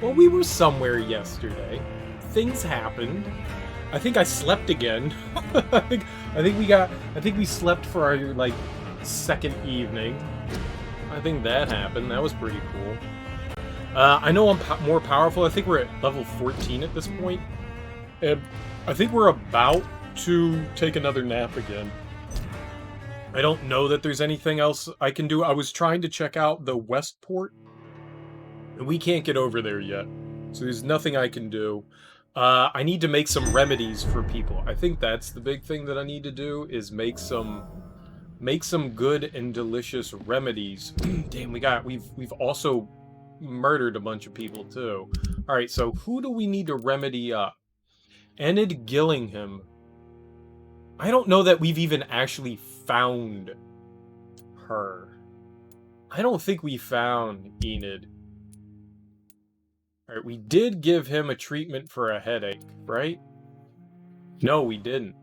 Well, we were somewhere yesterday. Things happened. I think I slept again. I think we slept for our, like, second evening. I think that happened. That was pretty cool. I know I'm more powerful. I think we're at level 14 at this point. I think we're about to take another nap again. I don't know that there's anything else I can do. I was trying to check out the Westport, and we can't get over there yet. So there's nothing I can do. I need to make some remedies for people. I think that's the big thing that I need to do, is make some good and delicious remedies. Damn, we've also murdered a bunch of people too. All right, so who do we need to remedy up? Enid Gillingham. I don't know that we've even actually found her. I don't think we found Enid. All right, we did give him a treatment for a headache, right? No, we didn't.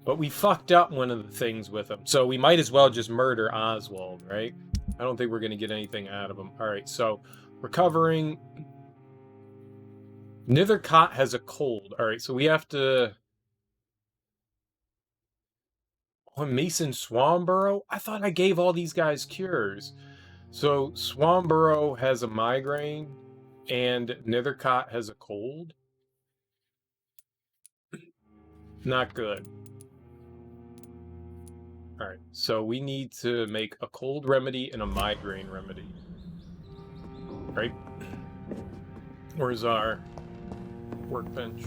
But we fucked up one of the things with him, so we might as well just murder Oswald, right? I don't think we're going to get anything out of him. All right, so recovering. Nethercott has a cold. All right, so we have to... Oh, Mason Swanborough? I thought I gave all these guys cures. So Swanborough has a migraine, and Nethercott has a cold? Not good. Alright, so we need to make a cold remedy and a migraine remedy. Right? Where's our workbench?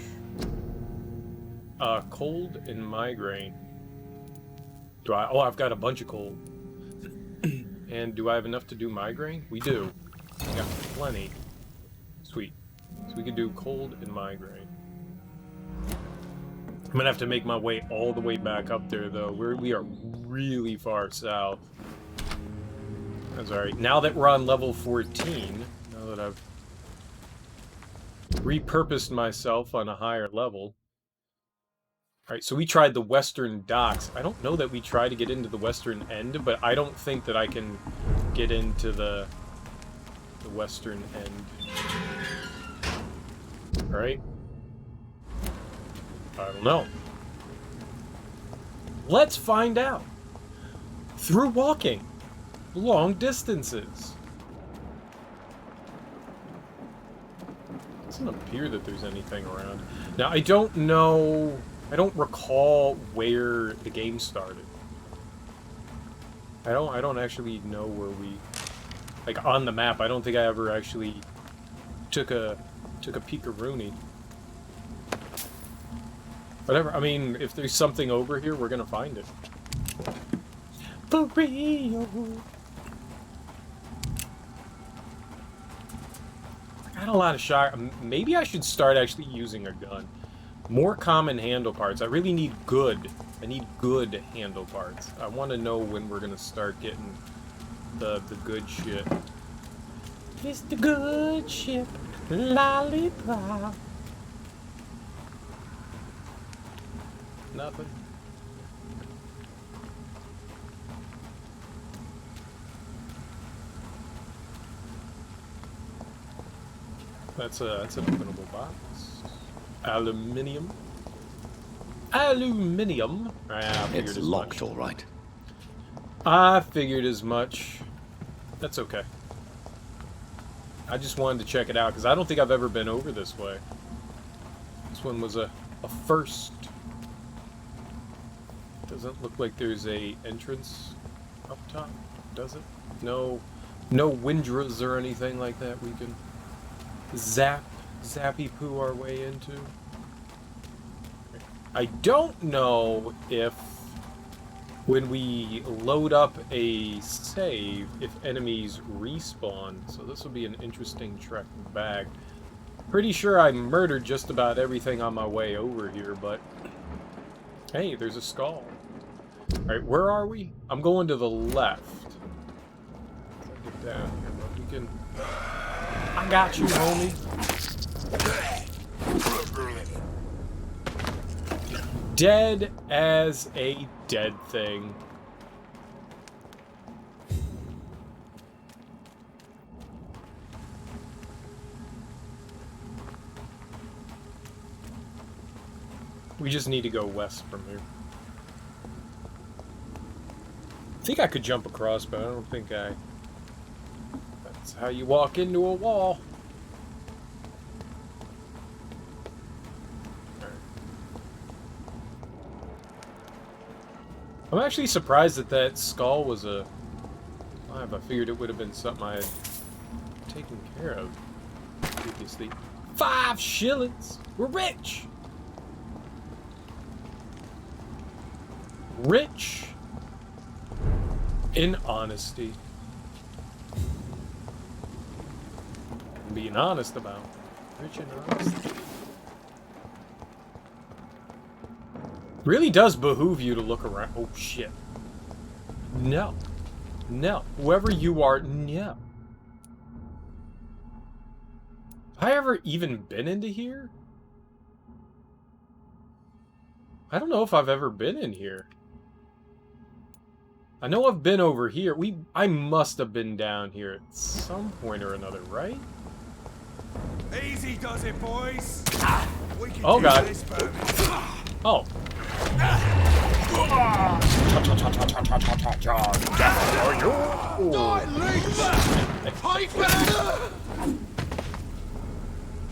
Cold and migraine. Do I... Oh, I've got a bunch of cold. And do I have enough to do migraine? We do. We got plenty. Sweet. So we can do cold and migraine. I'm gonna have to make my way all the way back up there, though. We are really far south. That's alright. Now that we're on level 14, now that I've repurposed myself on a higher level. Alright, so we tried the western docks. I don't know that we tried to get into the western end, but I don't think that I can get into the western end. Alright. I don't know. Let's find out. Through walking long distances. It doesn't appear that there's anything around. Now, I don't know... I don't recall where the game started. I don't actually know where we... Like, on the map, I don't think I ever actually took a peek-a-rooney. Whatever, I mean, if there's something over here, we're gonna find it. For real! I got a lot of shot. Maybe I should start actually using a gun. More common handle parts. I really need good. I need good handle parts. I want to know when we're gonna start getting the good shit. It's the good ship, lollipop. Nothing. That's an openable box. Aluminium. Aluminium. It's locked, all right. I figured as much. That's okay. I just wanted to check it out because I don't think I've ever been over this way. This one was a first. Doesn't look like there's a entrance up top, does it? No windrows or anything like that we can zappy poo our way into. I don't know if when we load up a save, if enemies respawn, so this will be an interesting trek back. Pretty sure I murdered just about everything on my way over here, but hey, there's a skull. Alright, where are we? I'm going to the left. Let's get down here, but we can... I got you, homie. Dead as a dead thing. We just need to go west from here. I think I could jump across, but I don't think I... That's how you walk into a wall. I'm actually surprised that that skull was a... I figured it would have been something I had taken care of previously. 5 shillings! We're rich! Rich in honesty. I'm being honest about rich in honesty. Really does behoove you to look around. Oh shit. No. No. Whoever you are, no. Have I ever even been into here? I don't know if I've ever been in here. I know I've been over here. I must have been down here at some point or another, right? Easy does it, boys. We can Oh do god. this, baby. Oh.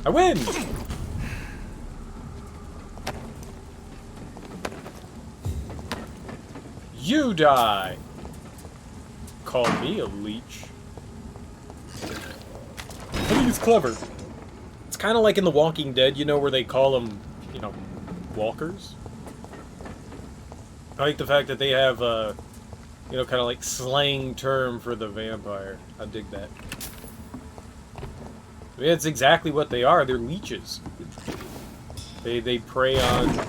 I win! You die! Call me a leech. I think it's clever. It's kind of like in The Walking Dead, you know, where they call them, you know, walkers. I like the fact that they have a, you know, kind of like slang term for the vampire. I dig that. I mean, it's exactly what they are. They're leeches. They prey on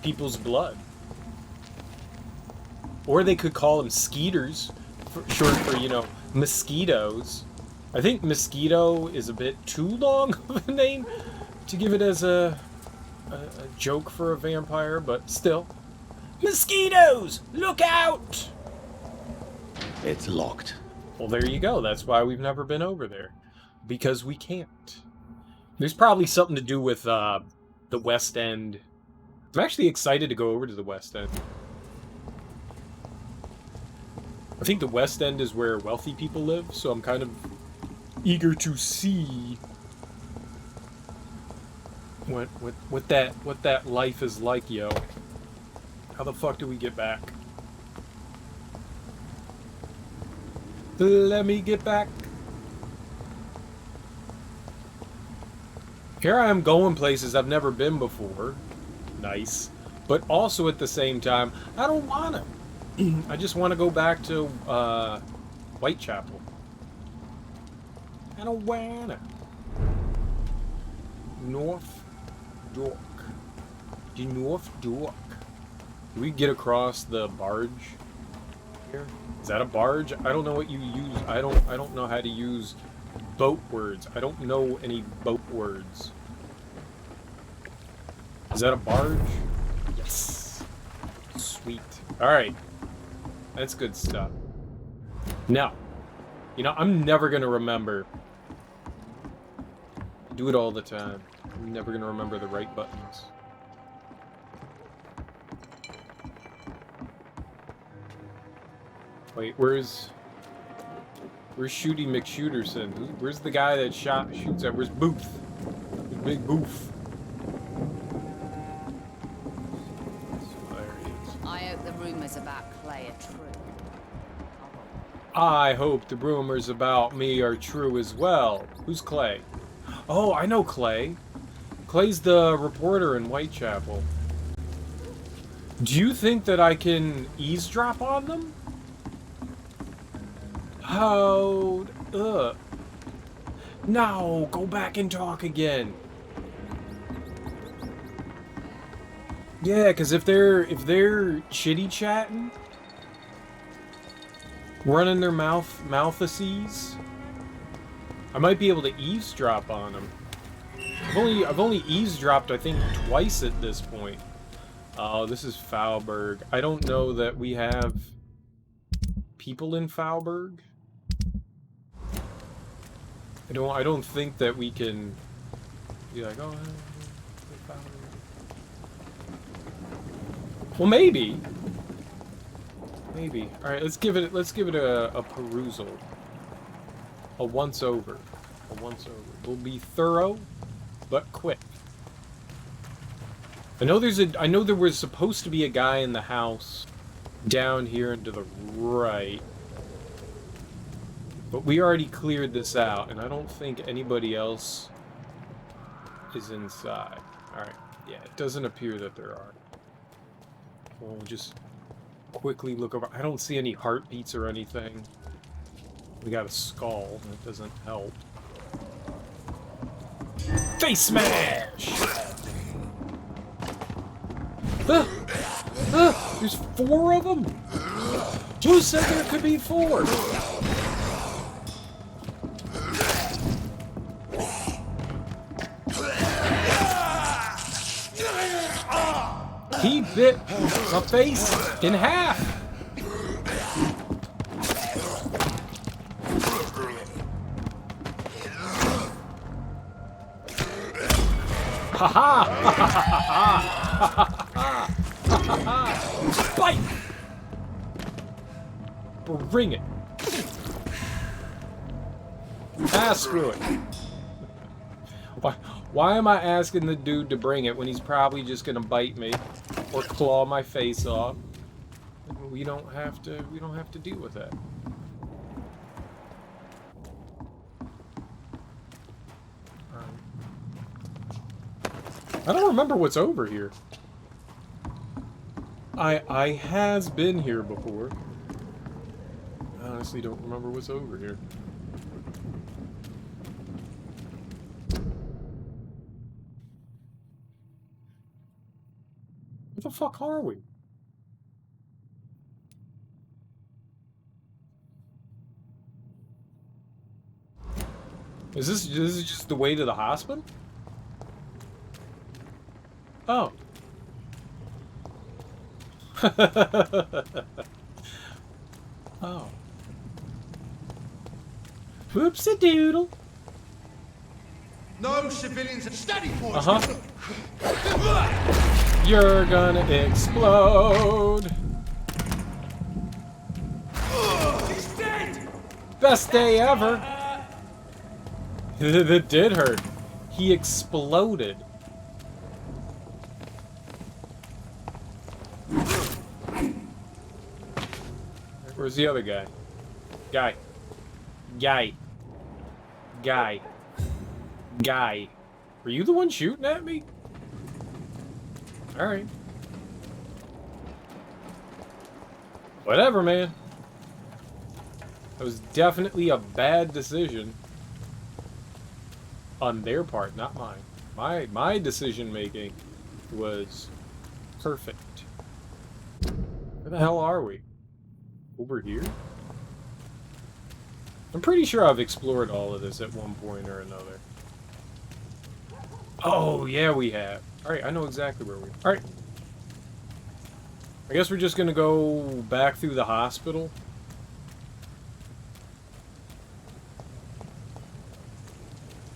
people's blood. Or they could call them skeeters, short for, you know, mosquitoes. I think mosquito is a bit too long of a name to give it as a joke for a vampire, but still. Mosquitoes! Look out! It's locked. Well, there you go. That's why we've never been over there. Because we can't. There's probably something to do with the West End. I'm actually excited to go over to the West End. I think the West End is where wealthy people live, so I'm kind of eager to see what that life is like, yo. How the fuck do we get back? Let me get back. Here I am going places I've never been before. Nice. But also at the same time, I don't wanna. I just want to go back to Whitechapel. I don't wanna. North Dork. The North Dork. Do we get across the barge here? Is that a barge? I don't know what you use. I don't know how to use boat words. I don't know any boat words. Is that a barge? Yes. Sweet. Alright. That's good stuff. Now, you know, I'm never gonna remember. I do it all the time. I'm never gonna remember the right buttons. Wait, where's Shooty McShooterson? Where's the guy that shoots at? Where's Booth? Where's Big Booth? I hope the rumors about Clay are true. I hope the rumors about me are true as well. Who's Clay? Oh, I know Clay. Clay's the reporter in Whitechapel. Do you think that I can eavesdrop on them? Hold up. No, go back and talk again. Yeah, because if they're chitty chatting, running their mouthaces, I might be able to eavesdrop on them. I've only eavesdropped, I think, twice at this point. Oh, this is Faubourg. I don't know that we have people in Faubourg. I don't think that we can be like, oh, Faubourg. Well, maybe. Maybe. All right, let's give it a perusal. A once over. A once over. We'll be thorough, but quick. I know there was supposed to be a guy in the house down here and to the right. But we already cleared this out, and I don't think anybody else is inside. Alright, yeah, it doesn't appear that there are. We'll just quickly look over. I don't see any heartbeats or anything. We got a skull, that doesn't help. Face smash! There's 4 of them? Who said there could be 4? He bit my face in half. Ha ha! Ha ha ha ha! Bite! Bring it. Ah, screw it. Why am I asking the dude to bring it when he's probably just gonna bite me or claw my face off? We don't have to deal with that. I don't remember what's over here. I has been here before. I honestly don't remember what's over here. What the fuck are we? Is this just the way to the hospital? Oh. Oh. Whoopsie doodle. No civilians. Steady, boys. Uh-huh. You're gonna explode. He's dead. Best day ever. That did hurt. He exploded. Where's the other guy? Guy. Were you the one shooting at me? Alright. Whatever, man. That was definitely a bad decision. On their part, not mine. My decision making was perfect. Where the hell are we? Over here? I'm pretty sure I've explored all of this at one point or another. Oh, yeah, we have. Alright, I know exactly where we are. Alright. I guess we're just gonna go back through the hospital.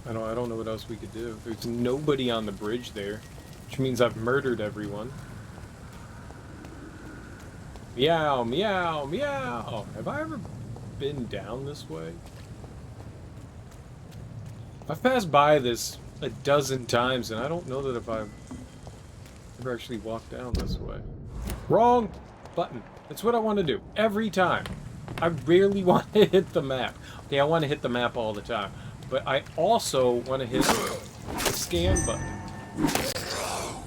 I don't know what else we could do. There's nobody on the bridge there, which means I've murdered everyone. Meow, meow, meow. Have I ever been down this way? I've passed by this a dozen times, and I don't know that if I've ever actually walked down this way. Wrong button. That's what I want to do every time. I rarely want to hit the map. Okay, I want to hit the map all the time. But I also want to hit the scan button.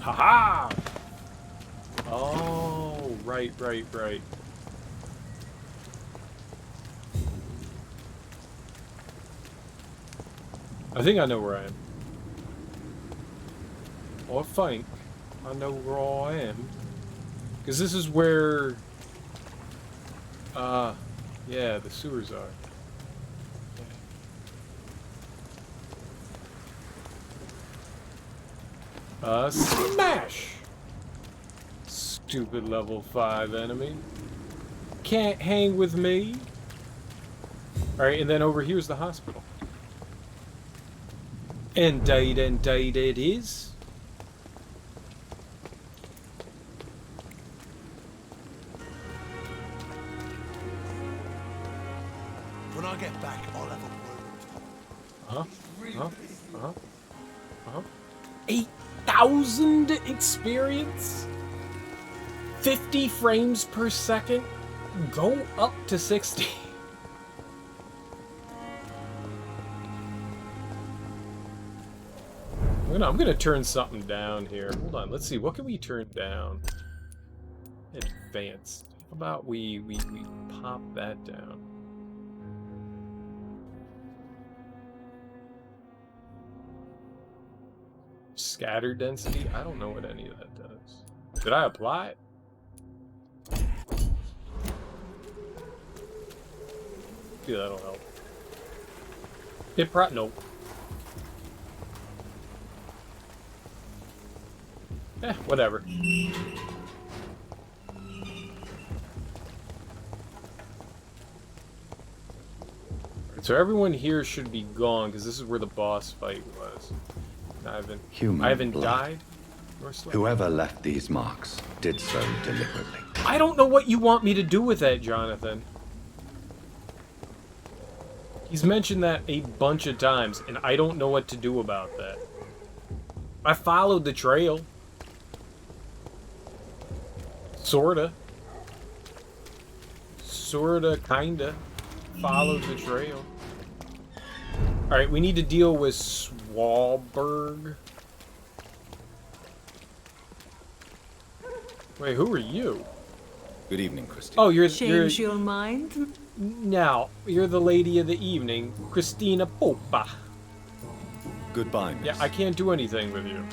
Haha! Oh, right. I think I know where I am. Or I think I know where I am. Because this is where... yeah, the sewers are. Smash! Stupid level 5 enemy. Can't hang with me. Alright, and then over here's the hospital. Indeed it is. get back, I'll have a word. Uh-huh. 8,000 experience? 50 frames per second? Go up to 60. I'm gonna turn something down here. Hold on, let's see. What can we turn down? Advanced. How about we pop that down? Scatter density? I don't know what any of that does. Did I apply it? Yeah, that'll help. Nope. Whatever. So everyone here should be gone because this is where the boss fight was. I haven't blood. died nor slept. Whoever left these marks did so deliberately. I don't know what you want me to do with that, Jonathan. He's mentioned that a bunch of times, and I don't know what to do about that. I followed the trail. Sorta, kinda. Followed the trail. Alright, we need to deal with Swahlberg. Wait, who are you? Good evening, Christine. Oh, you're Your mind? now, you're the lady of the evening, Christina Popa. Goodbye, miss. Yeah, I can't do anything with you.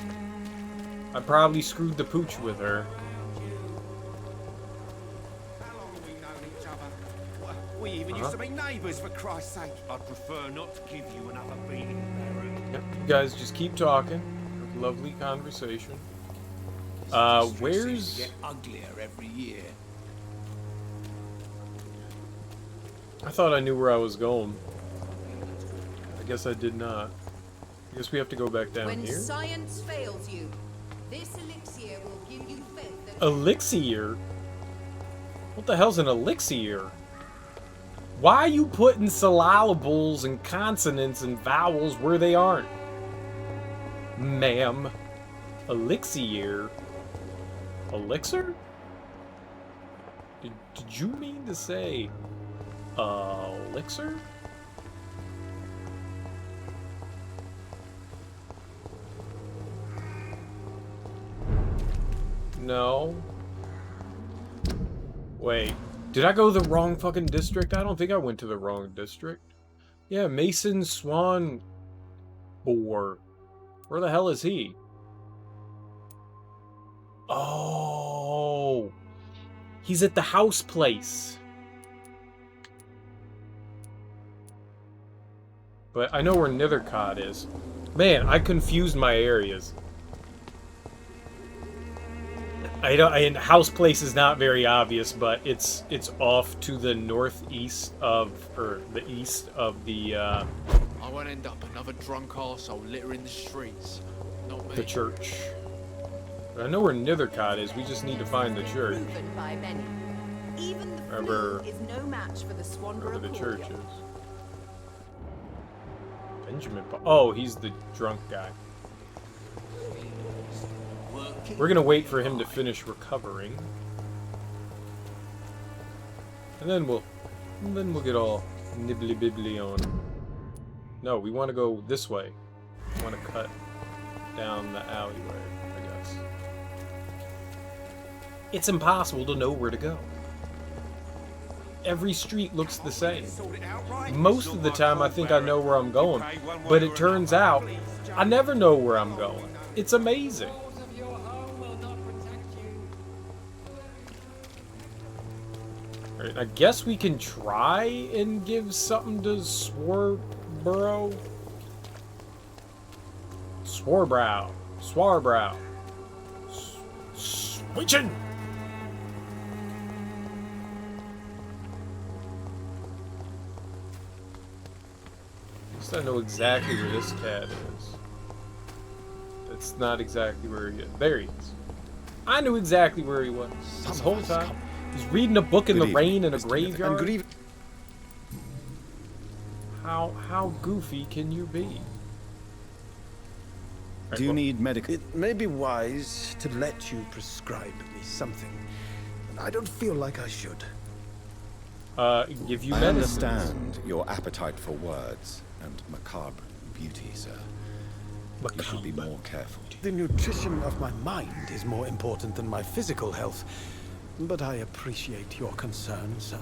I probably screwed the pooch with her. We even used to be neighbours, for Christ's sake. I'd prefer not to give you another beating, Baron. Yep, you guys just keep talking. Lovely conversation. Where's... Get uglier every year. I thought I knew where I was going. I guess I did not. I guess we have to go back down When here. science fails you, this elixir will give you faith that... Elixir? What the hell's an elixir? Why are you putting syllables and consonants and vowels where they aren't? Ma'am. Elixir? Elixir? Did you mean to say... elixir? No. Wait. Did I go the wrong fucking district? I don't think I went to the wrong district. Yeah, Mason Swan Boar. Where the hell is he? Oh. He's at the house place. But I know where Nethercott is. Man, I confused my areas. House place is not very obvious, but it's off to the northeast of, or the east of the I won't end up another drunk arsehole littering the streets. Not me. the church. I know where Nethercott is. We just need to find the church. Proven by many. Even the Wherever- flea is no match for the Wherever Swanborough the church cordial. is. Benjamin. Oh, he's the drunk guy. We're gonna wait for him to finish recovering, and then we'll get all nibbly bibbly on him. No, we want to go this way. We want to cut down the alleyway, I guess. It's impossible to know where to go. Every street looks the same. Most of the time I think I know where I'm going, but it turns out I never know where I'm going. It's amazing. Alright, I guess we can try and give something to Swarbrow. Swarbrow. Switching! At least I know exactly where this cat is. That's not exactly where he is. There he is. I knew exactly where he was this whole time. He's reading a book in the rain in a graveyard. How goofy can you be? Do you need medical? It may be wise to let you prescribe me something. I don't feel like I should. Give you I medicines. understand your appetite for words and macabre beauty, sir. You should be more careful. The nutrition of my mind is more important than my physical health. But I appreciate your concern, sir.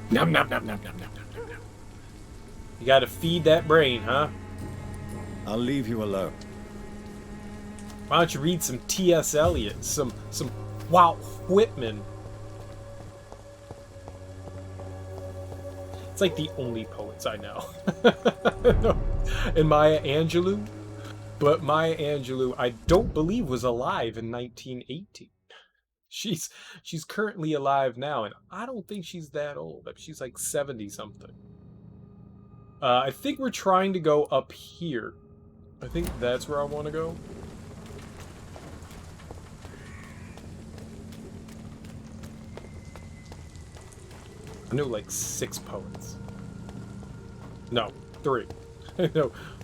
Nom nom nom nom nom nom nom nom. You gotta feed that brain, huh? I'll leave you alone. Why don't you read some T.S. Eliot, some Walt Whitman? It's like the only poets I know. And Maya Angelou, but Maya Angelou I don't believe was alive in 1918. She's currently alive now, and I don't think she's that old. She's like 70 something. I think we're trying to go up here. I think that's where I want to go. I know like 6 poets. No, 3.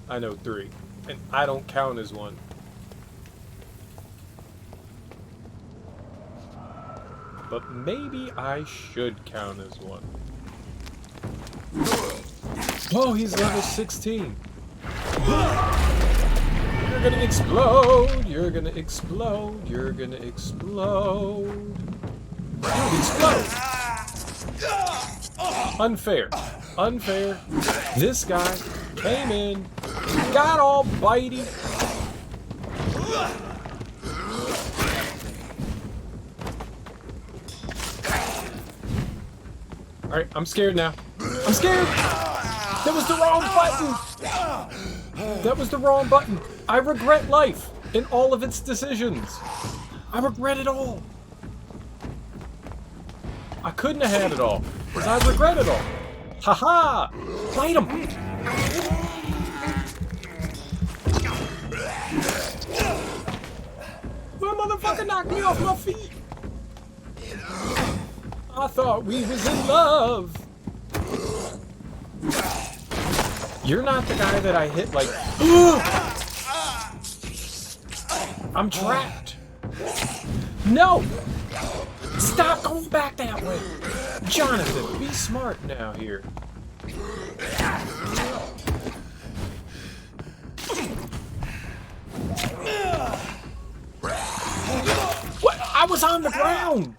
I know 3. And I don't count as one. But maybe I should count as one. Oh, he's level 16. You're gonna explode! You're gonna explode! You're gonna explode! Dude, explode! Unfair. Unfair. This guy came in, got all bitey. Alright, I'm scared now. I'm scared! That was the wrong button! That was the wrong button. I regret life in all of its decisions. I regret it all. I couldn't have had it all, because I regret it all. Haha! Fight him! Well, motherfucker knocked me off my feet! I thought we was in love! You're not the guy that I hit like... I'm trapped! No! Stop going back that way! Jonathan, be smart now here. What? I was on the ground!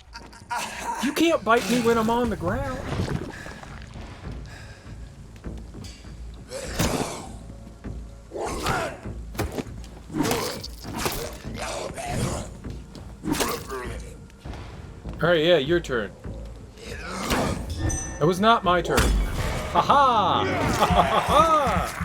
You can't bite me when I'm on the ground. Alright, yeah, your turn. It was not my turn. Ha-ha! Ha-ha-ha-ha!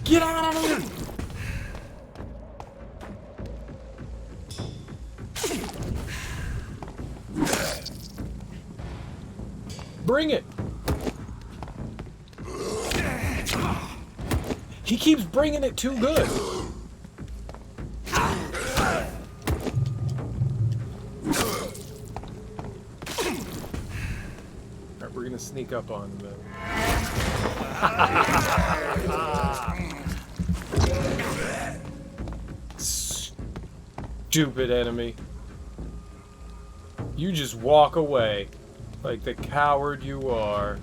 Get out of here! Bring it! He keeps bringing it too good. Alright, we're gonna sneak up on him then. Stupid enemy. You just walk away like the coward you are.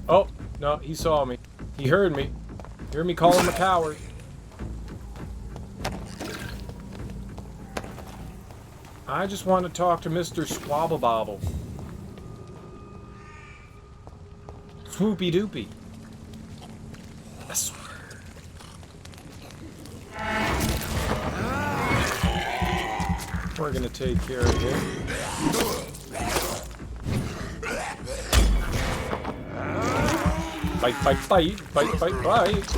Oh, no, he saw me. He heard me. You heard me call him a coward. I just want to talk to Mr. Squabble-Bobble. Swoopy doopy. I swear. We're gonna take care of him. Bite, bite, bite, bite, bite, bite.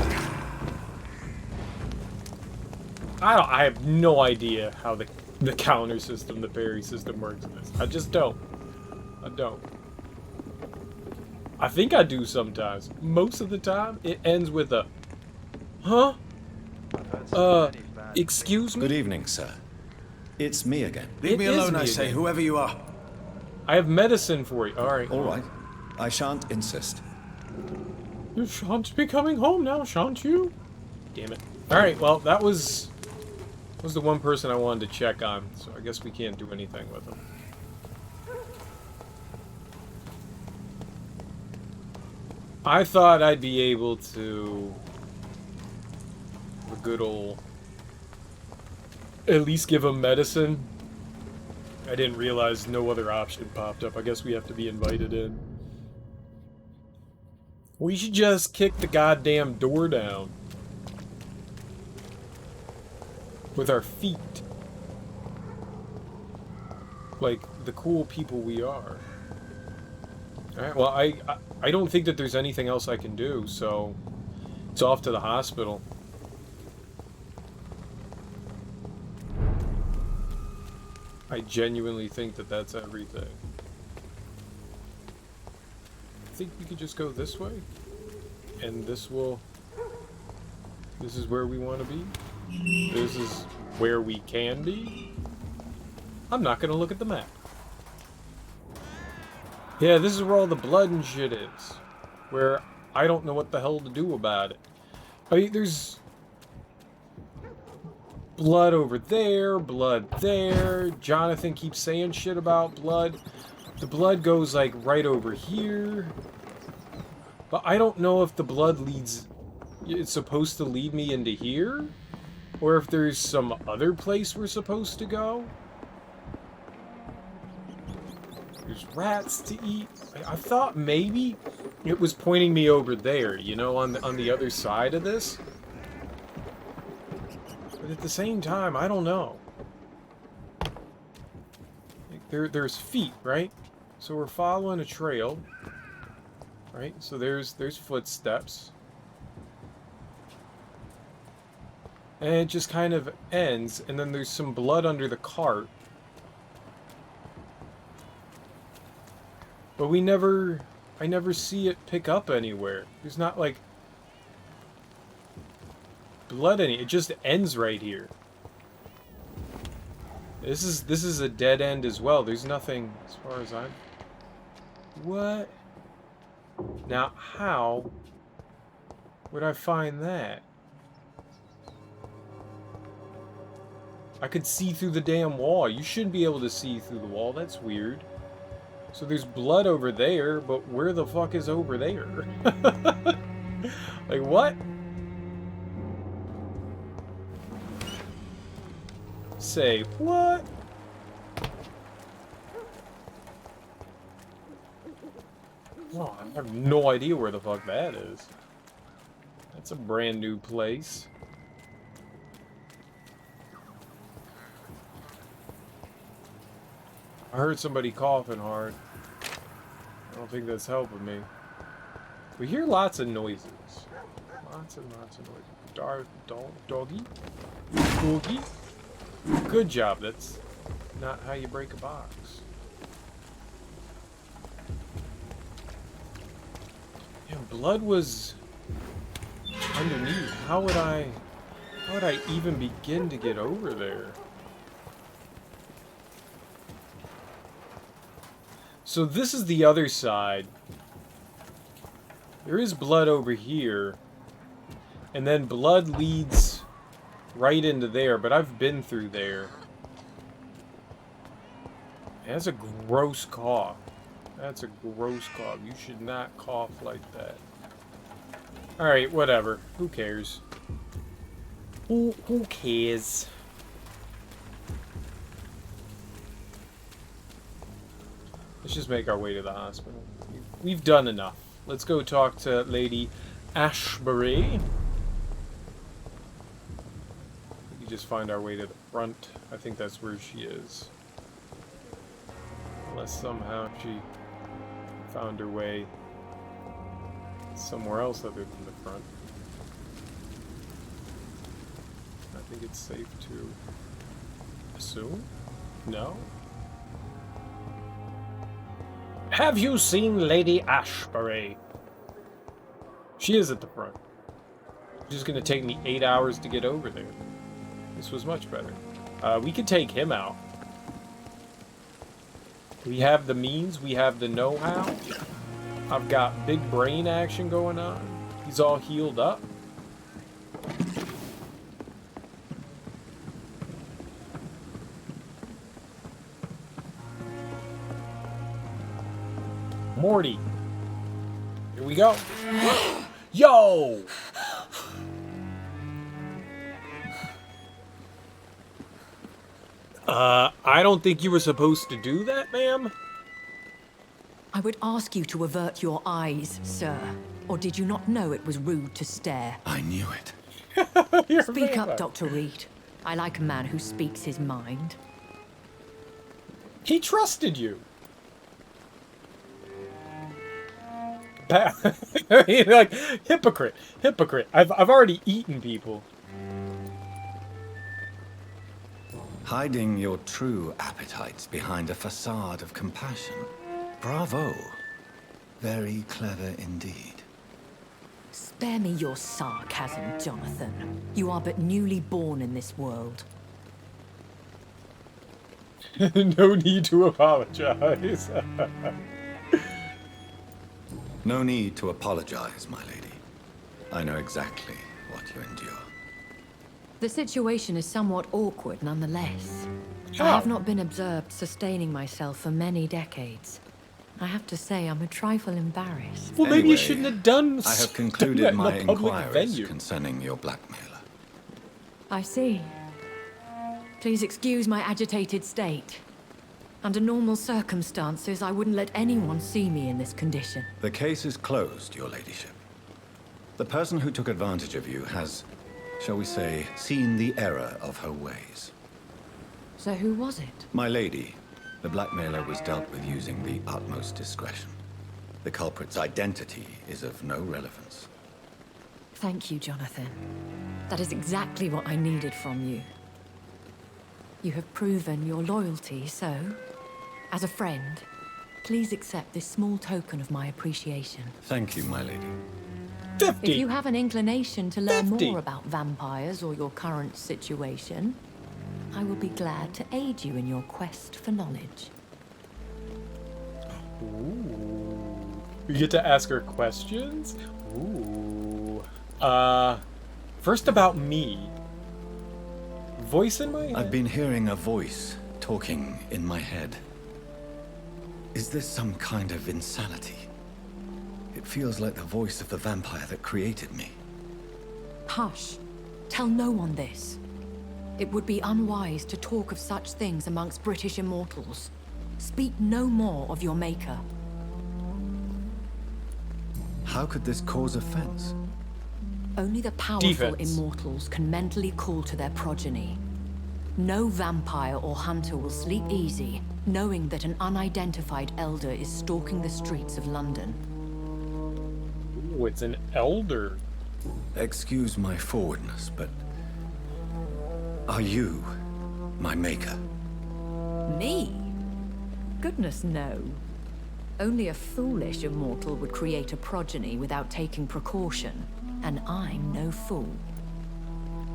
I have no idea how the the counter system, the parry system works in this. I just don't. I don't. I think I do sometimes. Most of the time, it ends with a, huh? Excuse me? Good evening, sir. It's me again. Leave It me is alone, me I say, again. whoever you are. I have medicine for you. Alright. All right. I shan't insist. You shan't be coming home now, shan't you? Damn it. Alright, well, that was the one person I wanted to check on, so I guess we can't do anything with him. I thought I'd be able to... the good old... at least give him medicine. I didn't realize no other option popped up. I guess we have to be invited in. We should just kick the goddamn door down. With our feet. Like the cool people we are. Alright, well, I don't think that there's anything else I can do, so... it's off to the hospital. I genuinely think that that's everything. I think we could just go this way. And this will... this is where we want to be. This is where we can be. I'm not going to look at the map. Yeah, this is where all the blood and shit is. Where I don't know what the hell to do about it. I mean, there's... blood over there, blood there. Jonathan keeps saying shit about blood. The blood goes, like, right over here. But I don't know if the blood leads... it's supposed to lead me into here? Or if there's some other place we're supposed to go? There's rats to eat. I thought maybe it was pointing me over there, you know, on the other side of this. But at the same time, I don't know. Like there's feet, right? So we're following a trail, right? So there's footsteps. And it just kind of ends, and then there's some blood under the cart. But I never see it pick up anywhere. There's not, like, blood it just ends right here. This is a dead end as well. There's nothing as far as I'm... what? Now, how would I find that? I could see through the damn wall. You shouldn't be able to see through the wall. That's weird. So there's blood over there, but where the fuck is over there? Like, what? Say, what? Oh, I have no idea where the fuck that is. That's a brand new place. I heard somebody coughing hard. I don't think that's helping me. We hear lots of noises. Lots and lots of noises. Doggy? Doggy? Good job. That's not how you break a box. Yeah, blood was underneath. How would I even begin to get over there? So this is the other side. There is blood over here. And then blood leads right into there, but I've been through there. That's a gross cough. That's a gross cough. You should not cough like that. Alright, whatever. Who cares? Who cares? Let's just make our way to the hospital. We've done enough. Let's go talk to Lady Ashbury. We just find our way to the front. I think that's where she is. Unless somehow she found her way somewhere else other than the front. I think it's safe to soon? No? Have you seen Lady Ashbury? She is at the front. It's just gonna take me 8 hours to get over there. This was much better. We could take him out. We have the means, we have the know-how. I've got big brain action going on. He's all healed up. Morty. Here we go. Yo! I don't think you were supposed to do that, ma'am. I would ask you to avert your eyes, sir. Or did you not know it was rude to stare? I knew it. You're Speak right. up, Dr. Reed. I like a man who speaks his mind. He trusted you. Like, hypocrite. Hypocrite. I've already eaten people. Hiding your true appetites behind a facade of compassion. Bravo. Very clever indeed. Spare me your sarcasm, Jonathan. You are but newly born in this world. No need to apologize. No need to apologize, my lady. I know exactly what you endure. The situation is somewhat awkward nonetheless. I How? have not been observed sustaining myself for many decades. I have to say I'm a trifle embarrassed. Well, maybe you Anyway, shouldn't have done I have that concluded in my a public inquiries venue. concerning your blackmailer. I see. Please excuse my agitated state. Under normal circumstances, I wouldn't let anyone see me in this condition. The case is closed, your ladyship. The person who took advantage of you has, shall we say, seen the error of her ways. So who was it? My lady, the blackmailer was dealt with using the utmost discretion. The culprit's identity is of no relevance. Thank you, Jonathan. That is exactly what I needed from you. You have proven your loyalty, so, as a friend, please accept this small token of my appreciation. Thank you, my lady. 50. If you have an inclination to learn 50. more about vampires or your current situation, I will be glad to aid you in your quest for knowledge. Ooh. You get to ask her questions? Ooh. First about me. Voice in my head? I've been hearing a voice talking in my head. Is this some kind of insanity? It feels like the voice of the vampire that created me. Hush. Tell no one this. It would be unwise to talk of such things amongst British immortals. Speak no more of your maker. How could this cause offense? Only the powerful Defense. immortals can mentally call to their progeny. No vampire or hunter will sleep easy, knowing that an unidentified elder is stalking the streets of London. Ooh, it's an elder. Excuse my forwardness, but are you my maker? Me? Goodness, no. Only a foolish immortal would create a progeny without taking precaution, and I'm no fool.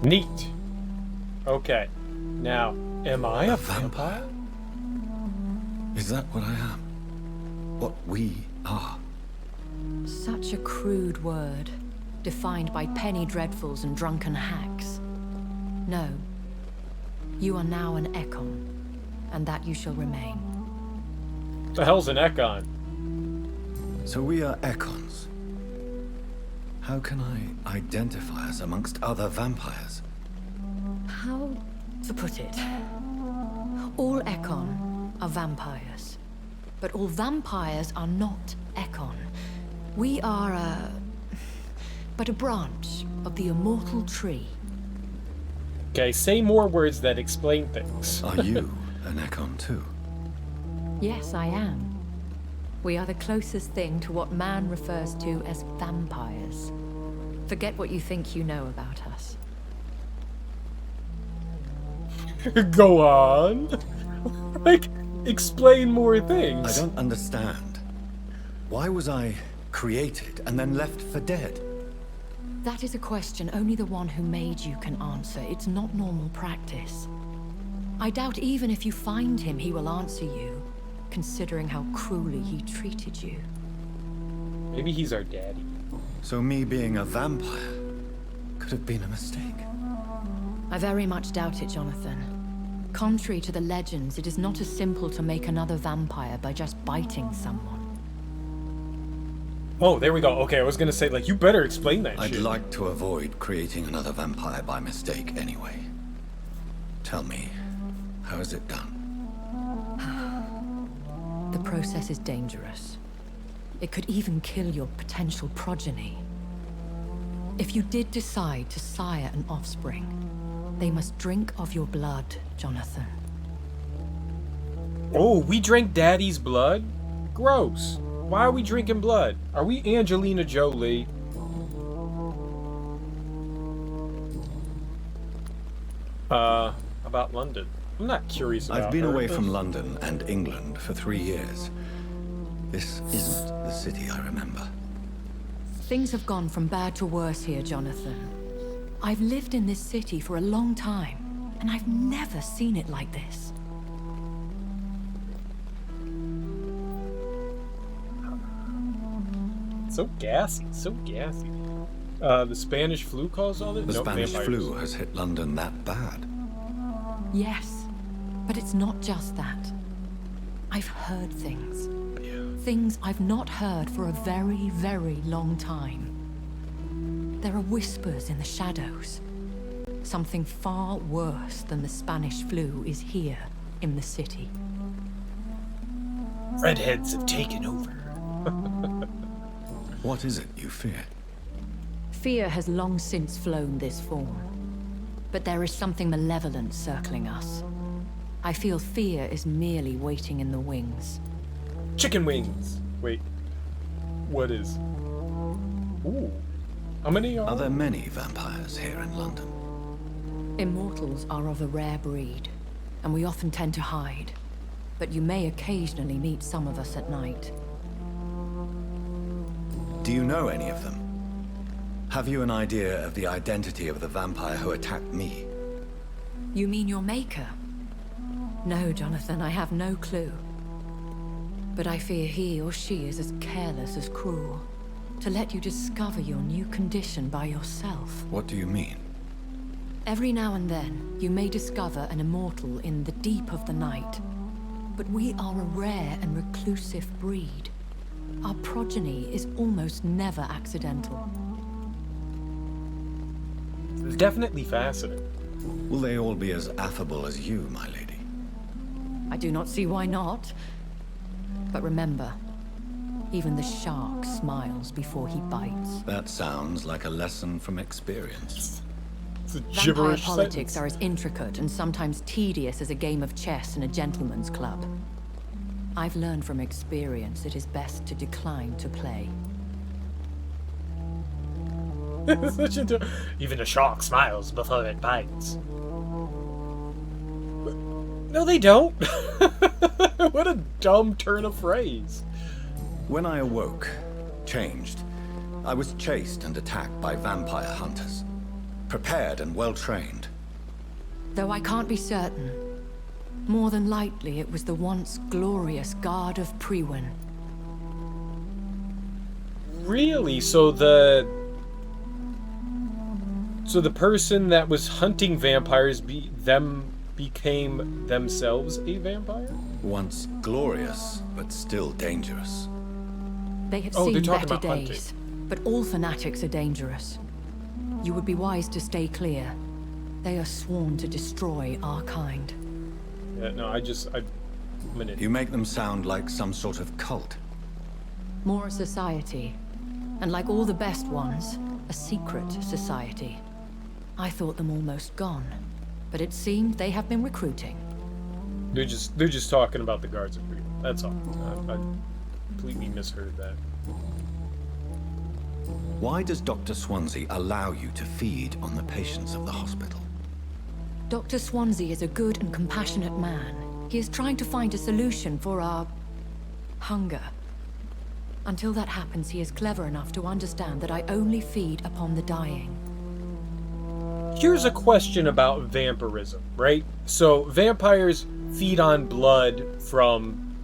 Neat. Okay. Now, am I a vampire? Is that what I am? What we are? Such a crude word, defined by penny dreadfuls and drunken hacks. No. You are now an Ekon, and that you shall remain. The hell's an Ekon? So we are Ekons. How can I identify us amongst other vampires? How to put it? All Ekon are vampires, but all vampires are not Ekon. We are but a branch of the immortal tree. Okay, say more words that explain things. Are you an Ekon too? Yes, I am. We are the closest thing to what man refers to as vampires. Forget what you think you know about us. Go on. Like, explain more things. I don't understand. Why was I created and then left for dead? That is a question only the one who made you can answer. It's not normal practice. I doubt even if you find him, he will answer you, considering how cruelly he treated you. Maybe he's our daddy. So me being a vampire could have been a mistake. I very much doubt it, Jonathan. Contrary to the legends, it is not as simple to make another vampire by just biting someone. Oh, there we go. Okay, I was gonna say, like, you better explain that I'd shit. like to avoid creating another vampire by mistake anyway. Tell me, how is it done? The process is dangerous. It could even kill your potential progeny. If you did decide to sire an offspring, they must drink of your blood, Jonathan. Oh, we drank Daddy's blood? Gross. Why are we drinking blood? Are we Angelina Jolie? About London. I'm not curious about I've been her. away from London and England for 3 years. This isn't the city I remember. Things have gone from bad to worse here, Jonathan. I've lived in this city for a long time, and I've never seen it like this. So gassy, so gassy. The Spanish flu caused all this? The No, Spanish vampires. flu has hit London that bad. Yes, but it's not just that. I've heard things. Things I've not heard for a very, very long time. There are whispers in the shadows. Something far worse than the Spanish flu is here in the city. Redheads have taken over. What is it you fear? Fear has long since flown this form. But there is something malevolent circling us. I feel fear is merely waiting in the wings. Chicken wings. Wait. What is? Ooh. How many are? Are there many vampires here in London? Immortals are of a rare breed, and we often tend to hide. But you may occasionally meet some of us at night. Do you know any of them? Have you an idea of the identity of the vampire who attacked me? You mean your maker? No, Jonathan, I have no clue. But I fear he or she is as careless as cruel. To let you discover your new condition by yourself. What do you mean? Every now and then, you may discover an immortal in the deep of the night. But we are a rare and reclusive breed. Our progeny is almost never accidental. It's definitely fascinating. Will they all be as affable as you, my lady? I do not see why not. But remember, even the shark smiles before he bites. That sounds like a lesson from experience. It's a Vampire gibberish politics sentence. are as intricate and sometimes tedious as a game of chess in a gentleman's club. I've learned from experience it is best to decline to play. Such a even a shark smiles before it bites. No, they don't. What a dumb turn of phrase. When I awoke, changed, I was chased and attacked by vampire hunters. Prepared and well-trained. Though I can't be certain. More than likely, it was the once glorious Guard of Priwen. Really? So the person that was hunting vampires became themselves a vampire? Once glorious, but still dangerous. They have Oh, they're seen talking better about days, but all fanatics are dangerous. You would be wise to stay clear. They are sworn to destroy our kind. Yeah, no, I'm an idiot. You make them sound like some sort of cult. More a society, and like all the best ones, a secret society. I thought them almost gone, but it seemed they have been recruiting. They're just talking about the guards of freedom. That's all. I completely misheard that. Why does Dr. Swansea allow you to feed on the patients of the hospital? Dr. Swansea is a good and compassionate man. He is trying to find a solution for our hunger. Until that happens, he is clever enough to understand that I only feed upon the dying. Here's a question about vampirism, right? So vampires feed on blood from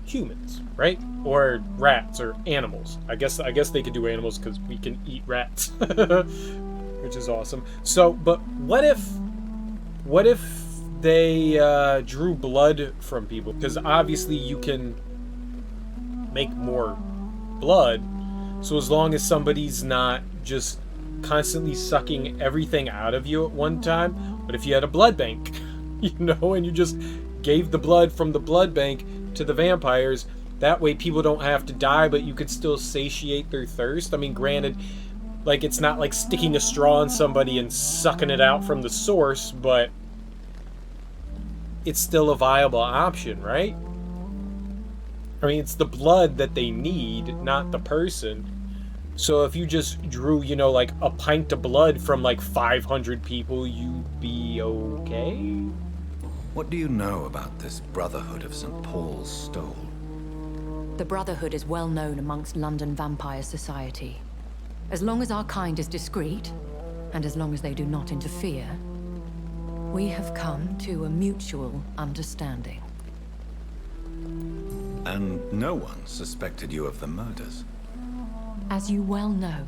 humans, right? Or rats or animals. I guess they could do animals because we can eat rats, which is awesome. So, but what if they drew blood from people? Because obviously you can make more blood. So as long as somebody's not just constantly sucking everything out of you at one time, but if you had a blood bank, you know, and you just gave the blood from the blood bank to the vampires, that way people don't have to die, but you could still satiate their thirst. I mean, granted, like, it's not like sticking a straw in somebody and sucking it out from the source, but it's still a viable option, right? I mean, it's the blood that they need, not the person. So if you just drew, you know, like a pint of blood from like 500 people, you'd be okay? What do you know about this Brotherhood of St. Paul's Stole? The Brotherhood is well known amongst London vampire society. As long as our kind is discreet, and as long as they do not interfere, we have come to a mutual understanding. And no one suspected you of the murders? As you well know,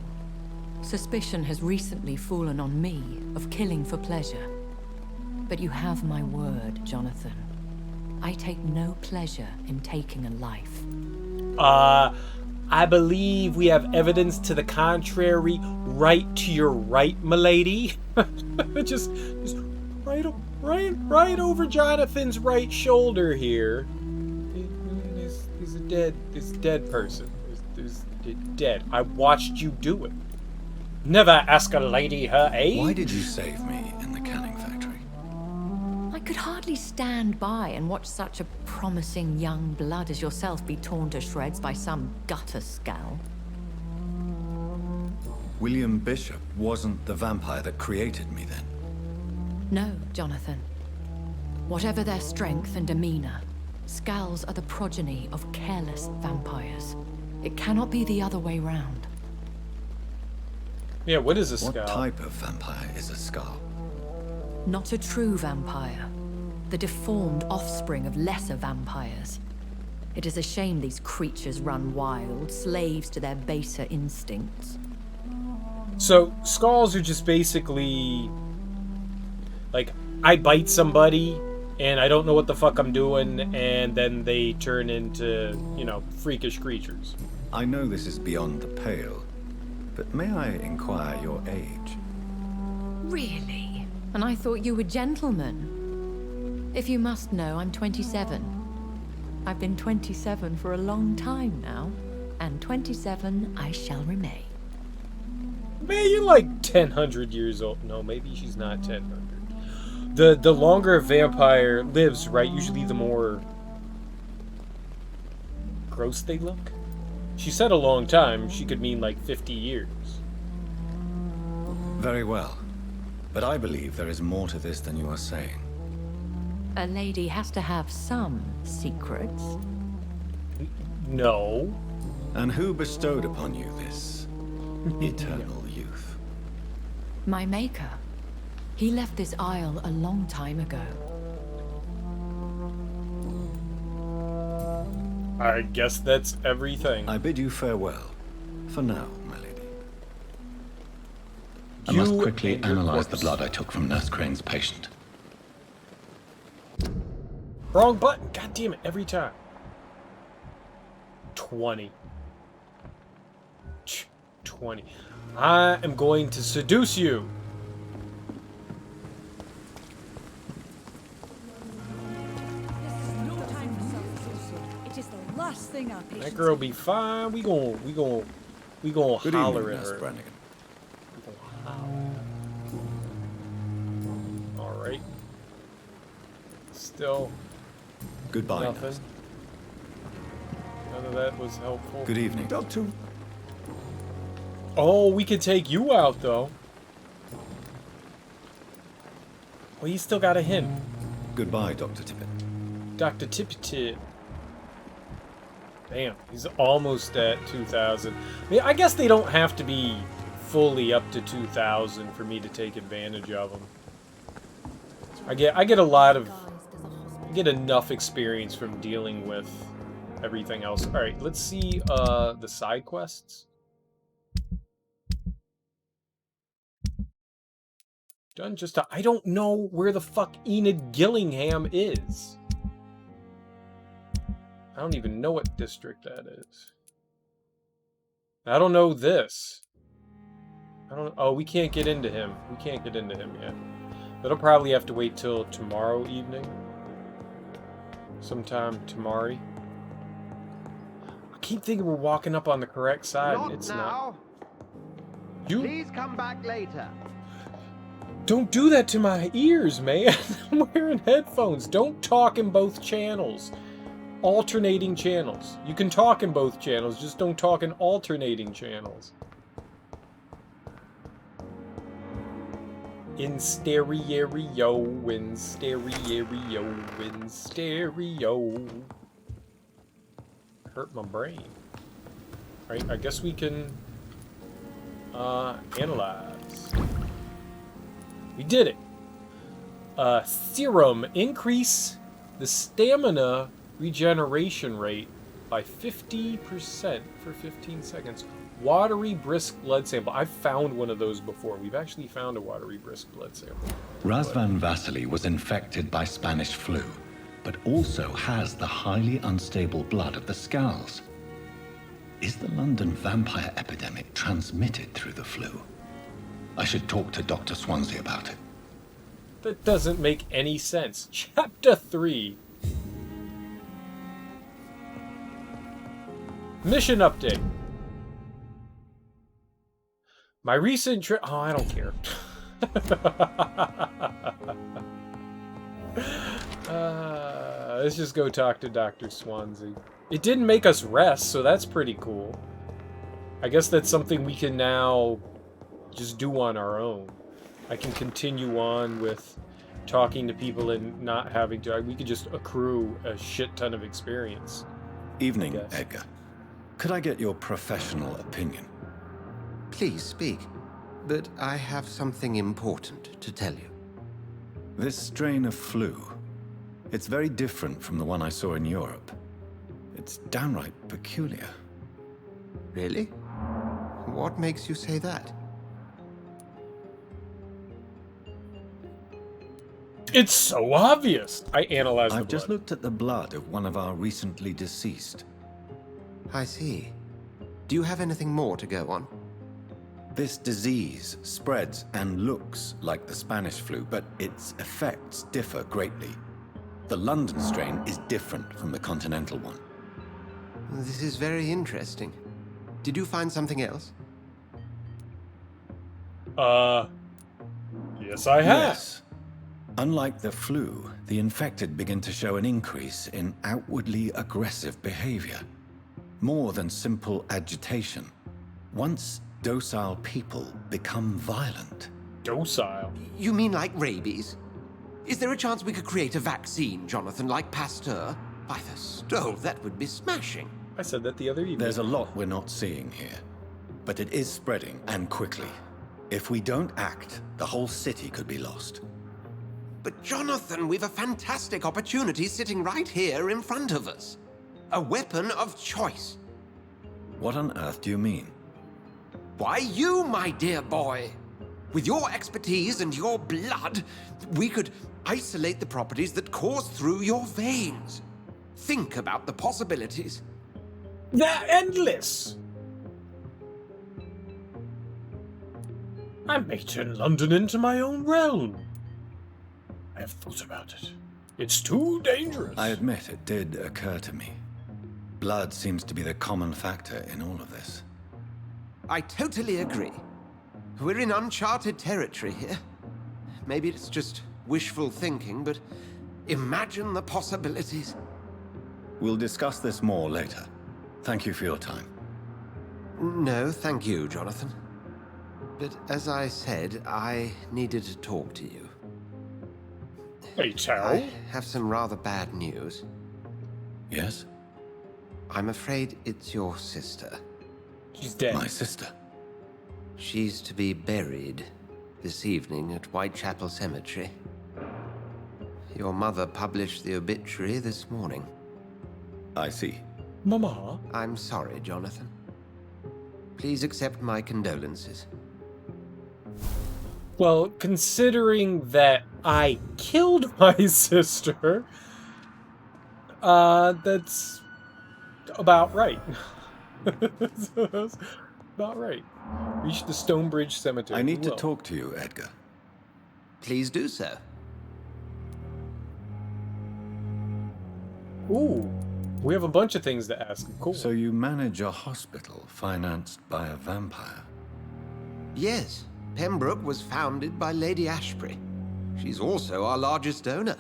suspicion has recently fallen on me of killing for pleasure. But you have my word, Jonathan. I take no pleasure in taking a life. I believe we have evidence to the contrary. Right to your right, milady. just right over Jonathan's right shoulder here. There's a dead person. There's dead. I watched you do it. Never ask a lady her age. Why did you save me in the canning factory? I could hardly stand by and watch such a promising young blood as yourself be torn to shreds by some gutter scowl. William Bishop wasn't the vampire that created me then? No, Jonathan. Whatever their strength and demeanor, Scowls are the progeny of careless vampires. It cannot be the other way round. Yeah, what is a Scowl? What type of vampire is a Scowl? Not a true vampire. The deformed offspring of lesser vampires. It is a shame these creatures run wild, slaves to their baser instincts. So, Skulls are just basically... like, I bite somebody, and I don't know what the fuck I'm doing, and then they turn into, you know, freakish creatures. I know this is beyond the pale, but may I inquire your age? Really? And I thought you were gentlemen. If you must know, I'm 27. I've been 27 for a long time now, and 27 I shall remain. Man, you're like 1,000 years old. No, maybe she's not 1,000. The longer a vampire lives, right, usually the more gross they look. She said a long time. She could mean like 50 years. Very well. But I believe there is more to this than you are saying. A lady has to have some secrets. No. And who bestowed upon you this eternal youth? My maker. He left this isle a long time ago. I guess that's everything. I bid you farewell. For now, my lady. I must quickly analyze the blood I took from Nurse Crane's patient. Wrong button. God damn it, every time. 20. 20. I am going to seduce you. Last thing our patients. That girl be fine. We gon' Good holler evening, at Nurse her. Brannigan. We gon' holler. All right. Still Goodbye, nothing. nurse. None of that was helpful. Good evening, Doctor. Oh, we could take you out though. Well, you still got a hint. Goodbye, Dr. Tippett. Dr. Tippett. Damn, he's almost at 2,000. I mean, I guess they don't have to be fully up to 2,000 for me to take advantage of them. I get a lot of... I get enough experience from dealing with everything else. Alright, let's see the side quests. Done just I don't know where the fuck Enid Gillingham is. I don't even know what district that is. I don't know this. Oh, we can't get into him. We can't get into him yet. That'll probably have to wait till tomorrow evening. Sometime tomorrow. I keep thinking we're walking up on the correct side, and it's not. You Please come back later. don't do that to my ears, man. I'm wearing headphones. Don't talk in both channels. Alternating channels. You can talk in both channels, just don't talk in alternating channels. In stereo, in stereo, in stereo. Hurt my brain. Right, I guess we can analyze. We did it. Serum, increase the stamina regeneration rate by 50% for 15 seconds. Watery brisk blood sample. I've found one of those before. We've actually found a watery brisk blood sample. Razvan Vasily was infected by Spanish flu, but also has the highly unstable blood of the Scowls. Is the London vampire epidemic transmitted through the flu? I should talk to Dr. Swansea about it. That doesn't make any sense. Chapter 3. Mission update. My recent trip... Oh, I don't care. Let's just go talk to Dr. Swansea. It didn't make us rest, so that's pretty cool. I guess that's something we can now just do on our own. I can continue on with talking to people and not having to... We could just accrue a shit ton of experience. Evening, Edgar. Could I get your professional opinion? Please speak, but I have something important to tell you. This strain of flu, it's very different from the one I saw in Europe. It's downright peculiar. Really? What makes you say that? It's so obvious! I analyzed the blood. I've just looked at the blood of one of our recently deceased. I see. Do you have anything more to go on? This disease spreads and looks like the Spanish flu, but its effects differ greatly. The London strain is different from the continental one. This is very interesting. Did you find something else? Yes, I have. Yes. Unlike the flu, the infected begin to show an increase in outwardly aggressive behavior. More than simple agitation. Once docile people become violent. Docile? You mean like rabies? Is there a chance we could create a vaccine, Jonathan, like Pasteur? By the stove, that would be smashing. I said that the other evening. There's a lot we're not seeing here, but it is spreading, and quickly. If we don't act, the whole city could be lost. But Jonathan, we've a fantastic opportunity sitting right here in front of us. A weapon of choice. What on earth do you mean? Why, you, my dear boy. With your expertise and your blood, we could isolate the properties that course through your veins. Think about the possibilities. They're endless! I may turn London into my own realm. I have thought about it. It's too dangerous. I admit it did occur to me. Blood seems to be the common factor in all of this. I totally agree. We're in uncharted territory here. Maybe it's just wishful thinking, but imagine the possibilities. We'll discuss this more later. Thank you for your time. No, thank you, Jonathan. But as I said, I needed to talk to you. Hey, Chow. I have some rather bad news. Yes? I'm afraid it's your sister. She's dead. My sister. She's to be buried this evening at Whitechapel Cemetery. Your mother published the obituary this morning. I see. Mama. I'm sorry, Jonathan. Please accept my condolences. Well, considering that I killed my sister, that's about right. That's about right. Reach the Stonebridge Cemetery. I need to Well. talk to you, Edgar. Please do so. Ooh, we have a bunch of things to ask. Cool. So you manage a hospital financed by a vampire? Yes, Pembroke was founded by Lady Ashbury. She's also our largest donor.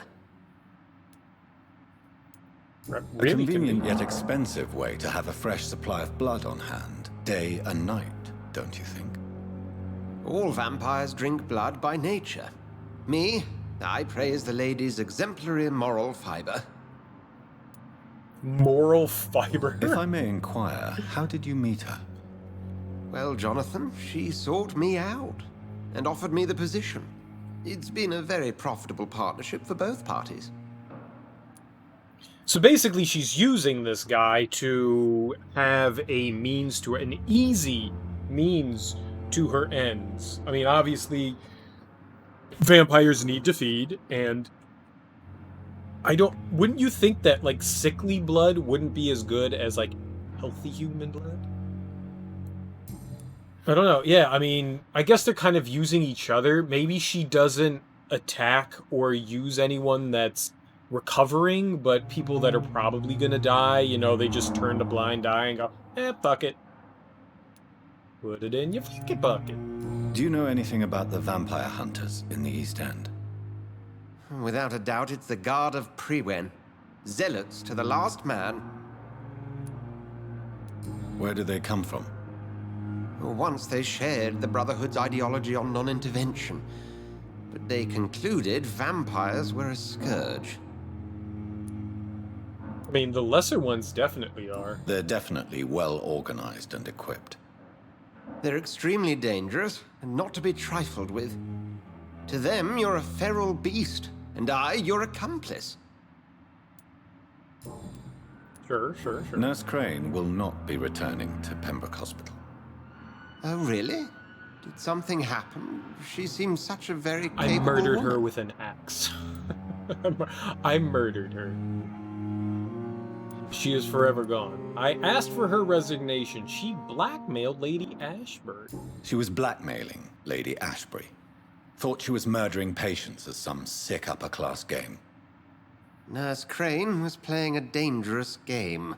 A Really convenient yet expensive way to have a fresh supply of blood on hand, day and night, don't you think? All vampires drink blood by nature. Me, I praise the lady's exemplary moral fiber. Moral fiber. If I may inquire, how did you meet her? Well, Jonathan, she sought me out and offered me the position. It's been a very profitable partnership for both parties. So basically, she's using this guy to have a means to an easy means to her ends. I mean, obviously, vampires need to feed, and wouldn't you think that, like, sickly blood wouldn't be as good as, like, healthy human blood? I don't know. Yeah, I mean, I guess they're kind of using each other. Maybe she doesn't attack or use anyone that's recovering, but people that are probably gonna die, you know, they just turn a blind eye and go, fuck it. Put it in your fucking bucket. Do you know anything about the vampire hunters in the East End? Without a doubt, it's the Guard of Prewen. Zealots to the last man. Where do they come from? Once they shared the Brotherhood's ideology on non-intervention, but they concluded vampires were a scourge. I mean, the lesser ones definitely are. They're definitely well organized and equipped. They're extremely dangerous and not to be trifled with. To them, you're a feral beast, and I, your accomplice. Sure. Nurse Crane will not be returning to Pembroke Hospital. Oh, really? Did something happen? She seems such a very capable I murdered her woman. with an axe. I murdered her. She is forever gone. I asked for her resignation. She blackmailed Lady Ashbury. She was blackmailing Lady Ashbury. Thought she was murdering patients as some sick upper-class game. Nurse Crane was playing a dangerous game.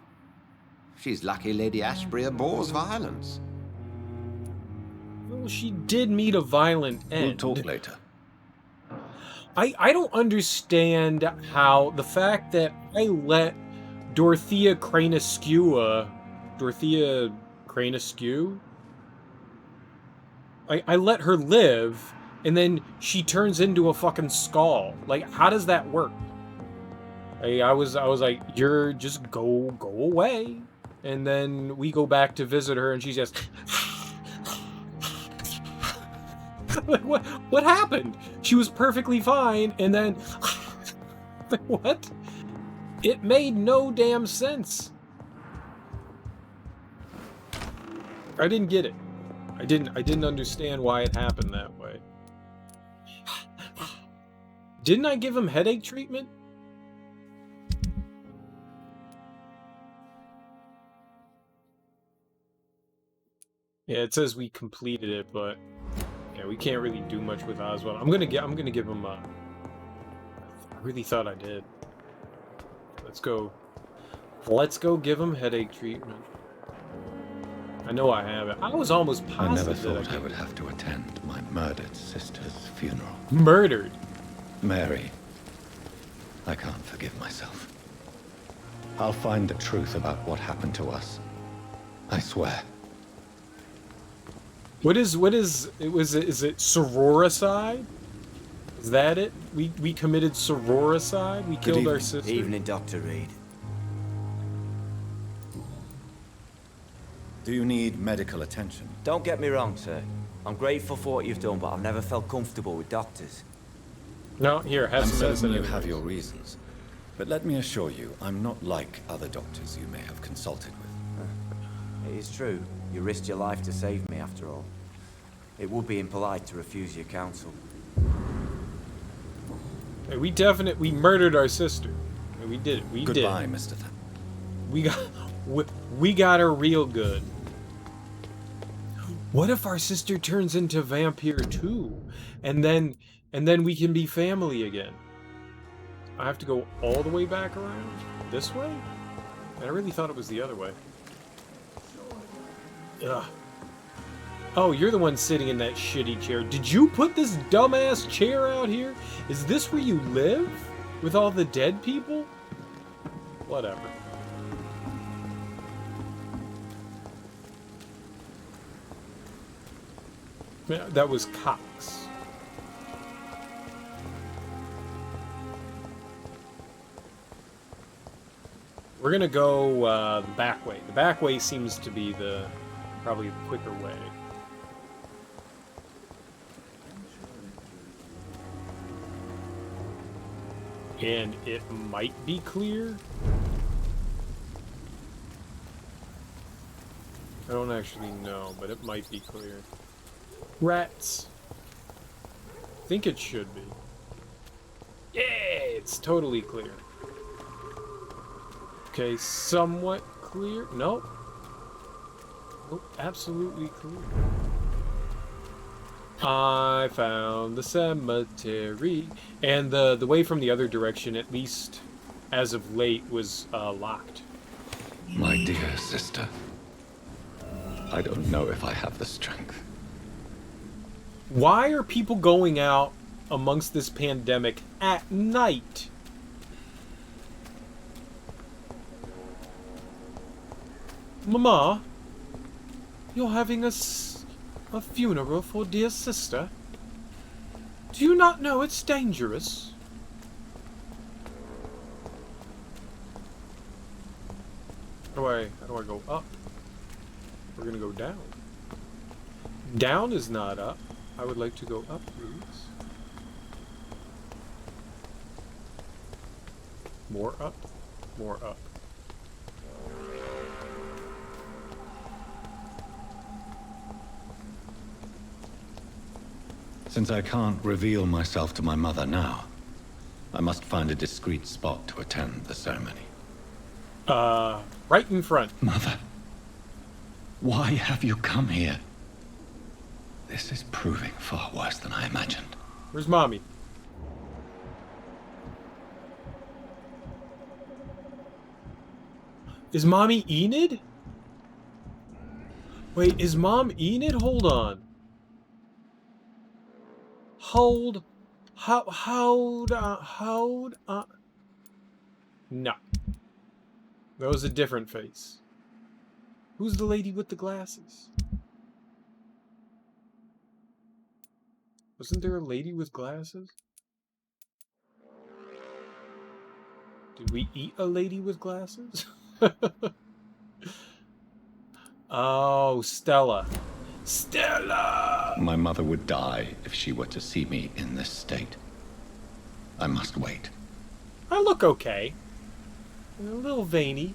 She's lucky Lady Ashbury abhors violence. Well, she did meet a violent end. We'll talk later. I don't understand how the fact that I let Dorothea Crainescue, I let her live, and then she turns into a fucking skull. Like, how does that work? I was like, you're just go away, and then we go back to visit her, and she's just like, what happened? She was perfectly fine, and then like, what? It made no damn sense. I didn't get it. I didn't understand why it happened that way. Didn't I give him headache treatment? Yeah, it says we completed it, but yeah, we can't really do much with Oswald. I'm gonna give him a. I really thought I did. Let's go give him headache treatment. I know I have it. I was almost I never positive that thought I would have to attend my murdered sister's funeral. Murdered. Mary, I can't forgive myself. I'll find the truth about what happened to us. I swear. Is it sororicide? Is that it? We committed sororicide? We killed our evening. sister? Evening, Dr. Reed. Do you need medical attention? Don't get me wrong, sir. I'm grateful for what you've done, but I've never felt comfortable with doctors. No, here, have I'm some certain medicine. you anyways. have your reasons. But let me assure you, I'm not like other doctors you may have consulted with. It is true. You risked your life to save me, after all. It would be impolite to refuse your counsel. Hey, we murdered our sister. Hey, we did it. We Goodbye, did. Mr. Tham. We got her real good. What if our sister turns into Vampyr too, and then we can be family again? I have to go all the way back around this way. I really thought it was the other way. Ugh. Oh, you're the one sitting in that shitty chair. Did you put this dumbass chair out here? Is this where you live? With all the dead people? Whatever. Yeah, that was Cox. We're gonna go the back way. The back way seems to be probably the quicker way. And it might be clear. I don't actually know, but it might be clear. Rats. I think it should be. Yeah, it's totally clear. Okay, somewhat clear. Nope. Nope, absolutely clear. I found the cemetery. And the way from the other direction, at least as of late, was locked. My dear sister, I don't know if I have the strength. Why are people going out amongst this pandemic at night? Mama, you're having a funeral for dear sister? Do you not know it's dangerous? How do I go up? We're gonna go down. Down is not up. I would like to go up, please. More up? More up. Since I can't reveal myself to my mother now, I must find a discreet spot to attend the ceremony. Right in front. Mother, why have you come here? This is proving far worse than I imagined. Where's Mommy? Is Mommy Enid? Wait, is Mom Enid? Hold on. Hold on. No. That was a different face. Who's the lady with the glasses? Wasn't there a lady with glasses? Did we eat a lady with glasses? Oh, Stella. Stella! My mother would die if she were to see me in this state. I must wait. I look okay. A little veiny.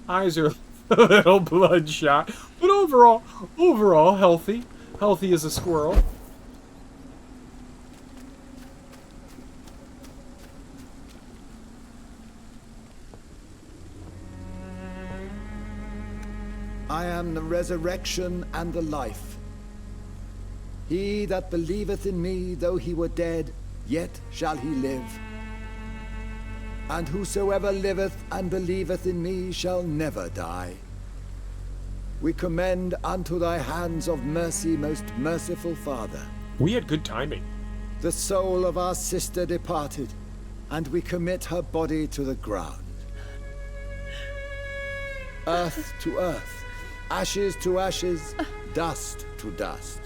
Eyes are a little bloodshot. But overall healthy. Healthy as a squirrel. I am the resurrection and the life. He that believeth in me, though he were dead, yet shall he live. And whosoever liveth and believeth in me shall never die. We commend unto thy hands of mercy, most merciful Father, We had good timing. the soul of our sister departed, and we commit her body to the ground. Earth to earth, ashes to ashes, dust to dust.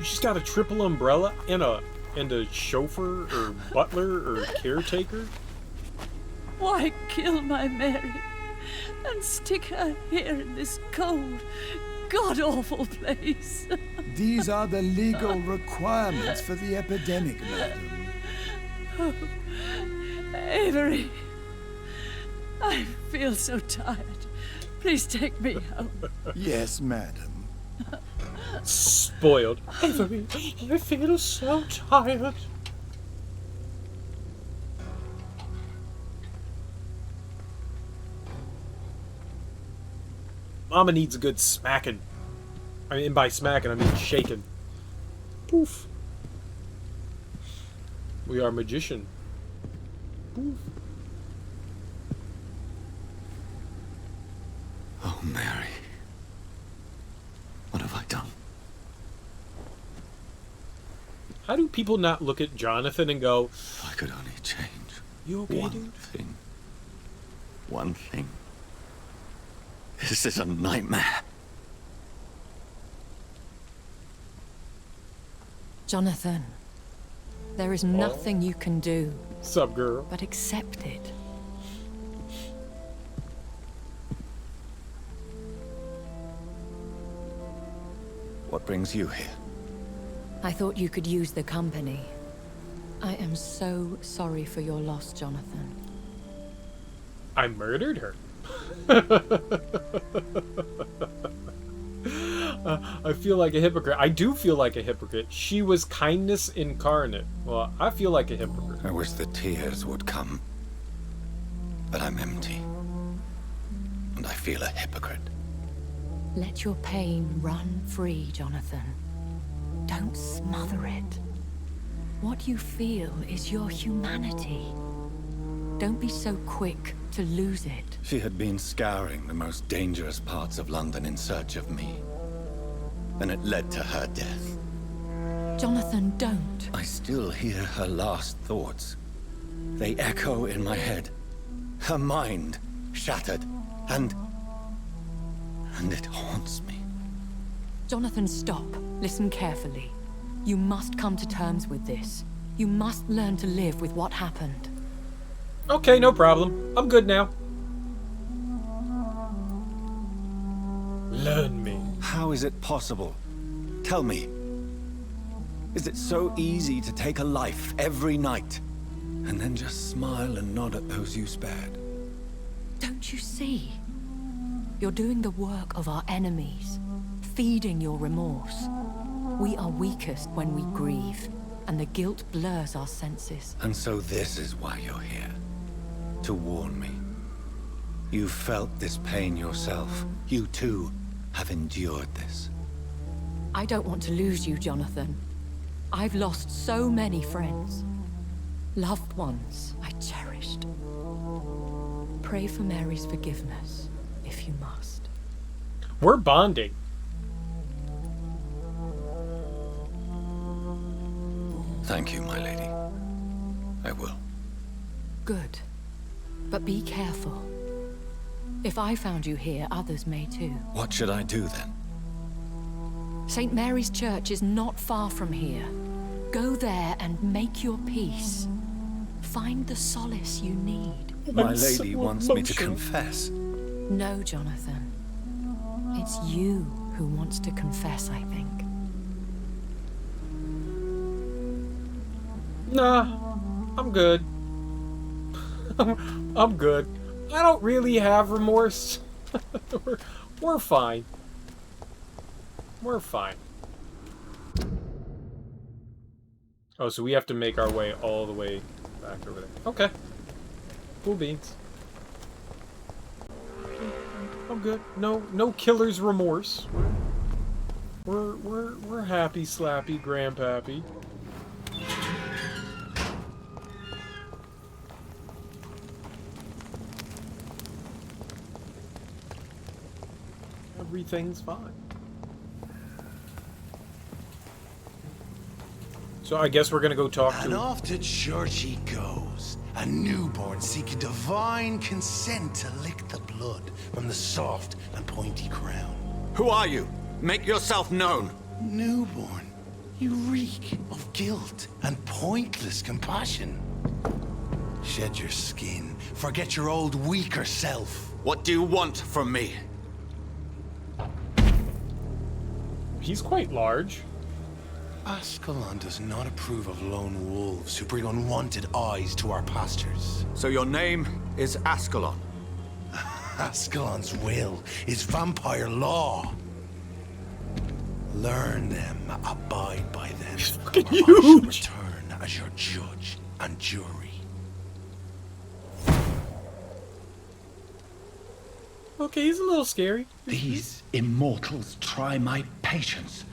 She's got a triple umbrella and a chauffeur or butler or caretaker. Why kill my Mary and stick her here in this cold, god-awful place? These are the legal requirements for the epidemic, madam. Oh, Avery, I feel so tired. Please take me home. Yes, madam. Spoiled. Avery, I feel so tired. Mama needs a good smacking. I mean, by smacking, I mean shaking. Poof. We are magician. Poof. Oh, Mary. What have I done? How do people not look at Jonathan and go, If I could only change "You okay, one dude?" thing. One thing. This is a nightmare. Jonathan, there is nothing you can do Sup, girl? but accept it. What brings you here? I thought you could use the company. I am so sorry for your loss, Jonathan. I murdered her. I feel like a hypocrite. I do feel like a hypocrite. She was kindness incarnate. Well, I feel like a hypocrite. I wish the tears would come. But I'm empty. And I feel a hypocrite. Let your pain run free, Jonathan. Don't smother it. What you feel is your humanity. Don't be so quick to lose it. She had been scouring the most dangerous parts of London in search of me. And it led to her death. Jonathan, don't. I still hear her last thoughts. They echo in my head. Her mind shattered, and it haunts me. Jonathan, stop. Listen carefully. You must come to terms with this. You must learn to live with what happened. Okay, no problem. I'm good now. Learn me. How is it possible? Tell me. Is it so easy to take a life every night, and then just smile and nod at those you spared? Don't you see? You're doing the work of our enemies, feeding your remorse. We are weakest when we grieve, and the guilt blurs our senses. And so this is why you're here. To warn me. You've felt this pain yourself. You too have endured this. I don't want to lose you, Jonathan. I've lost so many friends. Loved ones I cherished. Pray for Mary's forgiveness, if you must. We're bonding. Thank you, my lady. I will. Good. But be careful. If I found you here, others may too. What should I do then? St. Mary's Church is not far from here. Go there and make your peace. Find the solace you need. My lady wants me to confess. No, Jonathan. It's you who wants to confess, I think. Nah, I'm good. I'm good. I don't really have remorse. we're fine. We're fine. Oh, so we have to make our way all the way back over there. Okay. Cool beans. I'm good. No killer's remorse. We're happy, slappy, grandpappy. Everything's fine. So I guess we're gonna go talk to... And off to church he goes, a newborn seeking divine consent to lick the blood from the soft and pointy crown. Who are you? Make yourself known. Newborn, You reek of guilt and pointless compassion. Shed your skin. Forget your old, weaker self. What do you want from me? He's quite large. Ascalon does not approve of lone wolves who bring unwanted eyes to our pastures. So your name is Ascalon? Ascalon's will is vampire law. Learn them, abide by them. He's fucking or I shall huge. return as your judge and jury. Okay, he's a little scary. These immortals try my patience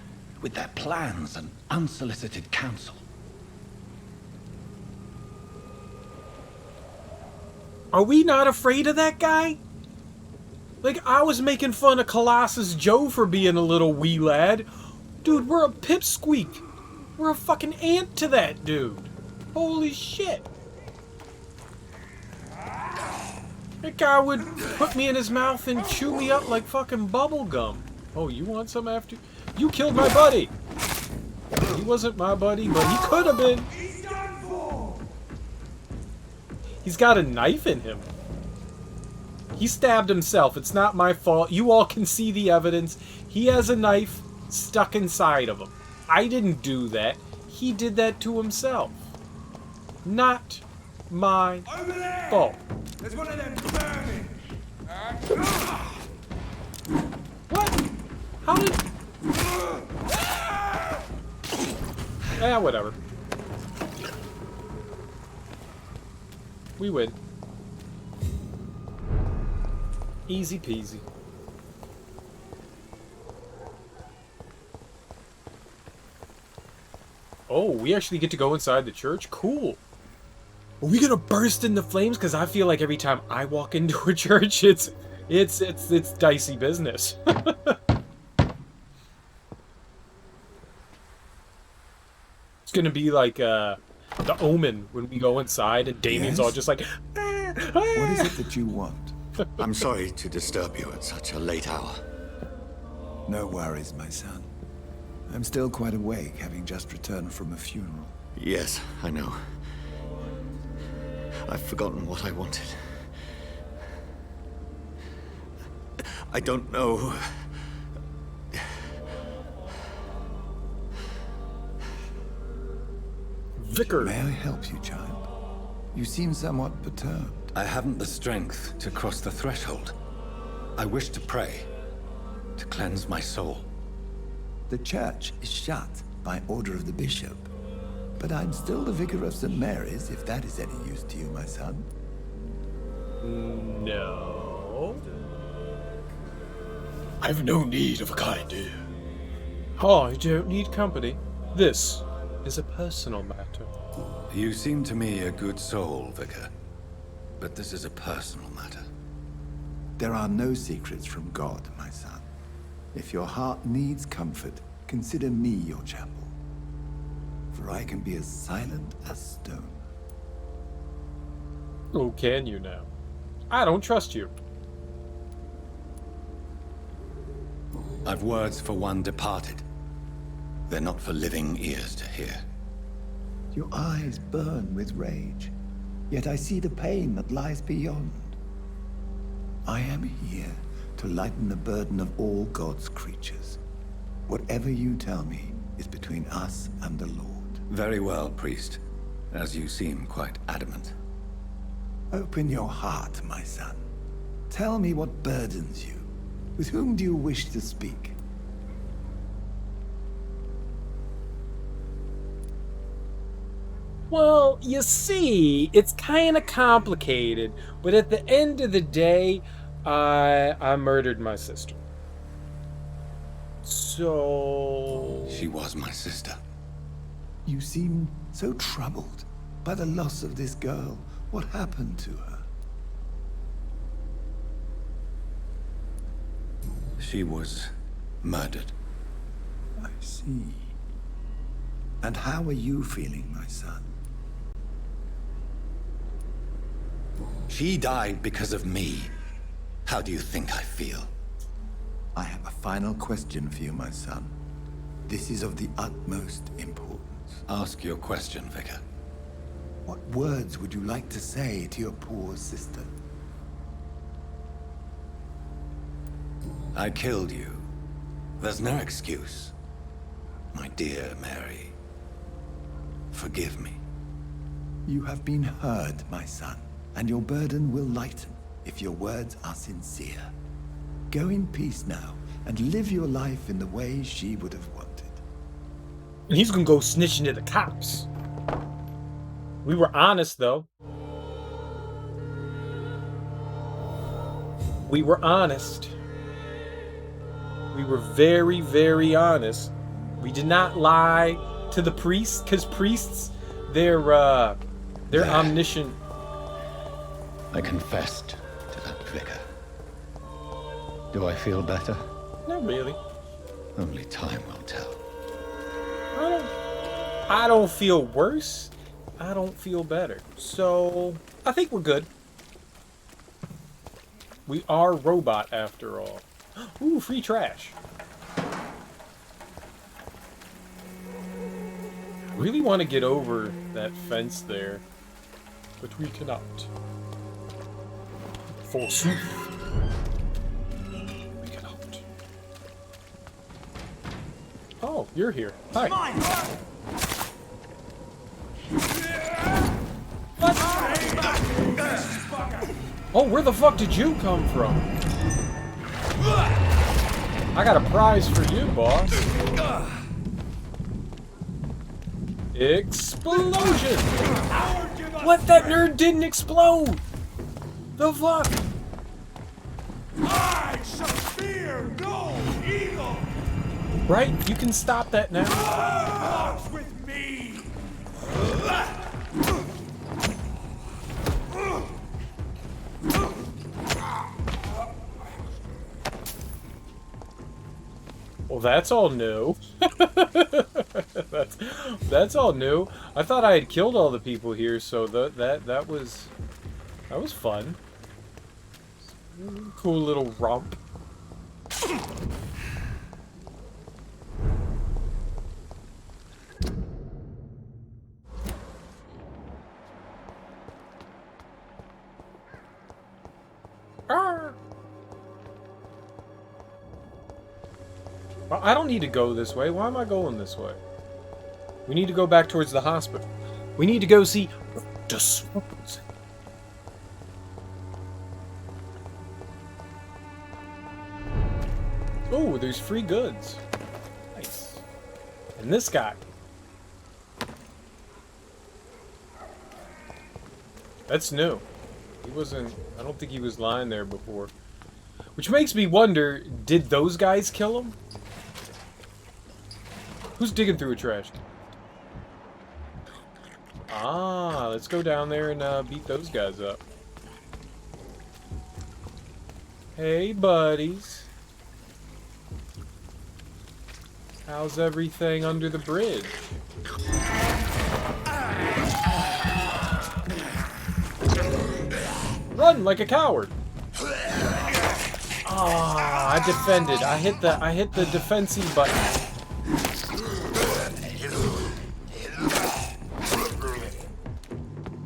with their plans and unsolicited counsel. Are we not afraid of that guy? Like, I was making fun of Colossus Joe for being a little wee lad. Dude, we're a pipsqueak. We're a fucking ant to that dude. Holy shit. That guy would put me in his mouth and chew me up like fucking bubble gum. Oh, you want some after? You killed my buddy. He wasn't my buddy, but he could have been. He's got a knife in him. He stabbed himself. It's not my fault. You all can see the evidence. He has a knife stuck inside of him. I didn't do that. He did that to himself. Not my fault. There's one of them burning. What? How did... whatever. We win. Easy peasy. Oh, we actually get to go inside the church? Cool. Are we gonna burst into flames? Because I feel like every time I walk into a church, it's dicey business. It's gonna be like the Omen when we go inside and Damien's all just like... What is it that you want? I'm sorry to disturb you at such a late hour. No worries, my son. I'm still quite awake, having just returned from a funeral. Yes, I know. I've forgotten what I wanted. I don't know. Vicar. May I help you, child? You seem somewhat perturbed. I haven't the strength to cross the threshold. I wish to pray, to cleanse my soul. The church is shut by order of the bishop. But I'm still the vicar of St. Mary's, if that is any use to you, my son. No. I've no need of a kind ear. Oh, I don't need company. This is a personal matter. You seem to me a good soul, Vicar. But this is a personal matter. There are no secrets from God, my son. If your heart needs comfort, consider me your chapel. For I can be as silent as stone. Oh, can you now? I don't trust you. I've words for one departed. They're not for living ears to hear. Your eyes burn with rage, yet I see the pain that lies beyond. I am here to lighten the burden of all God's creatures. Whatever you tell me is between us and the Lord. Very well, priest. As you seem quite adamant. Open your heart, my son. Tell me what burdens you. With whom do you wish to speak? Well, you see, it's kind of complicated, but at the end of the day, I murdered my sister. So... She was my sister. You seem so troubled by the loss of this girl. What happened to her? She was murdered. I see. And how are you feeling, my son? She died because of me. How do you think I feel? I have a final question for you, my son. This is of the utmost importance. Ask your question, Vicar. What words would you like to say to your poor sister? I killed you. There's no excuse. My dear Mary, forgive me. You have been heard, my son, and your burden will lighten if your words are sincere. Go in peace now, and live your life in the way she would have wanted. And he's gonna go snitching to the cops. We were honest, though. We were honest. We were very, very honest. We did not lie to the priests, because priests, they're omniscient. I confessed to that vicar. Do I feel better? Not really. Only time will tell. I don't feel worse. I don't feel better. So, I think we're good. We are robot after all. Ooh, free trash. I really want to get over that fence there, but we cannot. Forsooth. We cannot. Oh, you're here. Hi. What? Oh, where the fuck did you come from? I got a prize for you, boss. Explosion! What? That nerd didn't explode! The fuck? I shall fear no evil! Right? You can stop that now. Walks with me! Well, that's all new. that's all new. I thought I had killed all the people here, so that was fun. Cool little romp. Well, I don't need to go this way. Why am I going this way? We need to go back towards the hospital. We need to go see the Swans. Oh, there's free goods. Nice. And this guy. That's new. He wasn't... I don't think he was lying there before. Which makes me wonder, did those guys kill him? Who's digging through a trash can? Ah, let's go down there and beat those guys up. Hey, buddies. How's everything under the bridge? Run like a coward. Ah, I defended. I hit the defensive button.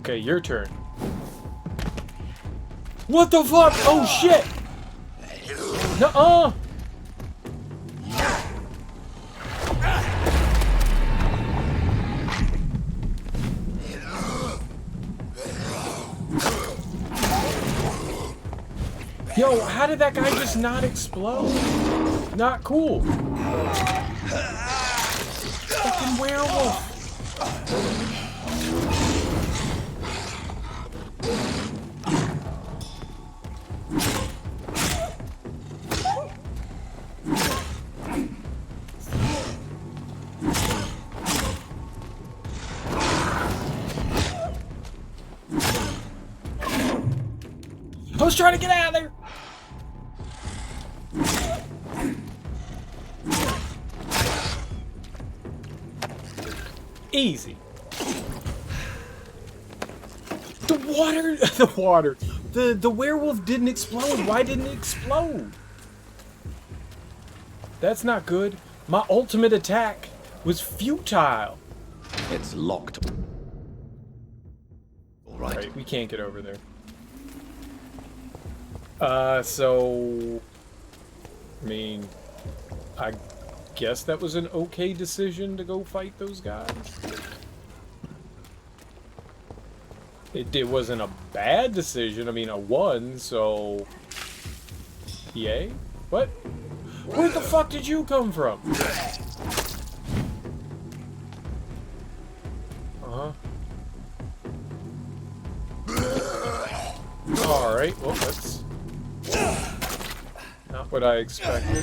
Okay, your turn. What the fuck? Oh shit! Nuh-uh! Yo, how did that guy just not explode? Not cool. Fucking werewolf. I was trying to get out of there. Easy. The water, the werewolf didn't explode. Why didn't it explode? That's not good. My ultimate attack was futile. It's locked. All right. Right, we can't get over there. So... I mean... I guess that was an okay decision to go fight those guys. It wasn't a bad decision. I mean, a 1, so... Yay? What? Where the fuck did you come from? Uh-huh. Alright, well, that's... not what I expected.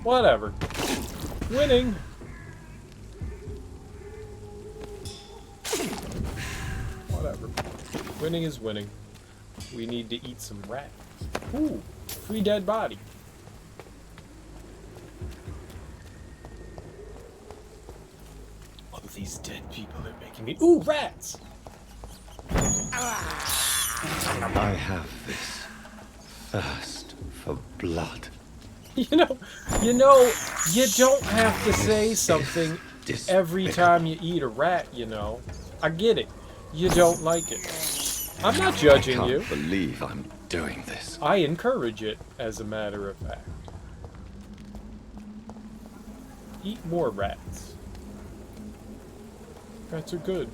Whatever. Winning! Whatever. Winning is winning. We need to eat some rats. Ooh, free dead body. Oh, these dead people are making me... Ooh, rats! I have this thirst for blood. You don't have to say something every time you eat a rat, you know. I get it. You don't like it. I'm not judging you. I can't believe I'm doing this. I encourage it, as a matter of fact. Eat more rats. Rats are good.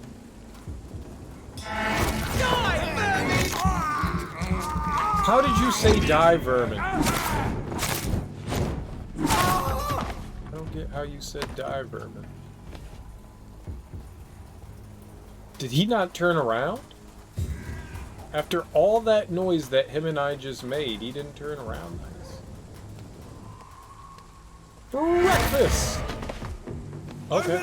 How did you say die, vermin? I don't get how you said die, vermin. Did he not turn around? After all that noise that him and I just made, he didn't turn around nice. Breakfast! Okay.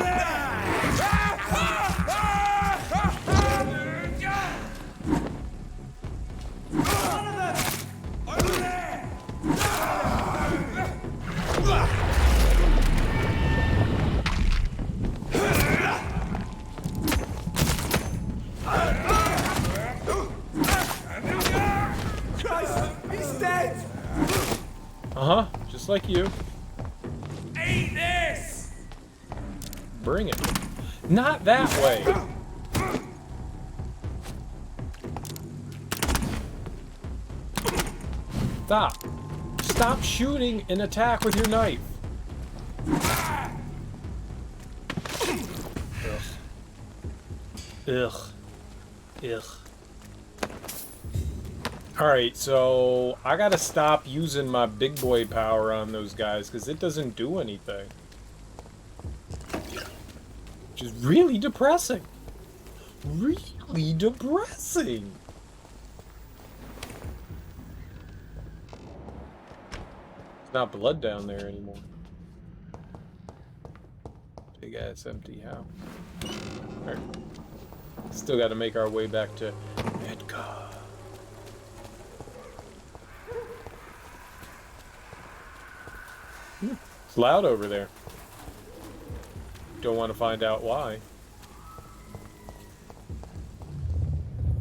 Uh-huh, just like you. Eat this! Bring it. Not that way. Stop. Stop shooting and attack with your knife. Ugh. Ugh. Alright, so I gotta stop using my big boy power on those guys because it doesn't do anything. Which is really depressing. Really depressing. There's not blood down there anymore. Big ass empty house. Alright. Still gotta make our way back to Edgar. It's loud over there. Don't want to find out why.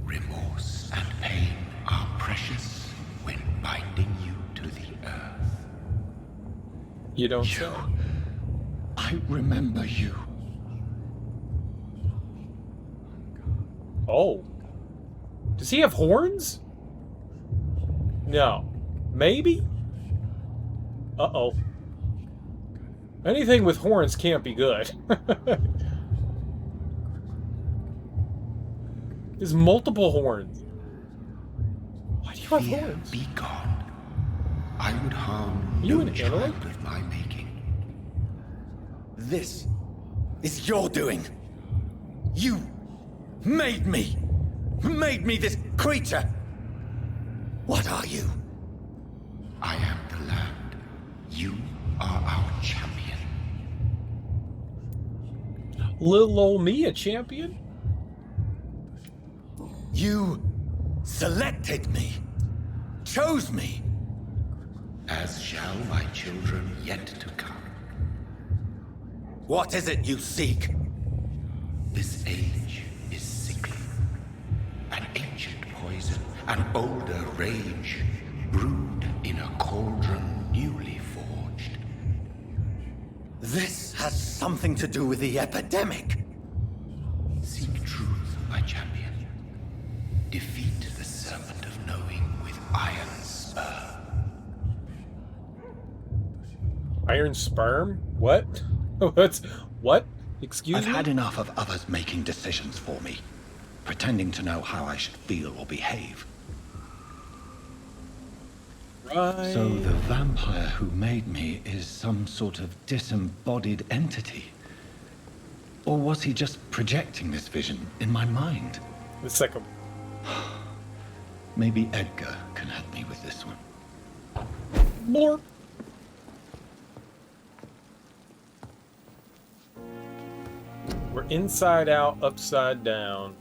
Remorse and pain are precious when binding you to the earth. You don't say. I remember you. Oh. Does he have horns? No. Maybe? Uh-oh. Anything with horns can't be good. There's multiple horns. Why do you have horns? Be gone. I would harm You no in Italy? child of my making. This is your doing. You made me. Made me this creature. What are you? I am the land. You are our champion. Little old me, a champion? You selected me. Chose me. As shall my children yet to come. What is it you seek? This age is sickly. An ancient poison, an older rage, brewed in a cauldron newly forged. This has something to do with the epidemic. Seek truth, my champion. Defeat the serpent of knowing with iron spur. Iron sperm? What? What? Excuse I've me? had enough of others making decisions for me, pretending to know how I should feel or behave. Right. So the vampire who made me is some sort of disembodied entity? Or was he just projecting this vision in my mind? The second. Maybe Edgar can help me with this one. More. We're inside out, upside down.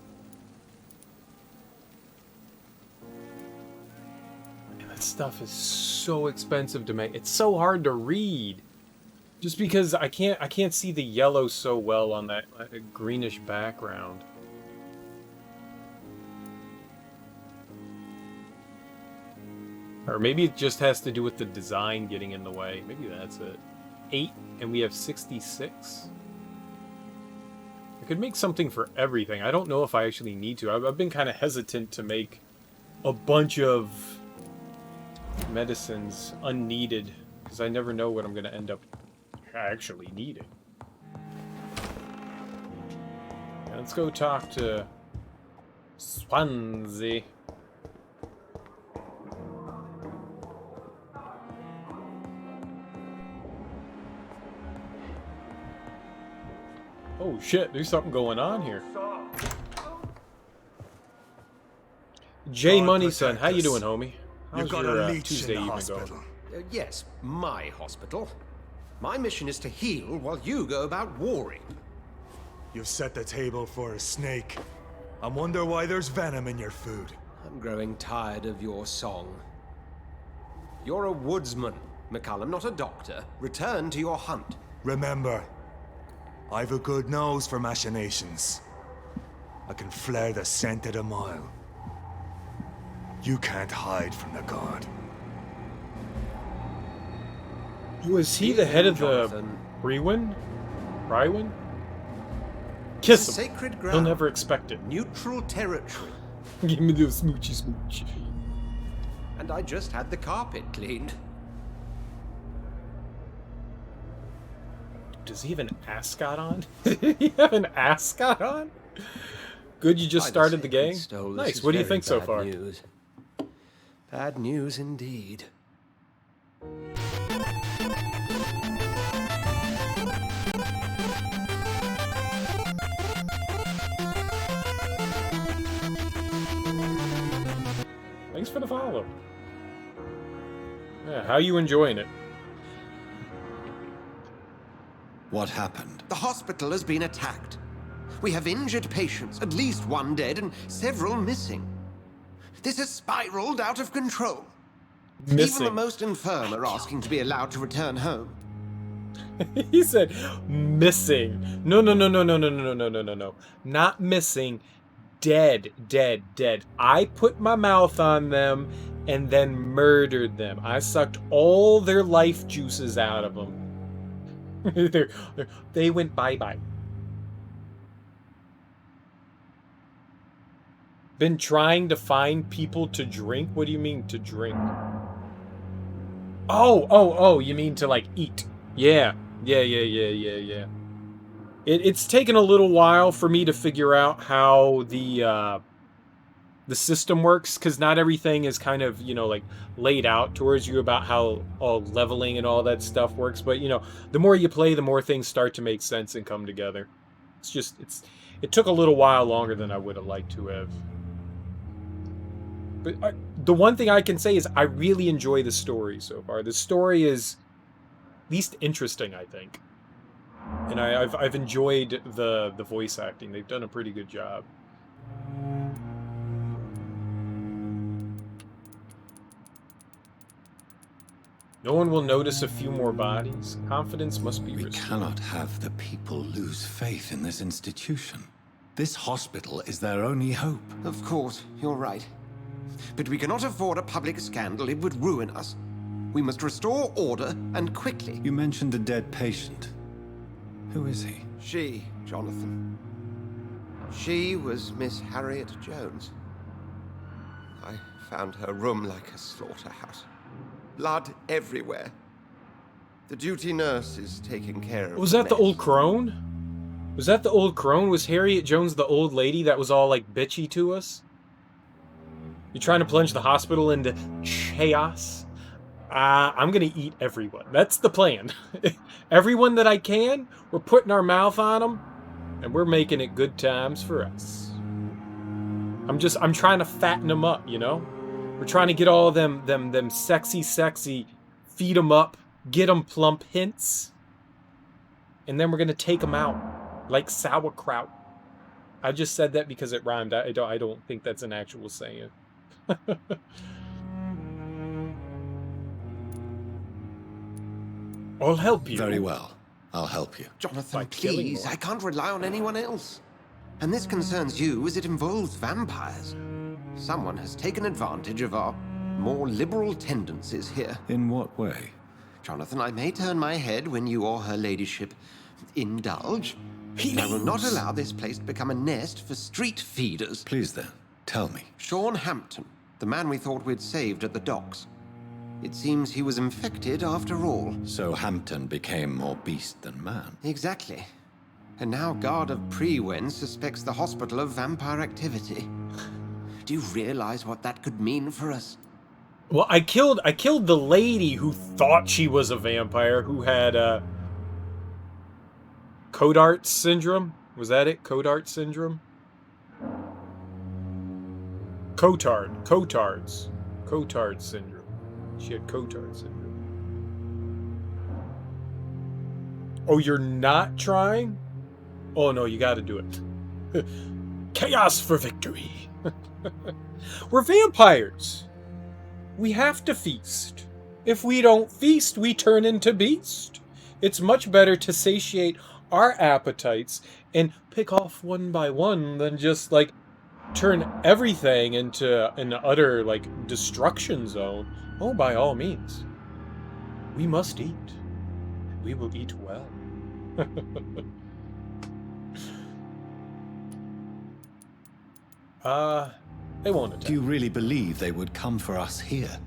Man, that stuff is so expensive to make. It's so hard to read. Just because I can't see the yellow so well on that greenish background. Or maybe it just has to do with the design getting in the way. Maybe that's it. 8, and we have 66. I could make something for everything. I don't know if I actually need to. I've been kind of hesitant to make a bunch of medicines unneeded, because I never know what I'm going to end up actually needing. Let's go talk to Swansea. Oh shit, there's something going on here. J Money Son, how you doing, homie? How's your Tuesday evening going? Yes, my hospital. My mission is to heal while you go about warring. You've set the table for a snake. I wonder why there's venom in your food. I'm growing tired of your song. You're a woodsman, McCallum, not a doctor. Return to your hunt. Remember, I've a good nose for machinations. I can flare the scent at a mile. You can't hide from the god. Was he the head of the Brywin? Kiss him. Sacred ground. He'll never expect it. Neutral territory. Give me the smoochy smooch. And I just had the carpet cleaned. Does he have an ascot on? Did he have an ascot on? Good, you just started the game? Nice, what do you think so far? News. Bad news indeed. Thanks for the follow. Yeah, how you enjoying it? What happened? The hospital has been attacked. We have injured patients, at least one dead and several missing. This has spiraled out of control. Even the most infirm are asking to be allowed to return home. He said missing. No. Not missing. Dead. I put my mouth on them and then murdered them. I sucked all their life juices out of them. They went bye-bye. Been trying to find people to drink? What do you mean to drink? Oh, you mean to, like, eat. Yeah. It's taken a little while for me to figure out how the system works, because not everything is kind of, like, laid out towards you about how all leveling and all that stuff works. But, the more you play, the more things start to make sense and come together. It took a little while longer than I would have liked to have. But the one thing I can say is I really enjoy the story so far. The story is least interesting, I think. And I've enjoyed the voice acting. They've done a pretty good job. No one will notice a few more bodies. Confidence must be restored. We cannot have the people lose faith in this institution. This hospital is their only hope. Of course, you're right. But we cannot afford a public scandal. It would ruin us. We must restore order, and quickly. You mentioned a dead patient. Who is he? She, Jonathan. She was Miss Harriet Jones. I found her room like a slaughterhouse. Blood everywhere. The duty nurse is taking care of Was that the mess. old crone? Was that the old crone? Was Harriet Jones the old lady that was all, like, bitchy to us? You trying to plunge the hospital into chaos? I'm gonna eat everyone. That's the plan. Everyone that I can, we're putting our mouth on them, and we're making it good times for us. I'm trying to fatten them up, you know? We're trying to get all them sexy, feed them up, get them plump hints, and then we're gonna take them out like sauerkraut. I just said that because it rhymed. I don't think that's an actual saying. I'll help you. Very well. I'll help you. Jonathan, please, I can't rely on anyone else. And this concerns you as it involves vampires. Someone has taken advantage of our more liberal tendencies here. In what way? Jonathan, I may turn my head when you or her ladyship indulge. I will not allow this place to become a nest for street feeders. Please then, tell me. Sean Hampton, the man we thought we'd saved at the docks. It seems he was infected after all. So Hampton became more beast than man. Exactly. And now Guard of Prewen suspects the hospital of vampire activity. Do you realize what that could mean for us? Well, I killed the lady who thought she was a vampire, who had Codart syndrome. Was that it? Codart syndrome? Cotard syndrome. She had Cotard syndrome. Oh, you're not trying? Oh no, you gotta do it. Chaos for victory. We're vampires. We have to feast. If we don't feast, we turn into beast. It's much better to satiate our appetites and pick off one by one than just, like, turn everything into an utter, like, destruction zone. Oh, by all means. We must eat. We will eat well. They won't attack. Do you really believe they would come for us here?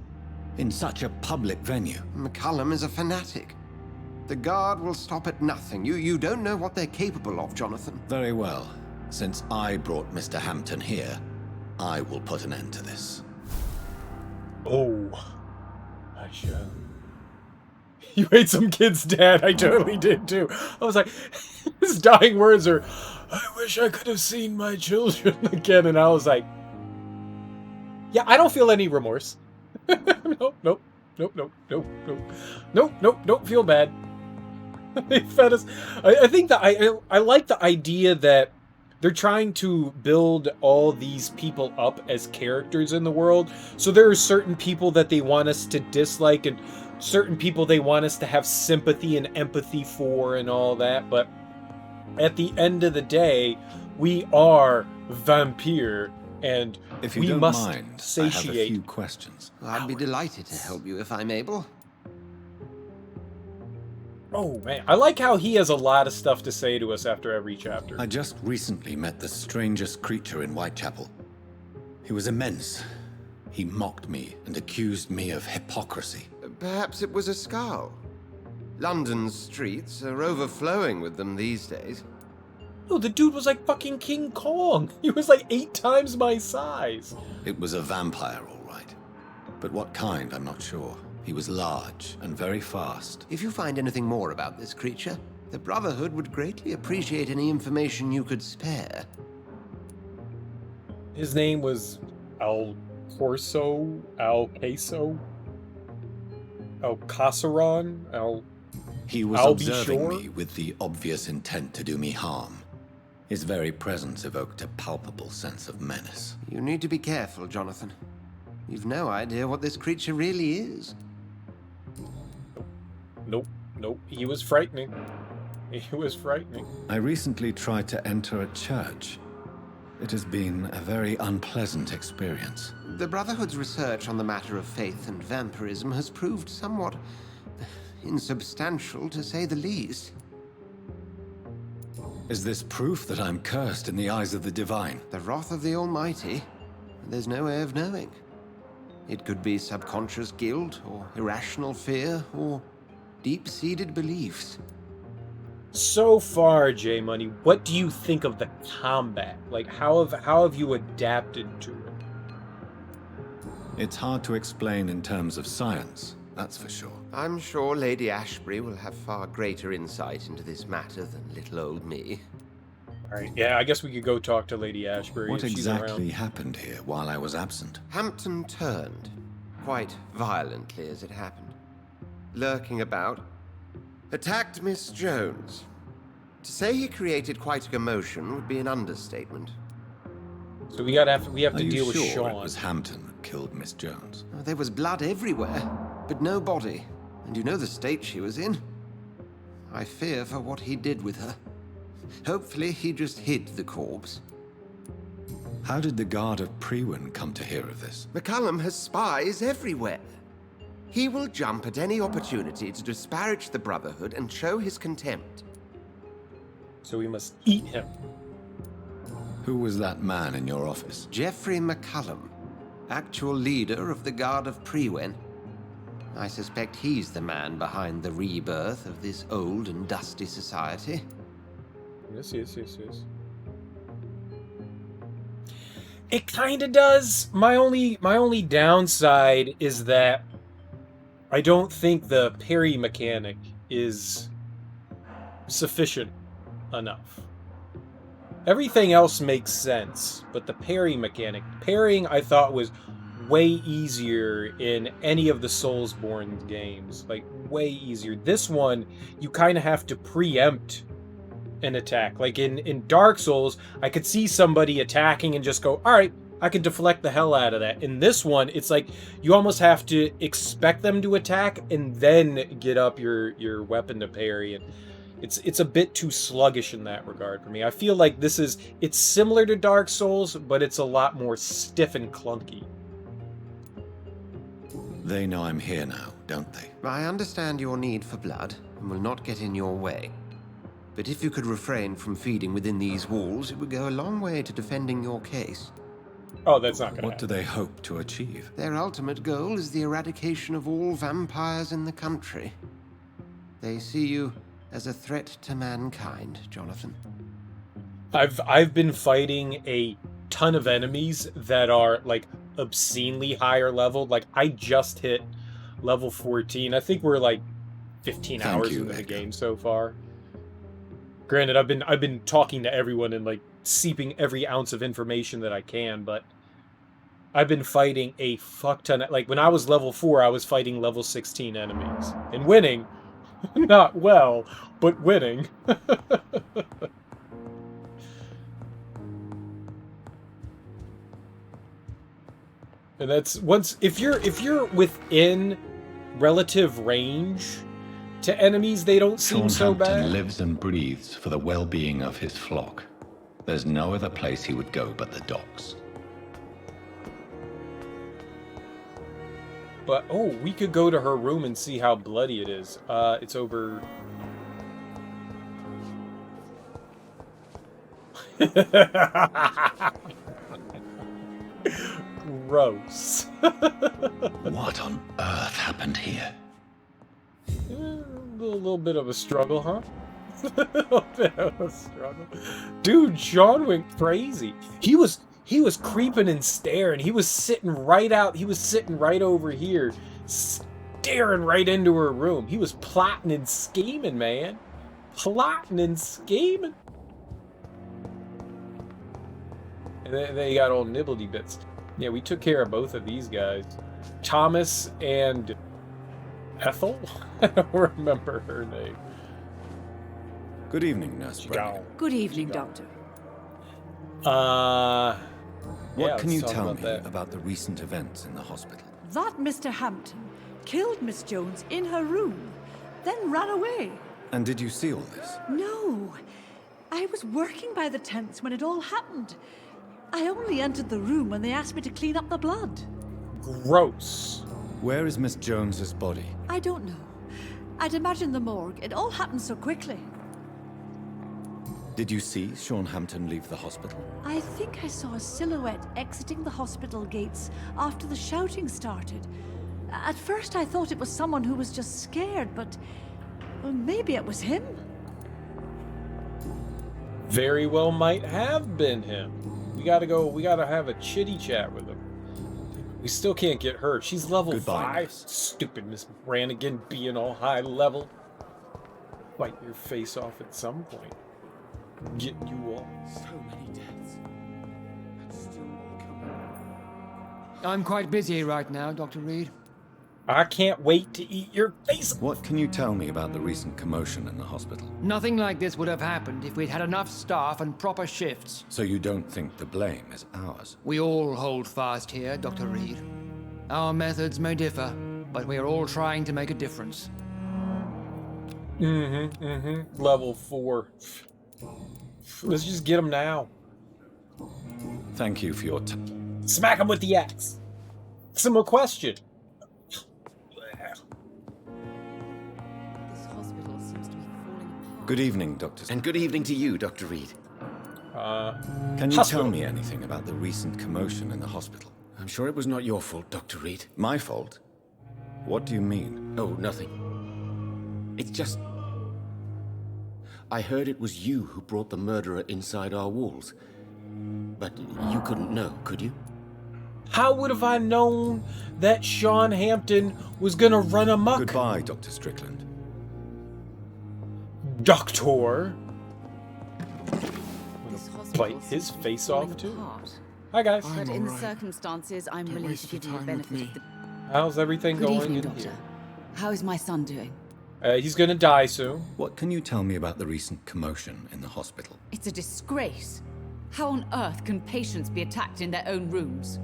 In such a public venue? McCullum is a fanatic. The Guard will stop at nothing. You don't know what they're capable of, Jonathan. Very well. Since I brought Mr. Hampton here, I will put an end to this. Oh, I shall. You ate some kid's dad. I totally did too. I was like, his dying words are, I wish I could have seen my children again. And I was like, yeah, I don't feel any remorse. Nope. Don't feel bad. They fed us. I think that I like the idea that they're trying to build all these people up as characters in the world. So there are certain people that they want us to dislike and certain people they want us to have sympathy and empathy for and all that. But at the end of the day, we are Vampyr, and if you we don't must mind, satiate. I have a few questions. I'd be delighted to help you if I'm able. Oh man, I like how he has a lot of stuff to say to us after every chapter. I just recently met the strangest creature in Whitechapel. He was immense. He mocked me and accused me of hypocrisy. Perhaps it was a skull. London's streets are overflowing with them these days. No, the dude was like fucking King Kong. He was like 8 times my size. It was a vampire, all right. But what kind, I'm not sure. He was large and very fast. If you find anything more about this creature, the Brotherhood would greatly appreciate any information you could spare. His name was Al Corso, Al Queso, Al Casaron, Al... He was I'll observing be sure. me with the obvious intent to do me harm. His very presence evoked a palpable sense of menace. You need to be careful, Jonathan. You've no idea what this creature really is. Nope. He was frightening. He was frightening. I recently tried to enter a church. It has been a very unpleasant experience. The Brotherhood's research on the matter of faith and vampirism has proved somewhat insubstantial, to say the least. Is this proof that I'm cursed in the eyes of the divine? The wrath of the Almighty? There's no way of knowing. It could be subconscious guilt, or irrational fear, or deep-seated beliefs. So far, J-Money, what do you think of the combat? Like, how have you adapted to it? It's hard to explain in terms of science, that's for sure. I'm sure Lady Ashbury will have far greater insight into this matter than little old me. Alright, yeah, I guess we could go talk to Lady Ashbury What if she's exactly around. happened here while I was absent? Hampton turned, quite violently as it happened. Lurking about, attacked Miss Jones. To say he created quite a commotion would be an understatement. So we have to deal with Are you sure Sean. it was Hampton that killed Miss Jones? There was blood everywhere, but no body. And you know the state she was in. I fear for what he did with her. Hopefully he just hid the corpse. How did the Guard of Prewin come to hear of this? McCullum has spies everywhere. He will jump at any opportunity to disparage the Brotherhood and show his contempt. So we must eat him. Who was that man in your office? Geoffrey McCullum, actual leader of the Guard of Prewin. I suspect he's the man behind the rebirth of this old and dusty society. Yes. It kind of does. My only downside is that I don't think the parry mechanic is sufficient enough. Everything else makes sense, but the parry mechanic, parrying I thought was way easier in any of the Soulsborne games, like way easier. This one, you kind of have to preempt an attack. Like in Dark Souls, I could see somebody attacking and just go, all right, I can deflect the hell out of that. In this one, it's like you almost have to expect them to attack and then get up your weapon to parry. And it's a bit too sluggish in that regard for me. I feel like it's similar to Dark Souls, but it's a lot more stiff and clunky. They know I'm here now, don't they? I understand your need for blood and will not get in your way. But if you could refrain from feeding within these walls, it would go a long way to defending your case. Oh, that's not gonna What do they hope to achieve? Their ultimate goal is the eradication of all vampires in the country. They see you as a threat to mankind, Jonathan. I've been fighting a ton of enemies that are like obscenely higher leveled. Like I just hit level 14. I think we're like 15 hours into the game so far. Granted, I've been talking to everyone and like seeping every ounce of information that I can, but I've been fighting a fuck ton. Like when I was level 4, I was fighting level 16 enemies and winning. Not well, but winning. And that's if you're within relative range to enemies, they don't seem so bad. Hampton lives and breathes for the well-being of his flock. There's no other place he would go but the docks. But, oh, we could go to her room and see how bloody it is. It's over... Gross. What on earth happened here? A little bit of a struggle, huh? A little bit of a struggle. Dude, Sean went crazy. He was creeping and staring. He was sitting right over here, staring right into her room. He was plotting and scheming, man. Plotting and scheming. And then you got old Nibbledy Bits. Yeah, we took care of both of these guys. Thomas and Ethel? I don't remember her name. Good evening, Nurse Brennan. Good evening, Doctor. What can you tell me about the recent events in the hospital? That Mr. Hampton killed Miss Jones in her room, then ran away. And did you see all this? No. I was working by the tents when it all happened. I only entered the room when they asked me to clean up the blood. Gross. Where is Miss Jones's body? I don't know. I'd imagine the morgue. It all happened so quickly. Did you see Sean Hampton leave the hospital? I think I saw a silhouette exiting the hospital gates after the shouting started. At first I thought it was someone who was just scared, but well, maybe it was him. Very well might have been him. We gotta have a chitty chat with him. We still can't get her. She's level 5. Stupid Miss Brannigan being all high level. Wipe your face off at some point. Getting you all. So many deaths. And still more coming. I'm quite busy right now, Dr. Reed. I can't wait to eat your face. What can you tell me about the recent commotion in the hospital? Nothing like this would have happened if we'd had enough staff and proper shifts. So you don't think the blame is ours? We all hold fast here, Dr. Reed. Our methods may differ, but we are all trying to make a difference. Level 4. Let's just get him now. Thank you for your time. Smack him with the axe. Similar question. This hospital seems to be falling apart. Good evening, Doctor. And good evening to you, Dr. Reed. Can you tell me anything about the recent commotion in the hospital? I'm sure it was not your fault, Dr. Reed. My fault? What do you mean? Oh, nothing. It's just... I heard it was you who brought the murderer inside our walls. But you couldn't know, could you? How would have I known that Sean Hampton was gonna run amok? Goodbye, Dr. Strickland. Doctor. This Bite hospital his seems to be face falling off too. apart. Hi guys. But in the circumstances, I'm willing to give you the benefit of the... How's everything Good going evening, in Doctor. here? How is my son doing? He's gonna die soon. What can you tell me about the recent commotion in the hospital? It's a disgrace. How on earth can patients be attacked in their own rooms?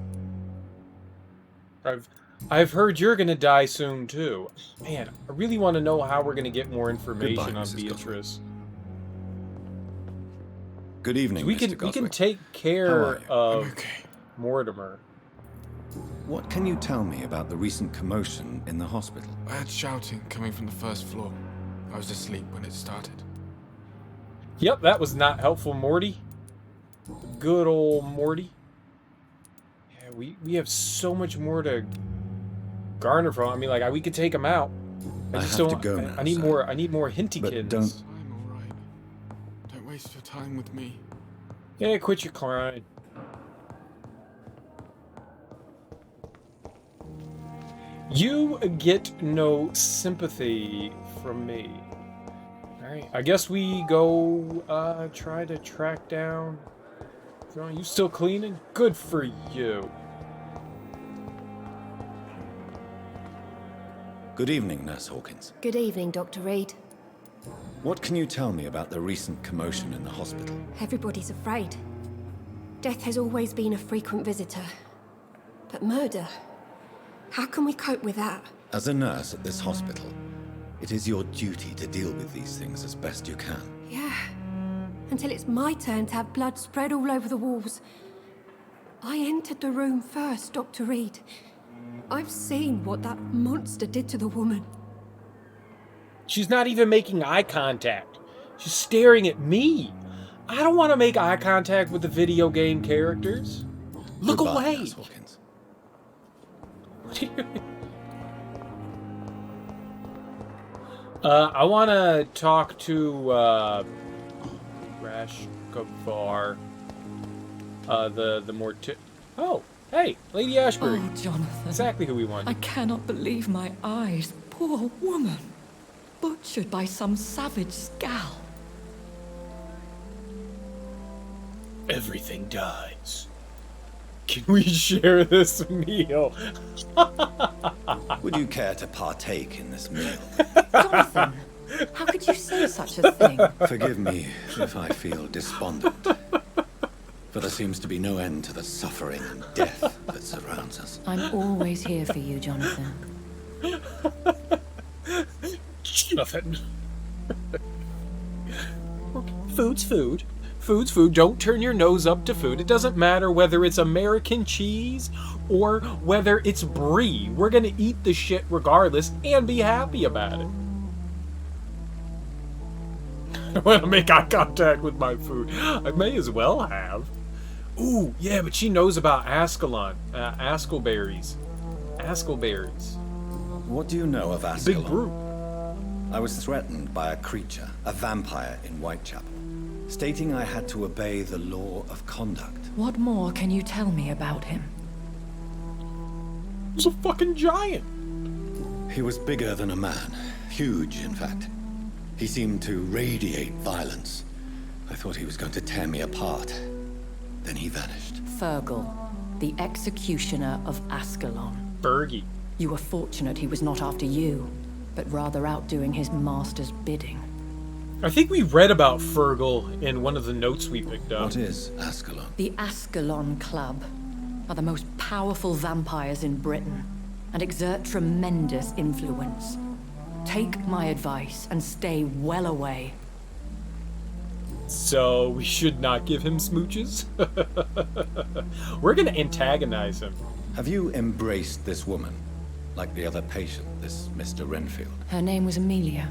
I've heard you're gonna die soon too. Man, I really want to know how we're gonna get more information Goodbye, on Mrs. Beatrice. Good evening, We Mr. can take care How are you? of Mortimer. What can you tell me about the recent commotion in the hospital? I had shouting coming from the first floor. I was asleep when it started. Yep, that was not helpful, Morty. Good old Morty. Yeah, we have so much more to garner from. I mean, like, we could take him out. I just have don't. to go now, I need sir. more. I need more hintykins. But don't. I'm alright. Don't waste your time with me. Yeah, quit your crying. You get no sympathy from me. Alright, I guess we go try to track down... Are you still cleaning? Good for you. Good evening, Nurse Hawkins. Good evening, Dr. Reed. What can you tell me about the recent commotion in the hospital? Everybody's afraid. Death has always been a frequent visitor. But murder? How can we cope with that? As a nurse at this hospital, it is your duty to deal with these things as best you can. Yeah. Until it's my turn to have blood spread all over the walls. I entered the room first, Dr. Reed. I've seen what that monster did to the woman. She's not even making eye contact. She's staring at me. I don't want to make eye contact with the video game characters. Look Goodbye, away. Nurse Hawkins. I want to talk to Rashkavar. The more. Oh, hey, Lady Ashbury. Oh, Jonathan. Exactly who we wanted. I cannot believe my eyes. Poor woman. Butchered by some savage scowl. Everything dies. Can we share this meal? Would you care to partake in this meal? Jonathan, how could you say such a thing? Forgive me if I feel despondent. For there seems to be no end to the suffering and death that surrounds us. I'm always here for you, Jonathan. Jonathan. Food's food. Food's food. Don't turn your nose up to food. It doesn't matter whether it's American cheese or whether it's brie. We're gonna eat the shit regardless and be happy about it. I want to make eye contact with my food. I may as well have. Ooh, yeah, but she knows about Ascalon. Askelberries. Askelberries. What do you know of Ascalon? Big brute. I was threatened by a creature, a vampire in Whitechapel, stating I had to obey the law of conduct. What more can you tell me about him? He's a fucking giant. He was bigger than a man. Huge, in fact. He seemed to radiate violence. I thought he was going to tear me apart. Then he vanished. Fergal, the executioner of Ascalon. Fergie. You were fortunate he was not after you, but rather out doing his master's bidding. I think we read about Fergal in one of the notes we picked up. What is Ascalon? The Ascalon Club are the most powerful vampires in Britain and exert tremendous influence. Take my advice and stay well away. So we should not give him smooches? We're gonna antagonize him. Have you embraced this woman? Like the other patient, this Mr. Renfield? Her name was Amelia.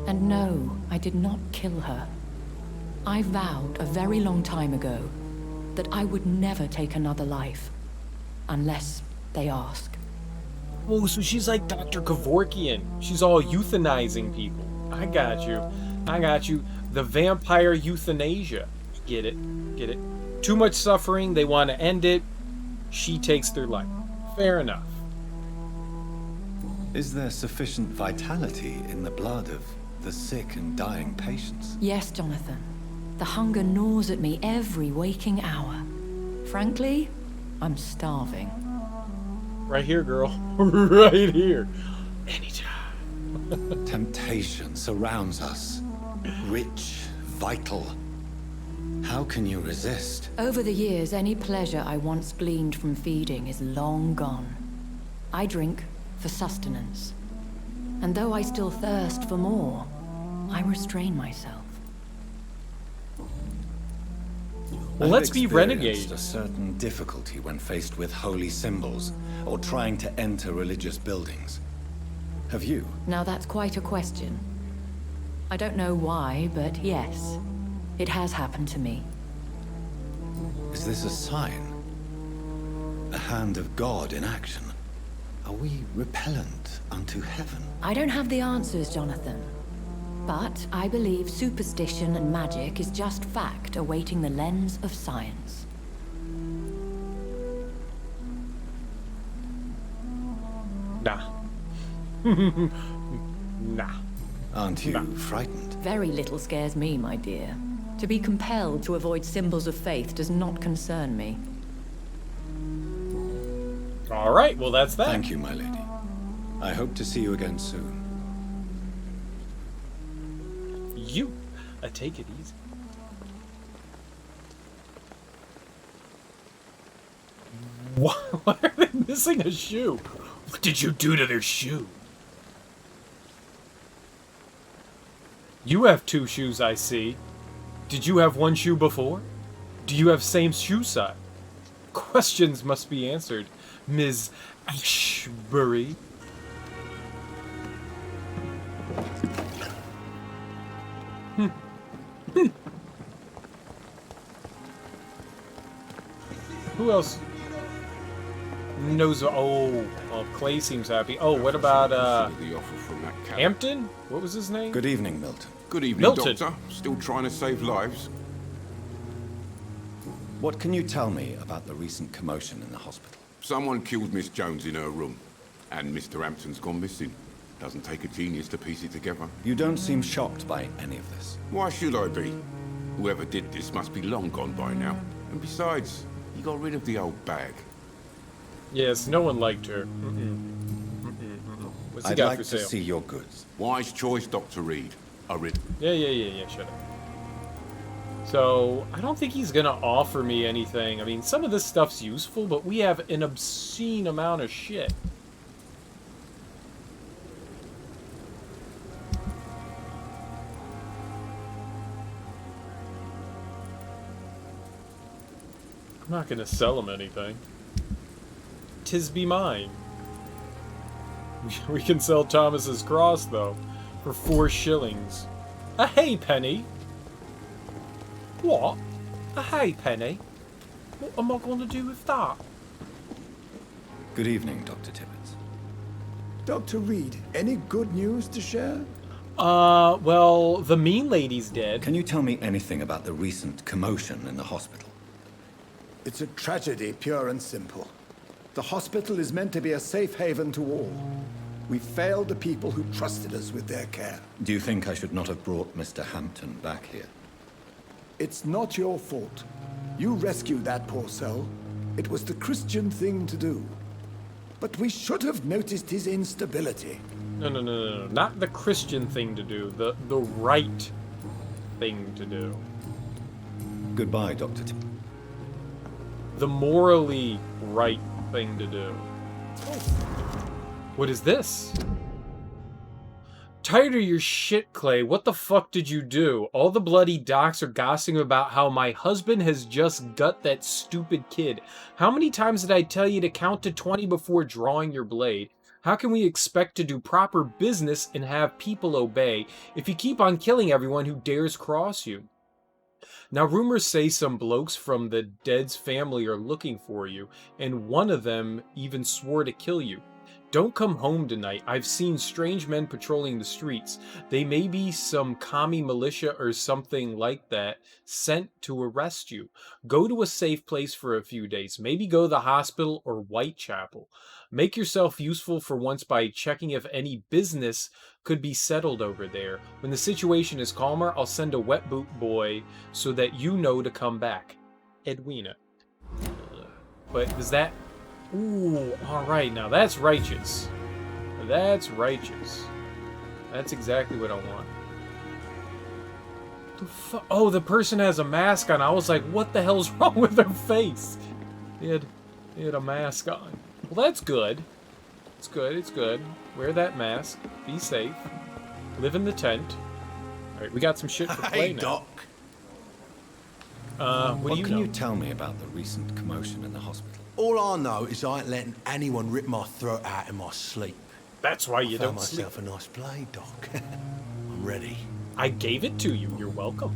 And no, I did not kill her. I vowed a very long time ago that I would never take another life. Unless they ask. Oh, so she's like Dr. Kevorkian. She's all euthanizing people. I got you. I got you. The vampire euthanasia. Get it. Get it. Too much suffering. They want to end it. She takes their life. Fair enough. Is there sufficient vitality in the blood of the sick and dying patients? Yes, Jonathan. The hunger gnaws at me every waking hour. Frankly, I'm starving. Right here, girl. Right here. Anytime. Temptation surrounds us. Rich, vital. How can you resist? Over the years, any pleasure I once gleaned from feeding is long gone. I drink for sustenance. And though I still thirst for more, I restrain myself. Well, let's be renegade. A certain difficulty when faced with holy symbols or trying to enter religious buildings. Have you? Now that's quite a question. I don't know why, but yes, it has happened to me. Is this a sign? A hand of God in action? Are we repellent unto heaven? I don't have the answers, Jonathan. But I believe superstition and magic is just fact awaiting the lens of science. Nah. Nah. Aren't you frightened? Very little scares me, my dear. To be compelled to avoid symbols of faith does not concern me. All right, well, that's that. Thank you, my lady. I hope to see you again soon. You. Take it easy. Why are they missing a shoe? What did you do to their shoe? You have two shoes, I see. Did you have one shoe before? Do you have same shoe size? Questions must be answered, Ms. Ashbury. Who else knows? Oh, Clay seems happy. Oh, what about Hampton? What was his name? Good evening, Milton. Good evening, Milton. Doctor. Still trying to save lives? What can you tell me about the recent commotion in the hospital? Someone killed Miss Jones in her room, and Mr. Hampton's gone missing. Doesn't take a genius to piece it together. You don't seem shocked by any of this. Why should I be? Whoever did this must be long gone by now. And besides, he got rid of the old bag. Yes, no one liked her. What's he I'd got like for to sale? see your goods. Wise choice, Dr. Reed. Yeah, shut up. So, I don't think he's gonna offer me anything. I mean, some of this stuff's useful, but we have an obscene amount of shit. I'm not gonna sell him anything. 'Tis be mine. We can sell Thomas's cross, though, for 4 shillings. A halfpenny? What? A halfpenny? What am I going to do with that? Good evening, Dr. Tibbets. Dr. Reed, any good news to share? Well, the mean lady's dead. Can you tell me anything about the recent commotion in the hospital? It's a tragedy, pure and simple. The hospital is meant to be a safe haven to all. We failed the people who trusted us with their care. Do you think I should not have brought Mr. Hampton back here? It's not your fault. You rescued that poor soul. It was the Christian thing to do. But we should have noticed his instability. No. Not the Christian thing to do. The right thing to do. Goodbye, Dr. The morally right thing to do. What is this? Tired of your shit, Clay. What the fuck did you do? All the bloody docs are gossiping about how my husband has just gut that stupid kid. How many times did I tell you to count to 20 before drawing your blade? How can we expect to do proper business and have people obey if you keep on killing everyone who dares cross you? Now, rumors say some blokes from the dead's family are looking for you, and one of them even swore to kill you. Don't come home tonight. I've seen strange men patrolling the streets. They may be some commie militia or something like that sent to arrest you. Go to a safe place for a few days. Maybe go to the hospital or Whitechapel. Make yourself useful for once by checking if any business could be settled over there. When the situation is calmer, I'll send a wet boot boy so that you know to come back. Edwina. But is that... Ooh, alright, now that's righteous. That's righteous. That's exactly what I want. Oh, the person has a mask on. I was like, what the hell's wrong with their face? He had a mask on. Well, that's good. It's good, it's good. Wear that mask. Be safe. Live in the tent. Alright, we got some shit for play now. Doc. What can you tell me about the recent commotion in the hospital? All I know is I ain't letting anyone rip my throat out in my sleep. That's why you I found don't myself sleep. a nice blade, Doc. I'm ready. I gave it to you. You're welcome.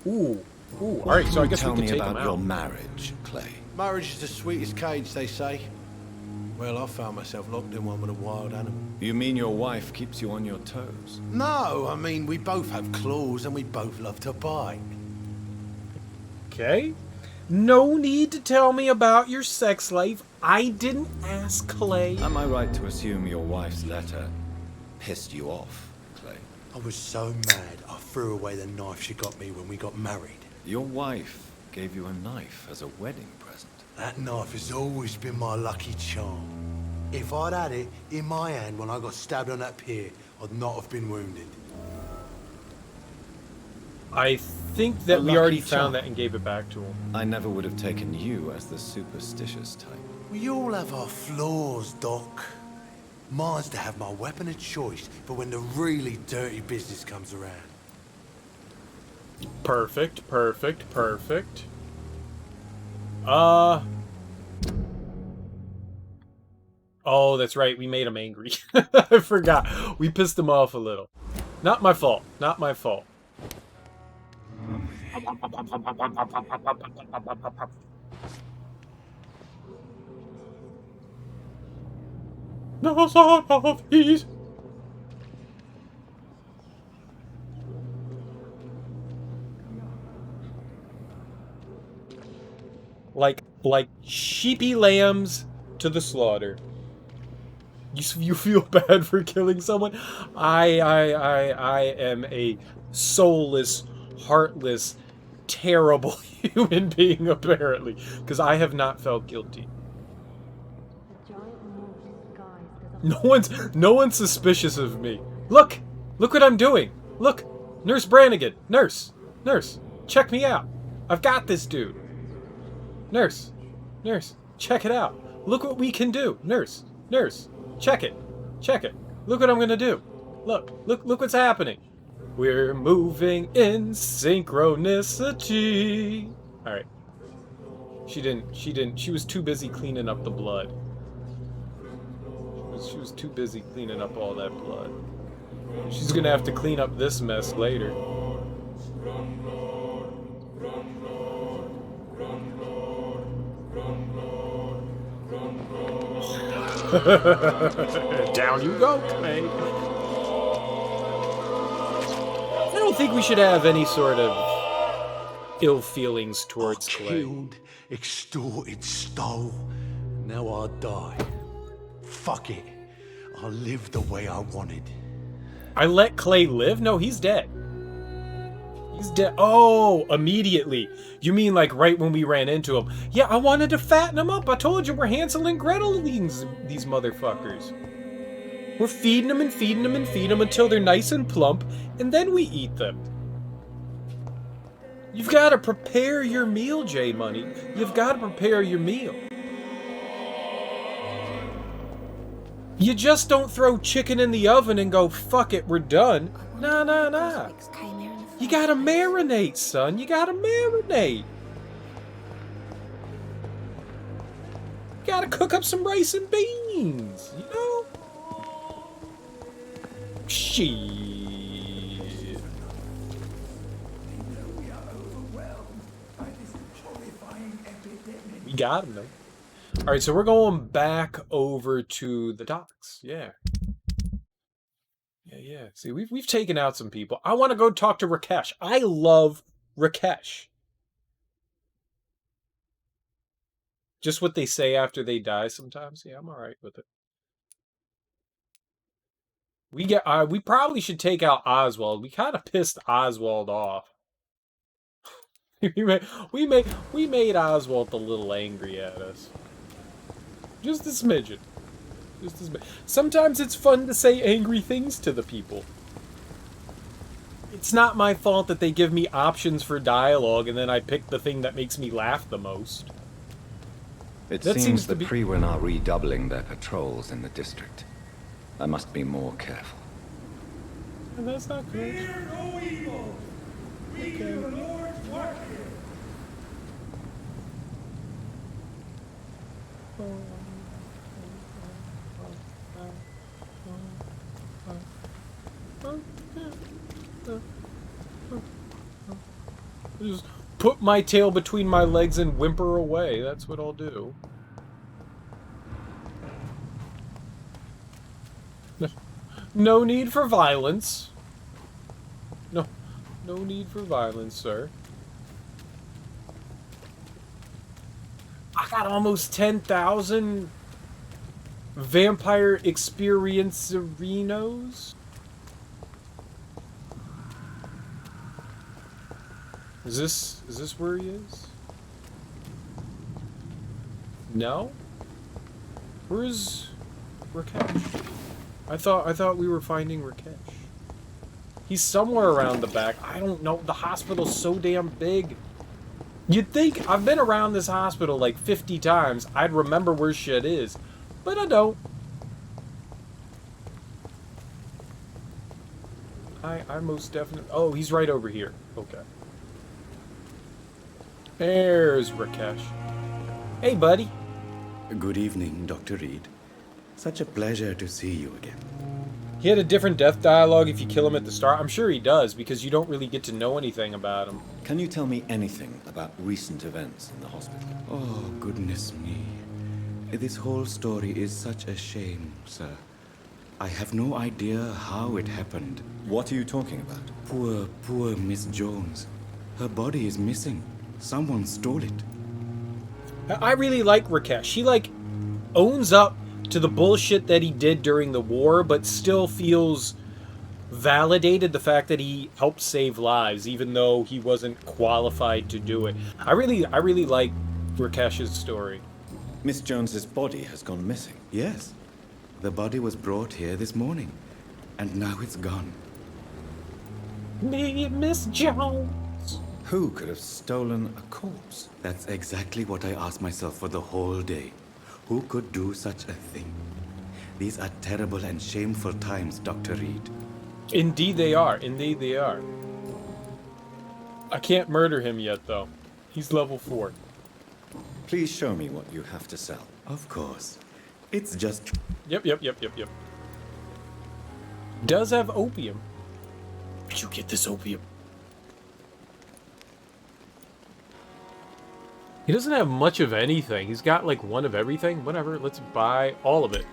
Ooh. Alright, so I guess we can take them out. Tell me about your marriage, Clay. Marriage is the sweetest cage, they say. Well, I found myself locked in one with a wild animal. You mean your wife keeps you on your toes? No, I mean, we both have claws and we both love to bite. Okay. No need to tell me about your sex life. I didn't ask, Clay. Am I right to assume your wife's letter pissed you off, Clay? I was so mad, I threw away the knife she got me when we got married. Your wife gave you a knife as a wedding present. That knife has always been my lucky charm. If I'd had it in my hand when I got stabbed on that pier, I'd not have been wounded. I think that we already found that and gave it back to him. I never would have taken you as the superstitious type. We all have our flaws, Doc. Mine's to have my weapon of choice for when the really dirty business comes around. Perfect. Oh, that's right. We made him angry. I forgot. We pissed him off a little. Not my fault. Not my fault. No son of peace. Like sheepy lambs to the slaughter. You feel bad for killing someone? I am a soulless, heartless, terrible human being, apparently, because I have not felt guilty. No one's suspicious of me. Look what I'm doing. Look, Nurse Brannigan, nurse, check me out. I've got this dude. Nurse, check it out. Look what we can do. Nurse, check it. Look what I'm gonna do. Look what's happening. We're moving in synchronicity. All right. She didn't. She was too busy cleaning up the blood. She was too busy cleaning up all that blood. She's gonna have to clean up this mess later. Down you go, Clay. I don't think we should have any sort of ill feelings towards Clay. Killed, extorted, stole. Now I'll die. Fuck it. I'll live the way I wanted. I let Clay live? No, he's dead. He's dead. Oh, immediately. You mean like right when we ran into him? Yeah, I wanted to fatten him up. I told you we're Hansel and Gretel these motherfuckers. We're feeding them and feeding them and feeding them until they're nice and plump, and then we eat them. You've got to prepare your meal, J-Money. You've got to prepare your meal. You just don't throw chicken in the oven and go, fuck it, we're done. Nah, nah, nah. You gotta marinate, son. You gotta marinate. You gotta cook up some rice and beans, you know? Shit. We got him, though. Alright, so we're going back over to the docks. Yeah. Yeah. See, we've taken out some people. I want to go talk to Rakesh. I love Rakesh. Just what they say after they die sometimes. Yeah, I'm alright with it. We probably should take out Oswald. We kind of pissed Oswald off. we made Oswald a little angry at us. Just a smidgen. Just a smidgen. Sometimes it's fun to say angry things to the people. It's not my fault that they give me options for dialogue and then I pick the thing that makes me laugh the most. It seems the Freewen are redoubling their patrols in the district. I must be more careful. And that's not good. Fear no evil. We do the Lord's work here. Just put my tail between my legs and whimper away. That's what I'll do. No need for violence. No need for violence, sir. I got almost 10,000 vampire experiencerinos. Is this where he is? No? Where's Rakesh? I thought we were finding Rakesh. He's somewhere around the back. I don't know. The hospital's so damn big. You'd think I've been around this hospital like 50 times. I'd remember where shit is. But I don't. I most definitely... Oh, he's right over here. Okay. There's Rakesh. Hey, buddy. Good evening, Dr. Reed. Such a pleasure to see you again. He had a different death dialogue if you kill him at the start. I'm sure he does, because you don't really get to know anything about him. Can you tell me anything about recent events in the hospital? Oh, goodness me. This whole story is such a shame, sir. I have no idea how it happened. What are you talking about? Poor Miss Jones. Her body is missing. Someone stole it. I really like Rakesh. He, like, owns up to the bullshit that he did during the war, but still feels validated the fact that he helped save lives, even though he wasn't qualified to do it. I really like Rakesh's story. Miss Jones's body has gone missing. Yes. The body was brought here this morning, and now it's gone. Miss Jones. Who could have stolen a corpse? That's exactly what I asked myself for the whole day. Who could do such a thing? These are terrible and shameful times, Dr. Reed. Indeed they are. Indeed they are. I can't murder him yet, though. He's level 4. Please show me what you have to sell. Of course. It's just... Yep. Does have opium. Where'd you get this opium? He doesn't have much of anything. He's got like one of everything. Whatever, let's buy all of it.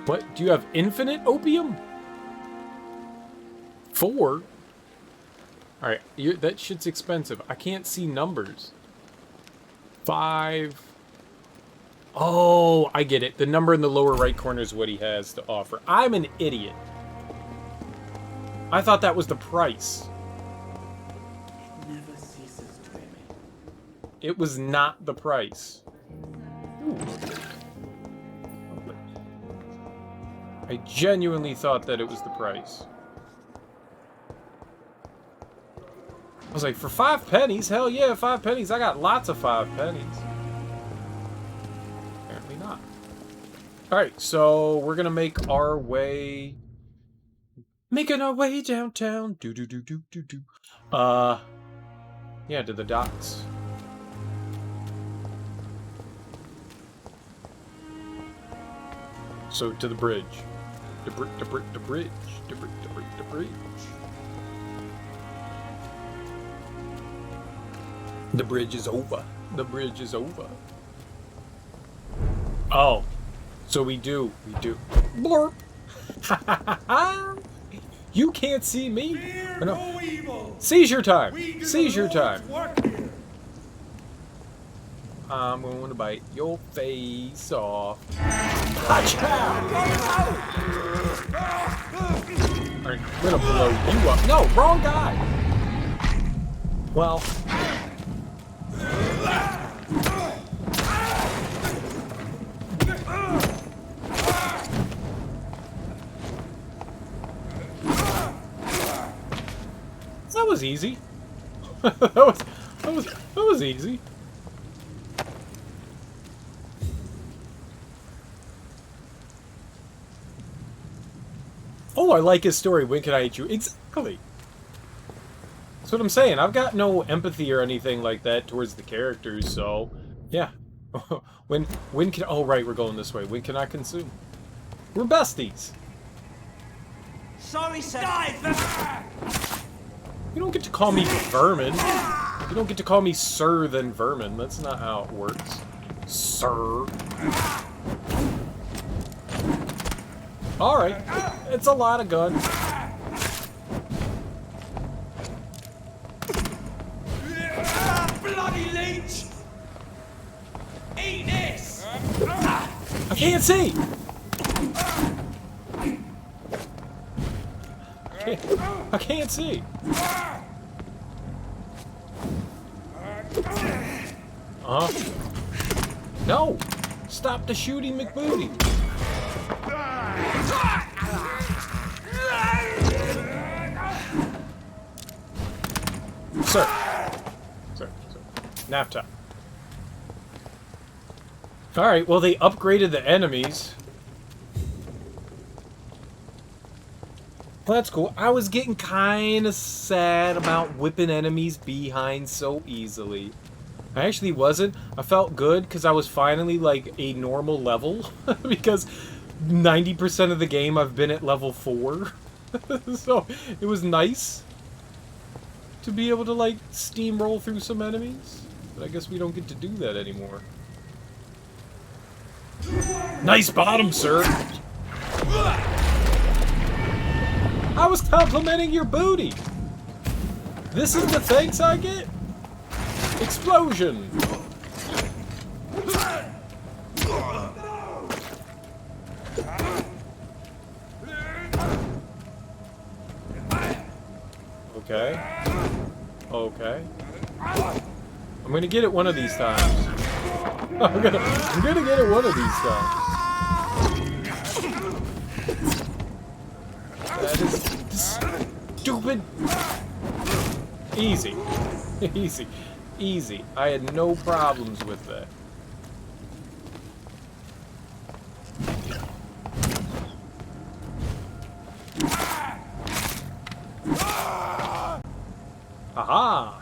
What? Do you have infinite opium? 4? Alright, that shit's expensive. I can't see numbers. 5. Oh, I get it. The number in the lower right corner is what he has to offer. I'm an idiot. I thought that was the price. It never ceases dreaming. It was not the price. Ooh. I genuinely thought that it was the price. I was like, for 5 pennies? Hell yeah, 5 pennies. I got lots of 5 pennies. Apparently not. Alright, so we're gonna make our way... Making our way downtown. Do-do-do-do-do-do. Yeah, to the docks. So, to the bridge. The bridge. The bridge. The bridge is over. The bridge is over. Oh. So we do. Blurp. You can't see me. Fear no evil. Seizure time. Seizure time. I'm going to bite your face off. Gotcha! Alright, I'm gonna blow you up. No, wrong guy. Well. That was easy. that was easy. Oh, I like his story. When can I eat you? Exactly. That's what I'm saying. I've got no empathy or anything like that towards the characters, so yeah. when can... Oh, right, we're going this way. When can I consume? We're besties. Sorry, sir. You don't get to call me vermin. You don't get to call me sir then vermin. That's not how it works. Sir. Alright. It's a lot of guns. Bloody leech! Eat this! I can't see! I can't see! No! Stop the shooting, McBooty! Sir. Nap time. Alright, well they upgraded the enemies. Well, that's cool. I was getting kind of sad about whipping enemies behind so easily. I actually wasn't. I felt good because I was finally like a normal level. Because 90% of the game I've been at level 4. So it was nice to be able to like steamroll through some enemies. But I guess we don't get to do that anymore. Nice bottom, sir! I was complimenting your booty! This is the thanks I get? Explosion! Okay. Okay. I'm gonna get it one of these times. I'm gonna get it one of these times. That is stupid. Easy. Easy. Easy. I had no problems with that. Aha!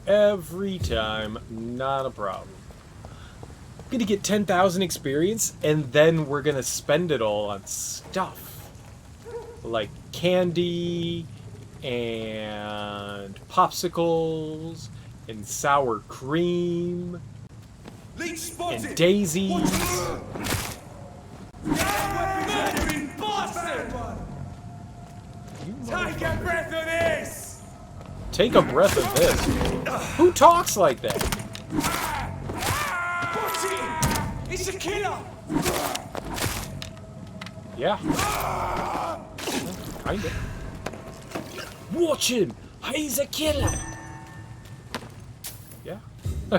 Every time, not a problem. gonna get 10,000 experience, and then we're gonna spend it all on stuff. Like candy, and popsicles, and sour cream, and daisies. Take a breath of this! Take a breath of this. Who talks like that? Watch it! It's a killer! Yeah. Kinda. Watch him! He's a killer! Yeah. I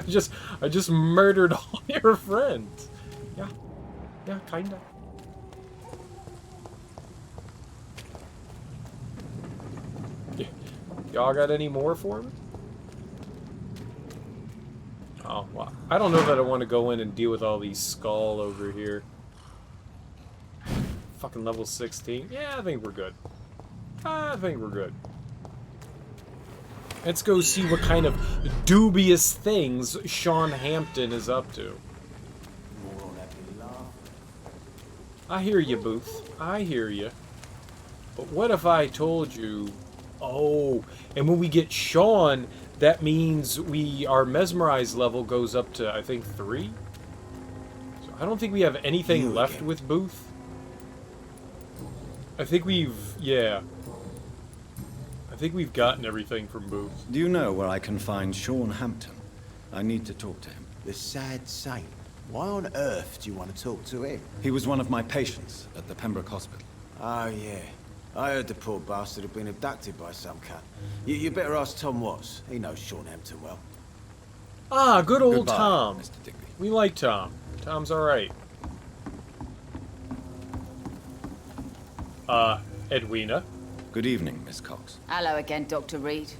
just murdered all your friends. Yeah. Yeah, kinda. Y'all got any more for me? Oh, well, I don't know that I want to go in and deal with all these skull over here. Fucking level 16. Yeah, I think we're good. I think we're good. Let's go see what kind of dubious things Sean Hampton is up to. I hear you, Booth. I hear you. But what if I told you... Oh, and when we get Sean, that means our mesmerized level goes up to, I think, 3? So I don't think we have anything left with Booth. I think we've... Yeah. I think we've gotten everything from Booth. Do you know where I can find Sean Hampton? I need to talk to him. The sad saint. Why on earth do you want to talk to him? He was one of my patients at the Pembroke Hospital. Oh, yeah. I heard the poor bastard had been abducted by some cunt. You better ask Tom Watts. He knows Sean Hampton well. Ah, good old Goodbye, Tom. Mr. Digby. We like Tom. Tom's alright. Edwina. Good evening, Miss Cox. Hello again, Dr. Reed.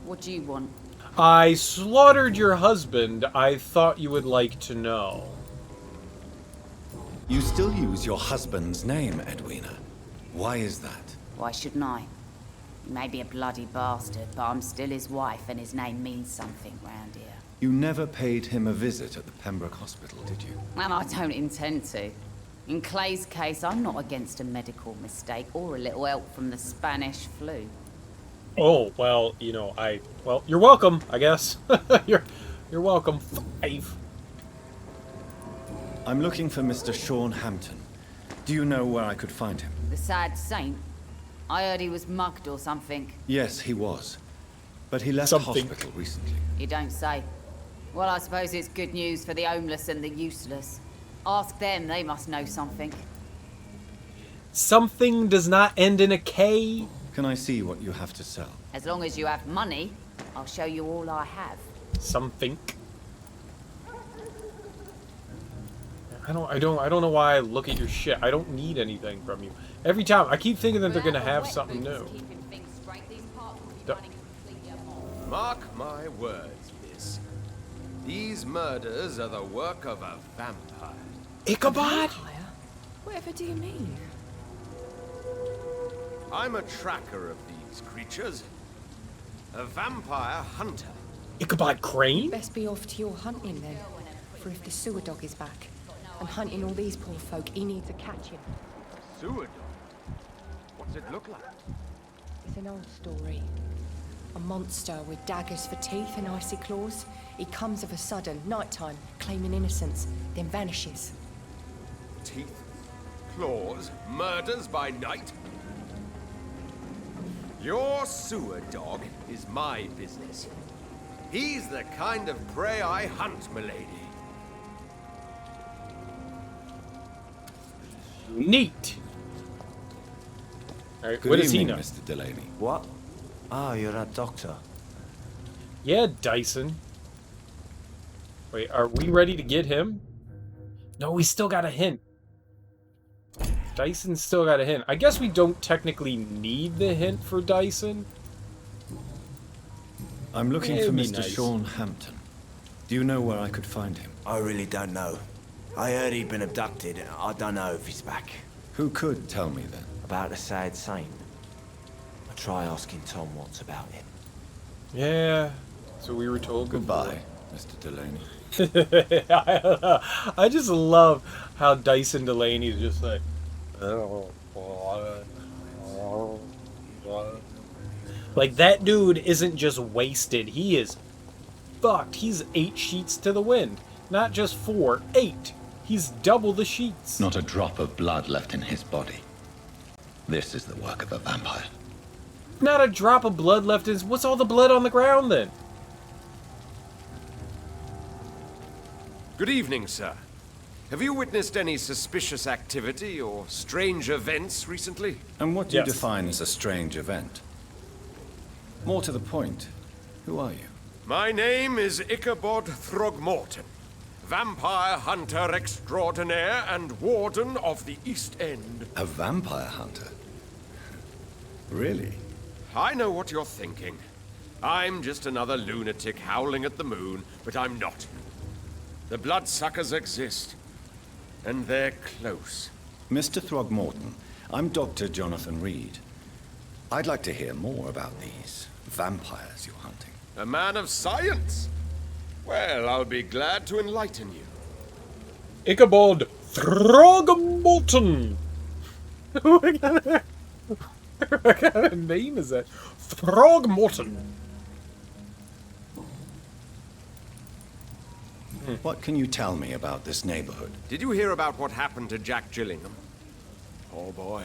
What do you want? I slaughtered your husband. I thought you would like to know. You still use your husband's name, Edwina. Why is that? Why shouldn't I? He may be a bloody bastard, but I'm still his wife, and his name means something round here. You never paid him a visit at the Pembroke Hospital, did you? And I don't intend to. In Clay's case, I'm not against a medical mistake or a little help from the Spanish flu. Oh, well, you know, well, you're welcome, I guess. You're welcome. 5. I'm looking for Mr. Sean Hampton. Do you know where I could find him? The sad saint? I heard he was mugged or something. Yes, he was. But he left hospital recently. You don't say. Well, I suppose it's good news for the homeless and the useless. Ask them, they must know something. Something does not end in a K. Can I see what you have to sell? As long as you have money, I'll show you all I have. Something. I don't know why I look at your shit. I don't need anything from you. Every time, I keep thinking that they're gonna have something new. Mark my words, miss. These murders are the work of a vampire. Ichabod? Whatever do you mean? I'm a tracker of these creatures. A vampire hunter. Ichabod Crane? Best be off to your hunting then. For if the sewer dog is back and hunting all these poor folk, he needs to catch him. Sewer dog? What's it look like? It's an old story. A monster with daggers for teeth and icy claws. He comes of a sudden, nighttime, claiming innocence, then vanishes. Teeth, claws, murders by night? Your sewer dog is my business. He's the kind of prey I hunt, milady. Neat. All right, Good what does he evening, know? Mr. Delaney. What? Oh, you're a doctor. Yeah, Dyson. Wait, are we ready to get him? No, we still got a hint. Dyson still got a hint. I guess we don't technically need the hint for Dyson. I'm looking It'd for be Mr. nice. Sean Hampton. Do you know where I could find him? I really don't know. I heard he'd been abducted. I don't know if he's back. Who could tell me then? About the sad saint. I'll try asking Tom Watts about him. Yeah, so we were told. Goodbye, Mr. Delaney. I just love how Dyson Delaney's just like, like that dude isn't just wasted. He is fucked. He's 8 sheets to the wind. Not just 4, 8. He's double the sheets. Not a drop of blood left in his body. This is the work of a vampire. Not a drop of blood left in. What's all the blood on the ground then? Good evening, sir. Have you witnessed any suspicious activity or strange events recently? And what do you define as a strange event? More to the point, who are you? My name is Ichabod Throgmorton, vampire hunter extraordinaire and warden of the East End. A vampire hunter? Really? I know what you're thinking. I'm just another lunatic howling at the moon, but I'm not. The bloodsuckers exist, and they're close. Mr. Throgmorton, I'm Dr. Jonathan Reed. I'd like to hear more about these vampires you're hunting. A man of science? Well, I'll be glad to enlighten you. Ichabod Throgmorton. What kind of name is that? Throgmorton. What can you tell me about this neighborhood? Did you hear about what happened to Jack Gillingham? Oh boy.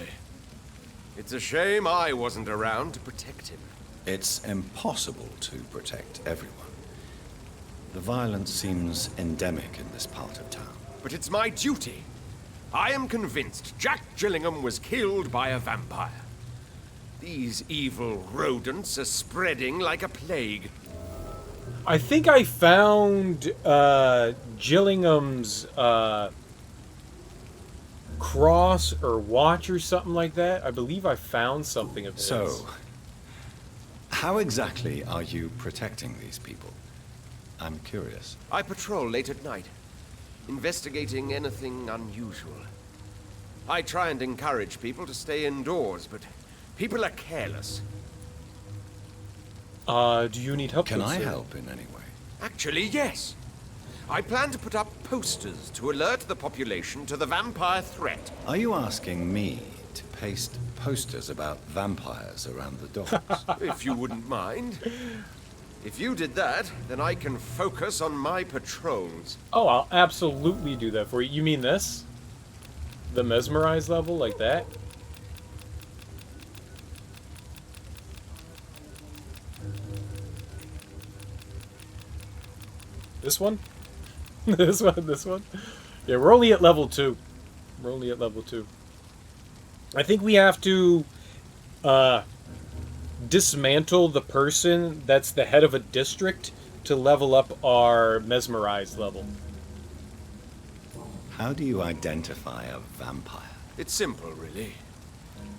It's a shame I wasn't around to protect him. It's impossible to protect everyone. The violence seems endemic in this part of town. But it's my duty. I am convinced Jack Gillingham was killed by a vampire. These evil rodents are spreading like a plague. I think I found Gillingham's cross or watch or something like that. I believe I found something of his. So, how exactly are you protecting these people? I'm curious. I patrol late at night, investigating anything unusual. I try and encourage people to stay indoors, but people are careless. Do you need help? Can I help in any way? Actually, yes. I plan to put up posters to alert the population to the vampire threat. Are you asking me to paste posters about vampires around the doors? If you wouldn't mind. If you did that, then I can focus on my patrols. Oh, I'll absolutely do that for you. You mean this? The mesmerized level, like that? This one? This one? Yeah, we're only at level 2. We're only at level 2. I think we have to dismantle the person that's the head of a district to level up our mesmerized level. How do you identify a vampire? It's simple, really.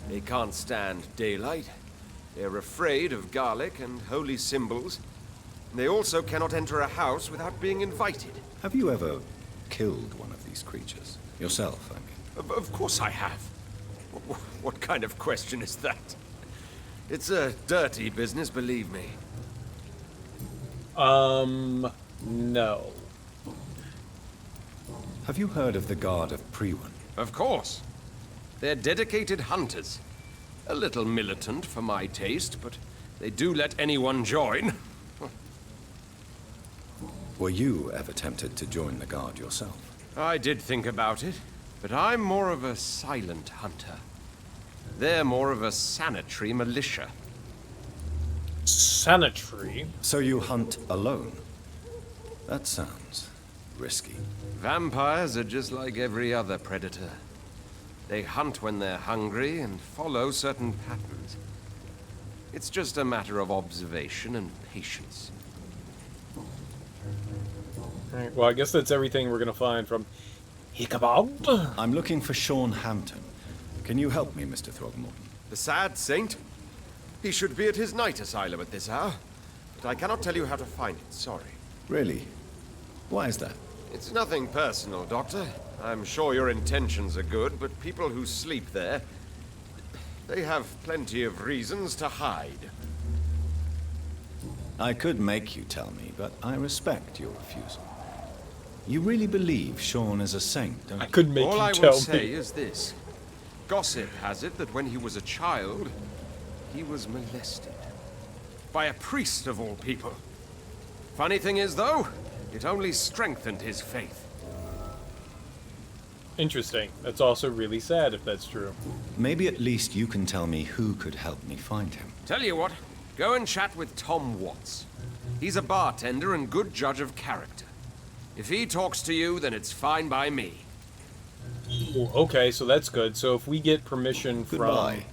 They can't stand daylight. They're afraid of garlic and holy symbols. They also cannot enter a house without being invited. Have you ever killed one of these creatures? Yourself, I mean. Of course I have. What kind of question is that? It's a dirty business, believe me. No. Have you heard of the Guard of Priwen? Of course. They're dedicated hunters. A little militant for my taste, but they do let anyone join. Were you ever tempted to join the Guard yourself? I did think about it, but I'm more of a silent hunter. They're more of a sanitary militia. Sanitary? So you hunt alone? That sounds risky. Vampires are just like every other predator. They hunt when they're hungry and follow certain patterns. It's just a matter of observation and patience. Alright, well, I guess that's everything we're gonna find from Ichabod. I'm looking for Sean Hampton. Can you help me, Mr. Throgmorton? The sad saint? He should be at his night asylum at this hour. But I cannot tell you how to find it, sorry. Really? Why is that? It's nothing personal, Doctor. I'm sure your intentions are good, but people who sleep there, they have plenty of reasons to hide. I could make you tell me, but I respect your refusal. You really believe Sean is a saint, don't you? I couldn't make All you I tell will say me. is this. Gossip has it that when he was a child, he was molested. By a priest of all people. Funny thing is, though, it only strengthened his faith. Interesting. That's also really sad if that's true. Maybe at least you can tell me who could help me find him. Tell you what, go and chat with Tom Watts. He's a bartender and good judge of character. If he talks to you, then it's fine by me. Ooh, okay, so that's good. So if we get permission from... Goodbye.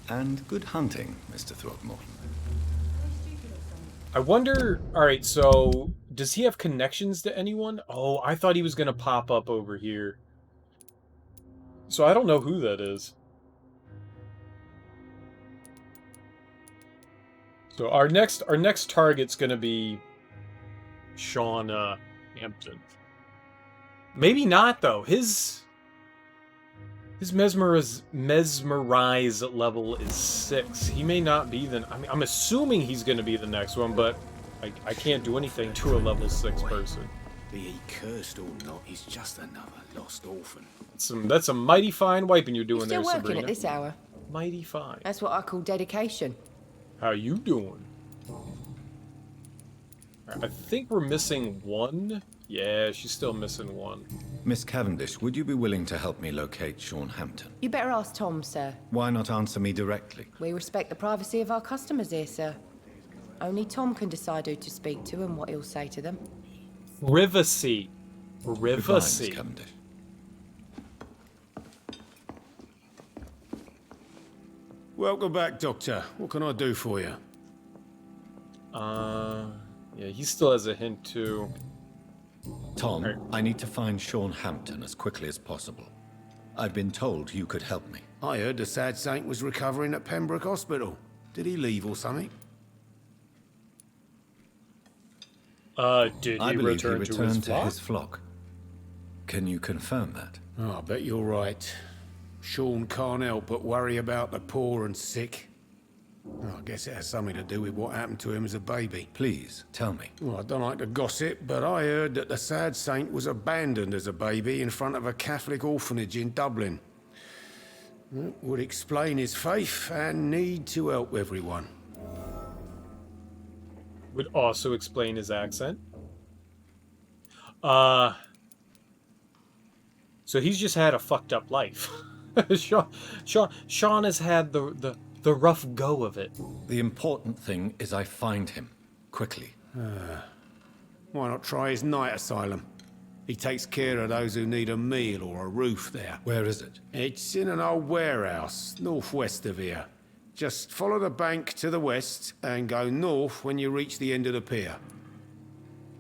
And good hunting, Mr. Throckmorton. I wonder... Alright, so... Does he have connections to anyone? Oh, I thought he was going to pop up over here. So I don't know who that is. So our next target's going to be Sean Hampton. Maybe not, though. His mesmerize level is 6. He may not be the... I mean, I'm assuming he's going to be the next one, but I can't do anything to a level 6 person. Be he cursed or not, he's just another lost orphan. That's a mighty fine wiping you're doing You're still there, working Sabrina. at this hour. Mighty fine. That's what I call dedication. How you doing? I think we're missing one. Yeah, she's still missing one. Miss Cavendish, would you be willing to help me locate Sean Hampton? You better ask Tom, sir. Why not answer me directly? We respect the privacy of our customers here, sir. Only Tom can decide who to speak to and what he'll say to them. Privacy. Goodbye, Miss Cavendish. Welcome back, Doctor. What can I do for you? Yeah, he still has a hint too. Tom, I need to find Sean Hampton as quickly as possible. I've been told you could help me. I heard the sad saint was recovering at Pembroke Hospital. Did he leave or something? Did I he believe return he to returned his to flock? his flock. Can you confirm that? Oh, I bet you're right. Sean can't help but worry about the poor and sick. Oh, I guess it has something to do with what happened to him as a baby. Please, tell me. Well, I don't like to gossip, but I heard that the sad saint was abandoned as a baby in front of a Catholic orphanage in Dublin. That would explain his faith and need to help everyone. Would also explain his accent. So he's just had a fucked up life. Sean has had the rough go of it. The important thing is I find him. Quickly. Why not try his night asylum? He takes care of those who need a meal or a roof there. Where is it? It's in an old warehouse, northwest of here. Just follow the bank to the west and go north when you reach the end of the pier.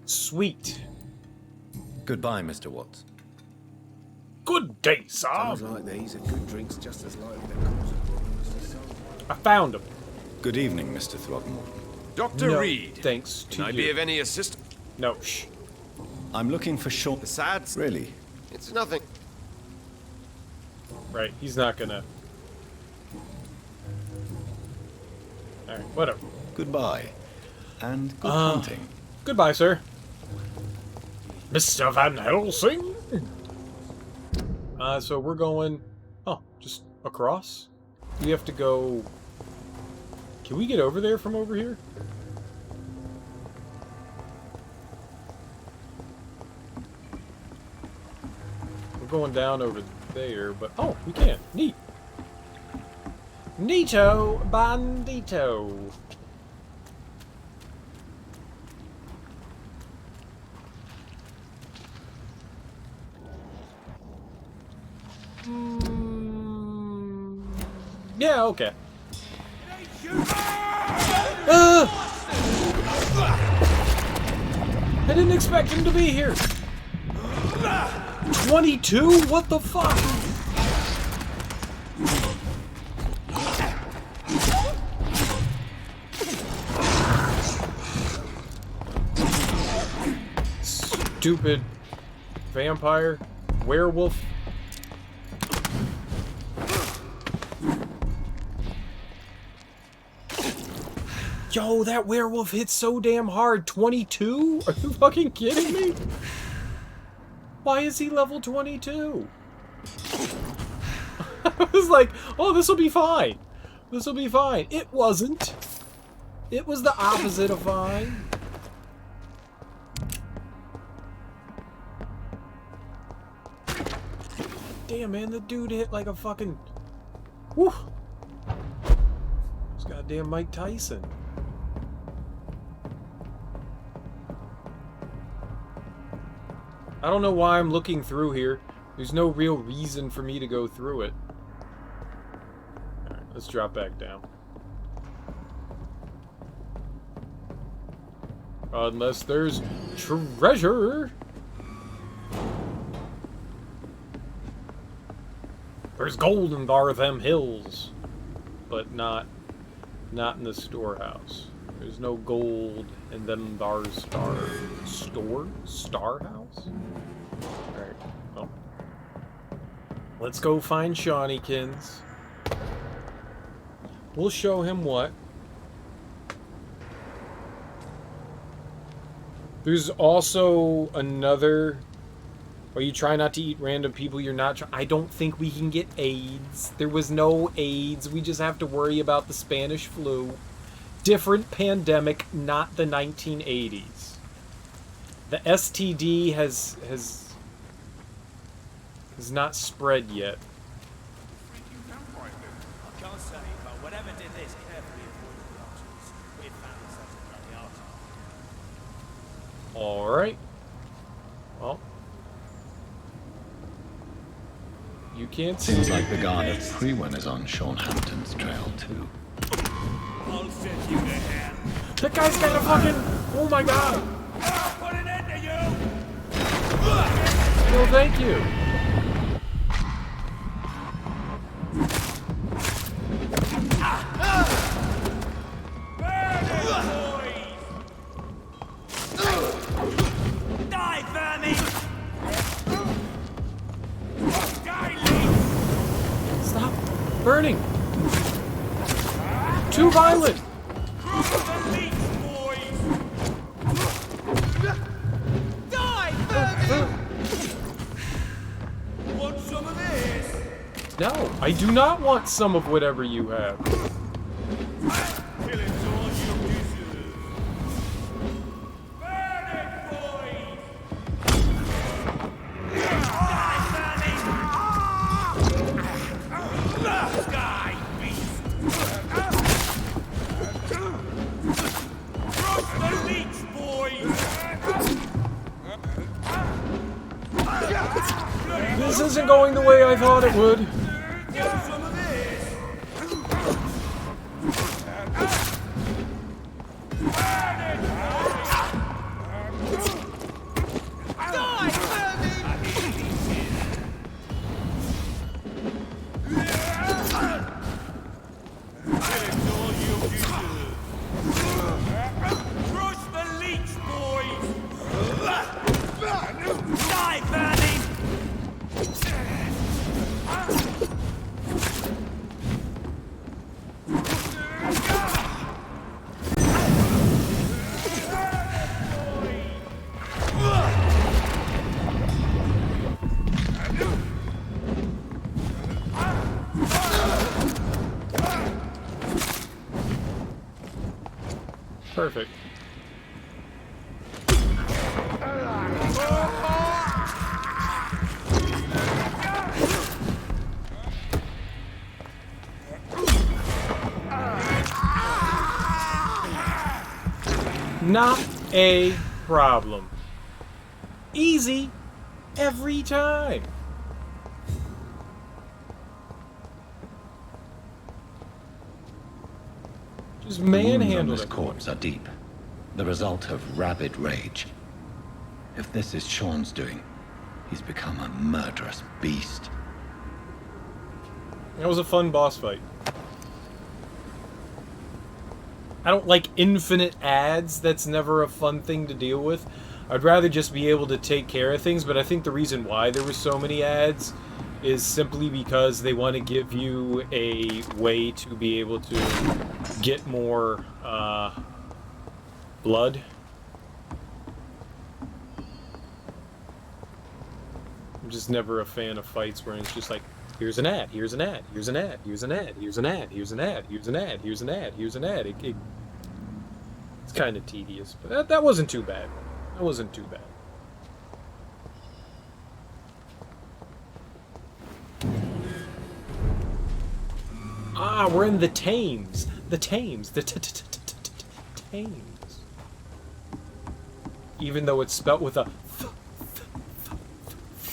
Sweet. Goodbye, Mr. Watts. Good day, sir. Times like these are good drinks just as likely to cause a problem as the soul. I found him. Good evening, Mr. Throckmorton. Dr. No, Reed. thanks to Can I you. be of any assistance? No, shh. I'm looking for Sean. The sad... Really? It's nothing. Right, he's not gonna... Alright, whatever. Goodbye. And good hunting. Goodbye, sir. Mr. Van Helsing? So we're going... Oh, just across? We have to go... Can we get over there from over here? We're going down over there, but... Oh, we can. Neat. Neato bandito. Yeah, okay. I didn't expect him to be here. 22? What the fuck? Stupid vampire, werewolf. Yo, that werewolf hit so damn hard. 22? Are you fucking kidding me? Why is he level 22? I was like, oh, this will be fine. This will be fine. It wasn't. It was the opposite of fine. Damn, man, the dude hit like a fucking... Whew. It's goddamn Mike Tyson. I don't know why I'm looking through here. There's no real reason for me to go through it. Alright, let's drop back down. Unless there's treasure. There's gold in them hills, but not in the storehouse. There's no gold in them star house. All right. Well, let's go find Shawneekins. We'll show him what. There's also another... Or you try not to eat random people you're not... I don't think we can get AIDS. There was no AIDS. We just have to worry about the Spanish flu. Different pandemic, not the 1980s. The STD has not spread yet. I can't say, but whatever did this carefully avoided the arteries. We found ourselves a bloody artery. Alright. Well. You can't see. Seems like the guard of Frewen is on Sean Hampton's trail, too. I'll send you to hell. That guy's got a fucking... Oh my god! I'll put an end to you! No, thank you. Stop burning! Too violent! Want some of this? No, I do not want some of whatever you have. Killing's all you deserve. Burn it, boys! Die, beast! Cross the leech, boys! This isn't going the way I thought it would. Get some of this! Burn it, boys! Die, Killing's all you deserve. Crush the leech, boys! Die, Bernie! Perfect. Not a problem. Easy every time. Just manhandle this it. corpse are deep, the result of rabid rage. If this is Sean's doing, he's become a murderous beast. That was a fun boss fight. I don't like infinite ads. That's never a fun thing to deal with. I'd rather just be able to take care of things, but I think the reason why there were so many ads is simply because they want to give you a way to be able to get more blood. I'm just never a fan of fights where it's just like, here's an ad, here's an ad, here's an ad, here's an ad, here's an ad, here's an ad, here's an ad, here's an ad, here's an ad. It's kind of tedious, but that wasn't too bad. That wasn't too bad. Ah, we're in the Thames. The Thames. The Thames. Even though it's spelt with a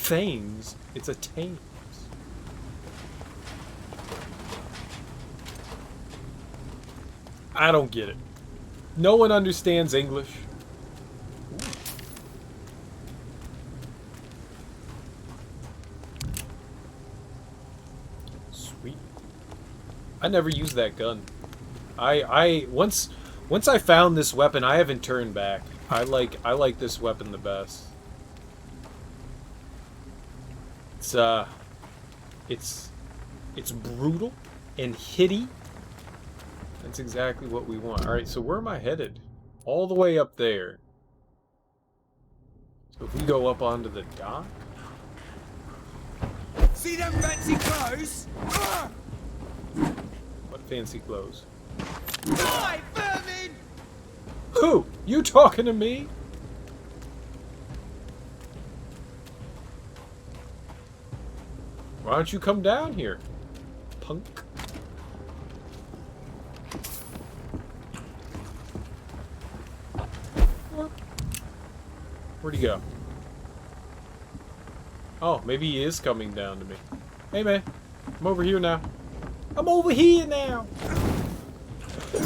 Thames, it's a Thames. I don't get it. No one understands English. Sweet. I never used that gun. Once I found this weapon, I haven't turned back. I like this weapon the best. It's brutal and hitty. That's exactly what we want. Alright, so where am I headed? All the way up there. So if we go up onto the dock... See them fancy clothes? What fancy clothes? Hi, vermin! Who? You talking to me? Why don't you come down here, punk? Where'd he go? Oh, maybe he is coming down to me. Hey, man. I'm over here now. I'm over here now!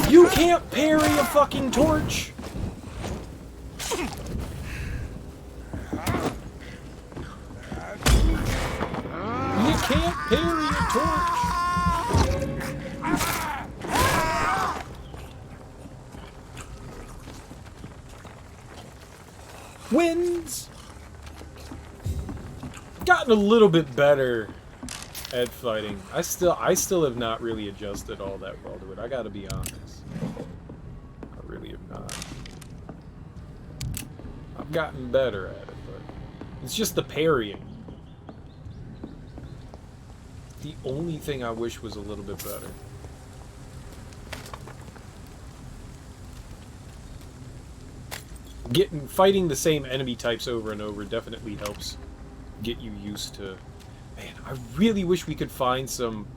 You can't parry a fucking torch! You can't parry a torch! Wins! Gotten a little bit better at fighting. I still have not really adjusted all that well to it. I gotta be honest. I really have not. I've gotten better at it, but it's just the parrying. The only thing I wish was a little bit better. Fighting the same enemy types over and over definitely helps get you used to. Man, I really wish we could find some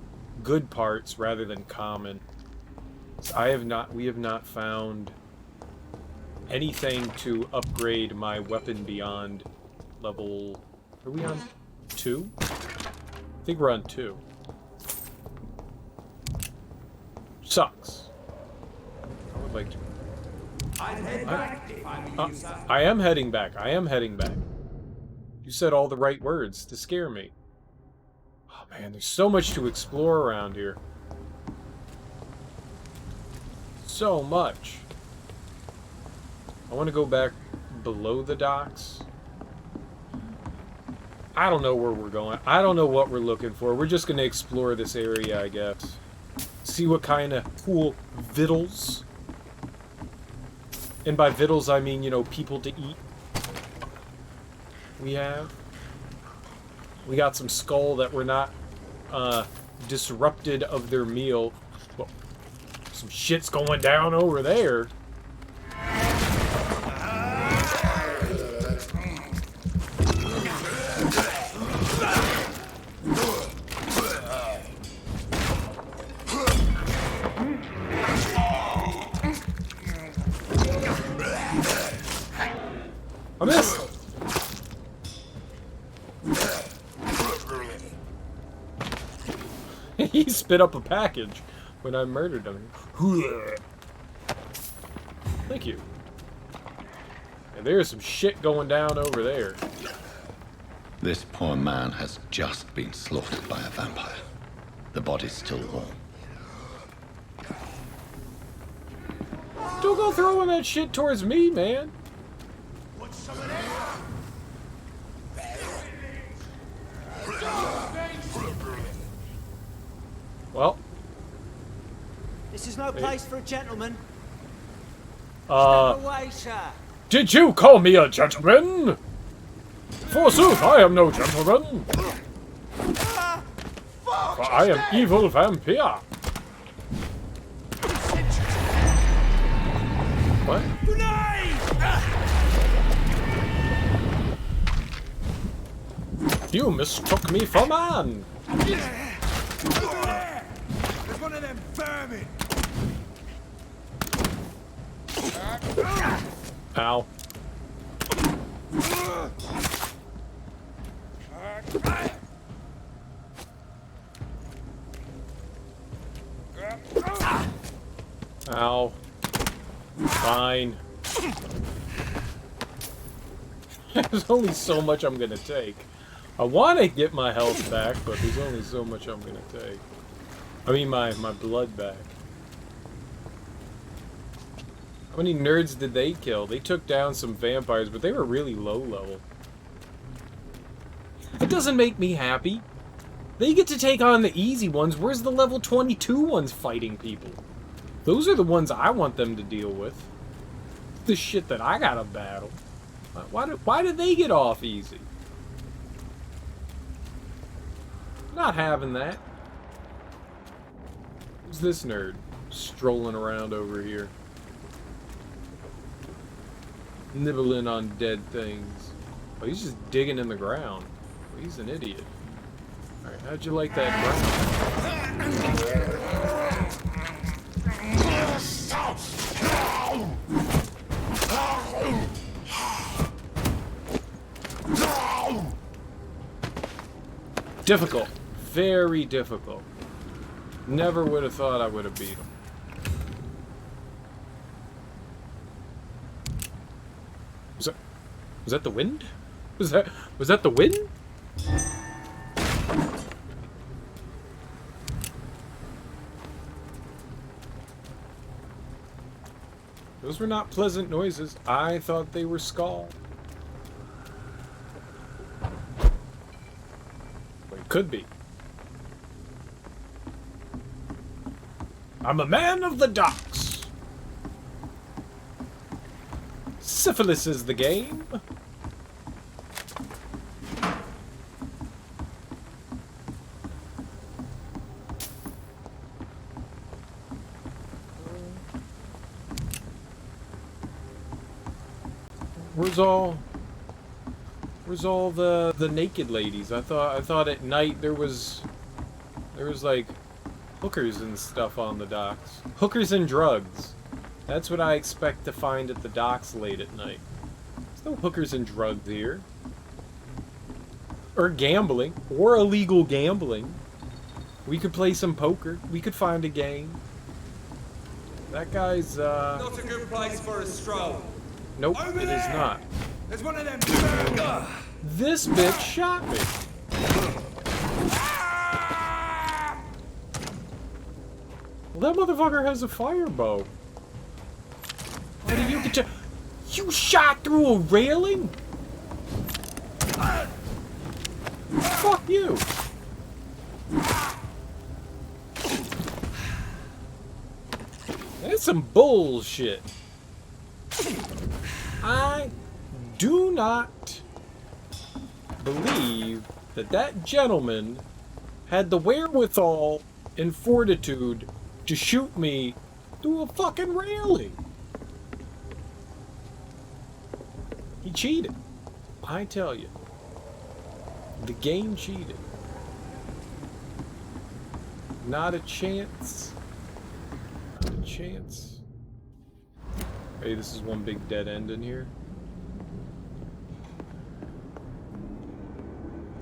good parts rather than common. We have not found anything to upgrade my weapon beyond level. Are we on 2? I think we're on 2. Sucks. I would like to. I'd head back if I were you, sir. I am heading back. I am heading back. You said all the right words to scare me. Oh man, there's so much to explore around here. So much. I want to go back below the docks. I don't know where we're going. I don't know what we're looking for. We're just going to explore this area, I guess. See what kind of cool victuals. And by victuals, I mean, you know, people to eat. We have. We got some skull that were not disrupted of their meal. Well, some shit's going down over there. I missed! He spit up a package when I murdered him. Thank you. And there's some shit going down over there. This poor man has just been slaughtered by a vampire. The body's still warm. Don't go throwing that shit towards me, man. Well. This is no place for a gentleman. Step away, sir. Did you call me a gentleman? Forsooth, I am no gentleman. For I am evil Vampyr. What? You mistook me for man. There's one of them vermin. Ow. Ow. Fine. There's only so much I'm gonna take. I want to get my health back, but there's only so much I'm gonna take. I mean, my blood back. How many nerds did they kill? They took down some vampires, but they were really low level. It doesn't make me happy. They get to take on the easy ones. Where's the level 22 ones fighting people? Those are the ones I want them to deal with. The shit that I gotta battle. Why did they get off easy? Not having that. Who's this nerd strolling around over here? Nibbling on dead things. Oh, he's just digging in the ground. Oh, he's an idiot. Alright, how'd you like that Difficult. Very difficult. Never would have thought I would have beat him. Was that the wind? Was that the wind? Those were not pleasant noises. I thought they were Skull. Well, it could be. I'm a man of the docks. Syphilis is the game. Where's all the naked ladies? I thought at night there was like hookers and stuff on the docks. Hookers and drugs. That's what I expect to find at the docks late at night. There's no hookers and drugs here. Or gambling. Or illegal gambling. We could play some poker. We could find a game. That guy's, Not a good place for a stroll. Nope, it is not. There's one of them. This bitch shot me. Well, that motherfucker has a fire bow. How do you get to... You shot through a railing? Fuck you. That's some bullshit. I do not believe that that gentleman had the wherewithal and fortitude to shoot me through a fucking railing. He cheated. I tell you. The game cheated. Not a chance. Not a chance. Hey, this is one big dead end in here.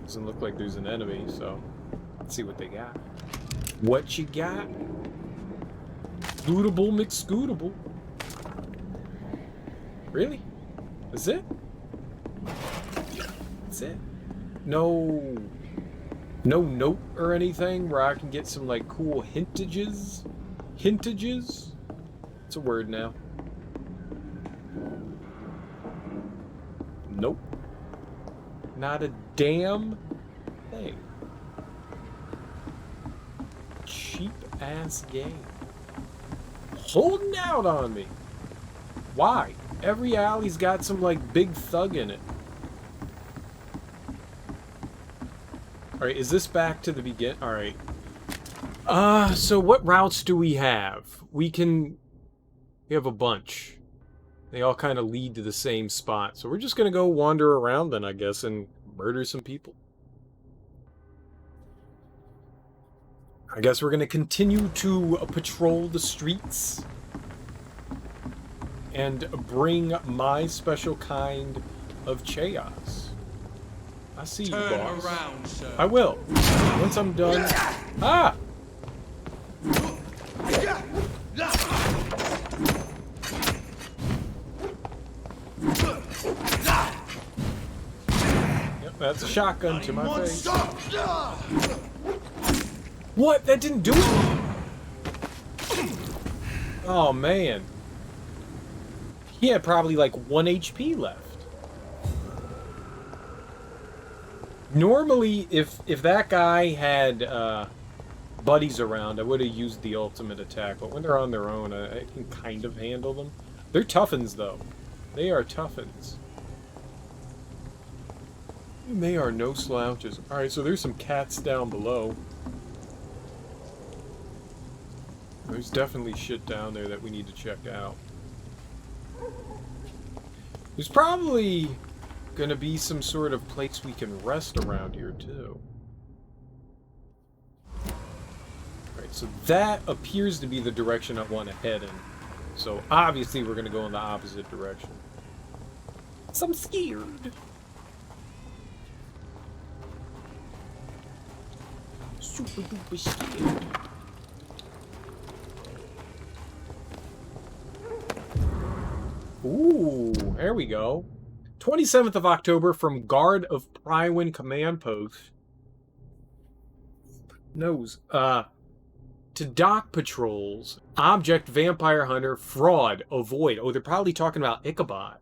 Doesn't look like there's an enemy, so let's see what they got. What you got? Scootable McScootable. Really? That's it? That's it? No note or anything where I can get some like cool hintages? Hintages? It's a word now. Nope. Not a damn thing. Cheap ass game. Holding out on me. Why? Every alley's got some like big thug in it. Alright, is this back to the begin? Alright. So what routes do we have? We have a bunch. They all kind of lead to the same spot. So we're just gonna go wander around then, I guess, and murder some people. I guess we're gonna continue to patrol the streets and bring my special kind of chaos. I see you, boss. Turn around, sir. I will. Once I'm done. Ah! Yep, that's a shotgun to my face. What? That didn't do it? Oh, man. He had probably like 1 HP left. Normally, if that guy had buddies around, I would have used the ultimate attack. But when they're on their own, I can kind of handle them. They're toughens, though. They are toughens. They are no slouches. Alright, so there's some cats down below. There's definitely shit down there that we need to check out. There's probably gonna be some sort of place we can rest around here, too. Alright, so that appears to be the direction I want to head in. So, obviously, we're gonna go in the opposite direction. So I'm scared. Super duper scared. Ooh, there we go. 27th of October from Guard of Prywin Command Post. Knows. To dock patrols. Object, vampire hunter, fraud, avoid. Oh, they're probably talking about Ichabod.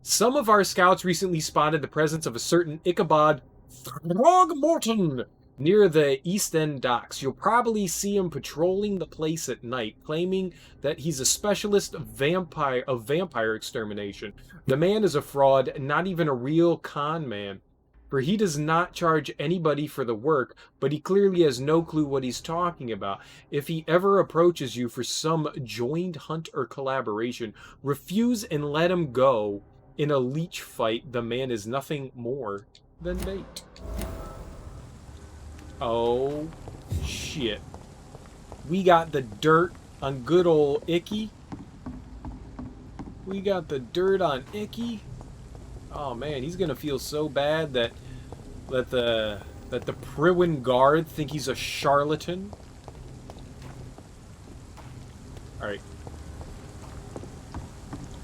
Some of our scouts recently spotted the presence of a certain Ichabod Throgmorton near the East End docks. You'll probably see him patrolling the place at night, claiming that he's a specialist of vampire extermination. The man is a fraud, not even a real con man, for he does not charge anybody for the work, but he clearly has no clue what he's talking about. If he ever approaches you for some joined hunt or collaboration, refuse and let him go. In a leech fight, the man is nothing more than bait. Oh, shit. We got the dirt on good old Icky. We got the dirt on Icky. Oh, man, he's gonna feel so bad that the Prywin guard think he's a charlatan. Alright.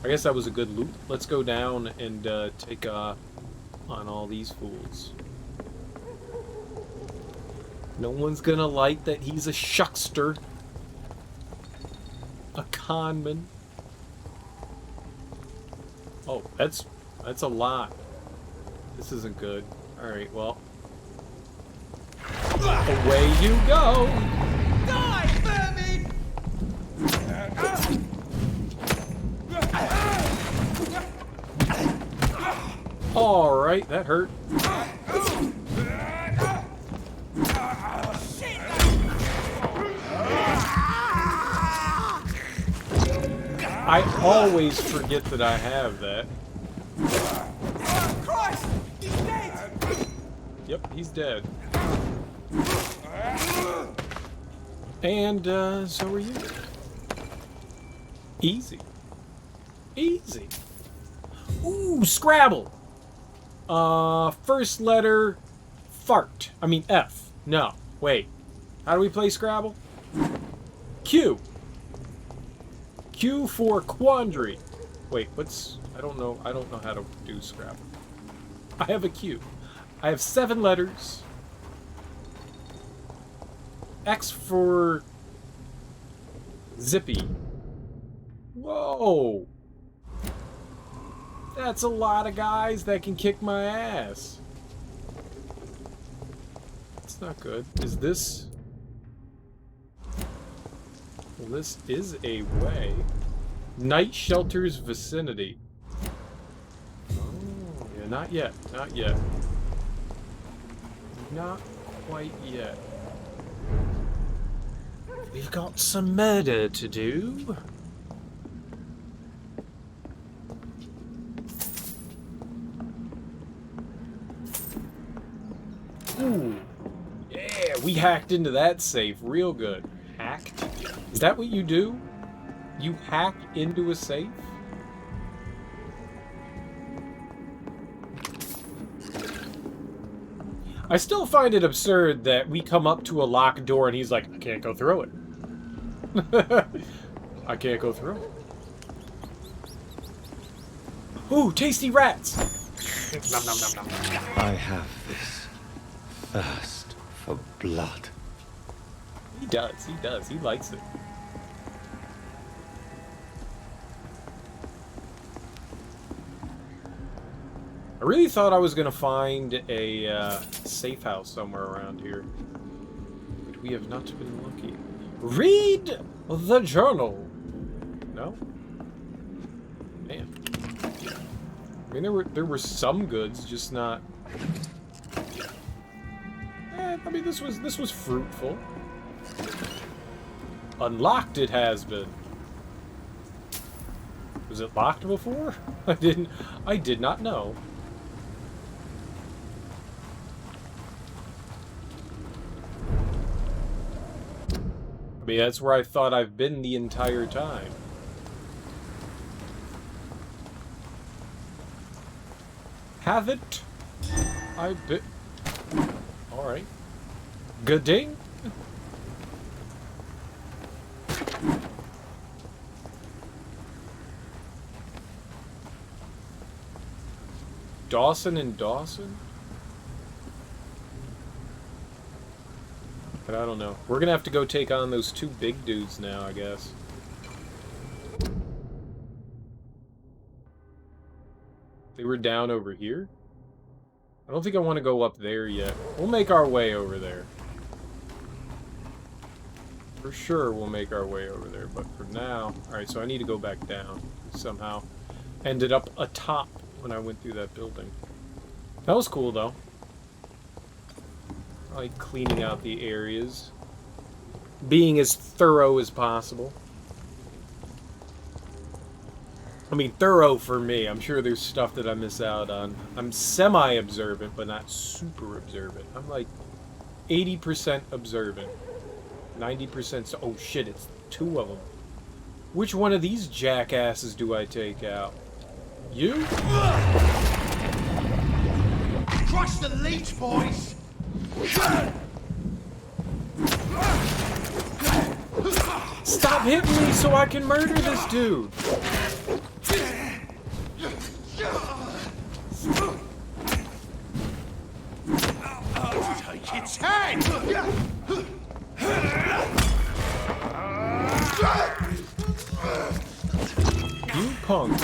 I guess that was a good loot. Let's go down and take on all these fools. No one's gonna like that he's a shuckster. A conman. Oh, that's a lot. This isn't good. Alright, well. Away you go! Die, vermin! Alright, that hurt. I always forget that I have that. Christ! He's dead! Yep, he's dead. And, so are you. Easy. Easy. Ooh, Scrabble! First letter, fart. I mean, F. No, wait. How do we play Scrabble? Q. Q for quandary. Wait, what's... I don't know how to do Scrabble. I have a Q. I have 7 letters. X for... Zippy. Whoa! That's a lot of guys that can kick my ass. It's not good. Is this... Well, this is a way. Night shelters vicinity. Oh, yeah, not yet. Not yet. Not quite yet. We've got some murder to do. Ooh. Yeah, we hacked into that safe real good. Hacked? Is that what you do? You hack into a safe? I still find it absurd that we come up to a locked door and he's like, I can't go through it. I can't go through it. Ooh, tasty rats! Nom, nom, nom, nom. I have this thirst for blood. He does, he likes it. I really thought I was gonna find a safe house somewhere around here, but we have not been lucky. Read the journal. No? Man. I mean, there were some goods, just not. I mean, this was fruitful. Unlocked it has been. Was it locked before? I did not know. I mean, that's where I thought I've been the entire time. Haven't I been? Alright. Good ding. Dawson and Dawson? But I don't know. We're gonna have to go take on those two big dudes now, I guess. They were down over here? I don't think I want to go up there yet. We'll make our way over there. For sure we'll make our way over there, but for now... Alright, so I need to go back down. Somehow ended up atop when I went through that building. That was cool, though. I like cleaning out the areas. Being as thorough as possible. I mean, thorough for me. I'm sure there's stuff that I miss out on. I'm semi-observant, but not super observant. I'm like 80% observant. 90% oh shit, it's two of them. Which one of these jackasses do I take out? You? Crush the leech, boys! Stop hitting me so I can murder this dude! Take its head! You punk.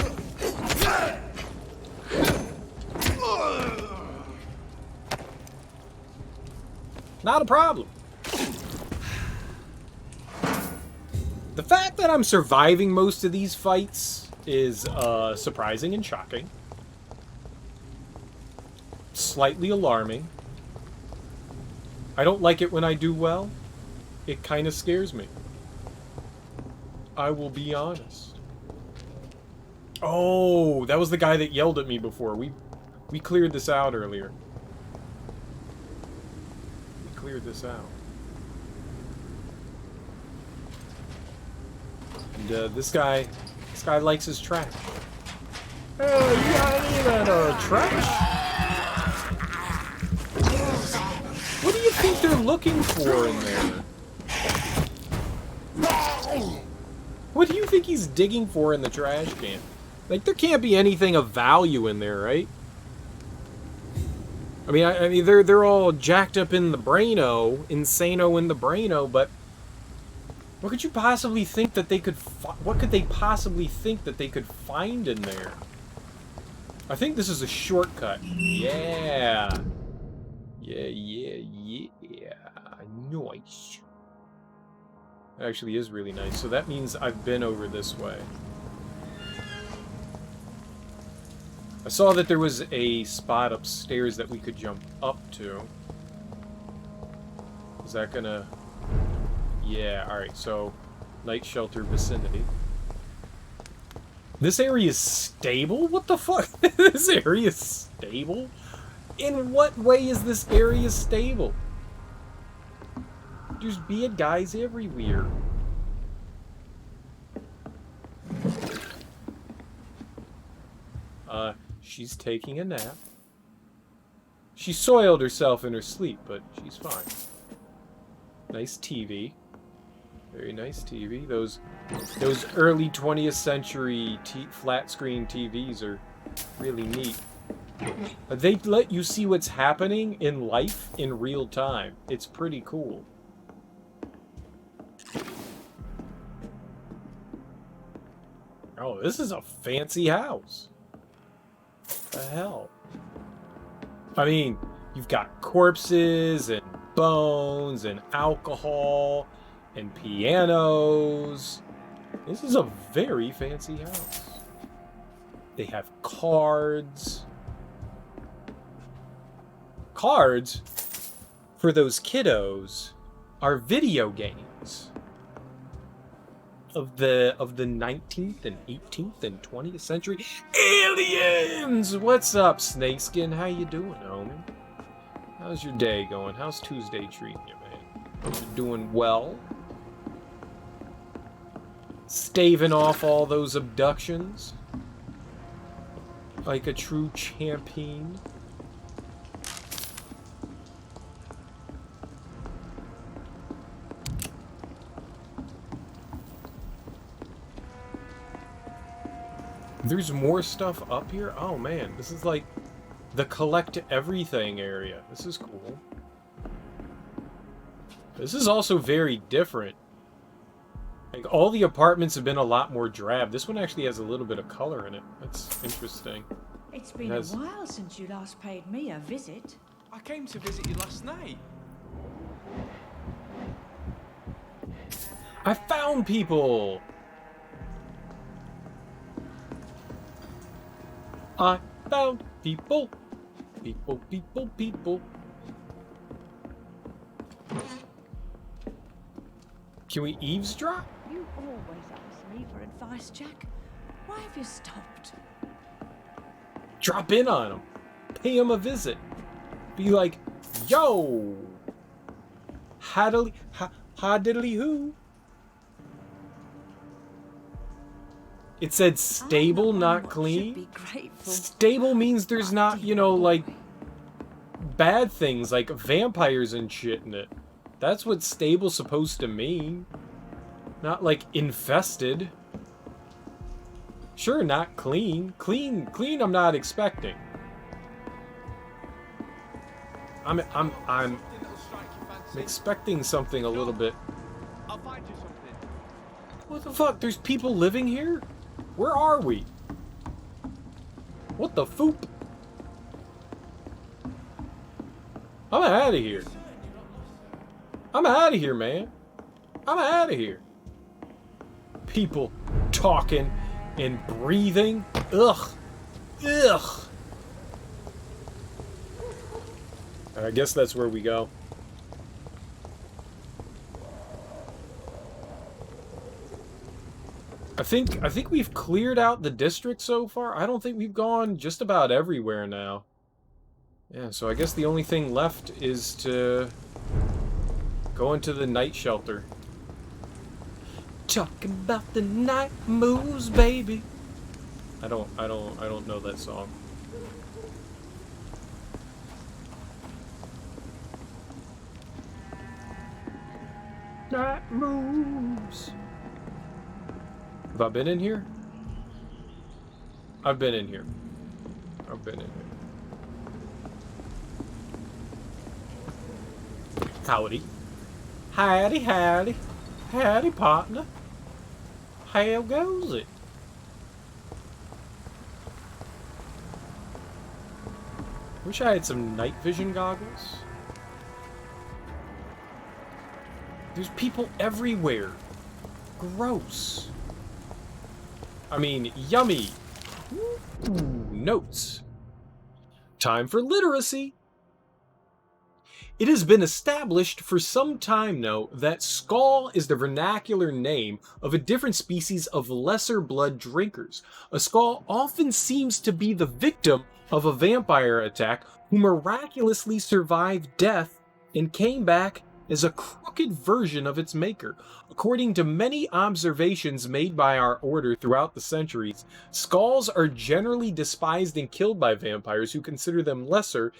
Not a problem. The fact that I'm surviving most of these fights is surprising and shocking. Slightly alarming. I don't like it when I do well. It kind of scares me. I will be honest. Oh, that was the guy that yelled at me before. We cleared this out earlier. We cleared this out. And this guy likes his trash. Oh, you got any of that trash? What do you think they're looking for in there? What do you think he's digging for in the trash can? Like, there can't be anything of value in there, right? I mean, they're all jacked up in the braino, insano in the braino, but what could you possibly think that they could? What could they possibly think that they could find in there? I think this is a shortcut. Yeah. Yeah. Nice. It actually is really nice. So that means I've been over this way. I saw that there was a spot upstairs that we could jump up to. Is that gonna... Yeah, alright, so... Night shelter vicinity. This area is stable? What the fuck? This area is stable? In what way is this area stable? There's bad guys everywhere. She's taking a nap. She soiled herself in her sleep, but she's fine. Nice TV. Very nice TV. Those early 20th century flat screen TVs are really neat. They let you see what's happening in life in real time. It's pretty cool. Oh, this is a fancy house. What the hell? I mean, you've got corpses and bones and alcohol and pianos. This is a very fancy house. They have cards. Cards, for those kiddos, are video games of the 19th and 18th and 20th century. Aliens! What's up, Snakeskin? How you doing, homie? How's your day going? How's Tuesday treating you, man? Hope you're doing well. Staving off all those abductions like a true champion. There's more stuff up here? Oh man, this is like the collect everything area. This is cool. This is also very different. Like, all the apartments have been a lot more drab. This one actually has a little bit of color in it. That's interesting. It's been a while since you last paid me a visit. I came to visit you last night. I found people! I found people. People, people, people. Can we eavesdrop? You always ask me for advice, Jack. Why have you stopped? Drop in on them. Pay them a visit. Be like, yo! Ha diddly hoo. It said stable, not clean. Stable means there's not, you know, like, bad things like vampires and shit in it. That's what stable's supposed to mean. Not like infested. Sure, not clean. Clean I'm not expecting. I'm expecting something a little bit. I'll find you something. What the fuck? There's people living here? Where are we? What the foop? I'm out of here. I'm out of here, man. I'm out of here. People talking and breathing. Ugh. Ugh. I guess that's where we go. I think we've cleared out the district so far. I don't think we've gone just about everywhere now. Yeah, so I guess the only thing left is to go into the night shelter. Talking about the night moves, baby. I don't know that song. Night moves. Have I been in here? I've been in here. I've been in here. Howdy. Howdy, howdy. Howdy, partner. How goes it? Wish I had some night vision goggles. There's people everywhere. Gross. I mean, yummy. Ooh, notes. Time for literacy. It has been established for some time now that Skull is the vernacular name of a different species of lesser blood drinkers. A Skull often seems to be the victim of a vampire attack who miraculously survived death and came back as a crooked version of its maker. According to many observations made by our order throughout the centuries, Skulls are generally despised and killed by vampires who consider them lesser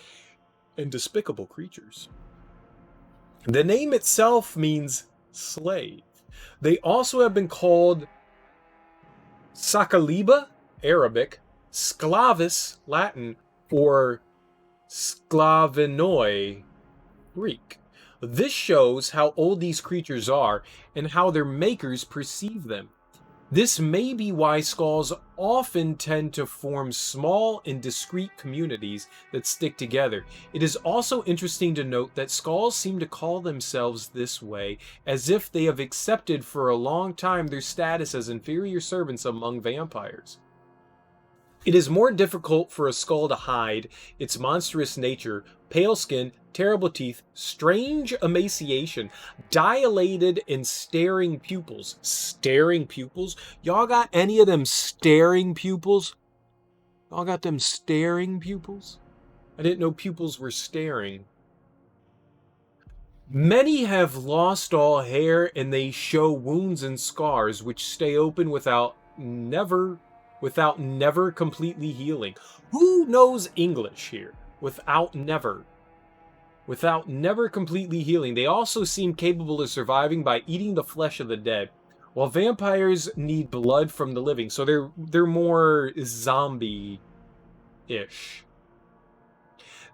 and despicable creatures. The name itself means slave. They also have been called Sakaliba, Arabic, Sclavis, Latin, or Sklavenoi, Greek. This shows how old these creatures are and how their makers perceive them. This may be why skulls often tend to form small and discrete communities that stick together. It is also interesting to note that skulls seem to call themselves this way as if they have accepted for a long time their status as inferior servants among vampires. It is more difficult for a skull to hide its monstrous nature, pale skin, terrible teeth, strange emaciation, dilated and staring pupils. Staring pupils? Y'all got any of them staring pupils? Y'all got them staring pupils? I didn't know pupils were staring. Many have lost all hair and they show wounds and scars which stay open without never completely healing. Who knows English here? Without never completely healing. They also seem capable of surviving by eating the flesh of the dead, while vampires need blood from the living, so they're more zombie-ish.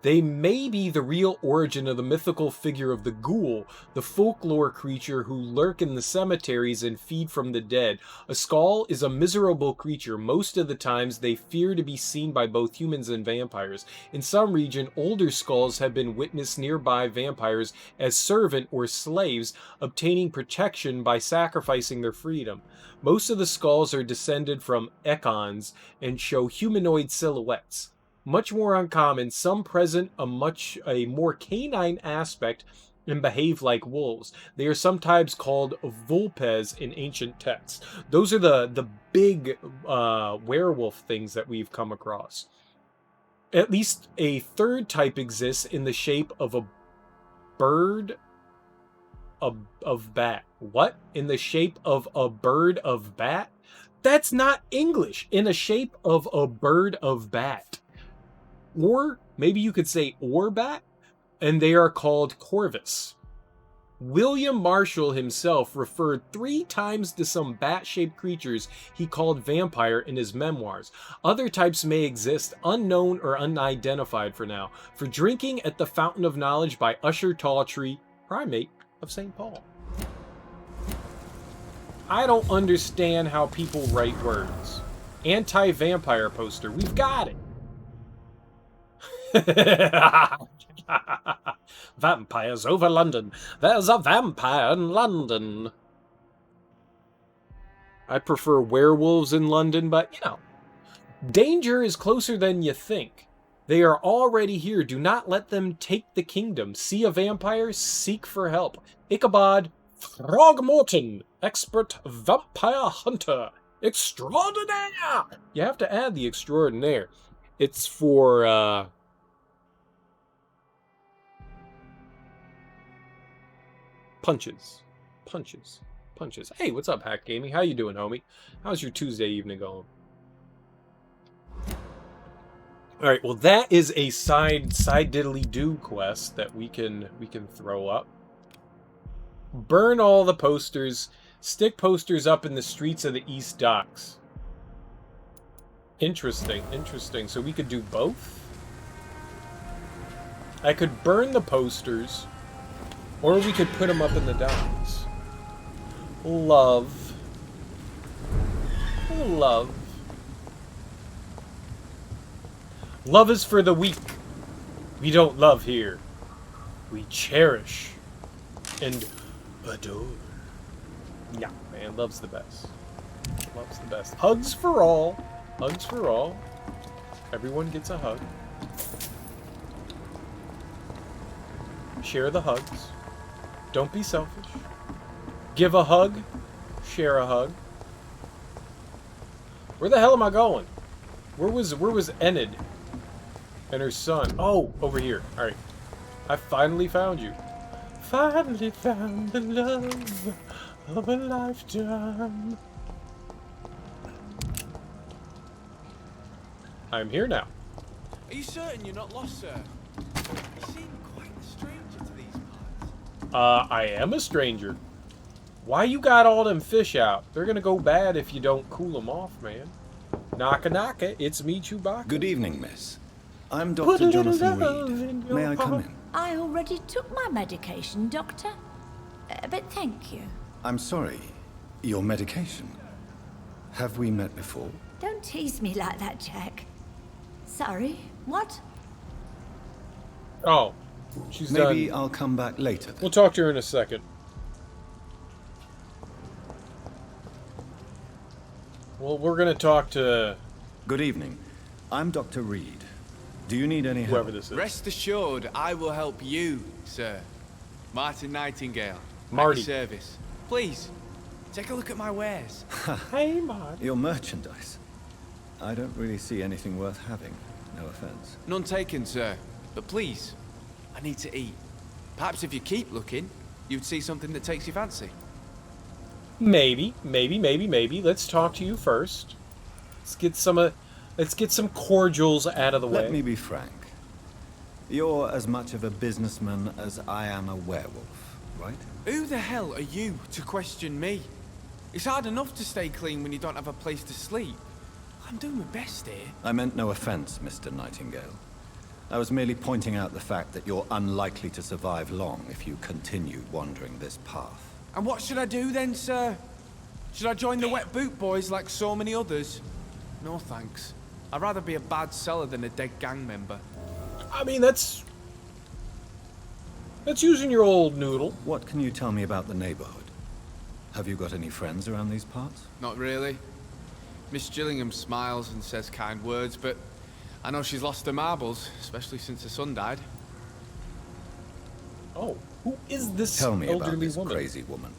They may be the real origin of the mythical figure of the ghoul, the folklore creature who lurk in the cemeteries and feed from the dead. A skull is a miserable creature. Most of the times they fear to be seen by both humans and vampires. In some region, older skulls have been witnessed nearby vampires as servant or slaves, obtaining protection by sacrificing their freedom. Most of the skulls are descended from Ekons and show humanoid silhouettes. Much more uncommon, some present a more canine aspect and behave like wolves. They are sometimes called vulpes in ancient texts. Those are the big werewolf things that we've come across. At least a third type exists in the shape of a bird of bat. What? In the shape of a bird of bat? That's not English. In the shape of a bird of bat. Or maybe you could say orbat, and they are called corvus. William Marshall himself referred 3 times to some bat-shaped creatures he called vampire in his memoirs. Other types may exist, unknown or unidentified for now. For drinking at the Fountain of Knowledge by Usher Talltree, primate of St. Paul. I don't understand how people write words. Anti-vampire poster, we've got it. Vampires over London. There's a vampire in London. I prefer werewolves in London, but, you know. Danger is closer than you think. They are already here. Do not let them take the kingdom. See a vampire? Seek for help. Ichabod Throgmorton, expert vampire hunter. Extraordinaire! You have to add the extraordinaire. It's for, punches. Hey, what's up, Hack Gaming? How you doing, homie? How's your Tuesday evening going? All right, well, that is a side diddly-do quest that we can throw up. Burn all the posters. Stick posters up in the streets of the East Docks. Interesting. So we could do both? I could burn the posters, or we could put them up in the docks. Love. Love is for the weak. We don't love here. We cherish and adore. Yeah, man, love's the best. Hugs for all. Everyone gets a hug. share the hugs. Don't be selfish. Give a hug, share a hug. Where the hell am I going? Where was Enid and her son? Oh, over here. All right. I finally found you. Finally found the love of a lifetime. I'm here now. Are you certain you're not lost, sir? You seem quite a stranger to these parts. I am a stranger. Why you got all them fish out? They're gonna go bad if you don't cool them off, man. Naka naka, it's me, Chewbacca. Good evening, miss. I'm Dr. Jonathan Reed. May I come in? I already took my medication, Doctor. But thank you. I'm sorry. Your medication? Have we met before? Don't tease me like that, Jack. Sorry, what? Oh, she's Maybe done. I'll come back later. We'll talk to her in a second. Well, we're gonna talk to... Good evening. I'm Dr. Reed. Do you need any help? Whoever this is. Rest assured, I will help you, sir. Martin Nightingale. Marty. At your service. Please, take a look at my wares. Hey, Marty. Your merchandise. I don't really see anything worth having. No offense. None taken, sir. But please, I need to eat. Perhaps if you keep looking, you'd see something that takes your fancy. Maybe. Let's talk to you first. Let's get some cordials out of the way. Let me be frank. You're as much of a businessman as I am a werewolf, right? Who the hell are you to question me? It's hard enough to stay clean when you don't have a place to sleep. I'm doing my best here. I meant no offense, Mr. Nightingale. I was merely pointing out the fact that you're unlikely to survive long if you continue wandering this path. And what should I do then, sir? Should I join the wet boot boys like so many others? No thanks. I'd rather be a bad seller than a dead gang member. I mean, that's using your old noodle. What can you tell me about the neighborhood? Have you got any friends around these parts? Not really. Miss Gillingham smiles and says kind words, but I know she's lost her marbles, especially since her son died. Oh, who is this Tell me about elderly this woman? crazy woman.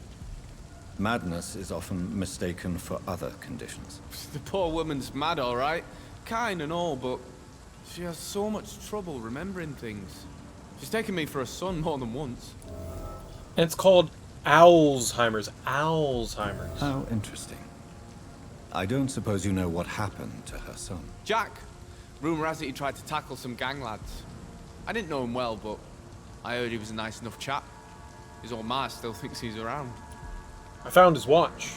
Madness is often mistaken for other conditions. The poor woman's mad, all right. Kind and all, but she has so much trouble remembering things. She's taken me for a son more than once. And it's called Alzheimer's. Alzheimer's. How interesting. I don't suppose you know what happened to her son. Jack. Rumour has it he tried to tackle some gang lads. I didn't know him well, but I heard he was a nice enough chap. His old ma still thinks he's around. I found his watch.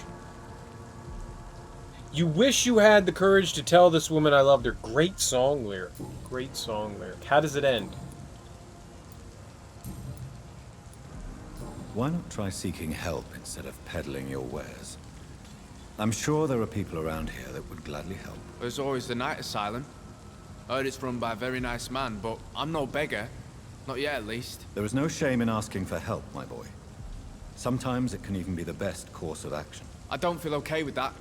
You wish you had the courage to tell this woman I loved her. Great song lyric. Great song lyric. How does it end? Why not try seeking help instead of peddling your wares? I'm sure there are people around here that would gladly help. There's always the night asylum. I heard it's run by a very nice man, but I'm no beggar. Not yet, at least. There is no shame in asking for help, my boy. Sometimes it can even be the best course of action. I don't feel okay with that.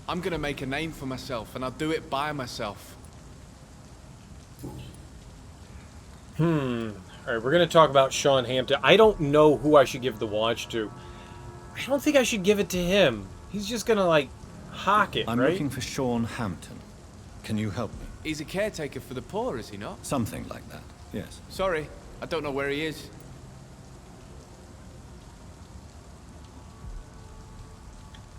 I'm gonna make a name for myself, and I'll do it by myself. Alright, we're gonna talk about Sean Hampton. I don't know who I should give the watch to. I don't think I should give it to him. He's just gonna, like, hawk it, I'm right? looking for Sean Hampton. Can you help me? He's a caretaker for the poor, is he not? Something like that, yes. Sorry, I don't know where he is.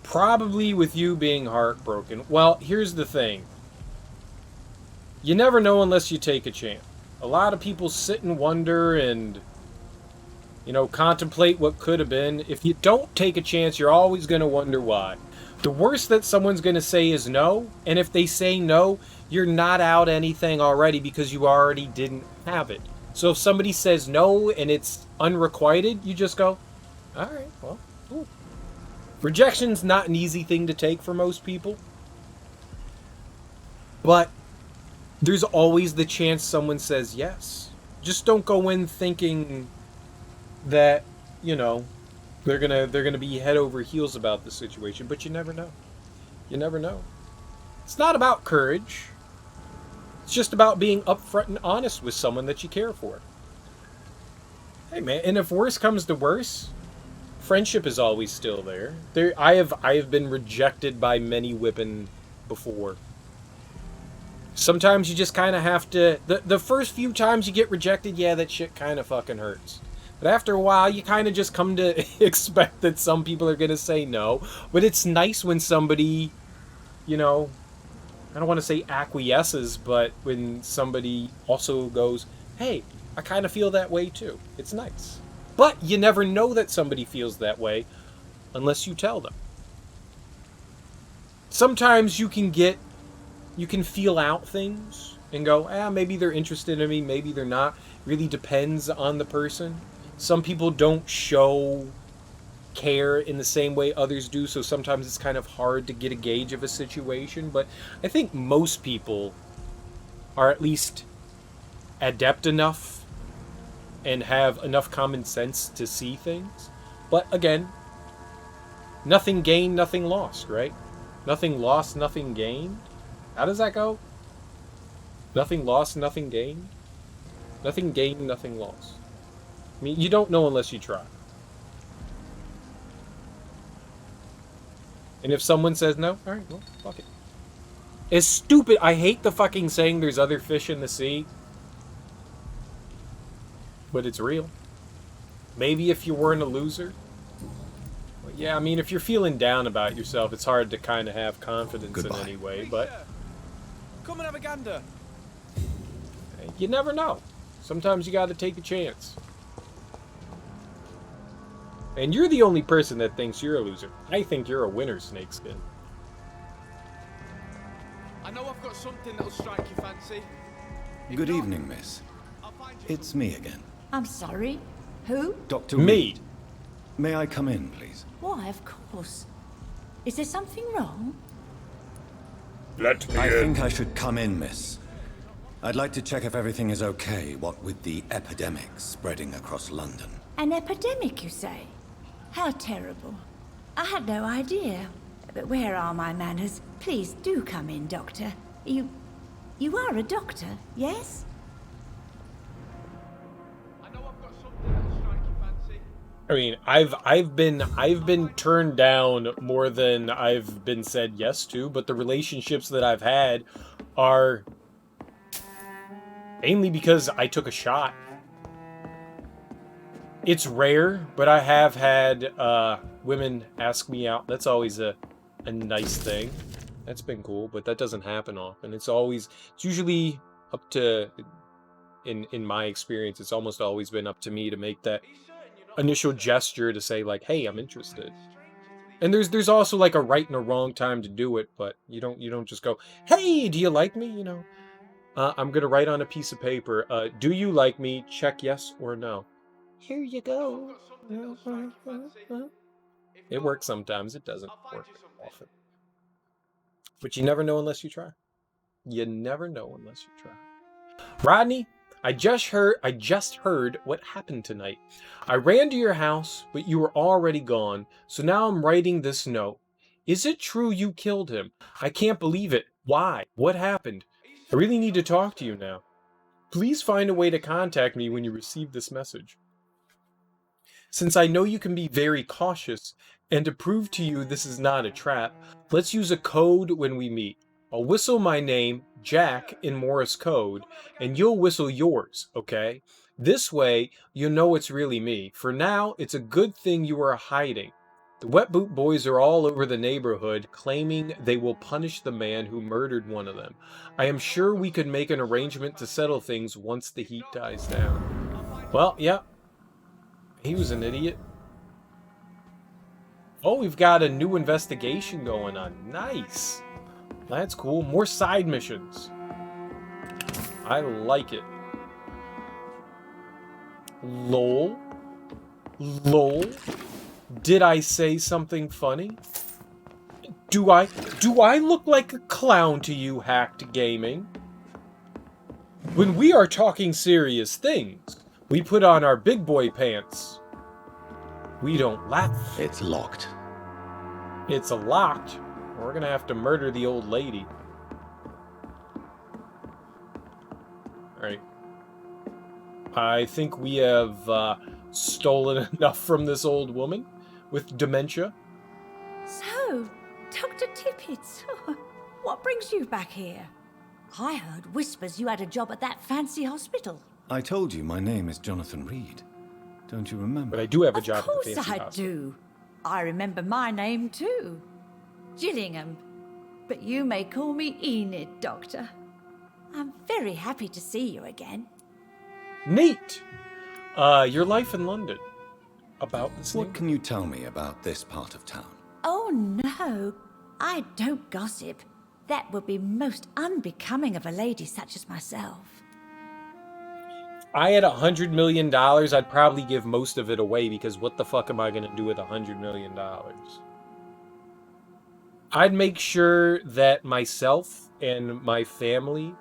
Probably with you being heartbroken. Well, here's the thing. You never know unless you take a chance. A lot of people sit and wonder and, you know, contemplate what could have been. If you don't take a chance, you're always going to wonder why. The worst that someone's going to say is no, and if they say no, you're not out anything already because you already didn't have it. So if somebody says no and it's unrequited, you just go, all right, well, cool. Rejection's not an easy thing to take for most people. But there's always the chance someone says yes. Just don't go in thinking that, you know, they're gonna be head over heels about the situation, but you never know. You never know. It's not about courage. It's just about being upfront and honest with someone that you care for. Hey man, and if worse comes to worse, friendship is always still there. I have been rejected by many women before. Sometimes you just kind of have to... The first few times you get rejected, yeah, that shit kind of fucking hurts. But after a while, you kind of just come to expect that some people are going to say no. But it's nice when somebody, you know, I don't want to say acquiesces, but when somebody also goes, hey, I kind of feel that way too. It's nice. But you never know that somebody feels that way unless you tell them. Sometimes you can feel out things and go, maybe they're interested in me, maybe they're not. Really depends on the person. Some people don't show care in the same way others do, so sometimes it's kind of hard to get a gauge of a situation, but I think most people are at least adept enough and have enough common sense to see things. But again, nothing gained, nothing lost, right? Nothing lost, nothing gained. How does that go? Nothing lost, nothing gained? Nothing gained, nothing lost. I mean, you don't know unless you try. And if someone says no, alright, well, fuck it. It's stupid. I hate the fucking saying there's other fish in the sea. But it's real. Maybe if you weren't a loser. Well, yeah, I mean, if you're feeling down about yourself, it's hard to kind of have confidence in any way, but... Come and have a gander. You never know. Sometimes you gotta take a chance. And you're the only person that thinks you're a loser. I think you're a winner, Snakeskin. I know I've got something that'll strike your fancy. Good evening, miss. It's me again. I'm sorry. Who? Dr. Me. Reed. May I come in, please? Why, of course. Is there something wrong? Let me in. I think I should come in, miss. I'd like to check if everything is okay, what with the epidemic spreading across London. An epidemic, you say? How terrible. I had no idea. But where are my manners? Please do come in, Doctor. You are a doctor, yes? I mean, I've been turned down more than I've been said yes to, but the relationships that I've had are mainly because I took a shot. It's rare, but I have had women ask me out. That's always a nice thing. That's been cool, but that doesn't happen often. It's usually up to, in my experience, it's almost always been up to me to make that initial gesture to say like, hey, I'm interested. And there's also like a right and a wrong time to do it, but you don't just go, hey, do you like me? You know, I'm gonna write on a piece of paper, do you like me? Check yes or no. Here you go. It works sometimes. It doesn't work often. But you never know unless you try. You never know unless you try. Rodney, I just heard what happened tonight. I ran to your house, but you were already gone, so now I'm writing this note. Is it true you killed him? I can't believe it. Why? What happened? I really need to talk to you now. Please find a way to contact me when you receive this message. Since I know you can be very cautious, and to prove to you this is not a trap, let's use a code when we meet. I'll whistle my name, Jack, in Morse code, and you'll whistle yours, okay? This way, you'll know it's really me. For now, it's a good thing you are hiding. The Wet Boot Boys are all over the neighborhood, claiming they will punish the man who murdered one of them. I am sure we could make an arrangement to settle things once the heat dies down. Well, yeah. He was an idiot. Oh, we've got a new investigation going on. Nice. That's cool. More side missions. I like it. Lol. Lol. Did I say something funny? Do I look like a clown to you, Hacked Gaming? When we are talking serious things, we put on our big boy pants. We don't laugh. It's locked. It's locked. We're gonna have to murder the old lady. Alright. I think we have stolen enough from this old woman with dementia. So, Dr. Tippett, what brings you back here? I heard whispers you had a job at that fancy hospital. I told you my name is Jonathan Reed. Don't you remember? But I do have a job Of course at the fancy I hospital. do. I remember my name too. Gillingham. But you may call me Enid, Doctor. I'm very happy to see you again. Neat! Your life in London. About this What can you tell me about this part of town? Oh no, I don't gossip. That would be most unbecoming of a lady such as myself. I had $100 million, I'd probably give most of it away because what the fuck am I going to do with $100 million? I'd make sure that myself and my family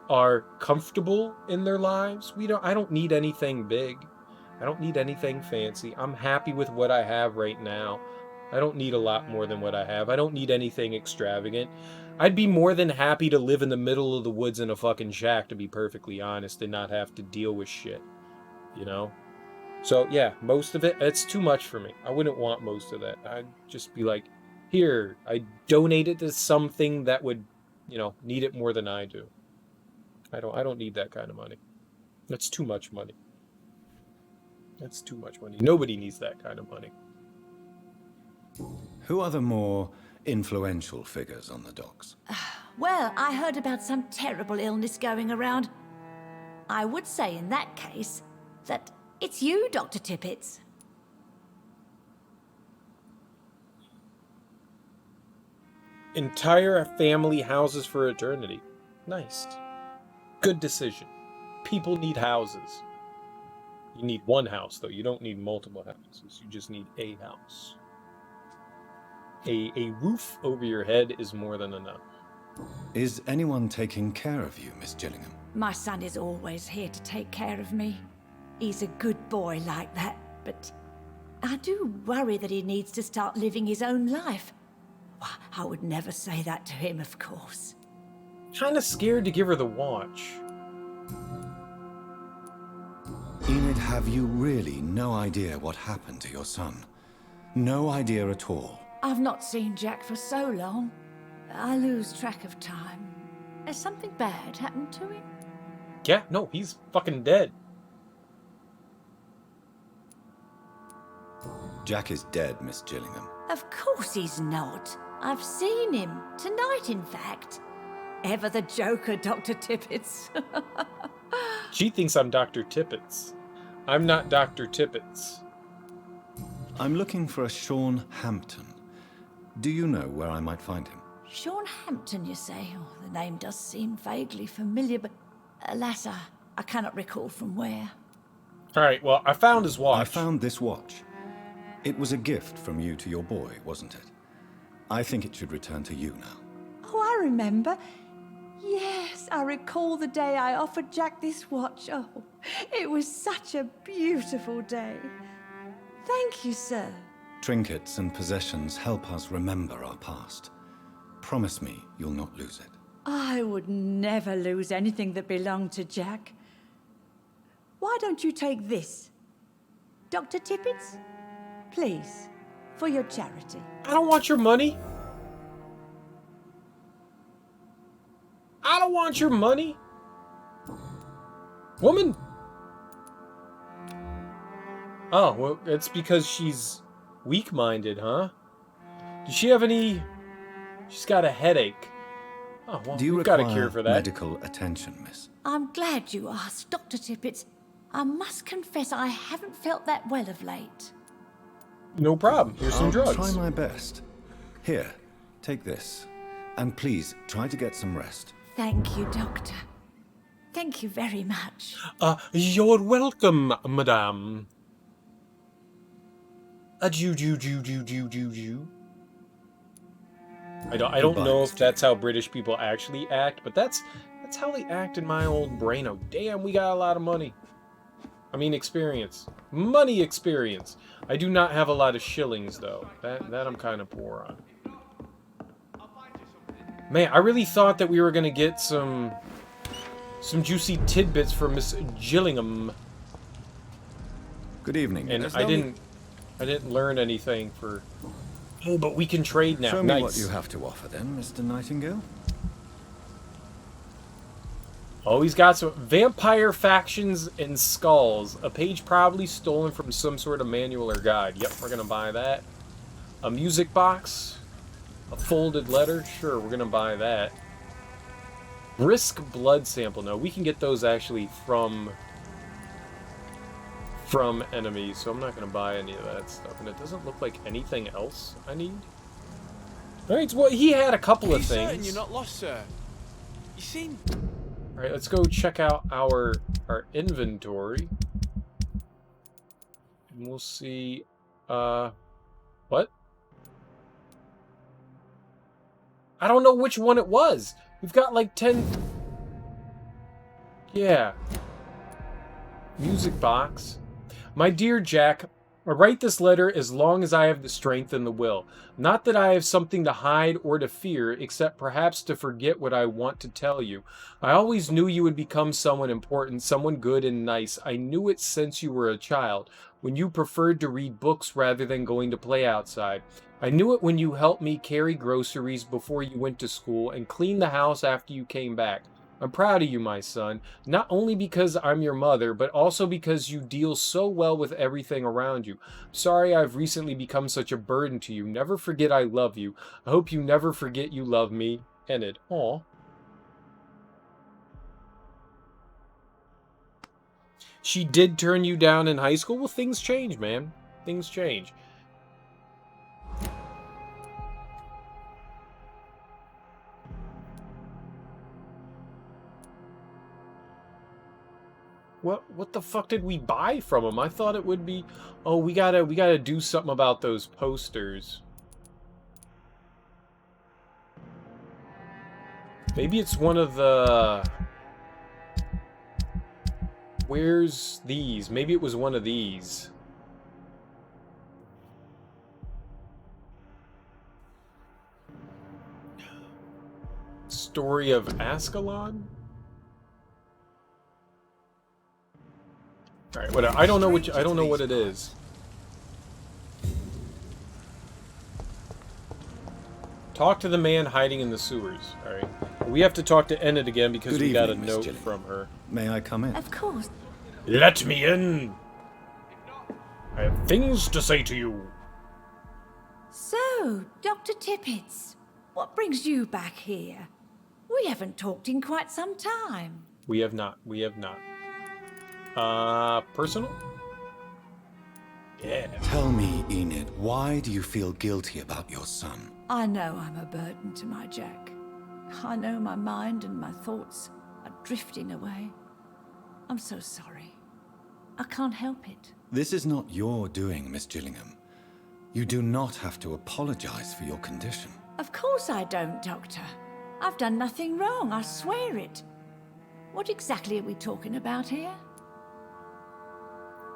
are comfortable in their lives. I don't need anything big. I don't need anything fancy. I'm happy with what I have right now. I don't need a lot more than what I have. I don't need anything extravagant. I'd be more than happy to live in the middle of the woods in a fucking shack, to be perfectly honest, and not have to deal with shit, you know? So, yeah, most of it, it's too much for me. I wouldn't want most of that. I'd just be like, here, I donate it to something that would, need it more than I do. I don't need that kind of money. That's too much money. That's too much money. Nobody needs that kind of money. Who are the more influential figures on the docks? Well, I heard about some terrible illness going around. I would say in that case that it's you, Dr. Tippett. Entire family houses for eternity. Nice. Good decision. People need houses. You need one house, though. You don't need multiple houses. You just need a house. A roof over your head is more than enough. Is anyone taking care of you, Miss Gillingham? My son is always here to take care of me. He's a good boy like that, but I do worry that he needs to start living his own life. I would never say that to him, of course. Kinda scared to give her the watch. Enid, have you really no idea what happened to your son? No idea at all? I've not seen Jack for so long. I lose track of time. Has something bad happened to him? Yeah, no, he's fucking dead. Jack is dead, Miss Gillingham. Of course he's not. I've seen him. Tonight, in fact. Ever the joker, Dr. Tippett. She thinks I'm Dr. Tippett. I'm not Dr. Tippett. I'm looking for a Sean Hampton. Do you know where I might find him? Sean Hampton, you say? Oh, the name does seem vaguely familiar, but alas, I cannot recall from where. Alright, well, I found his watch. I found this watch. It was a gift from you to your boy, wasn't it? I think it should return to you now. Oh, I remember. Yes, I recall the day I offered Jack this watch. Oh, it was such a beautiful day. Thank you, sir. Trinkets and possessions help us remember our past. Promise me you'll not lose it. I would never lose anything that belonged to Jack. Why don't you take this? Dr. Tippett? Please, for your charity. I don't want your money. I don't want your money. Woman. Oh, well, it's because she's weak-minded, huh? Does she have any... She's got a headache. Oh, well, Do you we've got require a cure for that. medical attention, miss? I'm glad you asked, Dr. Tippett. I must confess I haven't felt that well of late. No problem. Here's some I'll drugs. try my best. Here, take this. And please, try to get some rest. Thank you, Doctor. Thank you very much. You're welcome, madame. Adieu. I don't know if that's how British people actually act, but that's how they act in my old brain. Oh, damn, we got a lot of money. I mean, experience. Money experience. I do not have a lot of shillings, though. That I'm kind of poor on. Man, I really thought that we were going to get some juicy tidbits from Miss Gillingham. Good evening. And I didn't learn anything for... Oh, but we can trade now. Show nice. me what you have to offer then, Mr. Nightingale. Oh, he's got some vampire factions and skulls. A page probably stolen from some sort of manual or guide. Yep, we're gonna buy that. A music box. A folded letter. Sure, we're gonna buy that. Brisk blood sample. No, we can get those actually from enemies, so I'm not gonna buy any of that stuff. And it doesn't look like anything else I need. Alright, well, he had a couple of things. Certain you're not lost, sir. You seem... Alright, let's go check out our inventory. And we'll see, what? I don't know which one it was. We've got like 10... Yeah. Music box. My dear Jack, I write this letter as long as I have the strength and the will. Not that I have something to hide or to fear, except perhaps to forget what I want to tell you. I always knew you would become someone important, someone good and nice. I knew it since you were a child, when you preferred to read books rather than going to play outside. I knew it when you helped me carry groceries before you went to school and clean the house after you came back. I'm proud of you, my son, not only because I'm your mother, but also because you deal so well with everything around you. Sorry I've recently become such a burden to you. Never forget I love you. I hope you never forget you love me. Enid. Aw. She did turn you down in high school? Well, things change, man. Things change. What the fuck did we buy from him? I thought it would be... Oh, we gotta do something about those posters. Maybe it's one of the... Where's these? Maybe it was one of these. Story of Ascalon? All right, whatever. I don't know what it is. Talk to the man hiding in the sewers. All right. We have to talk to Enid again because we got a note from her. May I come in? Of course. Let me in. I have things to say to you. So, Dr. Tippets, what brings you back here? We haven't talked in quite some time. We have not. We have not. Personal? Yeah. Tell me, Enid, why do you feel guilty about your son? I know I'm a burden to my Jack. I know my mind and my thoughts are drifting away. I'm so sorry. I can't help it. This is not your doing, Miss Gillingham. You do not have to apologize for your condition. Of course I don't, Doctor. I've done nothing wrong, I swear it. What exactly are we talking about here?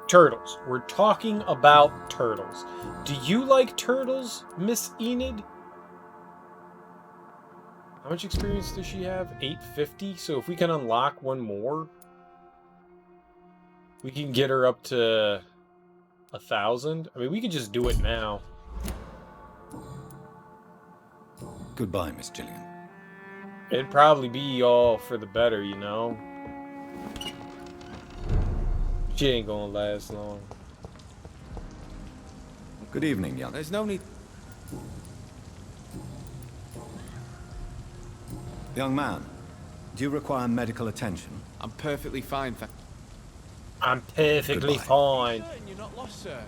Turtles. We're talking about turtles. Do you like turtles, Miss Enid? How much experience does she have? 850? So if we can unlock one more, we can get her up to 1,000. I mean, we could just do it now. Goodbye, Miss Gillingham. It'd probably be all for the better, you know? She ain't gonna last long. Good evening, young. There's no need... Young man, do you require medical attention? I'm perfectly fine, I'm perfectly fine. You're not lost, sir.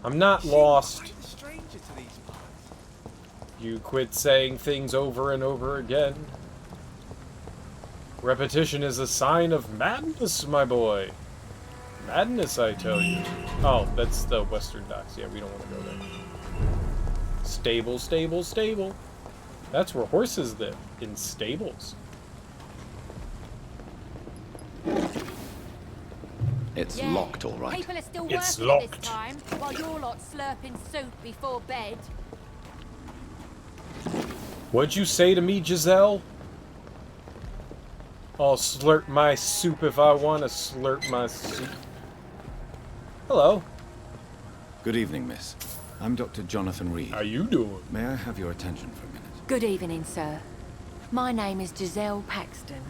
I'm not lost. Quite a stranger to these parts. You quit saying things over and over again. Repetition is a sign of madness, my boy. Madness, I tell you. Oh, that's the Western Docks. Yeah, we don't want to go there. Stable, stable, stable. That's where horses live, in stables. It's locked, all right. People are still It's working locked. this time, while you're lot slurping soup before bed. What'd you say to me, Giselle? I'll slurp my soup if I want to slurp my soup. Hello. Good evening, miss. I'm Dr. Jonathan Reed. How you doing? May I have your attention for a minute? Good evening, sir. My name is Giselle Paxton,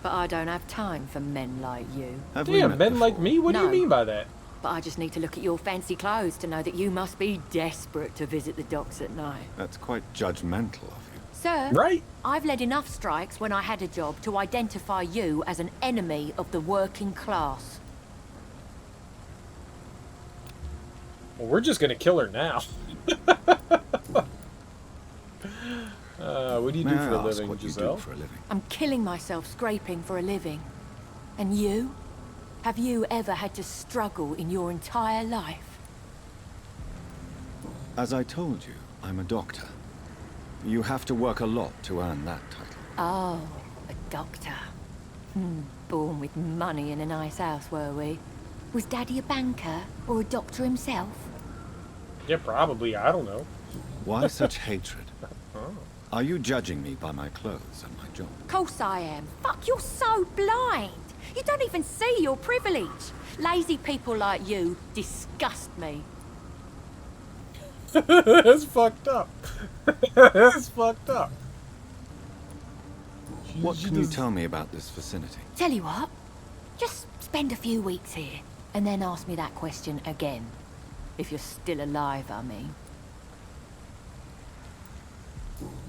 but I don't have time for men like you. Have we Damn, met men before? like me? What do you No. mean by that? But I just need to look at your fancy clothes to know that you must be desperate to visit the docks at night. That's quite judgmental of you. Sir, Right? I've led enough strikes when I had a job to identify you as an enemy of the working class. Well, we're just gonna kill her now. What do you do May I for a ask living, what you Giselle? do for a living? I'm killing myself scraping for a living. And you? Have you ever had to struggle in your entire life? As I told you, I'm a doctor. You have to work a lot to earn that title. Oh, a doctor. Born with money in a nice house, were we? Was Daddy a banker or a doctor himself? Yeah, probably. I don't know. Why such hatred? Oh. Are you judging me by my clothes and my job? Of course I am. Fuck, you're so blind. You don't even see your privilege. Lazy people like you disgust me. That's fucked up. That's fucked up. What can you tell me about this vicinity? Tell you what, just spend a few weeks here, and then ask me that question again. If you're still alive, I mean.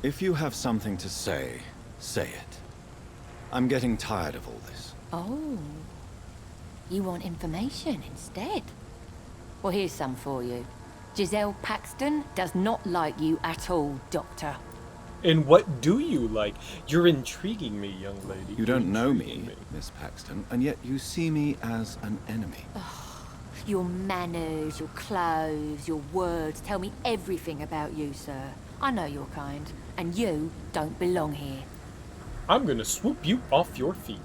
If you have something to say, say it. I'm getting tired of all this. Oh. You want information instead? Well, here's some for you. Giselle Paxton does not like you at all, Doctor. And what do you like? You're intriguing me, young lady. You don't know me, Miss Paxton, and yet you see me as an enemy. Your manners, your clothes, your words tell me everything about you, sir. I know your kind, and you don't belong here. I'm gonna swoop you off your feet.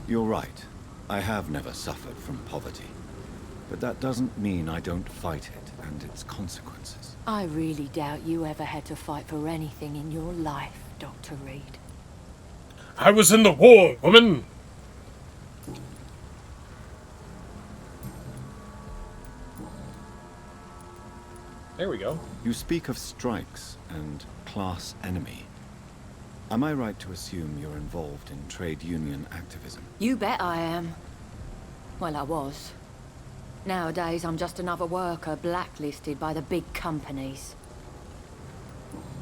You're right. I have never suffered from poverty. But that doesn't mean I don't fight it and its consequences. I really doubt you ever had to fight for anything in your life, Dr. Reed. I was in the war, woman! There we go. You speak of strikes and class enemy. Am I right to assume you're involved in trade union activism? You bet I am. Well, I was. Nowadays, I'm just another worker blacklisted by the big companies.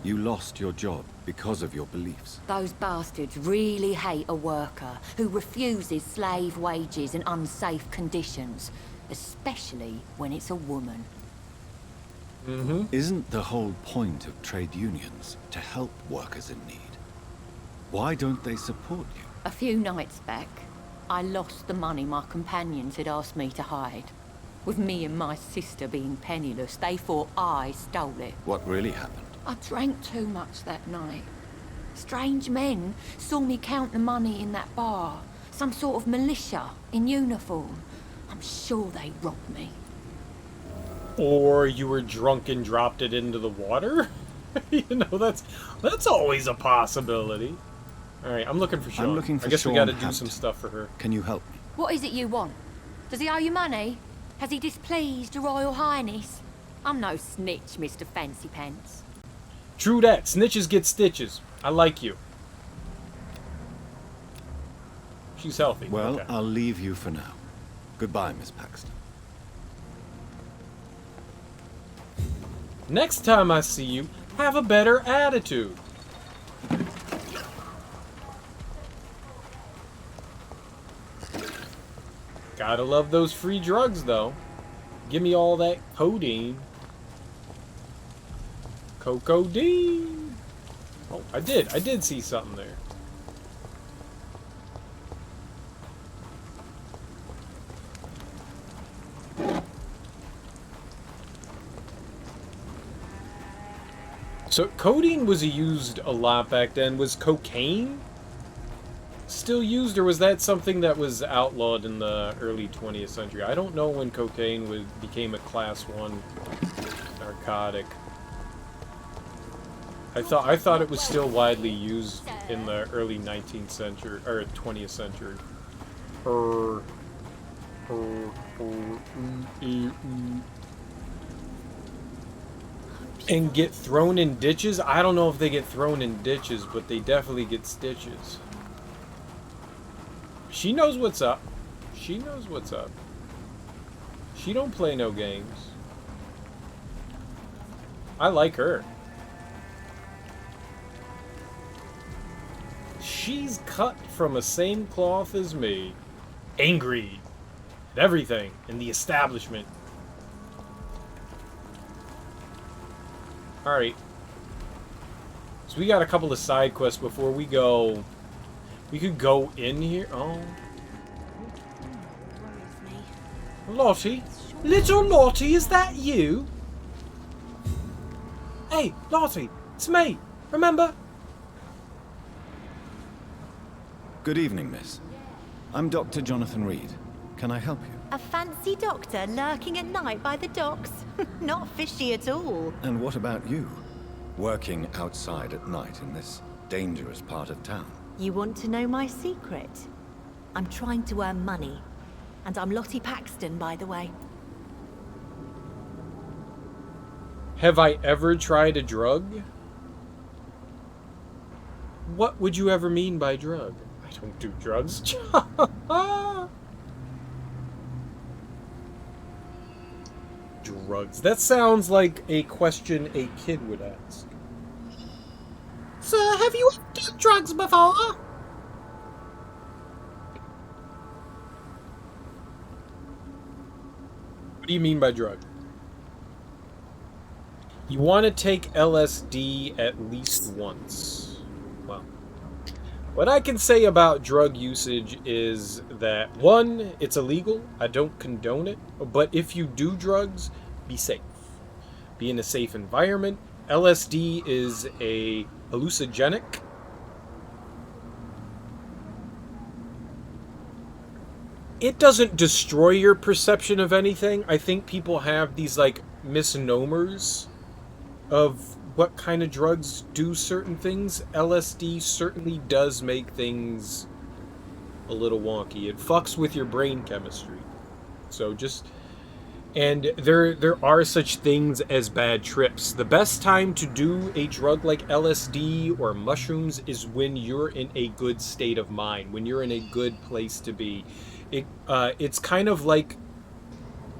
You lost your job because of your beliefs. Those bastards really hate a worker who refuses slave wages and unsafe conditions, especially when it's a woman. Isn't the whole point of trade unions to help workers in need? Why don't they support you? A few nights back, I lost the money my companions had asked me to hide. With me and my sister being penniless, they thought I stole it. What really happened? I drank too much that night. Strange men saw me count the money in that bar. Some sort of militia in uniform. I'm sure they robbed me. Or you were drunk and dropped it into the water? You know, that's always a possibility. Alright, I'm looking for Sean. I'm looking for I guess Sean we gotta do Hampton. some stuff for her. Can you help me? What is it you want? Does he owe you money? Has he displeased your Royal Highness? I'm no snitch, Mr. Fancy Pants. True that. Snitches get stitches. I like you. She's healthy. Well, okay. I'll leave you for now. Goodbye, Miss Paxton. Next time I see you, have a better attitude. Gotta love those free drugs, though. Give me all that codeine. Codeine. Oh, I did see something there. So codeine was used a lot back then. Was cocaine still used, or was that something that was outlawed in the early 20th century? I don't know when cocaine became a class 1 narcotic. I thought it was still widely used in the early 19th century or 20th century. And get thrown in ditches? I don't know if they get thrown in ditches, but they definitely get stitches. She knows what's up. She knows what's up. She don't play no games. I like her. She's cut from the same cloth as me. Angry at everything in the establishment. Alright. So we got a couple of side quests before we go. We could go in here. Oh. Lottie? Little Lottie, is that you? Hey, Lottie, it's me. Remember? Good evening, miss. I'm Dr. Jonathan Reed. Can I help you? A fancy doctor lurking at night by the docks? Not fishy at all. And what about you? Working outside at night in this dangerous part of town? You want to know my secret? I'm trying to earn money. And I'm Lottie Paxton, by the way. Have I ever tried a drug? What would you ever mean by drug? I don't do drugs. Drugs. That sounds like a question a kid would ask. Sir, have you done drugs before? What do you mean by drug? You want to take LSD at least once. Well, what I can say about drug usage is that, one, it's illegal. I don't condone it. But if you do drugs, be safe. Be in a safe environment. LSD is a hallucinogenic. It doesn't destroy your perception of anything. I think people have these, like, misnomers of what kind of drugs do certain things. LSD certainly does make things a little wonky. It fucks with your brain chemistry. So just... And there are such things as bad trips. The best time to do a drug like LSD or mushrooms is when you're in a good state of mind, when you're in a good place to be. It's kind of like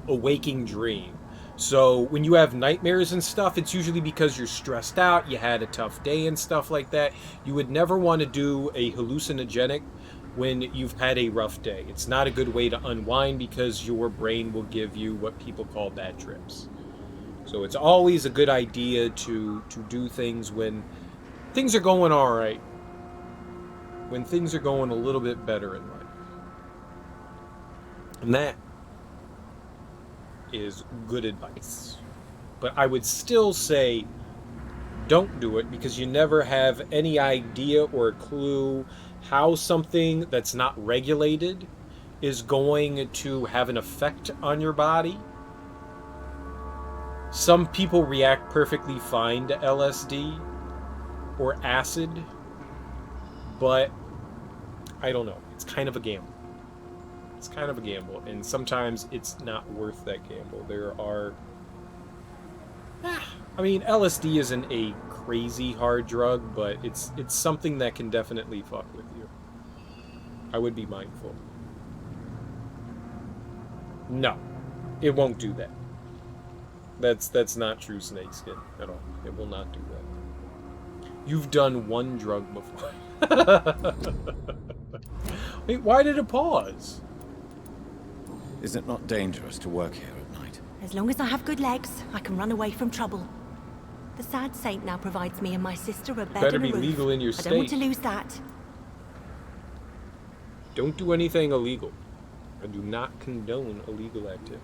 a waking dream. So when you have nightmares and stuff, it's usually because you're stressed out, you had a tough day and stuff like that. You would never want to do a hallucinogenic when you've had a rough day. It's not a good way to unwind because your brain will give you what people call bad trips. So it's always a good idea to do things when things are going all right. When things are going a little bit better in life. And that is good advice. But I would still say don't do it because you never have any idea or clue how something that's not regulated is going to have an effect on your body. Some people react perfectly fine to LSD or acid, but I don't know. It's kind of a gamble. It's kind of a gamble, and sometimes it's not worth that gamble. There are... I mean, LSD isn't a crazy hard drug, but it's something that can definitely fuck with you. I would be mindful. No, it won't do that. That's not true snakeskin at all. It will not do that. You've done one drug before. Wait, why did it pause? Is it not dangerous to work here at night? As long as I have good legs, I can run away from trouble. The sad saint now provides me and my sister a bed Better and a be roof. legal in your I don't want state. to lose that. Don't do anything illegal. I do not condone illegal activity.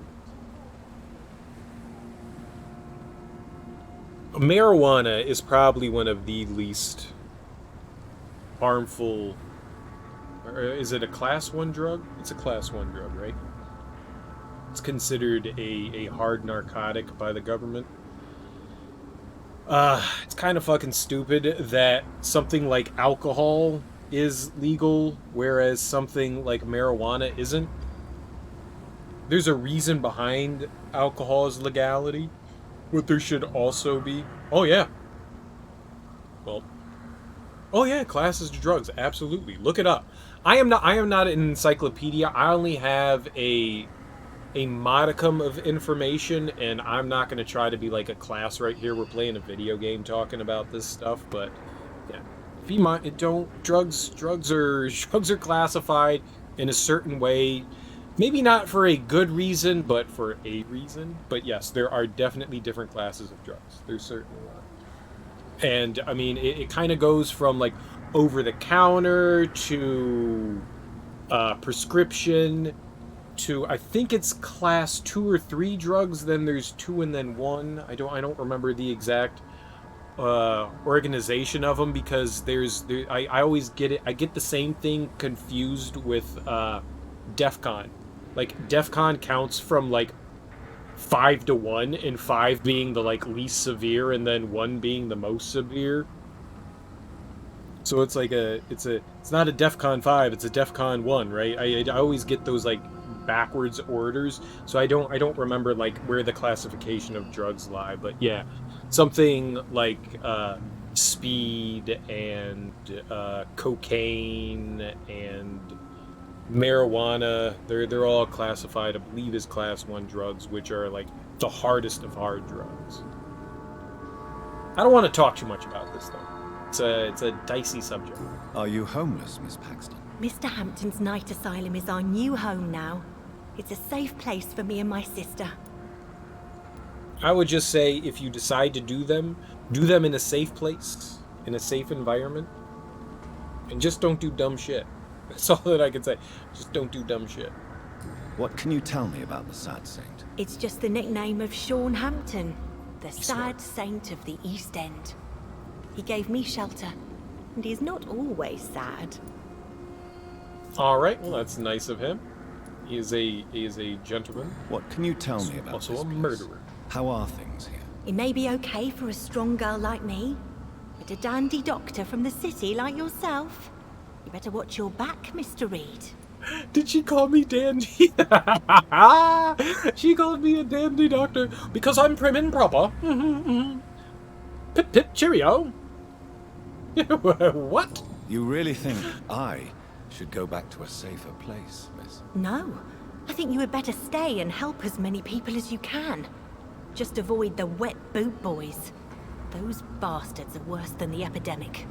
Marijuana is probably one of the least harmful... Or is it a class 1 drug? It's a class 1 drug, right? It's considered a hard narcotic by the government. It's kind of fucking stupid that something like alcohol is legal, whereas something like marijuana isn't. there's a reason behind alcohol's legality, but there should also be. Oh yeah. Well. Oh yeah, classes to drugs. Absolutely. Look it up. I am not an encyclopedia. I only have a modicum of information, and I'm not going to try to be like a class right here. We're playing a video game talking about this stuff, but yeah. Drugs are classified in a certain way. Maybe not for a good reason, but for a reason. But yes, there are definitely different classes of drugs. There certainly are. And, I mean, it kind of goes from, like, over-the-counter to prescription to, I think it's class 2 or 3 drugs, then there's 2 and then 1. I don't remember the exact organization of them, because I always get the same thing confused with DEFCON. Like, DEFCON counts from, like, 5 to 1, and 5 being the, like, least severe, and then 1 being the most severe. So it's like it's not a DEFCON 5, it's a DEFCON 1, right? I always get those, like, backwards orders, so I don't remember, like, where the classification of drugs lie, but yeah, something like speed and cocaine and marijuana, they're all classified, I believe, as class 1 drugs, which are, like, the hardest of hard drugs. I don't want to talk too much about this, though. It's a dicey subject. Are you homeless, Miss Paxton? Mr. Hampton's night asylum is our new home now. It's a safe place for me and my sister. I would just say, if you decide to do them in a safe place, in a safe environment, and just don't do dumb shit. That's all that I can say. Just don't do dumb shit. What can you tell me about the Sad Saint? It's just the nickname of Sean Hampton, the sad saint of the East End. He gave me shelter, and he's not always sad. Alright, well, that's nice of him. He is a gentleman. What can you tell me about also a murderer? How are things here? It may be okay for a strong girl like me, but a dandy doctor from the city like yourself, you better watch your back, Mr. Reed. Did she call me dandy? She called me a dandy doctor because I'm prim and proper. Pip pip cheerio. What? You really think I should go back to a safer place, miss? No. I think you had better stay and help as many people as you can. Just avoid the wet boot boys. Those bastards are worse than the epidemic.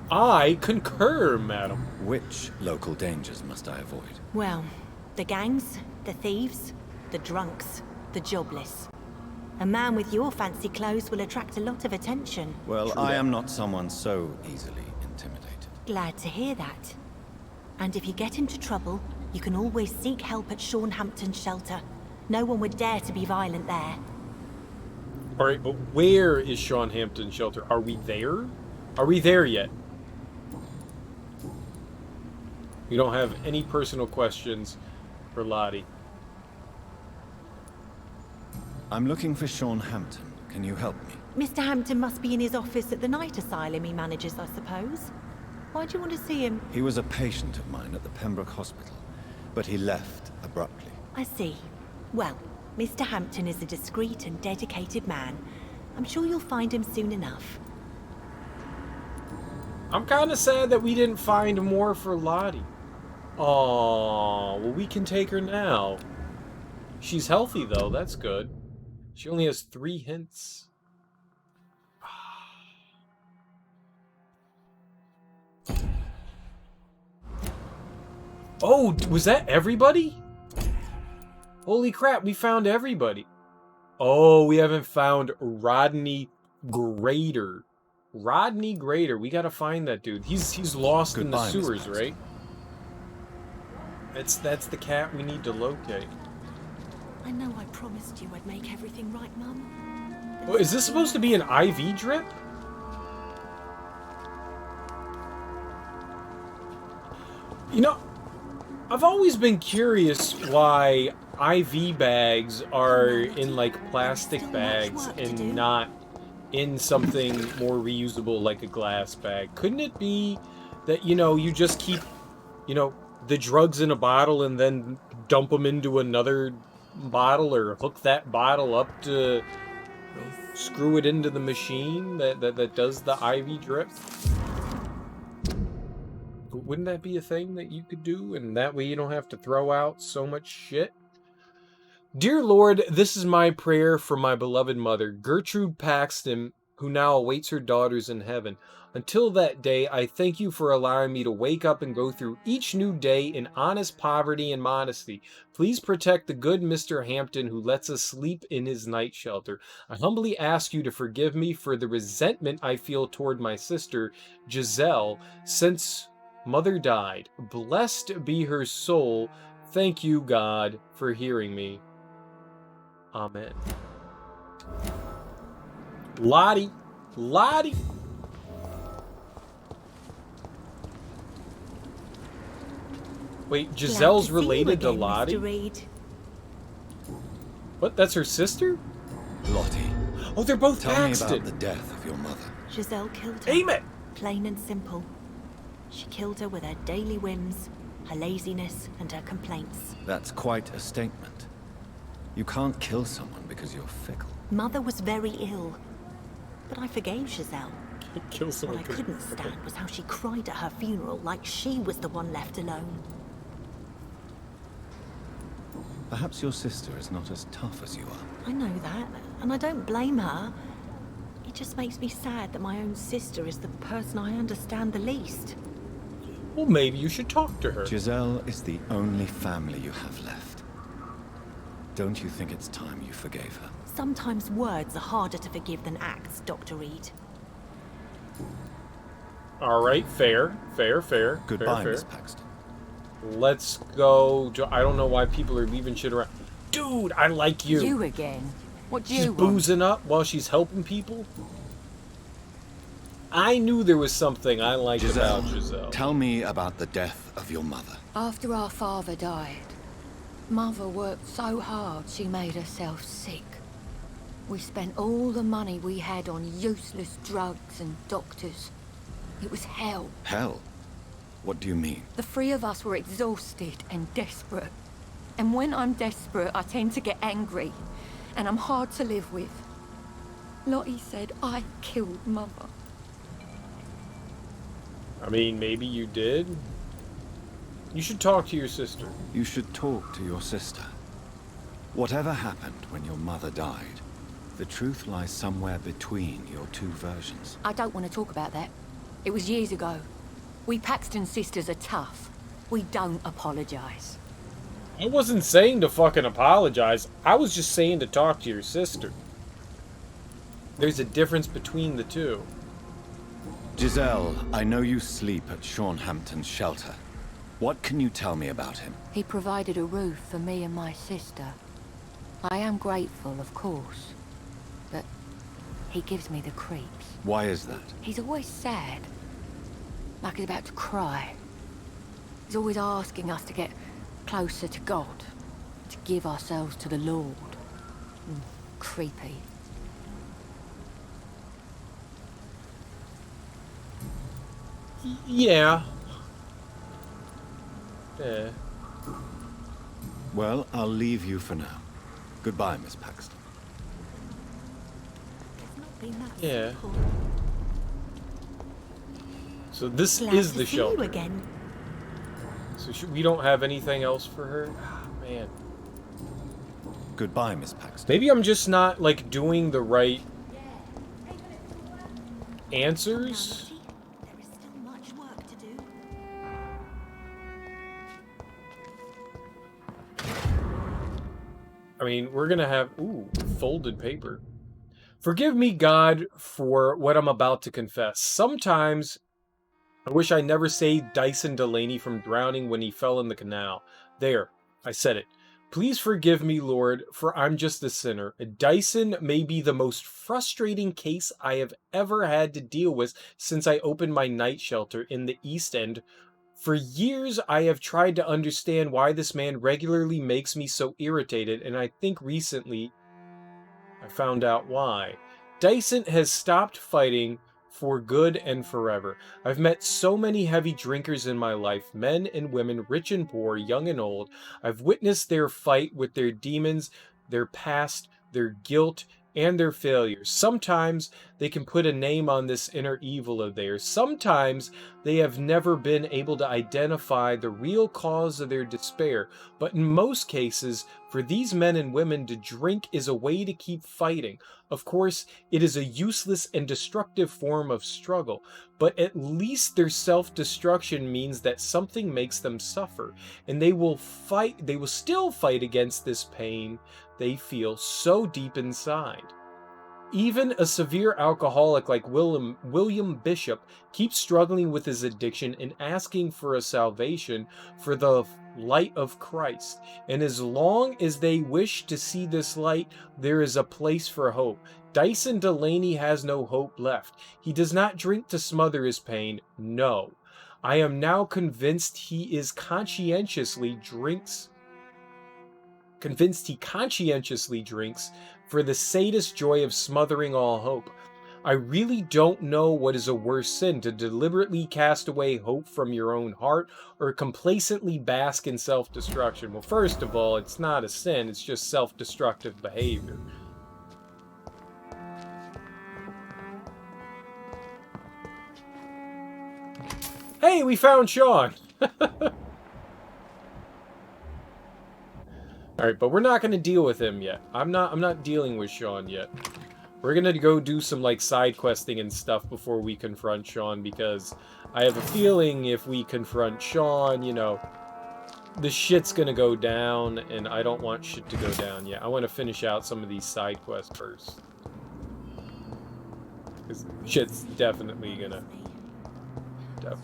I concur, madam. Which local dangers must I avoid? Well, the gangs, the thieves, the drunks, the jobless. A man with your fancy clothes will attract a lot of attention. Well, I am not someone so easily intimidated. Glad to hear that. And if you get into trouble, you can always seek help at Sean Hampton's shelter. No one would dare to be violent there. Alright, but where is Sean Hampton's shelter? Are we there? Are we there yet? We don't have any personal questions for Lottie. I'm looking for Sean Hampton. Can you help me? Mr. Hampton must be in his office at the night asylum he manages, I suppose. Why do you want to see him? He was a patient of mine at the Pembroke Hospital, but he left abruptly. I see. Well, Mr. Hampton is a discreet and dedicated man. I'm sure you'll find him soon enough. I'm kind of sad that we didn't find more for Lottie. Oh, well, we can take her now. She's healthy, though. That's good. She only has 3 hints. Oh, was that everybody? Holy crap, we found everybody. Oh, we haven't found Rodney Grader. Rodney Grader, we gotta find that dude. He's lost in the sewers, right? That's the cat we need to locate. I know I promised you I'd make everything right, Mum. Oh, is this supposed to be an IV drip? You know, I've always been curious why IV bags are in, like, plastic bags and not in something more reusable like a glass bag. Couldn't it be that, you know, you just keep, you know, the drugs in a bottle and then dump them into another bottle or hook that bottle up to screw it into the machine that does the IV drip? Wouldn't that be a thing that you could do? And that way you don't have to throw out so much shit? Dear Lord, this is my prayer for my beloved mother, Gertrude Paxton, who now awaits her daughters in heaven. Until that day, I thank you for allowing me to wake up and go through each new day in honest poverty and modesty. Please protect the good Mr. Hampton who lets us sleep in his night shelter. I humbly ask you to forgive me for the resentment I feel toward my sister, Giselle, since Mother died. Blessed be her soul. Thank you, God, for hearing me. Amen. Lottie. Lottie. Wait, Giselle's related to Lottie? Mr. Reed. What? That's her sister? Lottie. Oh, they're both Tell Paxton. me about the death of your mother. Giselle killed her. Aim it! Plain and simple. She killed her with her daily whims, her laziness, and her complaints. That's quite a statement. You can't kill someone because you're fickle. Mother was very ill, but I forgave Giselle. Kill someone What I 'cause couldn't you're fickle. stand was how she cried at her funeral like she was the one left alone. Perhaps your sister is not as tough as you are. I know that, and I don't blame her. It just makes me sad that my own sister is the person I understand the least. Well, maybe you should talk to her. Giselle is the only family you have left. Don't you think it's time you forgave her? Sometimes words are harder to forgive than acts, Dr. Reed. All right, fair. Goodbye, fair. Miss Paxton. Let's go to... I don't know why people are leaving shit around. Dude, I like you. You again? What do She's you want? boozing up while she's helping people. I knew there was something I liked about Giselle. Tell me about the death of your mother. After our father died, Mother worked so hard she made herself sick. We spent all the money we had on useless drugs and doctors. It was hell. Hell? What do you mean? The three of us were exhausted and desperate. And when I'm desperate, I tend to get angry. And I'm hard to live with. Lottie said I killed Mother. I mean, maybe you did. You should talk to your sister. You should talk to your sister. Whatever happened when your mother died, the truth lies somewhere between your two versions. I don't want to talk about that. It was years ago. We Paxton sisters are tough. We don't apologize. I wasn't saying to fucking apologize. I was just saying to talk to your sister. There's a difference between the two. Giselle, I know you sleep at Sean Hampton's shelter. What can you tell me about him? He provided a roof for me and my sister. I am grateful, of course. But he gives me the creeps. Why is that? He's always sad. Like he's about to cry. He's always asking us to get closer to God. To give ourselves to the Lord. Creepy. Yeah. Yeah. Well, I'll leave you for now. Goodbye, Miss Paxton. Yeah. So this Glad is to the see shelter. you again. So we don't have anything else for her? Ah, man. Goodbye, Miss Paxton. Maybe I'm just not, like, doing the right answers? I mean, we're gonna have... Ooh, folded paper. Forgive me, God, for what I'm about to confess. Sometimes I wish I never saved Dyson Delaney from drowning when he fell in the canal. There, I said it. Please forgive me, Lord, for I'm just a sinner. Dyson may be the most frustrating case I have ever had to deal with since I opened my night shelter in the East End. For years, I have tried to understand why this man regularly makes me so irritated, and I think recently I found out why. Dyson has stopped fighting for good and forever. I've met so many heavy drinkers in my life, men and women, rich and poor, young and old. I've witnessed their fight with their demons, their past, their guilt, and their failures. Sometimes they can put a name on this inner evil of theirs. Sometimes they have never been able to identify the real cause of their despair. But in most cases, for these men and women, to drink is a way to keep fighting. Of course, it is a useless and destructive form of struggle, but at least their self-destruction means that something makes them suffer, and they will still fight against this pain they feel so deep inside. Even a severe alcoholic like William Bishop keeps struggling with his addiction and asking for a salvation for the light of Christ. And as long as they wish to see this light, there is a place for hope. Dyson Delaney has no hope left. He does not drink to smother his pain. No. I am now convinced he conscientiously drinks for the sadist joy of smothering all hope. I really don't know what is a worse sin, to deliberately cast away hope from your own heart or complacently bask in self-destruction. Well, first of all, it's not a sin, it's just self-destructive behavior. Hey, we found Sean! Alright, but we're not going to deal with him yet. I'm not dealing with Sean yet. We're going to go do some, like, side questing and stuff before we confront Sean, because I have a feeling if we confront Sean, you know, the shit's going to go down, and I don't want shit to go down yet. I want to finish out some of these side quests first. Because shit's definitely going to go down.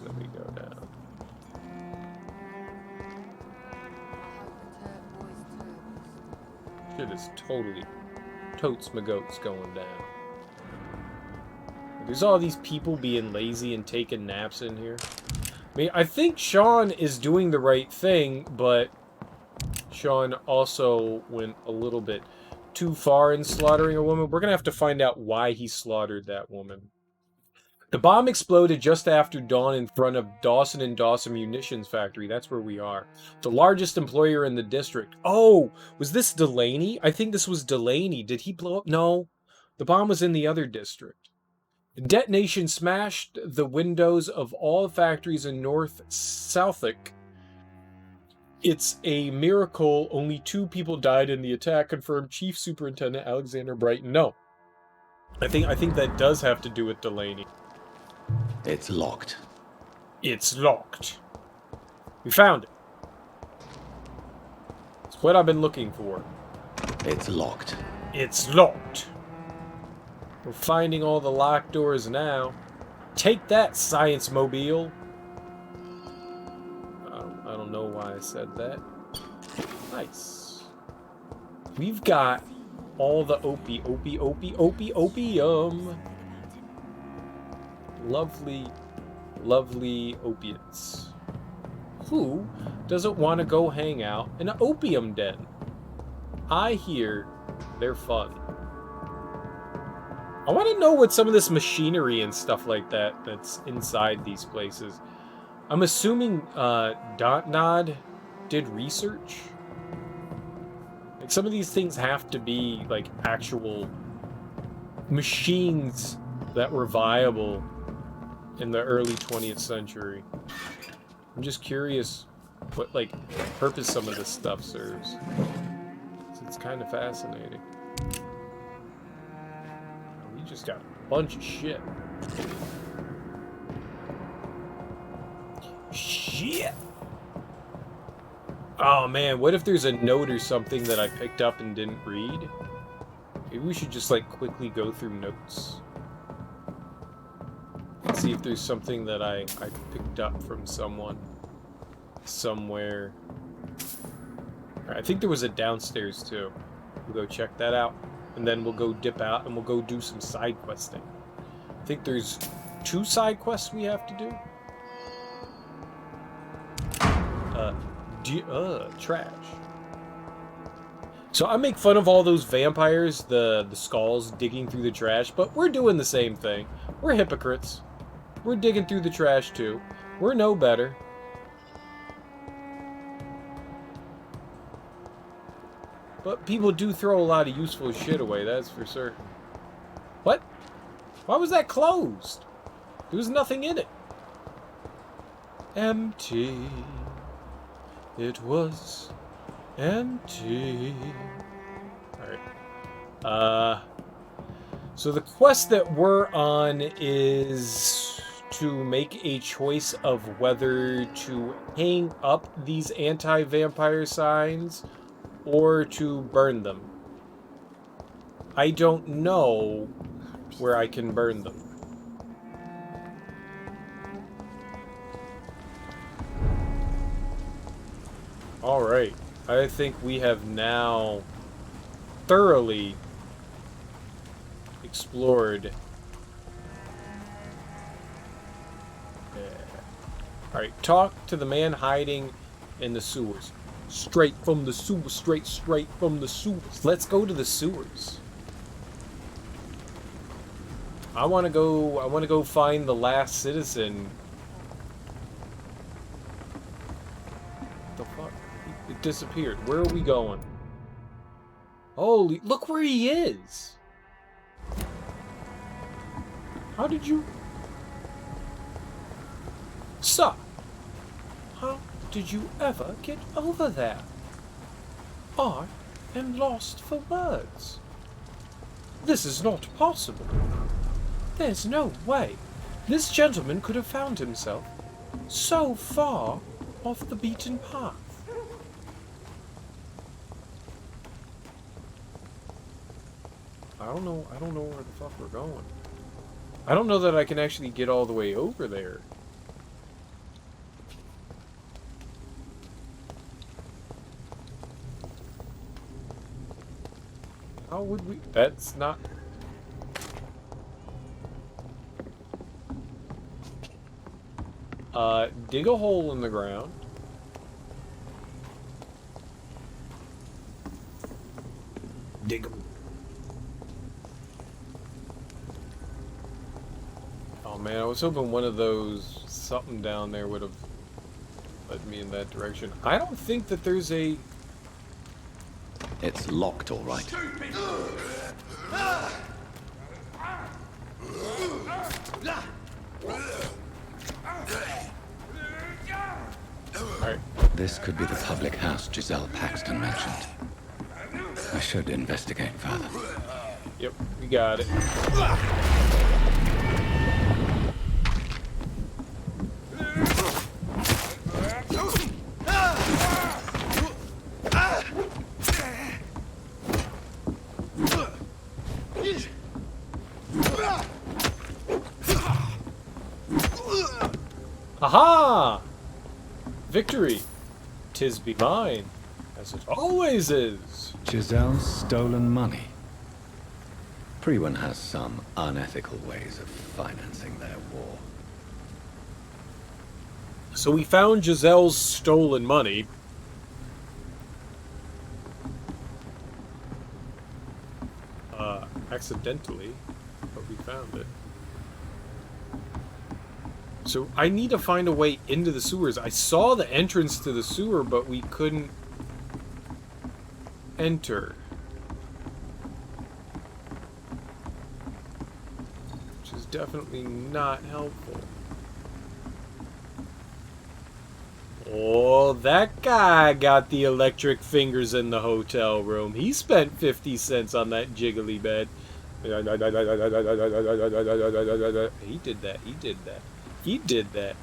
Shit is totally totes my goats going down. There's all these people being lazy and taking naps in here. I mean, I think Sean is doing the right thing, but Sean also went a little bit too far in slaughtering a woman. We're gonna have to find out why he slaughtered that woman. The bomb exploded just after dawn in front of Dawson & Dawson Munitions Factory. That's where we are. The largest employer in the district. Oh, was this Delaney? I think this was Delaney. Did he blow up? No. The bomb was in the other district. The detonation smashed the windows of all factories in North Southwick. It's a miracle only 2 people died in the attack, confirmed Chief Superintendent Alexander Brighton. No. I think that does have to do with Delaney. It's locked. It's locked. We found it. It's what I've been looking for. It's locked. It's locked. We're finding all the locked doors now. Take that, Science Mobile. I don't know why I said that. Nice. We've got all the opium. Lovely opiates. Who doesn't want to go hang out in an opium den? I hear they're fun. I want to know what some of this machinery and stuff like that's inside these places. I'm assuming Dontnod did research. Like, some of these things have to be like actual machines that were viable in the early 20th century. I'm just curious what, like, purpose some of this stuff serves. It's kind of fascinating. We just got a bunch of shit. Shit! Oh man, what if there's a note or something that I picked up and didn't read? Maybe we should just, like, quickly go through notes. See if there's something that I picked up from someone somewhere. Right, I think there was a downstairs too. We'll go check that out, and then we'll go dip out and we'll go do some side questing. I think there's 2 side quests we have to do. Trash. So I make fun of all those vampires, the skulls digging through the trash, but we're doing the same thing. We're hypocrites. We're digging through the trash too. We're no better. But people do throw a lot of useful shit away, that's for certain. What? Why was that closed? There was nothing in it. Empty. It was empty. Alright. So the quest that we're on is to make a choice of whether to hang up these anti-vampire signs or to burn them. I don't know where I can burn them. Alright, I think we have now thoroughly explored. Alright, talk to the man hiding in the sewers. Straight from the sewers, straight from the sewers. Let's go to the sewers. I want to go find the last citizen. The fuck? It disappeared. Where are we going? Holy, look where he is. How did you... Sir, how did you ever get over there? I am lost for words. This is not possible. There's no way this gentleman could have found himself so far off the beaten path. I don't know where the fuck we're going. I don't know that I can actually get all the way over there. How would we... That's not... dig a hole in the ground. Dig 'em. Oh man, I was hoping one of those something down there would have led me in that direction. I don't think that there's a... It's locked, all right. Alright. This could be the public house Giselle Paxton mentioned. I should investigate further. Yep, we got it. Aha! Victory! 'Tis be mine, as it always is. Giselle's stolen money. Priwen has some unethical ways of financing their war. So we found Giselle's stolen money. Accidentally, but we found it. So I need to find a way into the sewers. I saw the entrance to the sewer, but we couldn't enter. Which is definitely not helpful. Oh, that guy got the electric fingers in the hotel room. He spent 50 cents on that jiggly bed. He did that. He did that. He did that.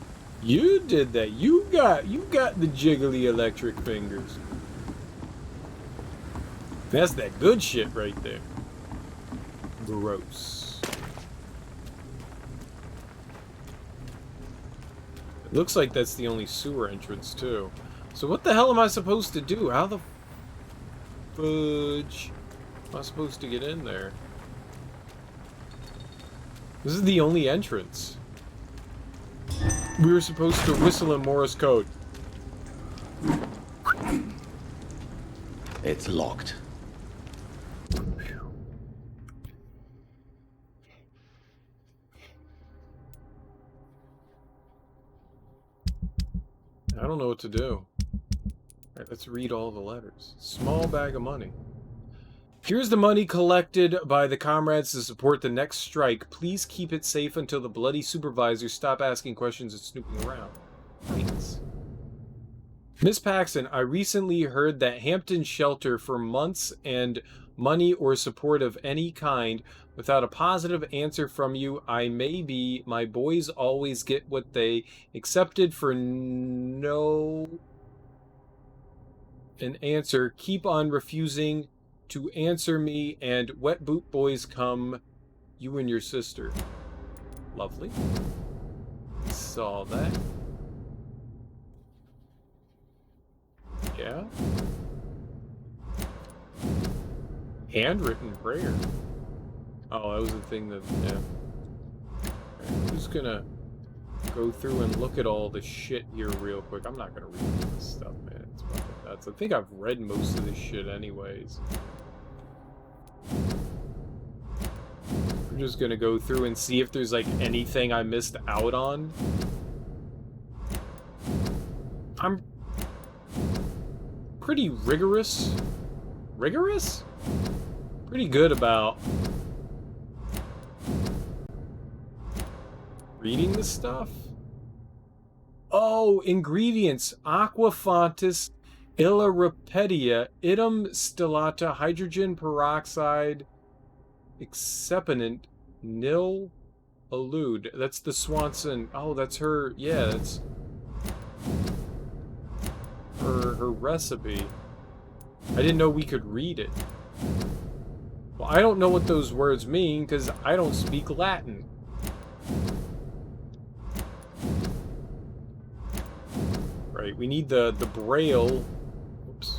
You did that. You got the jiggly electric fingers. That's that good shit right there. Gross. It looks like that's the only sewer entrance too. So what the hell am I supposed to do? How the fudge am I supposed to get in there? This is the only entrance. We were supposed to whistle in Morse code. It's locked. I don't know what to do. Alright, let's read all the letters. Small bag of money. Here's the money collected by the comrades to support the next strike. Please keep it safe until the bloody supervisors stop asking questions and snooping around. Thanks. Miss Paxton, I recently heard that Hampton shelter for months and money or support of any kind without a positive answer from you. I may be. My boys always get what they accepted for no an answer. Keep on refusing to answer me, and wet boot boys come, you and your sister. Lovely. Saw that. Yeah. Handwritten prayer. Oh, that was the thing that, yeah. Right, I'm just gonna go through and look at all the shit here real quick. I'm not gonna read this stuff, man. It's fucking nuts. I think I've read most of this shit anyways. I'm just gonna go through and see if there's like anything I missed out on. I'm pretty rigorous. Rigorous? Pretty good about reading this stuff. Oh, ingredients. Aqua fontis, illa repetia, idem stellata, hydrogen peroxide, exceptionant, nil allude. That's the Swanson. Oh, that's her. Yeah, that's her recipe. I didn't know we could read it. Well, I don't know what those words mean because I don't speak Latin. Right, we need the Braille. Oops.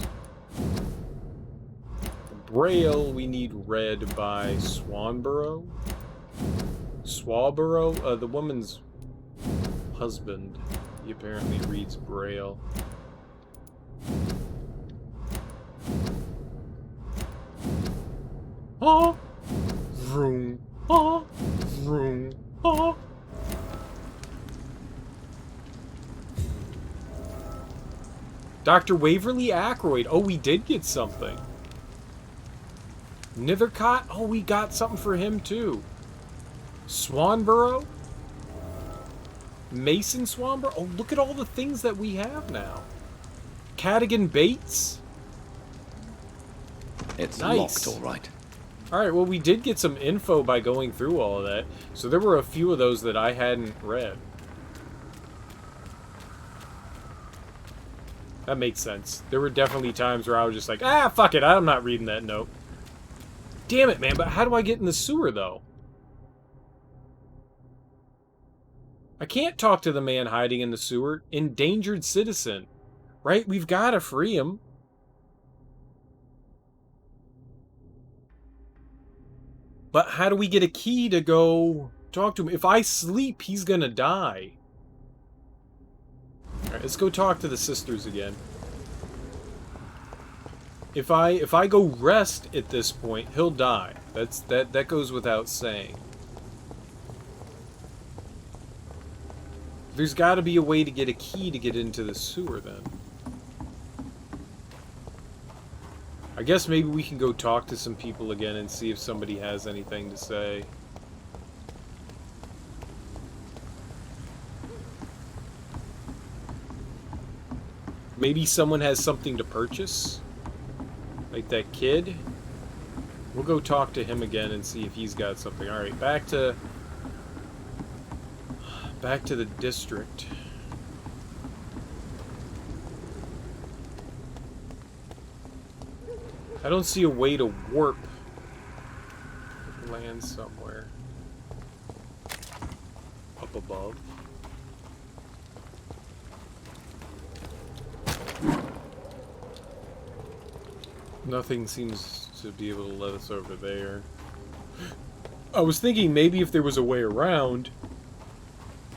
The Braille we need read by Swaborough. The woman's husband. He apparently reads Braille. Oh, vroom, oh, vroom, oh. Dr. Waverly Ackroyd. Oh, we did get something. Nithercott. Oh, we got something for him too. Swanborough. Mason Swanborough. Oh, look at all the things that we have now. Cadigan Bates. It's nice. locked, all right. Alright, well, we did get some info by going through all of that. So there were a few of those that I hadn't read. That makes sense. There were definitely times where I was just like, ah, fuck it, I'm not reading that note. Damn it, man, but how do I get in the sewer, though? I can't talk to the man hiding in the sewer. Endangered citizen. Right? We've got to free him. But how do we get a key to go talk to him? If I sleep, he's gonna die. Alright, let's go talk to the sisters again. If I go rest at this point, he'll die. That goes without saying. There's got to be a way to get a key to get into the sewer then. I guess maybe we can go talk to some people again and see if somebody has anything to say. Maybe someone has something to purchase? Like that kid? We'll go talk to him again and see if he's got something. Alright, back to the district. I don't see a way to warp. Land somewhere. Up above. Nothing seems to be able to let us over there. I was thinking maybe if there was a way around,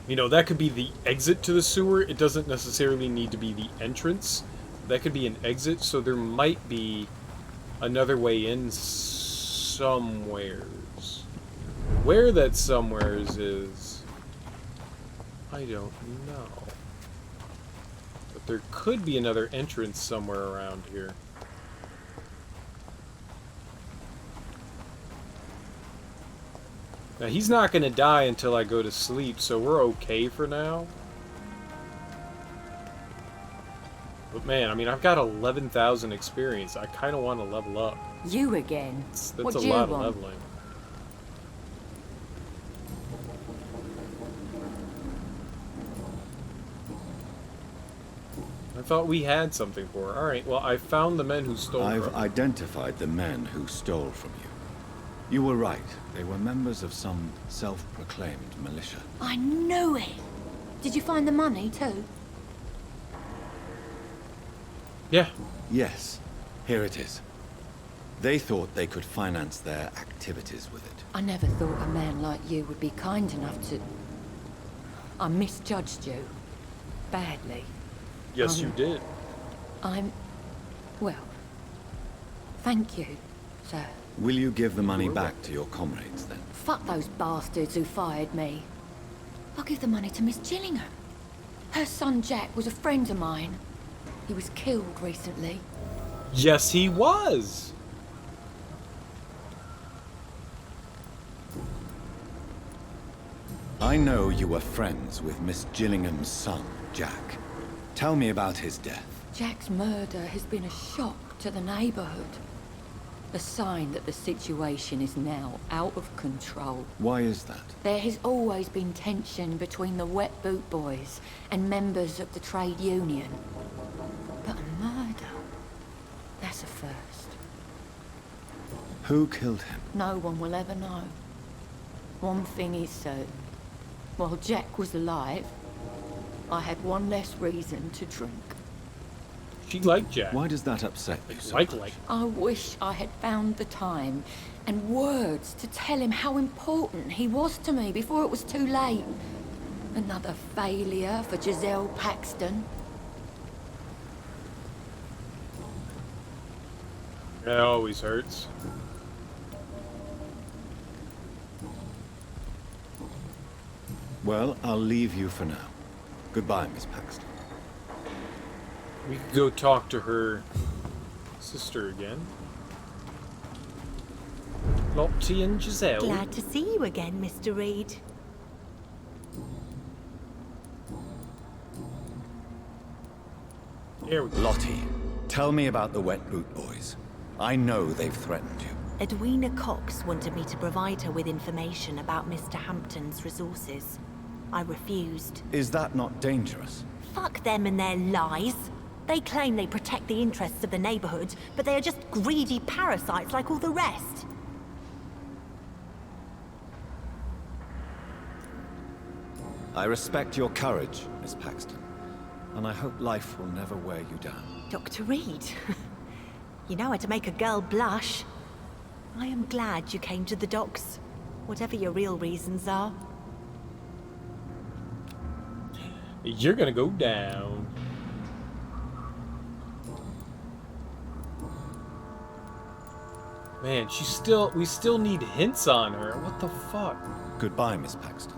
you know, that could be the exit to the sewer. It doesn't necessarily need to be the entrance. That could be an exit, so there might be another way in somewheres. Where that somewheres is, I don't know. But There could be another entrance somewhere around here. Now, he's not going to die until I go to sleep, so we're okay for now. But man, I mean, I've got 11,000 experience. I kind of want to level up. You again? That's What a do you lot of want? leveling. I thought we had something for her. Alright, well, I found the men who stole I've from her. identified the men who stole from you. You were right. They were members of some self-proclaimed militia. I knew it! Did you find the money too? Yeah. Yes, here it is. They thought they could finance their activities with it. I never thought a man like you would be kind enough to... I misjudged you. Badly. Yes, you did. Well, thank you, sir. Will you give the money back to your comrades, then? Fuck those bastards who fired me. I'll give the money to Miss Gillingham. Her son Jack was a friend of mine. He was killed recently. Yes, he was! I know you were friends with Miss Gillingham's son, Jack. Tell me about his death. Jack's murder has been a shock to the neighborhood. A sign that the situation is now out of control. Why is that? There has always been tension between the Wet Boot Boys and members of the trade union. But a murder? That's a first. Who killed him? No one will ever know. One thing is certain. While Jack was alive, I had one less reason to drink. She liked Jack. Why does that upset you so like. I wish I had found the time and words to tell him how important he was to me before it was too late. Another failure for Giselle Paxton. It always hurts. Well, I'll leave you for now. Goodbye, Miss Paxton. We could go talk to her sister again. Lottie and Giselle. Glad to see you again, Mr. Reed. Here we go. Lottie, tell me about the Wet Boot Boys. I know they've threatened you. Edwina Cox wanted me to provide her with information about Mr. Hampton's resources. I refused. Is that not dangerous? Fuck them and their lies. They claim they protect the interests of the neighborhood, but they are just greedy parasites like all the rest. I respect your courage, Miss Paxton, and I hope life will never wear you down. Dr. Reed, you know how to make a girl blush. I am glad you came to the docks, whatever your real reasons are. You're gonna go down. Man, we still need hints on her. What the fuck? Goodbye, Miss Paxton.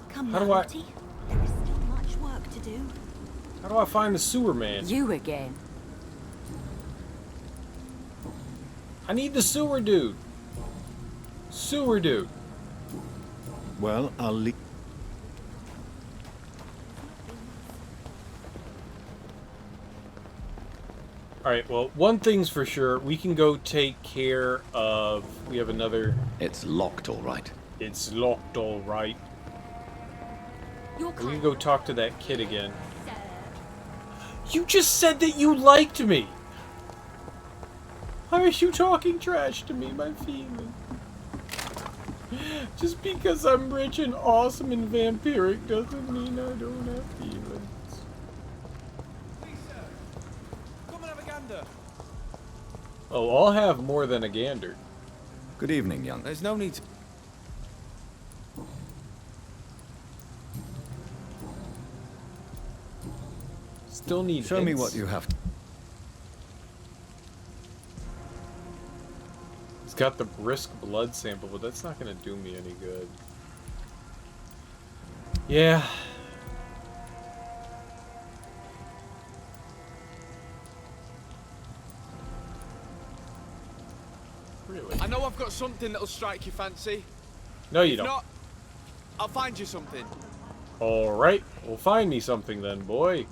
Come How now, do I- Lottie. There is still much work to do. How do I find the sewer man? You again? I need the sewer dude. Sewer dude. Well, I'll leave. Alright, well, one thing's for sure. We can go take care of... We have another... It's locked, all right. It's locked, all right. We can go talk to that kid again. You just said that you liked me! Why are you talking trash to me, my feeling? Just because I'm rich and awesome and vampiric doesn't mean I don't have feelings. Come and have a gander. Oh, I'll have more than a gander. Good evening, young. There's no need to... Still need Show me hints. what you have. He's got the brisk blood sample, but that's not going to do me any good. Yeah. know I've got something that'll strike your fancy. No, you If don't. not, I'll find you something. Alright, well find me something then, boy.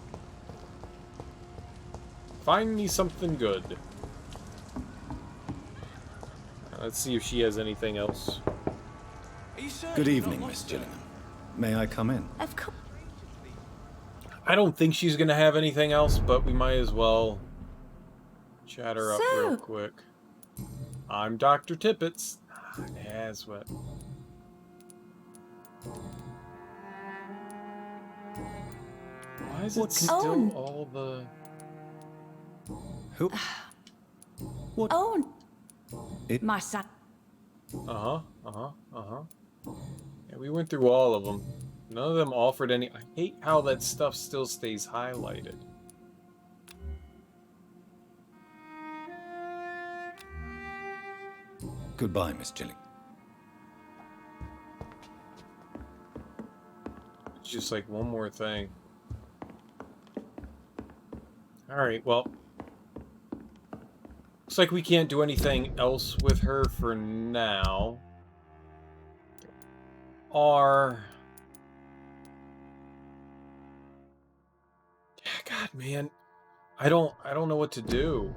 Find me something good. Let's see if she has anything else. Good evening, Miss Gillingham. May I come in? Of course. I don't think she's gonna have anything else, but we might as well chat her up real quick. I'm Dr. Tippets. That's what. Why is it still all the... Who? What? Oh, my son. Yeah, we went through all of them. None of them offered any... I hate how that stuff still stays highlighted. Goodbye, Miss Gillingham. Just like one more thing. Alright, well. Looks like we can't do anything else with her for now. Or... God, man. I don't know what to do.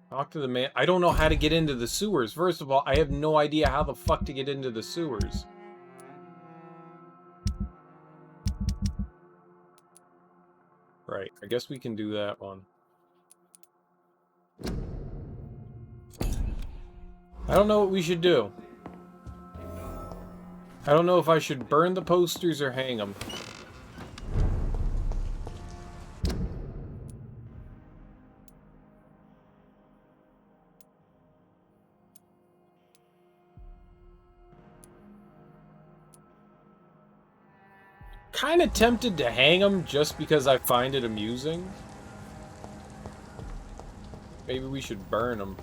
Talk to the man. I don't know how to get into the sewers. First of all, I have no idea how the fuck to get into the sewers. Right, I guess we can do that one. I don't know what we should do. I don't know if I should burn the posters or hang them. Kind of tempted to hang them just because I find it amusing. Maybe we should burn them.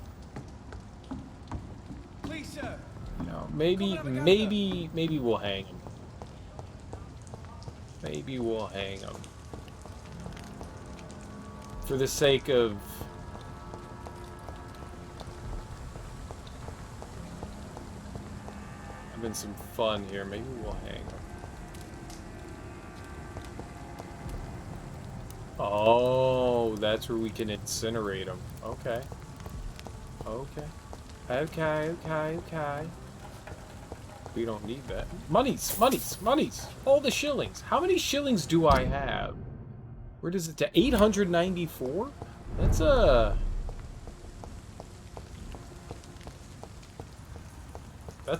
Please, sir. No, maybe we'll hang them. Maybe we'll hang them. For the sake of... having some fun here, maybe we'll hang them. Oh, that's where we can incinerate them. Okay. Okay. We don't need that. Monies! All the shillings. How many shillings do I have? Where does it to 894? That's a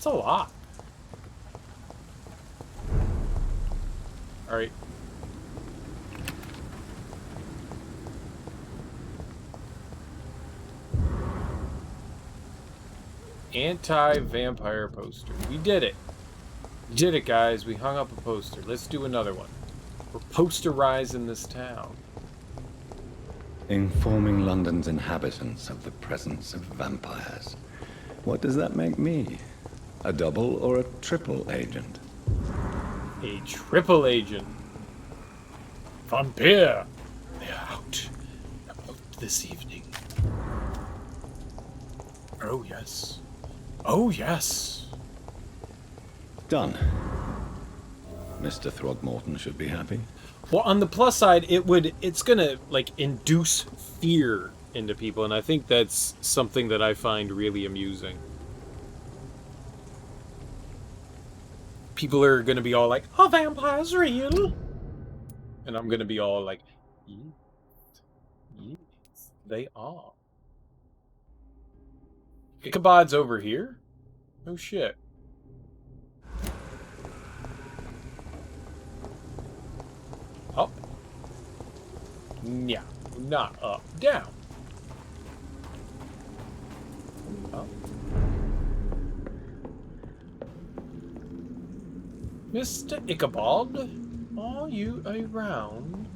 lot. Alright. Anti-vampire poster. We did it. We did it, guys. We hung up a poster. Let's do another one. We're posterizing this town. Informing London's inhabitants of the presence of vampires. What does that make me? A double or a triple agent? A triple agent. Vampyr. They're out this evening. Oh, yes. Oh, yes. Done. Mr. Throgmorton should be happy. Well, on the plus side, it's gonna, like, induce fear into people, and I think that's something that I find really amusing. People are gonna be all like, "Oh, vampires real?" And I'm gonna be all like, yes, they are. Ichabod's over here? Oh shit. Up? Yeah, not up. Down. Up. Mr. Ichabod, are you around?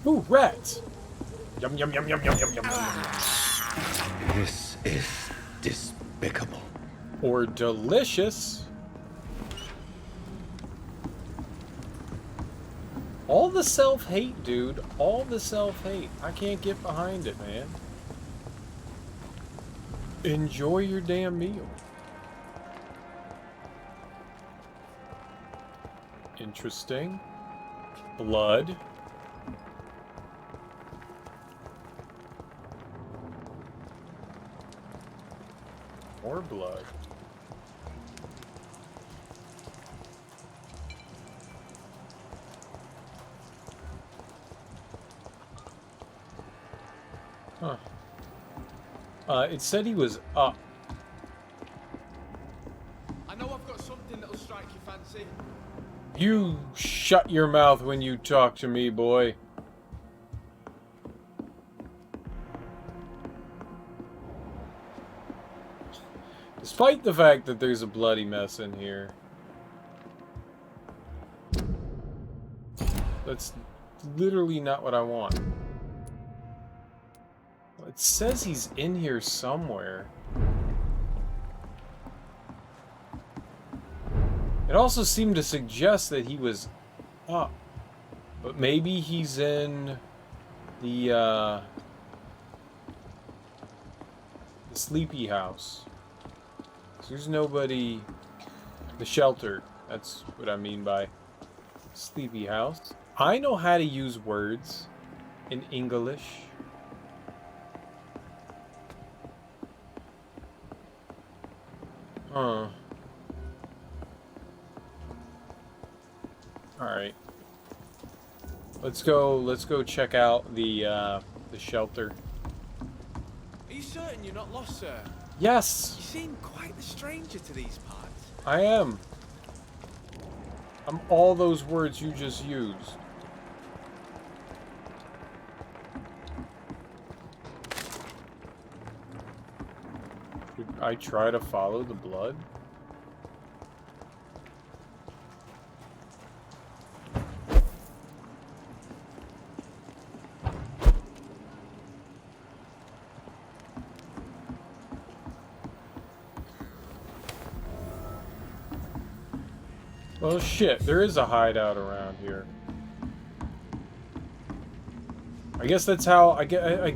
Ooh, rats! Yum yum yum yum yum yum yum yum. This is despicable. Or delicious. All the self-hate, dude. All the self-hate. I can't get behind it, man. Enjoy your damn meal. Interesting. Blood. More blood. Huh. It said he was up. I know I've got something that'll strike your fancy. You shut your mouth when you talk to me, boy. Despite the fact that there's a bloody mess in here. That's literally not what I want. It says he's in here somewhere. It also seemed to suggest that he was up. But maybe he's in the sleepy house. So there's nobody... The shelter. That's what I mean by sleepy house. I know how to use words in English. Huh. Alright. Let's go check out the shelter. Are you certain you're not lost, sir? Yes! You seem quite the stranger to these parts. I am. I'm all those words you just used. Should I try to follow the blood? Well, shit, there is a hideout around here. I guess that's how, I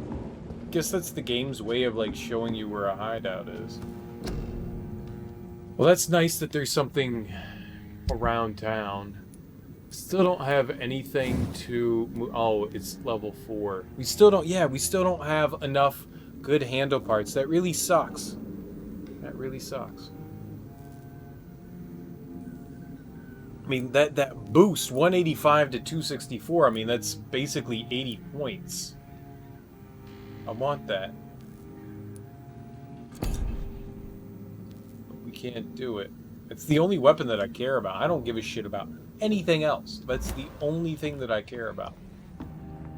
guess that's the game's way of, like, showing you where a hideout is. Well, that's nice that there's something around town. Still don't have anything to... Oh, it's level 4. We still don't... Yeah, we still don't have enough good handle parts. That really sucks. That really sucks. I mean, that boost, 185 to 264, I mean, that's basically 80 points. I want that. But we can't do it. It's the only weapon that I care about. I don't give a shit about anything else. That's the only thing that I care about.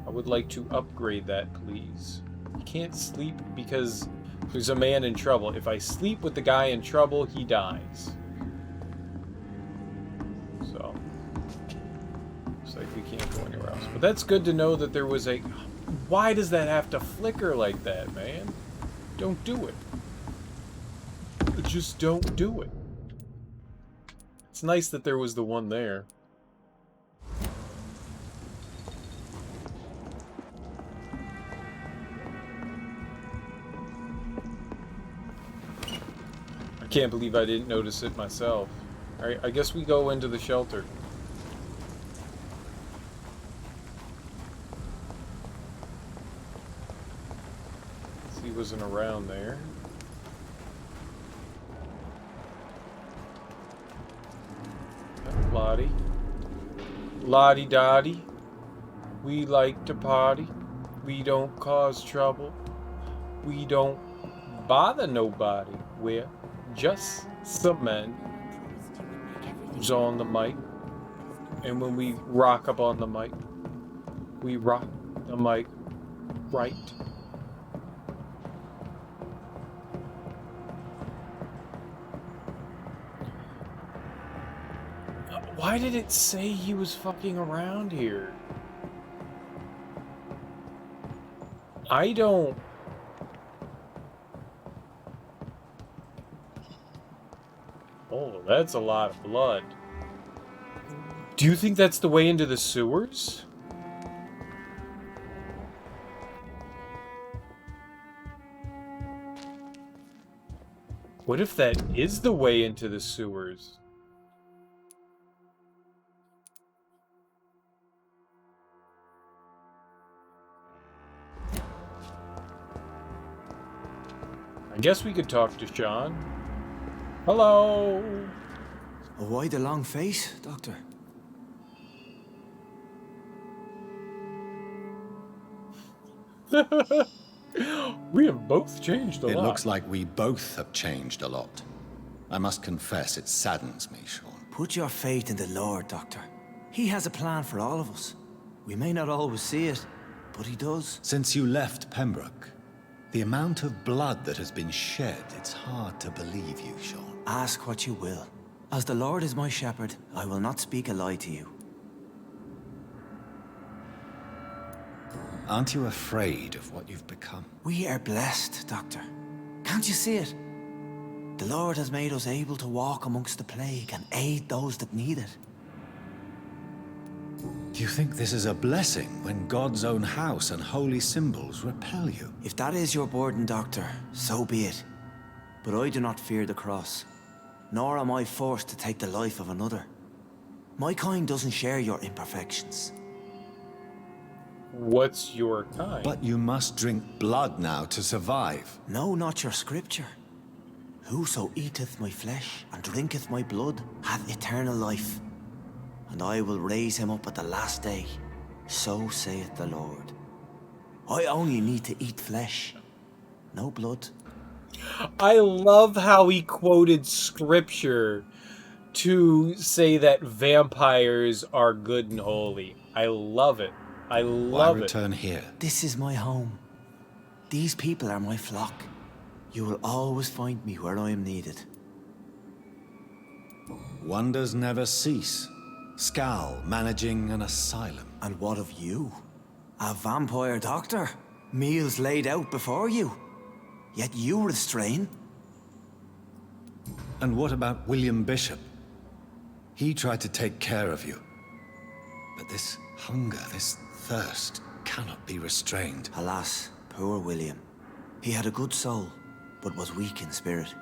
I would like to upgrade that, please. You can't sleep because there's a man in trouble. If I sleep with the guy in trouble, he dies. So, looks like we can't go anywhere else. But that's good to know that there was a... Why does that have to flicker like that, man? Don't do it. Just don't do it. It's nice that there was the one there. I can't believe I didn't notice it myself. Alright, I guess we go into the shelter. He wasn't around there. Lottie. Lottie Dottie. We like to party. We don't cause trouble. We don't bother nobody. We're just some men who's on the mic. And when we rock up on the mic, we rock the mic right. Why did it say he was fucking around here? I don't Oh, that's a lot of blood. Do you think that's the way into the sewers? What if that is the way into the sewers? I guess we could talk to Sean. Hello. Why the long face, Doctor? We have both changed a lot. It looks like we both have changed a lot. I must confess, it saddens me, Sean. Put your faith in the Lord, Doctor. He has a plan for all of us. We may not always see it, but he does. Since you left Pembroke, the amount of blood that has been shed, it's hard to believe you, Sean. Ask what you will. As the Lord is my shepherd, I will not speak a lie to you. Aren't you afraid of what you've become? We are blessed, Doctor. Can't you see it? The Lord has made us able to walk amongst the plague and aid those that need it. Do you think this is a blessing when God's own house and holy symbols repel you? If that is your burden, Doctor, so be it. But I do not fear the cross, nor am I forced to take the life of another. My kind doesn't share your imperfections. What's your kind? But you must drink blood now to survive. No, not your scripture. Whoso eateth my flesh and drinketh my blood hath eternal life, and I will raise him up at the last day. So saith the Lord. I only need to eat flesh, no blood. I love how he quoted scripture to say that vampires are good and holy. I love it. I love it. Why return here? This is my home. These people are my flock. You will always find me where I am needed. Wonders never cease. Scal managing an asylum. And what of you? A vampire doctor? Meals laid out before you. Yet you restrain. And what about William Bishop? He tried to take care of you. But this hunger, this thirst, cannot be restrained. Alas, poor William. He had a good soul, but was weak in spirit.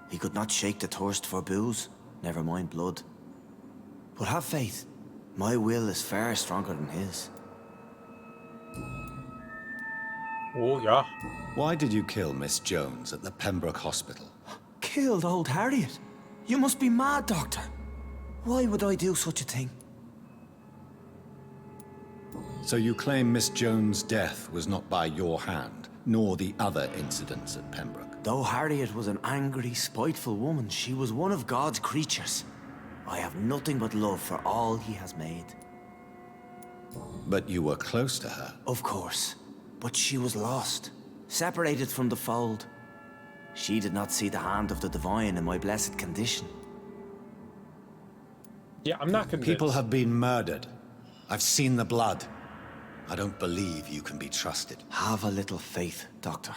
He could not shake the thirst for booze, never mind blood. But have faith. My will is far stronger than his. Oh, yeah. Why did you kill Miss Jones at the Pembroke Hospital? Killed old Harriet? You must be mad, Doctor. Why would I do such a thing? So you claim Miss Jones' death was not by your hand, nor the other incidents at Pembroke? Though Harriet was an angry, spiteful woman, she was one of God's creatures. I have nothing but love for all he has made. But you were close to her. Of course. But she was lost, separated from the fold. She did not see the hand of the divine in my blessed condition. Yeah, I'm not convinced. People have been murdered. I've seen the blood. I don't believe you can be trusted. Have a little faith, Doctor.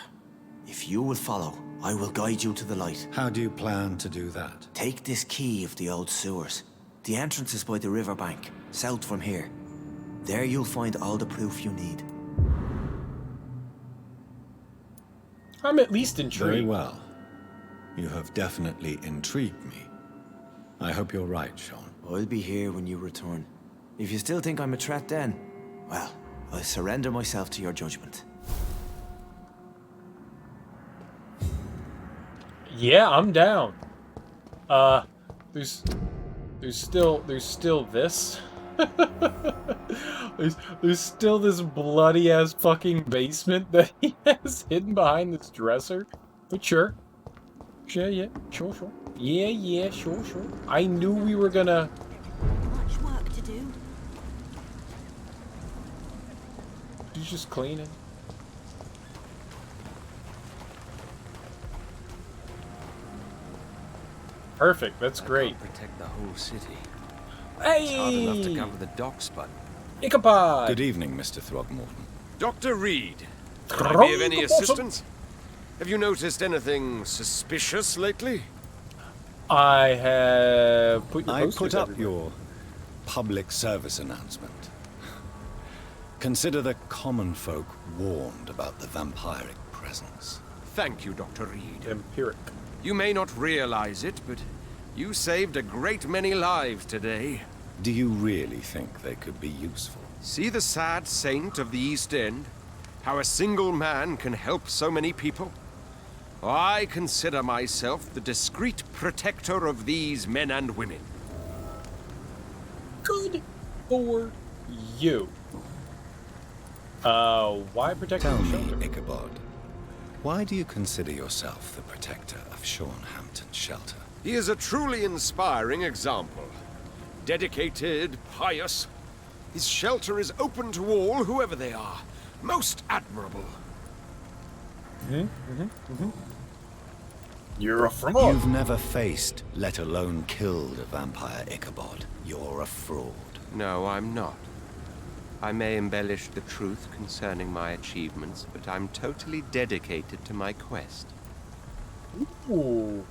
If you will follow, I will guide you to the light. How do you plan to do that? Take this key of the old sewers. The entrance is by the riverbank, south from here. There you'll find all the proof you need. I'm at least intrigued. Very well. You have definitely intrigued me. I hope you're right, Sean. I'll be here when you return. If you still think I'm a threat then, well, I surrender myself to your judgment. Yeah, I'm down. There's still this. there's still this bloody ass fucking basement that he has hidden behind this dresser. But sure. Sure, yeah, sure. Yeah, sure. I knew we were gonna. Much work to do. He's just cleaning. Perfect. That's great. Protect the whole city. Hey! It's hard enough to cover the docks, but Ichabod! Good evening, Mr. Throgmorton. Dr. Reed, can I be of any assistance? Have you noticed anything suspicious lately? I have put your I posters put up everywhere. your public service announcement. Consider the common folk warned about the vampiric presence. Thank you, Dr. Reed. Vampiric. You may not realize it, but you saved a great many lives today. Do you really think they could be useful? See the sad saint of the East End? How a single man can help so many people? I consider myself the discreet protector of these men and women. Good for you. Why protect Tell the me, shelter? Ichabod, why do you consider yourself the protector of Sean Hampton's shelter? He is a truly inspiring example. Dedicated, pious. His shelter is open to all, whoever they are. Most admirable. You're a fraud. You've never faced, let alone killed a vampire, Ichabod. You're a fraud. No, I'm not. I may embellish the truth concerning my achievements, but I'm totally dedicated to my quest. Ooh.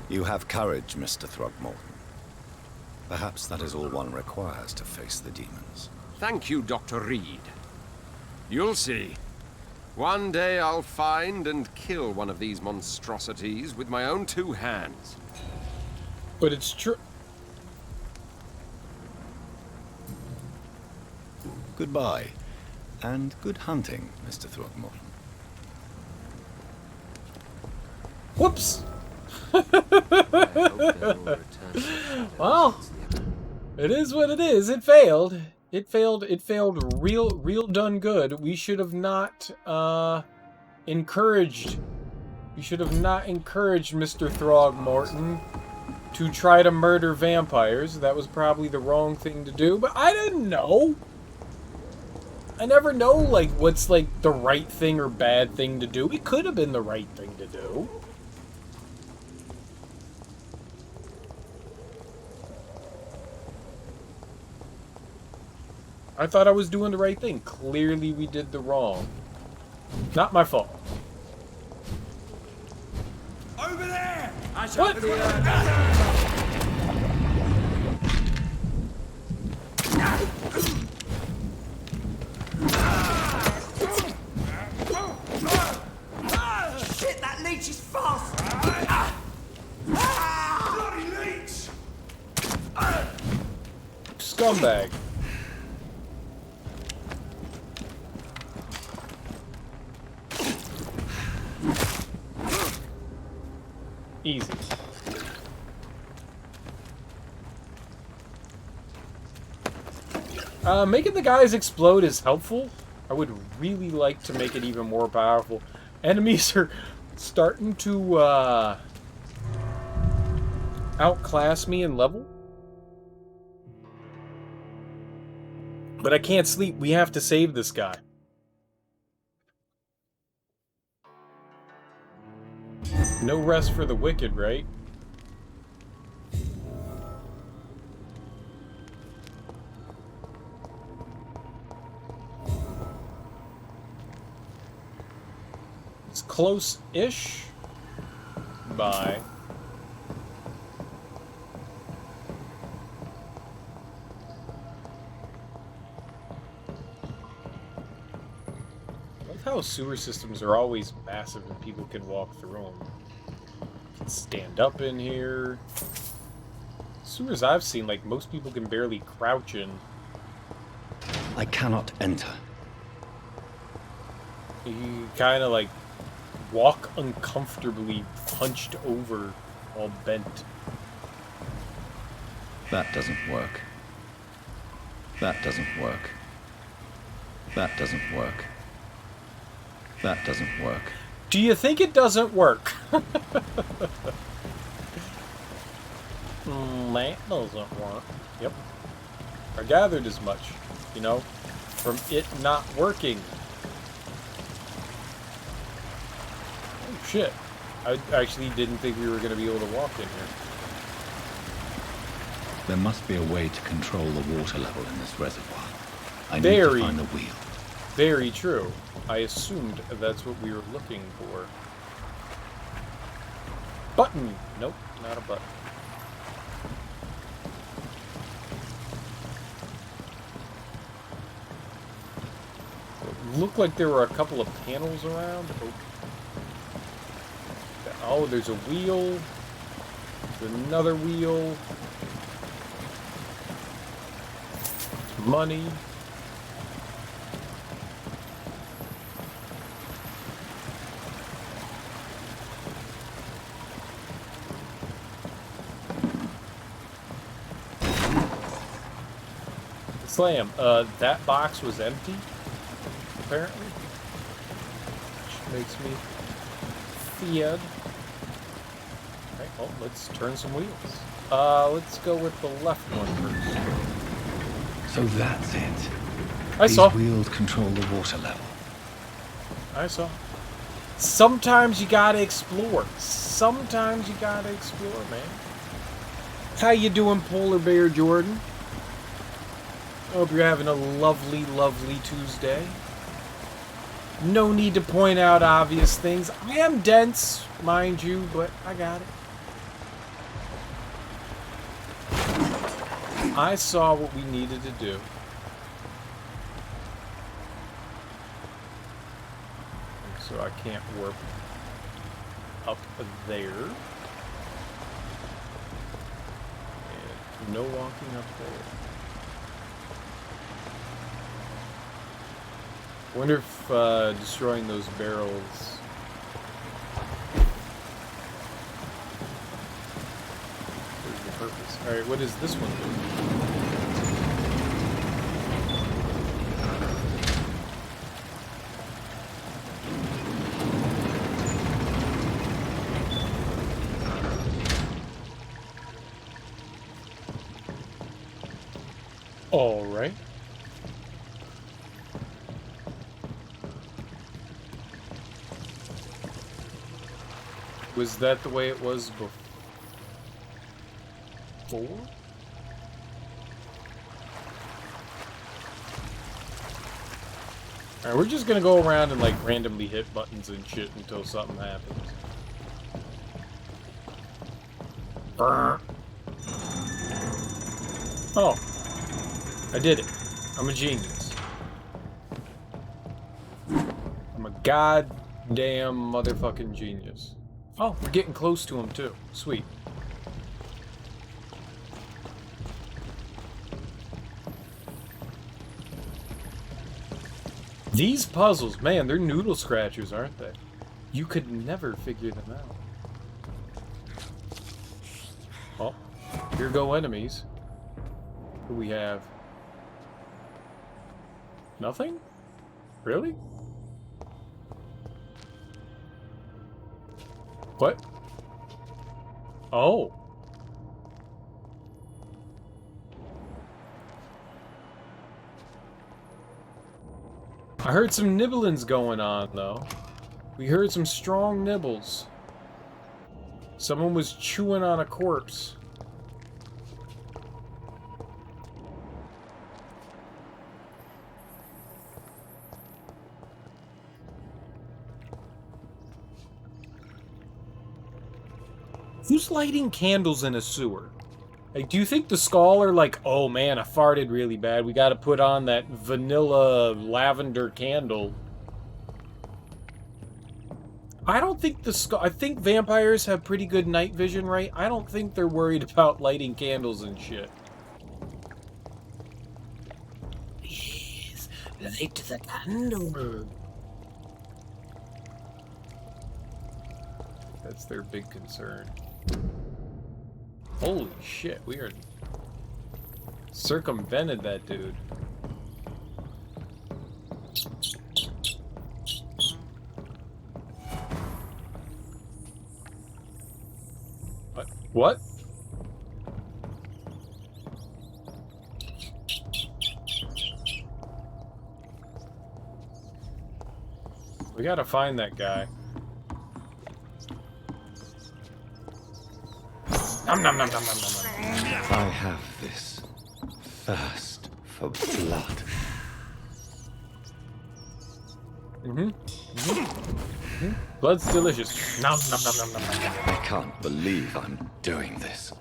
You have courage, Mr. Throgmorton. Perhaps that is all one requires to face the demons. Thank you, Dr. Reed. You'll see. One day I'll find and kill one of these monstrosities with my own 2 hands. But it's true. Goodbye, and good hunting, Mr. Throgmorton. Whoops. Well, it is what it is. It failed. It failed. It failed real done good. We should have not encouraged. We should have not encouraged Mr. Throgmorton to try to murder vampires. That was probably the wrong thing to do, but I didn't know. I never know, like, what's, like, the right thing or bad thing to do. It could have been the right thing to do. I thought I was doing the right thing. Clearly we did the wrong. Not my fault. Over there! I shall What? Shit, that leech is fast! Bloody leech! Scumbag. Easy. Making the guys explode is helpful. I would really like to make it even more powerful. Enemies are starting to outclass me in level. But I can't sleep. We have to save this guy. No rest for the wicked, right? It's close-ish. Bye. I love how sewer systems are always massive and people can walk through them. Can stand up in here. Sewers I've seen, like, most people can barely crouch in. I cannot enter. You kind of, like, walk uncomfortably, hunched over, all bent. That doesn't work. That doesn't work. That doesn't work. That doesn't work. Do you think it doesn't work? That doesn't work. Yep. I gathered as much, you know, from it not working. Oh, shit. I actually didn't think we were going to be able to walk in here. There must be a way to control the water level in this reservoir. I need to find the wheel. Very true. I assumed that's what we were looking for. Button. Nope, not a button. It looked like there were a couple of panels around. Oh, there's a wheel. There's another wheel. Money. Slam. That box was empty, apparently. Which makes me feared. Alright, well, let's turn some wheels. Let's go with the left one first. So that's it. I saw. These wheels control the water level. I saw. Sometimes you gotta explore. Sometimes you gotta explore, man. How you doing, Polar Bear Jordan? Hope you're having a lovely, lovely Tuesday. No need to point out obvious things. I am dense, mind you, but I got it. I saw what we needed to do. So I can't warp up there. And no walking up there. I wonder if destroying those barrels... Where's the purpose? Alright, what does this one do? Alright. Was that the way it was before? Alright, we're just gonna go around and like randomly hit buttons and shit until something happens. Brr. Oh. I did it. I'm a genius. I'm a goddamn motherfucking genius. Oh, we're getting close to him too. Sweet. These puzzles, man, they're noodle scratchers, aren't they? You could never figure them out. Oh, here go enemies. Who we have? Nothing? Really? What? Oh. I heard some nibblings going on, though. We heard some strong nibbles. Someone was chewing on a corpse. Who's lighting candles in a sewer? Like, do you think the Skull are like, oh man, I farted really bad. We gotta put on that vanilla lavender candle. I don't think the Skull... I think vampires have pretty good night vision, right? I don't think they're worried about lighting candles and shit. Please, light the candle. That's their big concern. Holy shit, we are circumvented that dude. What? What? We gotta find that guy. Nom, nom, nom, nom, nom, nom, nom. I have this thirst for blood. Blood's delicious. Nom nom nom nom nom nom. I can't believe I'm doing this.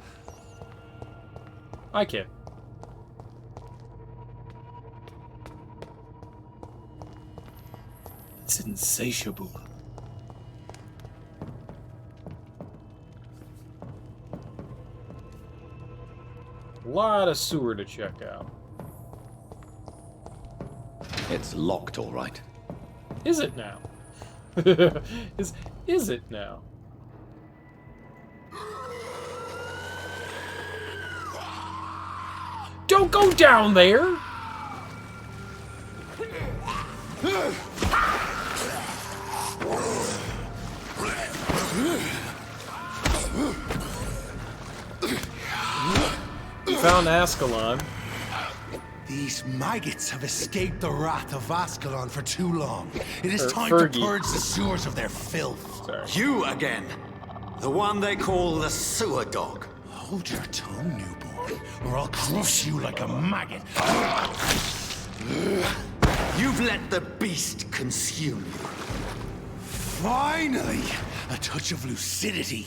I can. It's insatiable. A lot of sewer to check out. It's locked, all right. Is it now? Is it now? Don't go down there! Found Ascalon. These maggots have escaped the wrath of Ascalon for too long. It is time Fergie. to purge the sewers of their filth. Sorry. You again. The one they call the sewer dog. Hold your tongue, newborn, or I'll crush you like a maggot. You've let the beast consume you. Finally, a touch of lucidity.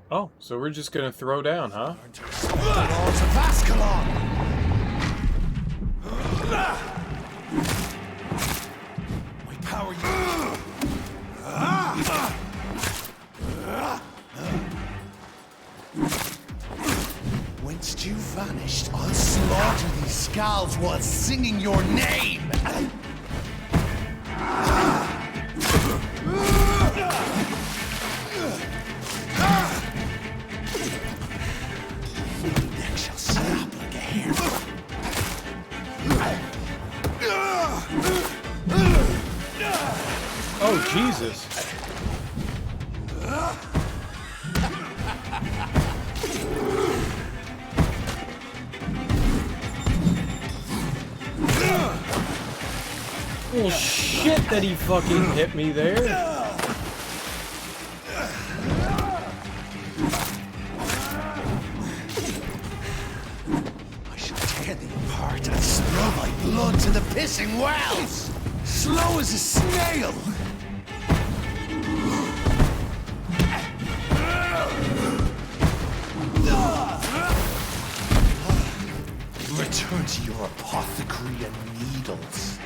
Oh, so we're just gonna throw down, huh? The lords of Ascalon. My power you. Whence you vanished, I'll slaughter these scalds while singing your name. Neck shall snap like a hair. Oh, Jesus. Well, shit that he fucking hit me there. I shall tear thee apart and spill my blood to the pissing wells. Slow as a snail. Return to your apothecary and needles.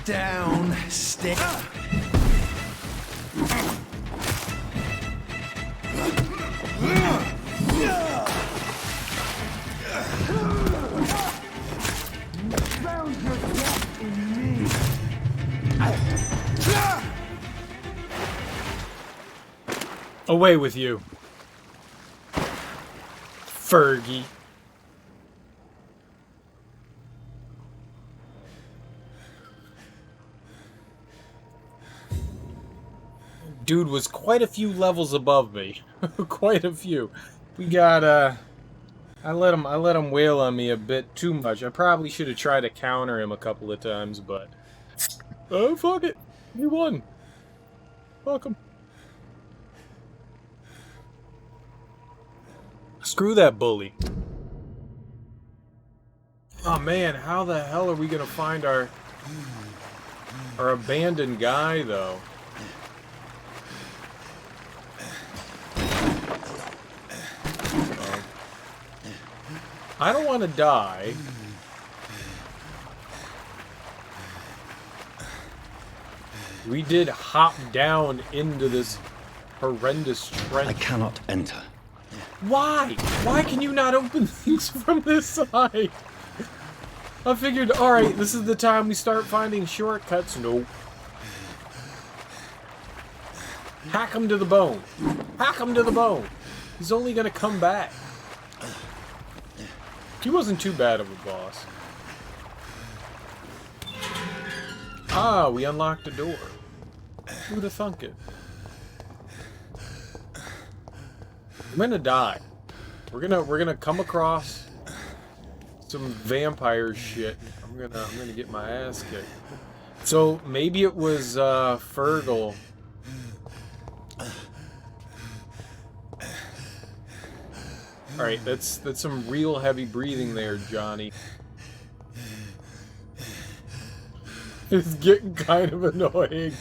Down, stick. Found your death in me. Away with you. Fergie. Dude was quite a few levels above me. Quite a few. We got I let him wail on me a bit too much. I probably should have tried to counter him a couple of times, but oh, fuck it. He won. Fuck him. Screw that bully. Oh man, how the hell are we gonna find our abandoned guy though? I don't want to die. We did hop down into this horrendous trench. I cannot enter. Why? Why can you not open things from this side? I figured, alright, this is the time we start finding shortcuts. Nope. Hack him to the bone. Hack him to the bone. He's only gonna come back. He wasn't too bad of a boss. Ah, we unlocked a door. Who'd have thunk it? I'm gonna die. We're gonna come across some vampire shit. I'm gonna get my ass kicked. So maybe it was Fergal. Alright, that's some real heavy breathing there, Johnny. It's getting kind of annoying.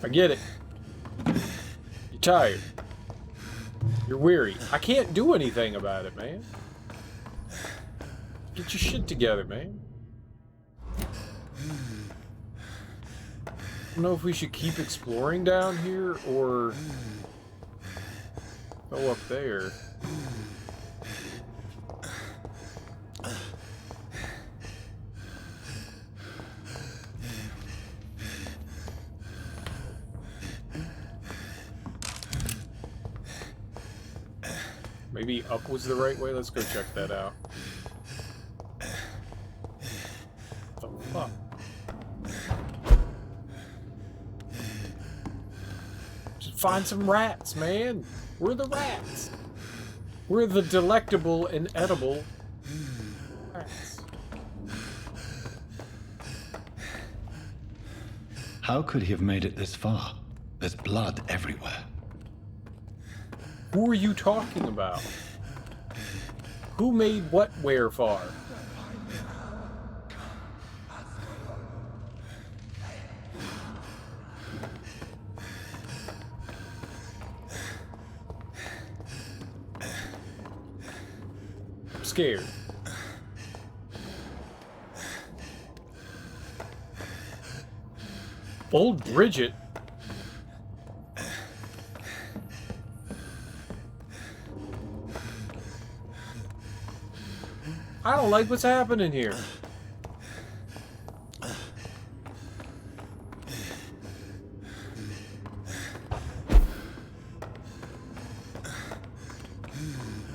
I get it. You're tired. You're weary. I can't do anything about it, man. Get your shit together, man. I don't know if we should keep exploring down here or go up there. Maybe up was the right way? Let's go check that out. What the fuck? Just find some rats, man. We're the rats. We're the delectable and edible rats. How could he have made it this far? There's blood everywhere. Who are you talking about? Who made what where far? I'm scared. Old Bridget. I don't like what's happening here.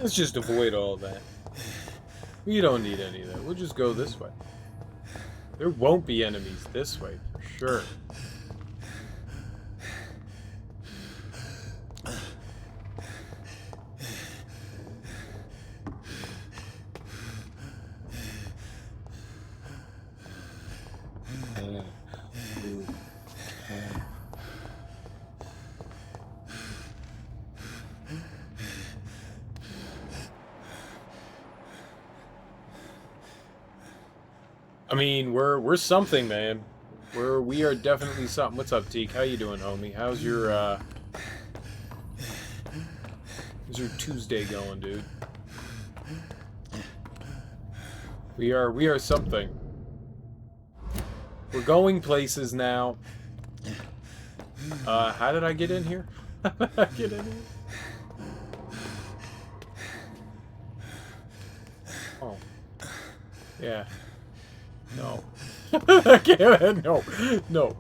Let's just avoid all that. We don't need any of that. We'll just go this way. There won't be enemies this way, for sure. I mean, we're something, man. We are definitely something. What's up, Teak? How you doing, homie? How's your Tuesday going, dude? We are something. We're going places now. How did I get in here? How did I get in here? Oh. Yeah. No. No.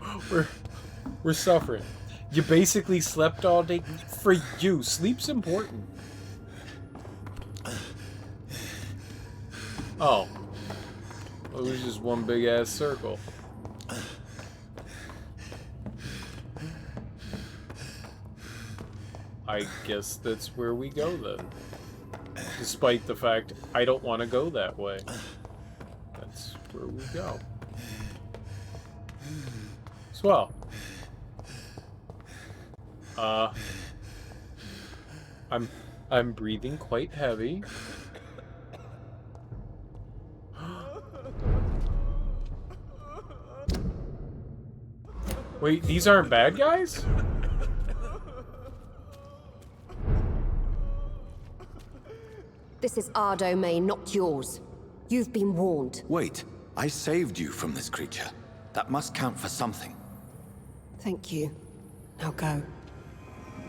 We're suffering. You basically slept all day. For you, sleep's important. Oh. Well, it was just one big ass circle. I guess that's where we go then. Despite the fact I don't want to go that way. That's where we go. Swell. I'm breathing quite heavy. Wait, these aren't bad guys? This is our domain, not yours. You've been warned. Wait, I saved you from this creature. That must count for something. Thank you. Now go.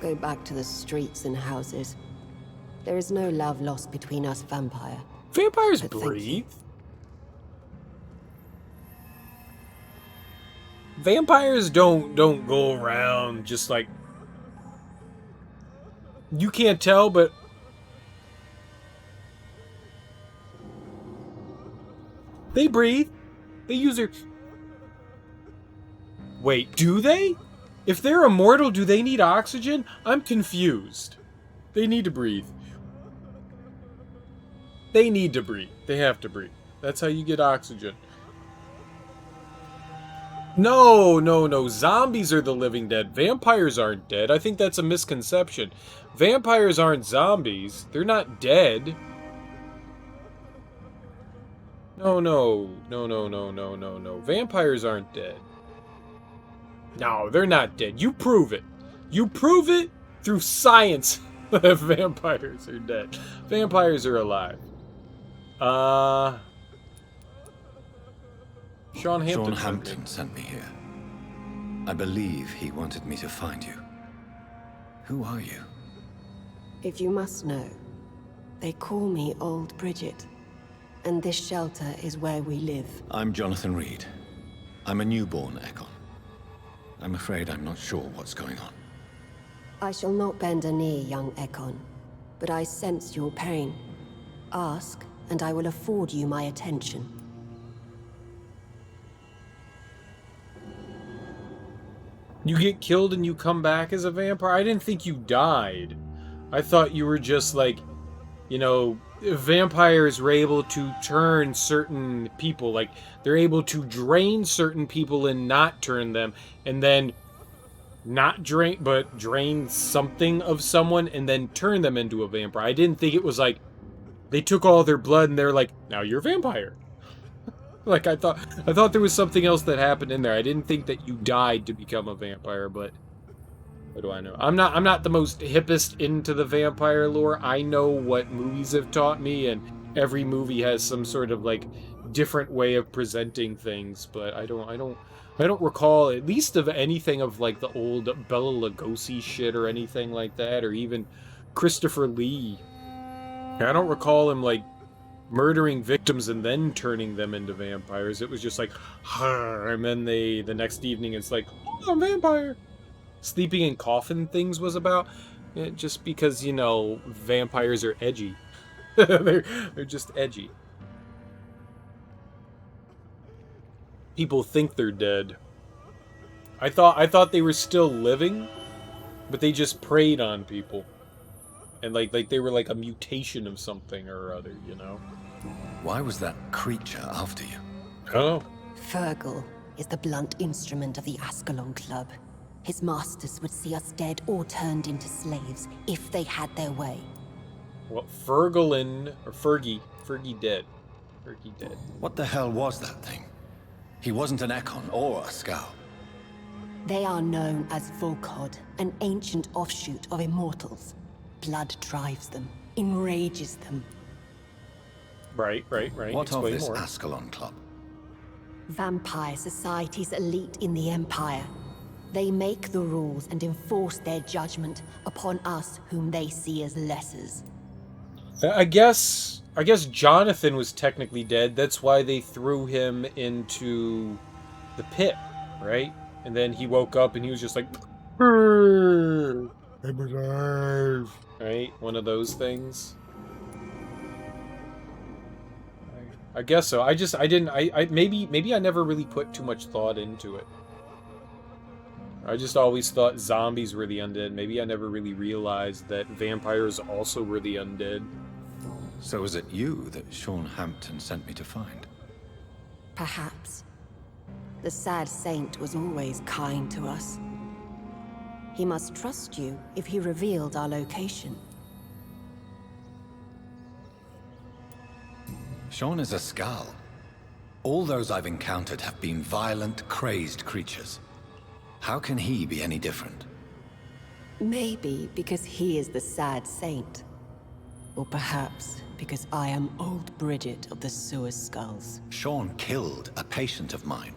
Go back to the streets and houses. There is no love lost between us, Vampire. Vampires breathe? Vampires don't go around just like... You can't tell, but... They breathe. They use their... Wait, do they? If they're immortal, do they need oxygen? I'm confused. They need to breathe. They need to breathe. They have to breathe. That's how you get oxygen. No. Zombies are the living dead. Vampires aren't dead. I think that's a misconception. Vampires aren't zombies. They're not dead. No. Vampires aren't dead. No, they're not dead. You prove it. You prove it through science that vampires are dead. Vampires are alive. Sean Hampton sent me here. I believe he wanted me to find you. Who are you? If you must know, they call me Old Bridget, and this shelter is where we live. I'm Jonathan Reed. I'm a newborn Ekon. I'm afraid I'm not sure what's going on. I shall not bend a knee, young Ekon, but I sense your pain. Ask, and I will afford you my attention. You get killed and you come back as a vampire? I didn't think you died. I thought you were just like, you know, vampires were able to turn certain people, like they're able to drain certain people and not turn them, and then not drain, but drain something of someone and then turn them into a vampire. I didn't think it was like they took all their blood and they're like, now you're a vampire. Like I thought there was something else that happened in there. I didn't think that you died to become a vampire, but what do I know? I'm not the most hippest into the vampire lore. I know what movies have taught me, and every movie has some sort of like different way of presenting things, but I don't recall at least of anything of like the old Bela Lugosi shit or anything like that, or even Christopher Lee. I don't recall him like murdering victims and then turning them into vampires. It was just like, and then the next evening it's like, oh, I'm a vampire. Sleeping in coffin things was about, just because, you know, vampires are edgy. they're just edgy. People think they're dead. I thought they were still living, but they just preyed on people. And like they were like a mutation of something or other, you know? Why was that creature after you? Oh. Fergal is the blunt instrument of the Ascalon Club. His masters would see us dead or turned into slaves if they had their way. Well, Fergal or Fergie dead. Fergie dead. What the hell was that thing? He wasn't an Ekon or a Scowl. They are known as Volkod, an ancient offshoot of immortals. Blood drives them, enrages them. Right. What Explain of this more. Ascalon Club? Vampire society's elite in the Empire. They make the rules and enforce their judgment upon us whom they see as lessers. I guess Jonathan was technically dead. That's why they threw him into the pit, right? And then he woke up and he was just like, I'm alive. Right? One of those things. I guess so. Maybe I never really put too much thought into it. I just always thought zombies were the undead. Maybe I never really realized that vampires also were the undead. So was it you that Sean Hampton sent me to find? Perhaps. The sad saint was always kind to us. He must trust you if he revealed our location. Sean is a Scowl. All those I've encountered have been violent, crazed creatures. How can he be any different? Maybe because he is the sad saint. Or perhaps because I am Old Bridget of the Sewer Skulls. Sean killed a patient of mine.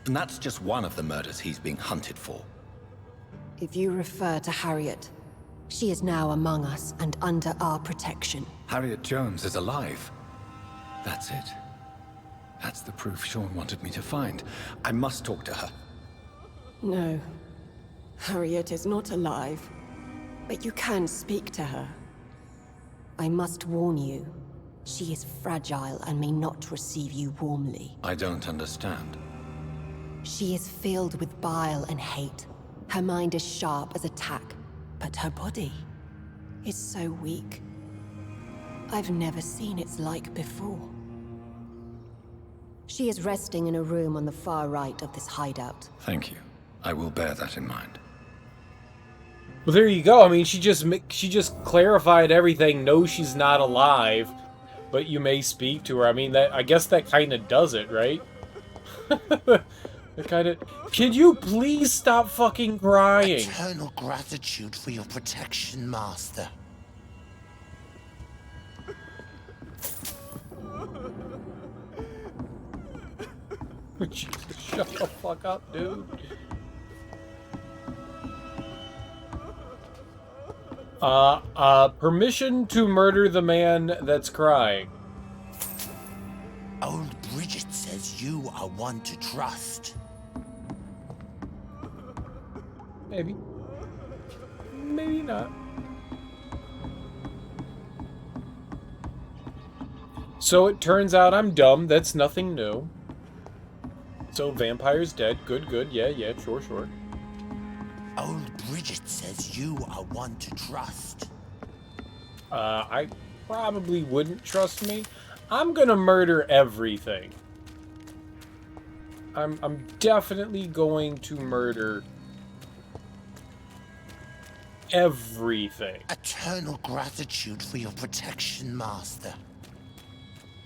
And that's just one of the murders he's being hunted for. If you refer to Harriet, she is now among us and under our protection. Harriet Jones is alive. That's it. That's the proof Sean wanted me to find. I must talk to her. No. Harriet is not alive. But you can speak to her. I must warn you. She is fragile and may not receive you warmly. I don't understand. She is filled with bile and hate. Her mind is sharp as a tack, but her body is so weak. I've never seen its like before. She is resting in a room on the far right of this hideout. Thank you. I will bear that in mind. Well, there you go. I mean, she just clarified everything. No, she's not alive. but you may speak to her. I mean, I guess that kind of does it, right? It kind of... Can you please stop fucking crying? Eternal gratitude for your protection, Master. Jesus, shut the fuck up, dude. Permission to murder the man that's crying. Old Bridget says you are one to trust. Maybe. Maybe not. So it turns out I'm dumb. That's nothing new. So Vampyr's dead. Good, good. Yeah, yeah, sure, sure. Old Bridget says you are one to trust. I probably wouldn't trust me. I'm gonna murder everything. I'm definitely going to murder everything. Eternal gratitude for your protection, Master.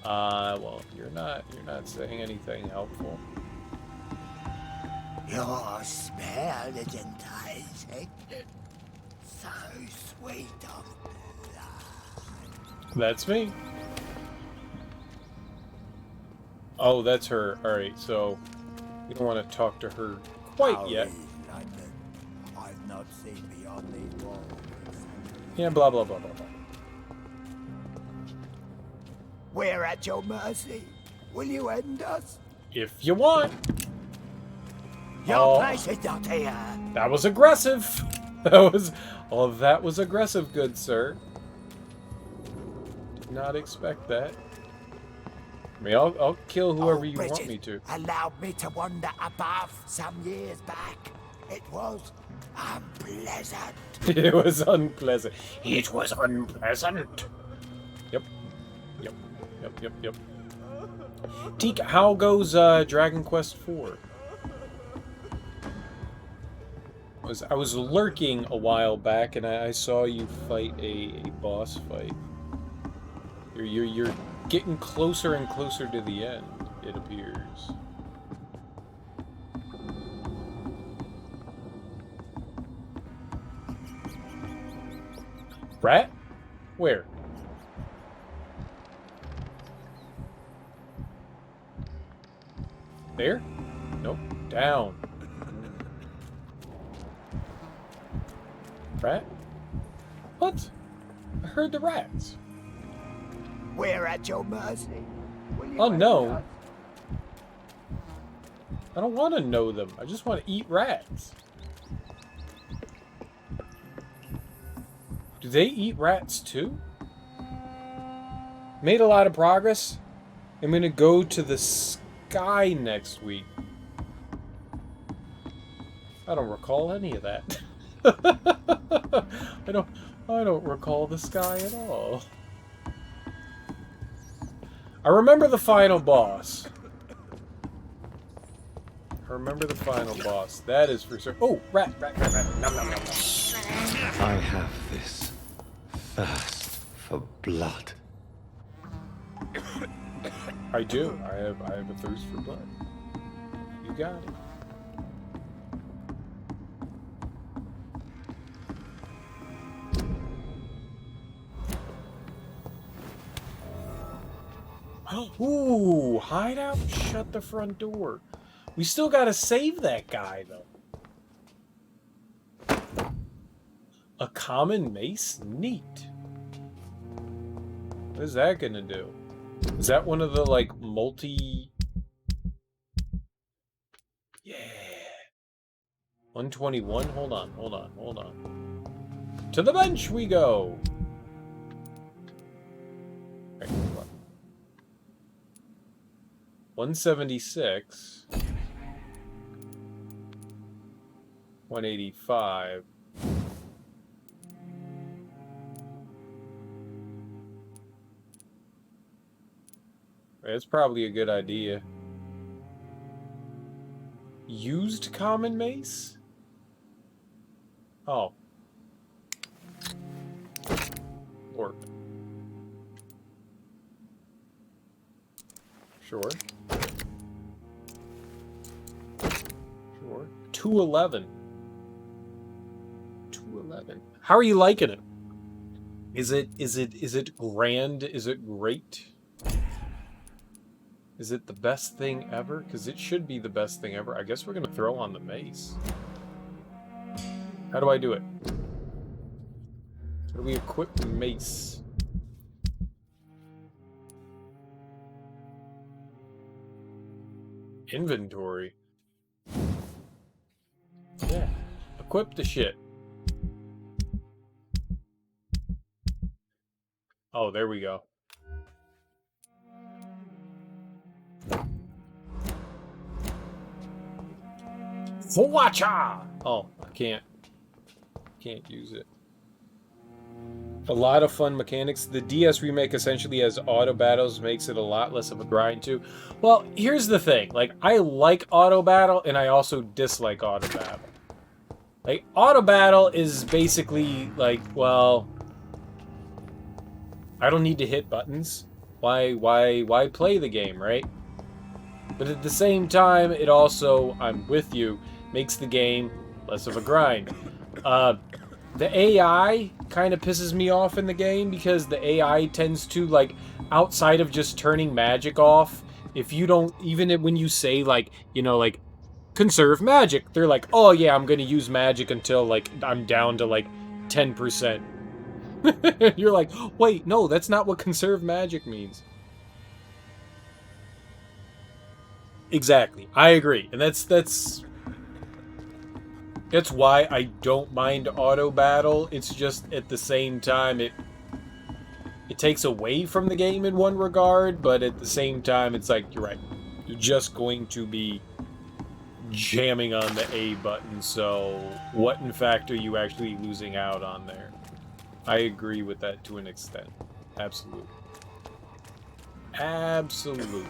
Well, you're not saying anything helpful. Your smell is enticing. So sweet of blood. That's me. Oh, that's her. Alright, so we don't want to talk to her quite yet. I've not seen beyond these walls. Yeah, blah, blah, blah, blah, blah. We're at your mercy. Will you end us? If you want. Your place is not here. That was aggressive. That was aggressive, good sir. Did not expect that. I mean, I'll kill whoever you want me to. Allowed me to wander above some years back. It was unpleasant. It was unpleasant. It was unpleasant. Yep. Yep. Tika, how goes Dragon Quest IV? I was lurking a while back, and I saw you fight a boss fight. You're getting closer and closer to the end, it appears. Rat? Where? There? Nope. Down. Rat? What? I heard the rats. We're at your mercy. Oh no. I don't want to know them. I just want to eat rats. Do they eat rats too? Made a lot of progress. I'm gonna go to the sky next week. I don't recall any of that. I don't recall the sky at all. I remember the final boss. That is for sure. Oh, rat. Nom, nom, nom, nom. I have this thirst for blood. I do. I have a thirst for blood. You got it. Ooh, hideout, shut the front door. We still gotta save that guy, though. A common mace? Neat. What is that gonna do? Is that one of the, like, multi... Yeah. 121? Hold on. To the bench we go! Right, hold on. 176. 185. That's probably a good idea. Used common mace? Oh. Work. Sure. Sure. 211. 211. How are you liking it? Is it grand? Is it great? Is it the best thing ever? Because it should be the best thing ever. I guess we're gonna throw on the mace. How do I do it? How do we equip the mace? Inventory. Yeah. Equip the shit. Oh, there we go. Fuwacha! Oh, I can't use it. A lot of fun mechanics. The DS remake essentially has auto battles, makes it a lot less of a grind too. Well, here's the thing. Like, I like auto battle, and I also dislike auto battle. Like, auto battle is basically like, well, I don't need to hit buttons. Why play the game, right? But at the same time, it also, I'm with you, makes the game less of a grind. The AI kind of pisses me off in the game because the AI tends to, like, outside of just turning magic off, if you don't, even when you say, like, you know, like, conserve magic, they're like, oh yeah, I'm gonna use magic until, like, I'm down to, like, 10%. You're like, wait, no, that's not what conserve magic means. Exactly. I agree. And that's why I don't mind auto battle. It's just at the same time it takes away from the game in one regard, but at the same time it's like, you're right. You're just going to be jamming on the A button, so what in fact are you actually losing out on there? I agree with that to an extent. Absolutely. Absolutely.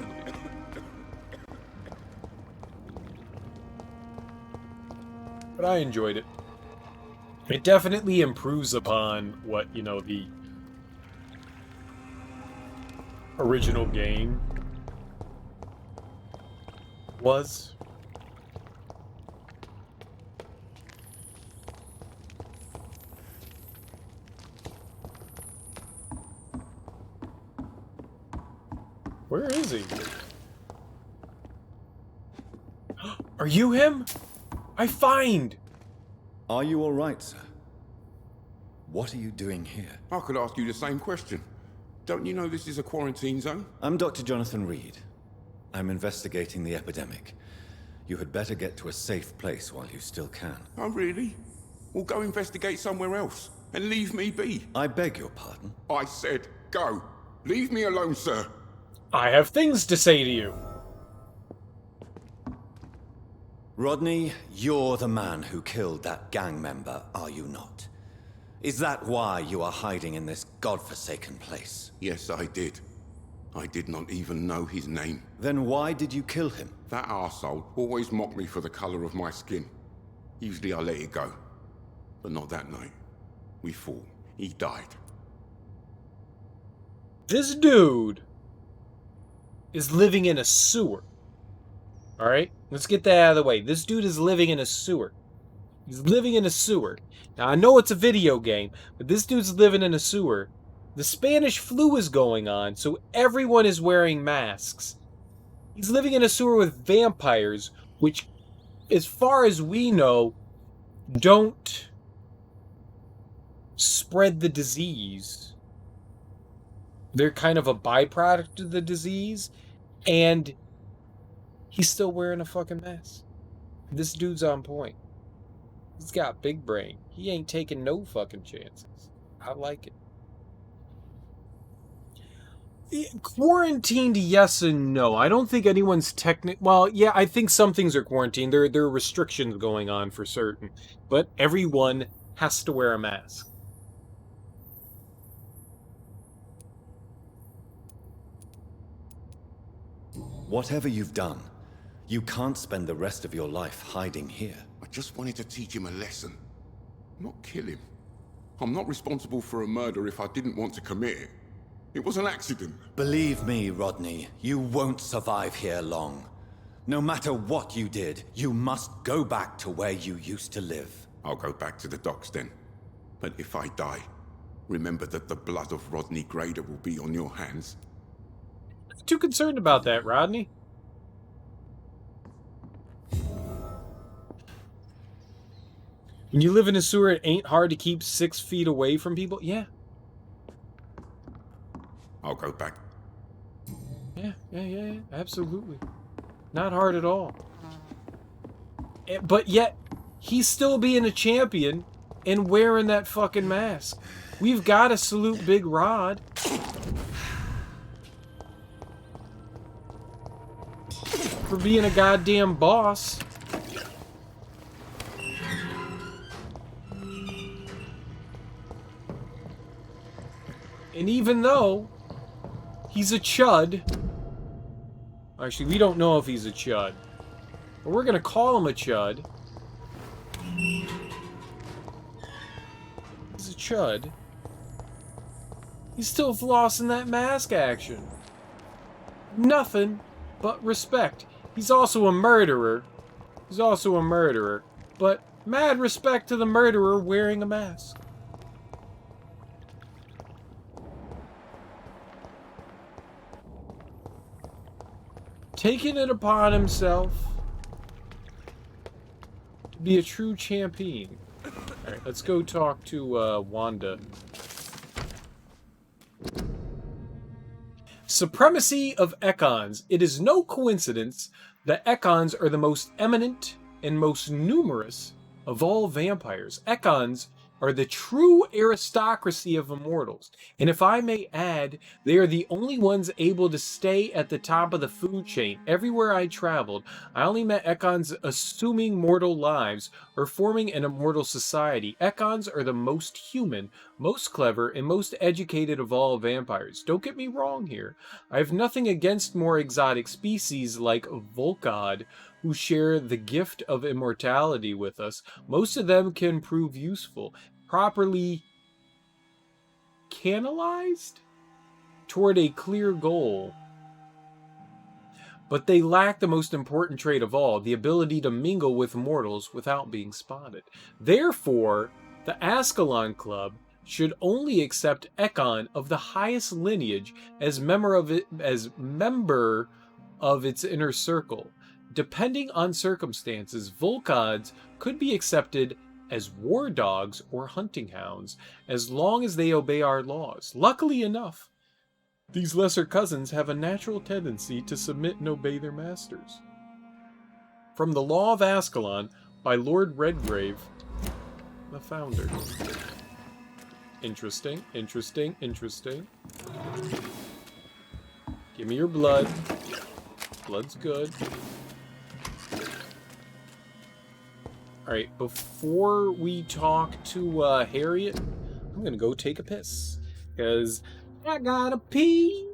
But I enjoyed it. It definitely improves upon what, you know, the original game was. Where is he? Are you him? I find! Are you all right, sir? What are you doing here? I could ask you the same question. Don't you know this is a quarantine zone? I'm Dr. Jonathan Reed. I'm investigating the epidemic. You had better get to a safe place while you still can. Oh, really? Well, go investigate somewhere else and leave me be. I beg your pardon? I said go. Leave me alone, sir. I have things to say to you. Rodney, you're the man who killed that gang member, are you not? Is that why you are hiding in this godforsaken place? Yes, I did. I did not even know his name. Then why did you kill him? That arsehole always mocked me for the color of my skin. Usually I let it go. But not that night. We fought. He died. This dude is living in a sewer. Alright? Let's get that out of the way. This dude is living in a sewer. He's living in a sewer. Now, I know it's a video game, but this dude's living in a sewer. The Spanish flu is going on, so everyone is wearing masks. He's living in a sewer with vampires, which, as far as we know, don't spread the disease. They're kind of a byproduct of the disease, and he's still wearing a fucking mask. This dude's on point. He's got big brain. He ain't taking no fucking chances. I like it. Quarantined, yes and no. I don't think anyone's well, yeah, I think some things are quarantined. There are restrictions going on for certain. But everyone has to wear a mask. Whatever you've done, you can't spend the rest of your life hiding here. I just wanted to teach him a lesson. Not kill him. I'm not responsible for a murder if I didn't want to commit it. It was an accident. Believe me, Rodney, you won't survive here long. No matter what you did, you must go back to where you used to live. I'll go back to the docks then. But if I die, remember that the blood of Rodney Grader will be on your hands. Not too concerned about that, Rodney. When you live in a sewer, it ain't hard to keep 6 feet away from people. Yeah. I'll go back. Yeah. Absolutely. Not hard at all. But yet, he's still being a champion and wearing that fucking mask. We've got to salute Big Rod. For being a goddamn boss. And even though he's a chud, actually, we don't know if he's a chud, but we're gonna call him a chud. He's a chud. He's still flossing that mask action. Nothing but respect. He's also a murderer. He's also a murderer. But mad respect to the murderer wearing a mask. Taking it upon himself to be a true champion. Alright, let's go talk to Wanda. Supremacy of Ekons. It is no coincidence that Ekons are the most eminent and most numerous of all vampires. Ekons are the true aristocracy of immortals. And if I may add, they are the only ones able to stay at the top of the food chain. Everywhere I traveled, I only met Ekons assuming mortal lives or forming an immortal society. Ekons are the most human, most clever, and most educated of all vampires. Don't get me wrong here. I have nothing against more exotic species like Volkod, who share the gift of immortality with us. Most of them can prove useful, properly canalized toward a clear goal. But they lack the most important trait of all, the ability to mingle with mortals without being spotted. Therefore, the Ascalon Club should only accept Ekon of the highest lineage as member of its inner circle. Depending on circumstances, Volkods could be accepted as war dogs or hunting hounds, as long as they obey our laws. Luckily enough, these lesser cousins have a natural tendency to submit and obey their masters. From the Law of Ascalon by Lord Redgrave, the founder. Interesting. Give me your blood. Blood's good. Alright, before we talk to Harriet, I'm gonna go take a piss. Because I gotta pee.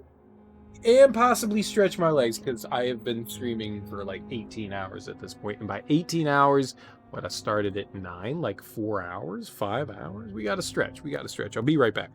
And possibly stretch my legs, because I have been streaming for like 18 hours at this point. And by 18 hours, I started at 9, like 4 hours, 5 hours. We gotta stretch. I'll be right back.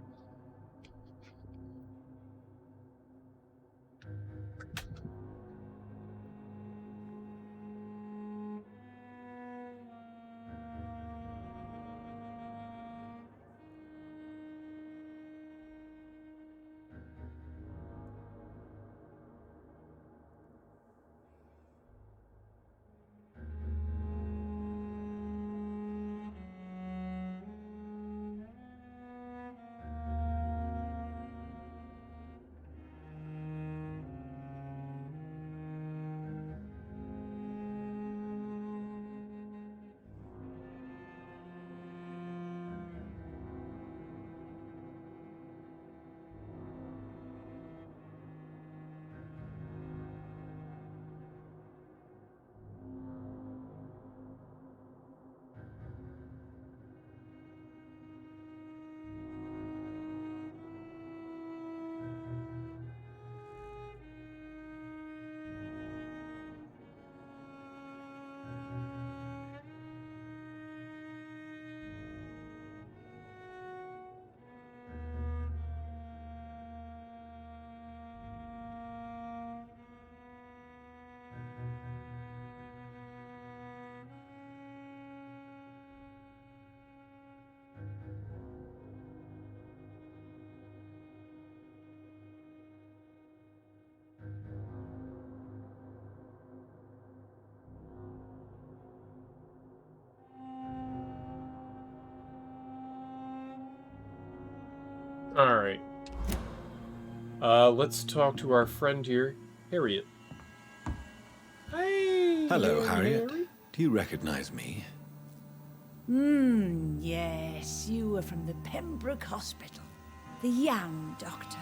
Alright. Let's talk to our friend here, Harriet. Hey! Hello, Harriet. Do you recognize me? Yes, you were from the Pembroke Hospital. The young doctor.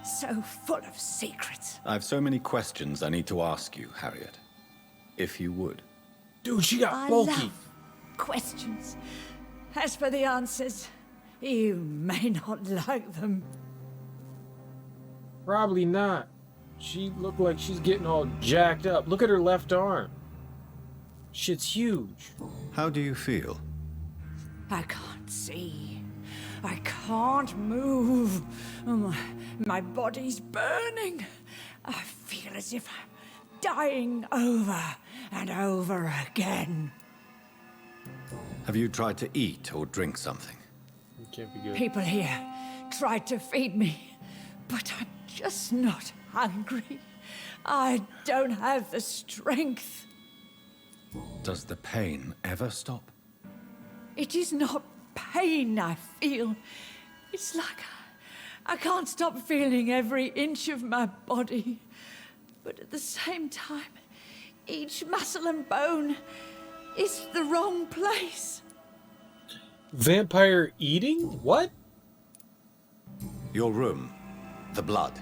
So full of secrets. I've so many questions I need to ask you, Harriet. If you would. Dude, she got I bulky. love questions. As for the answers, you may not like them. Probably not. She looked like she's getting all jacked up. Look at her left arm. Shit's huge. How do you feel? I can't see. I can't move. My body's burning. I feel as if I'm dying over and over again. Have you tried to eat or drink something? It can't be good. People here tried to feed me, but I'm just not hungry. I don't have the strength. Does the pain ever stop? It is not pain I feel. It's like I can't stop feeling every inch of my body. But at the same time, each muscle and bone is the wrong place. Vampire eating? What? Your room. The blood.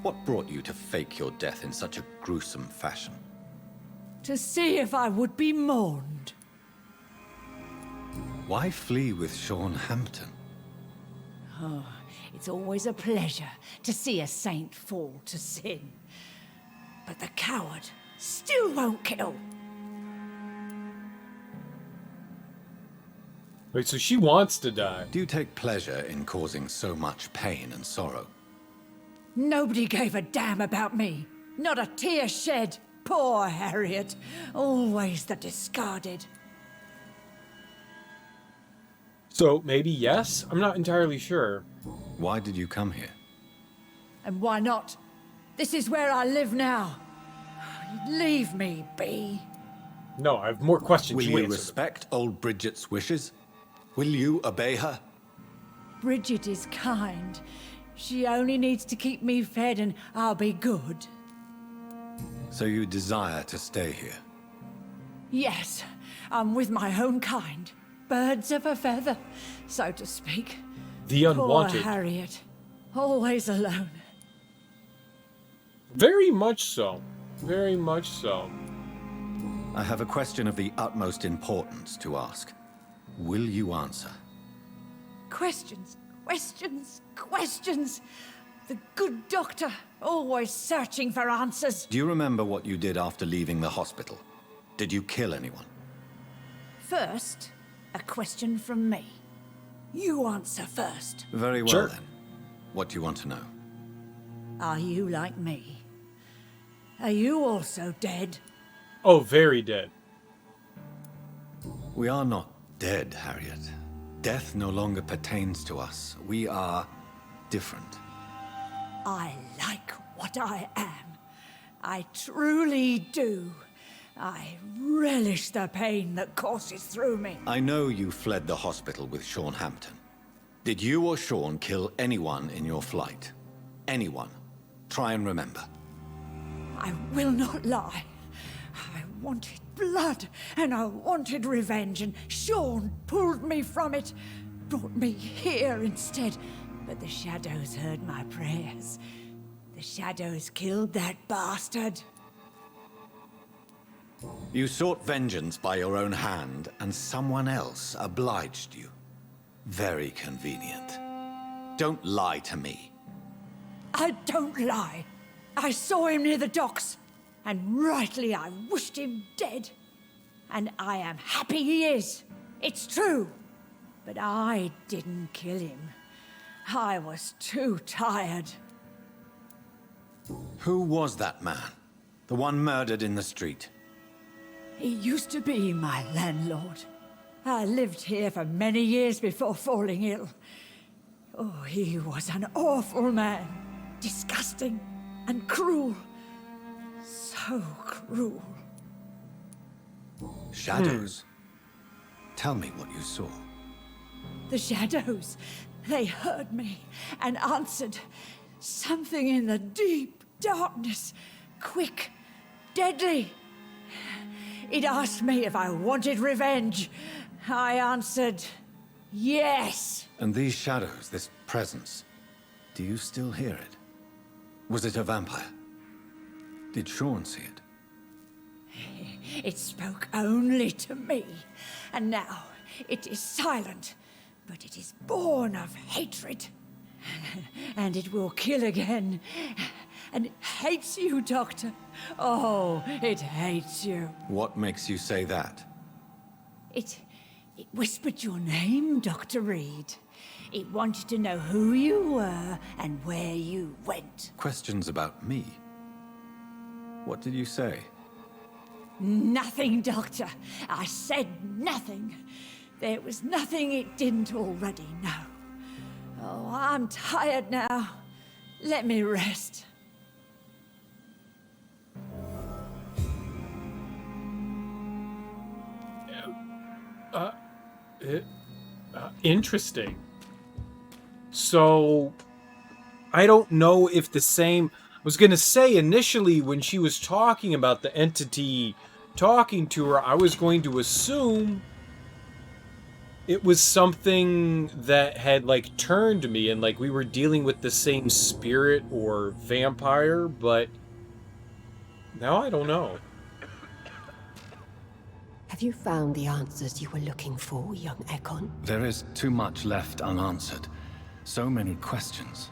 What brought you to fake your death in such a gruesome fashion? To see if I would be mourned. Why flee with Sean Hampton? Oh, it's always a pleasure to see a saint fall to sin. But the coward still won't kill. Wait, so she wants to die. Do you take pleasure in causing so much pain and sorrow? Nobody gave a damn about me. Not a tear shed. Poor Harriet. Always the discarded. So, maybe yes? I'm not entirely sure. Why did you come here? And why not? This is where I live now. Leave me be. No, I have more questions. Will you respect old Bridget's wishes? Will you obey her? Bridget is kind. She only needs to keep me fed and I'll be good. So you desire to stay here? Yes, I'm with my own kind. Birds of a feather, so to speak. The unwanted. Poor Harriet. Always alone. Very much so. Very much so. I have a question of the utmost importance to ask. Will you answer? Questions, questions, questions. The good doctor, always searching for answers. Do you remember what you did after leaving the hospital? Did you kill anyone? First, a question from me. You answer first. Very well then. What do you want to know? Are you like me? Are you also dead? Oh, very dead. We are not dead, Harriet. Death no longer pertains to us. We are different. I like what I am. I truly do. I relish the pain that courses through me. I know you fled the hospital with Sean Hampton. Did you or Sean kill anyone in your flight? Anyone? Try and remember. I will not lie. I wanted blood, and I wanted revenge, and Sean pulled me from it, brought me here instead. But the shadows heard my prayers. The shadows killed that bastard. You sought vengeance by your own hand, and someone else obliged you. Very convenient. Don't lie to me. I don't lie. I saw him near the docks, and rightly I wished him dead. And I am happy he is. It's true. But I didn't kill him. I was too tired. Who was that man? The one murdered in the street? He used to be my landlord. I lived here for many years before falling ill. Oh, he was an awful man. Disgusting and cruel. So cruel. Shadows. Tell me what you saw. The shadows. They heard me and answered. Something in the deep darkness. Quick, deadly. It asked me if I wanted revenge. I answered, yes. And these shadows, this presence, do you still hear it? Was it a vampire? Did Sean see it? It spoke only to me, and now it is silent, but it is born of hatred. And it will kill again. And it hates you, Doctor. Oh, it hates you. What makes you say that? It whispered your name, Dr. Reed. It wanted to know who you were and where you went. Questions about me? What did you say? Nothing, Doctor. I said nothing. There was nothing it didn't already know. Oh, I'm tired now. Let me rest. Interesting. So, I don't know if the same... I was going to say, initially, when she was talking about the entity talking to her, I was going to assume it was something that had, like, turned me, and, like, we were dealing with the same spirit or vampire, but now I don't know. Have you found the answers you were looking for, young Ekon? There is too much left unanswered. So many questions.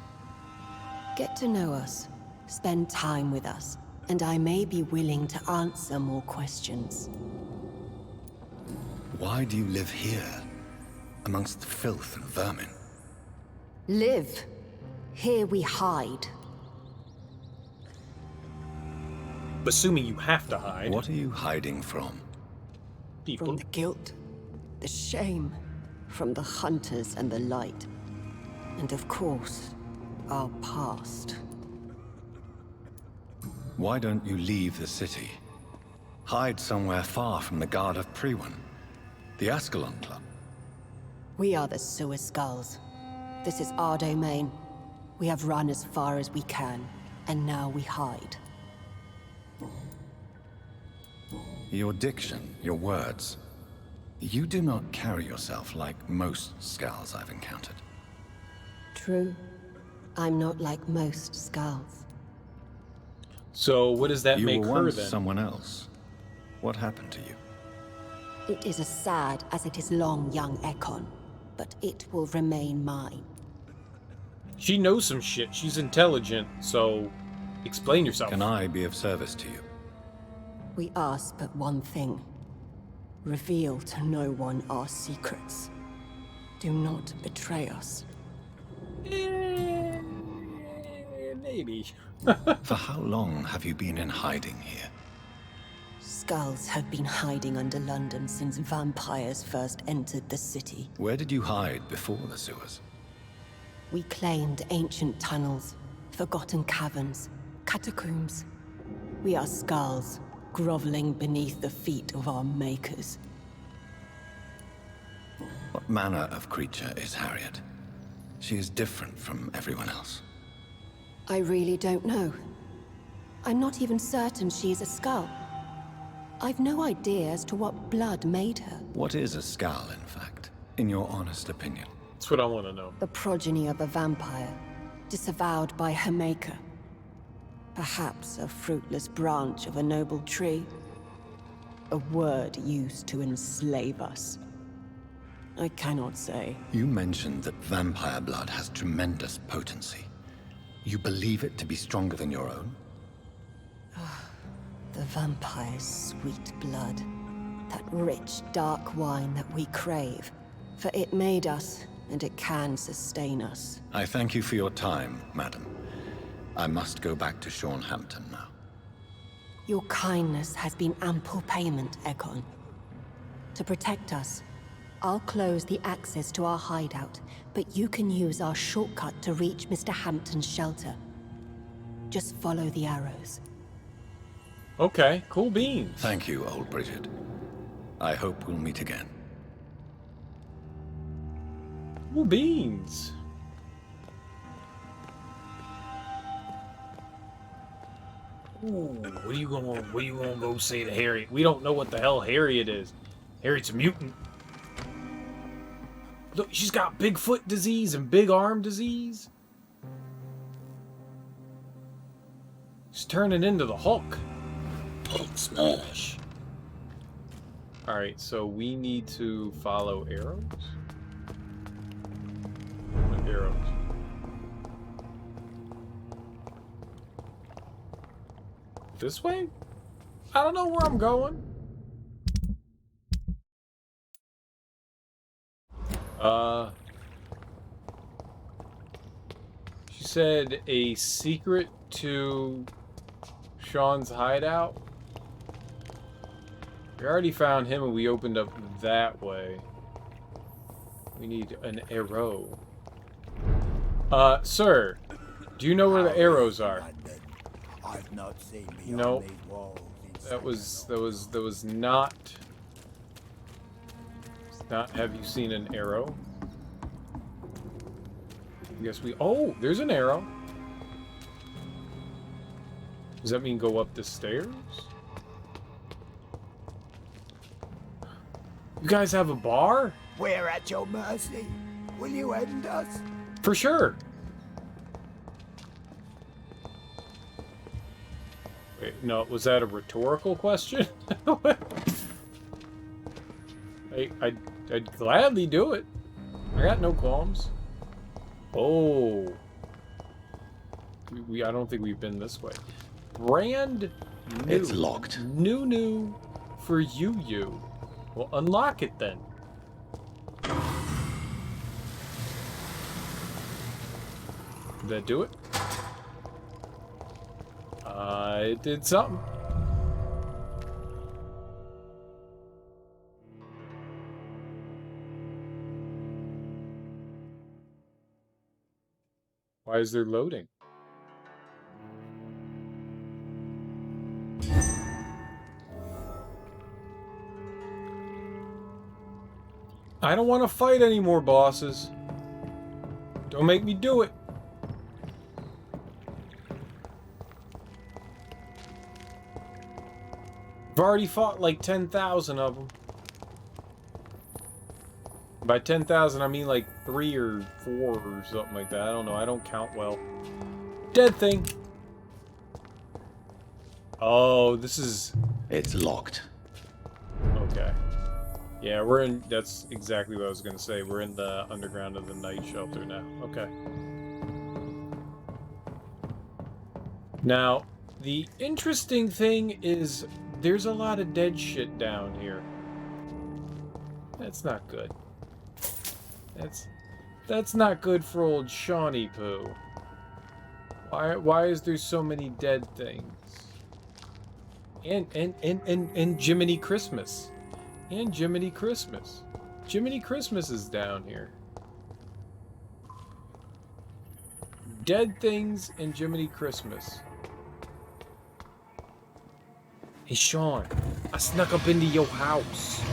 Get to know us. Spend time with us. And I may be willing to answer more questions. Why do you live here? Amongst filth and vermin? Live. Here we hide. Assuming you have to hide. What are you hiding from? People. From the guilt, the shame, from the hunters and the light. And of course, our past. Why don't you leave the city? Hide somewhere far from the Guard of Priwen, the Ascalon Club. We are the Sewer Skulls. This is our domain. We have run as far as we can, and now we hide. Your diction, your words. You do not carry yourself like most Skulls I've encountered. True. I'm not like most Skulls. So what does that make her then? You her were once then? someone else. What happened to you? It is as sad as it is long, young Ekon, but it will remain mine. She knows some shit. She's intelligent, so explain yourself. Can I be of service to you? We ask but one thing. Reveal to no one our secrets. Do not betray us. Maybe. For how long have you been in hiding here? Skulls have been hiding under London since vampires first entered the city. Where did you hide before the sewers? We claimed ancient tunnels, forgotten caverns, catacombs. We are Skulls, groveling beneath the feet of our makers. What manner of creature is Harriet? She is different from everyone else. I really don't know. I'm not even certain she is a Skull. I've no idea as to what blood made her. What is a Skull, in fact, in your honest opinion? That's what I want to know. The progeny of a vampire, disavowed by her maker. Perhaps a fruitless branch of a noble tree. A word used to enslave us. I cannot say. You mentioned that vampire blood has tremendous potency. You believe it to be stronger than your own? The vampire's sweet blood. That rich, dark wine that we crave. For it made us, and it can sustain us. I thank you for your time, madam. I must go back to Hampton now. Your kindness has been ample payment, Ekon. To protect us, I'll close the access to our hideout, but you can use our shortcut to reach Mr. Hampton's shelter. Just follow the arrows. Okay, cool beans. Thank you, old Bridget. I hope we'll meet again. Cool beans. Ooh, what are you gonna go say to Harriet? We don't know what the hell Harriet is. Harriet's a mutant. Look, she's got Bigfoot disease and big arm disease. She's turning into the Hulk. Hulk smash. Alright, so we need to follow arrows? What arrows? This way? I don't know where I'm going. She said a secret to Sean's hideout. We already found him and we opened up that way. We need an arrow. Sir, do you know where the arrows are? I've not seen No. That was not. Have you seen an arrow? Yes, oh, there's an arrow. Does that mean go up the stairs? You guys have a bar? We're at your mercy. Will you end us? For sure. Wait, no, was that a rhetorical question? I'd gladly do it. I got no qualms. Oh. I don't think we've been this way. Brand new. It's locked. New for you. Well, unlock it then. Did that do it? It did something. Why is there loading? I don't want to fight anymore, bosses. Don't make me do it. I've already fought like 10,000 of them. By 10,000, I mean like 3 or 4 or something like that. I don't know. I don't count well. Dead thing. Oh, this is... It's locked. Okay. Yeah, we're in... That's exactly what I was going to say. We're in the underground of the night shelter now. Okay. Now, the interesting thing is there's a lot of dead shit down here. That's not good. That's not good for old Shawnee Poo. Why is there so many dead things? And Jiminy Christmas. And Jiminy Christmas. Jiminy Christmas is down here. Dead things and Jiminy Christmas. Hey Sean, I snuck up into your house.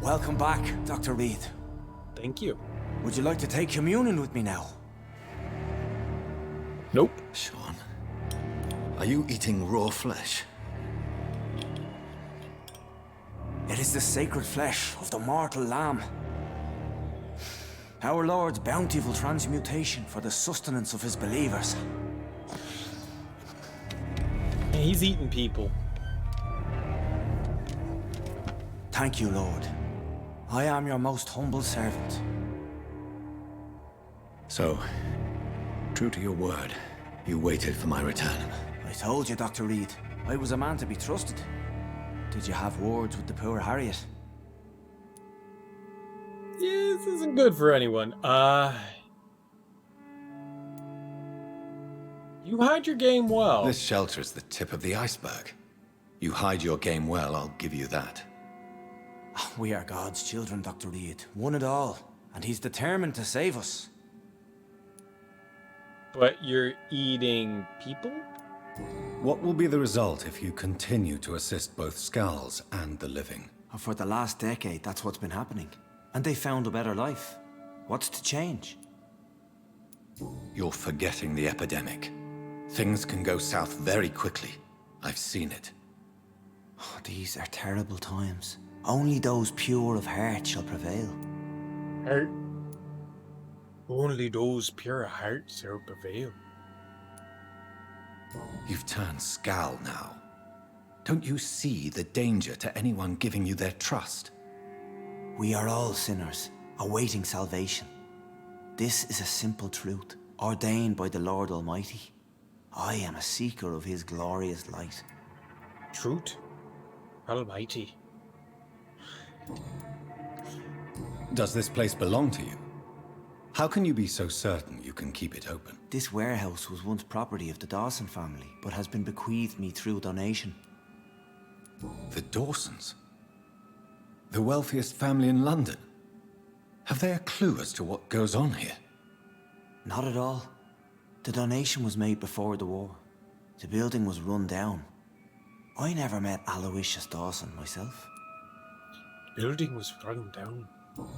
Welcome back, Dr. Reed. Thank you. Would you like to take communion with me now? Nope. Sean, are you eating raw flesh? It is the sacred flesh of the mortal lamb. Our Lord's bountiful transmutation for the sustenance of his believers. He's eating people. Thank you, Lord. I am your most humble servant. So, true to your word, you waited for my return. I told you, Dr. Reed, I was a man to be trusted. Did you have words with the poor Harriet? Yeah, this isn't good for anyone. You hide your game well. This shelter is the tip of the iceberg. You hide your game well, I'll give you that. We are God's children, Dr. Reed. One and all. And he's determined to save us. But you're eating people? What will be the result if you continue to assist both Skulls and the living? For the last decade, that's what's been happening. And they found a better life. What's to change? You're forgetting the epidemic. Things can go south very quickly. I've seen it. Oh, these are terrible times. Only those pure of heart shall prevail. Heart. Only those pure hearts shall prevail. You've turned Skal now. Don't you see the danger to anyone giving you their trust? We are all sinners, awaiting salvation. This is a simple truth, ordained by the Lord Almighty. I am a seeker of His glorious light. Truth? Almighty. Does this place belong to you? How can you be so certain you can keep it open? This warehouse was once property of the Dawson family, but has been bequeathed me through donation. The Dawsons? The wealthiest family in London? Have they a clue as to what goes on here? Not at all. The donation was made before the war. The building was run down. I never met Aloysius Dawson myself. The building was run down.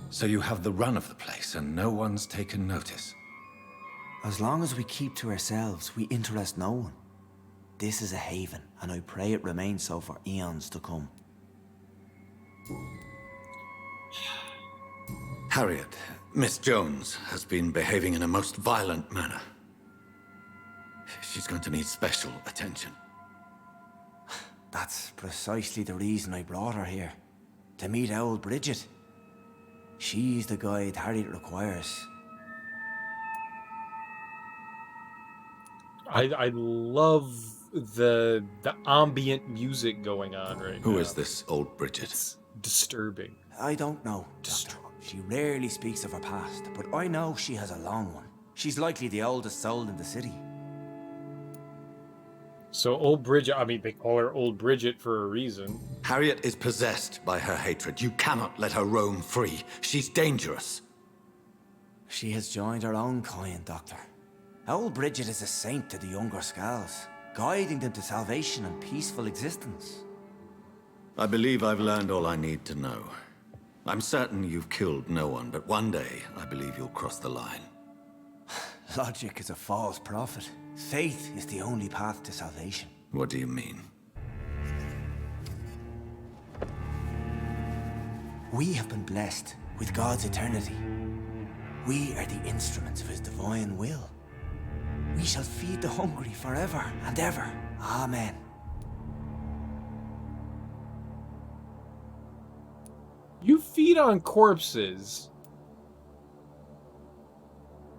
So you have the run of the place and no one's taken notice? As long as we keep to ourselves, we interest no one. This is a haven, and I pray it remains so for eons to come. Harriet, Miss Jones has been behaving in a most violent manner. She's going to need special attention. That's precisely the reason I brought her here. To meet old Bridget. She's the guide Harriet requires. I love the ambient music going on right now. Who is this old Bridget? It's disturbing. I don't know, Doctor. She rarely speaks of her past, but I know she has a long one. She's likely the oldest soul in the city. So old Bridget, I mean, they call her Old Bridget for a reason. Harriet is possessed by her hatred. You cannot let her roam free. She's dangerous. She has joined her own kind, Doctor. Old Bridget is a saint to the younger Skals, guiding them to salvation and peaceful existence. I believe I've learned all I need to know. I'm certain you've killed no one, but one day I believe you'll cross the line. Logic is a false prophet. Faith is the only path to salvation. What do you mean? We have been blessed with God's eternity. We are the instruments of His divine will. We shall feed the hungry forever and ever. Amen. You feed on corpses.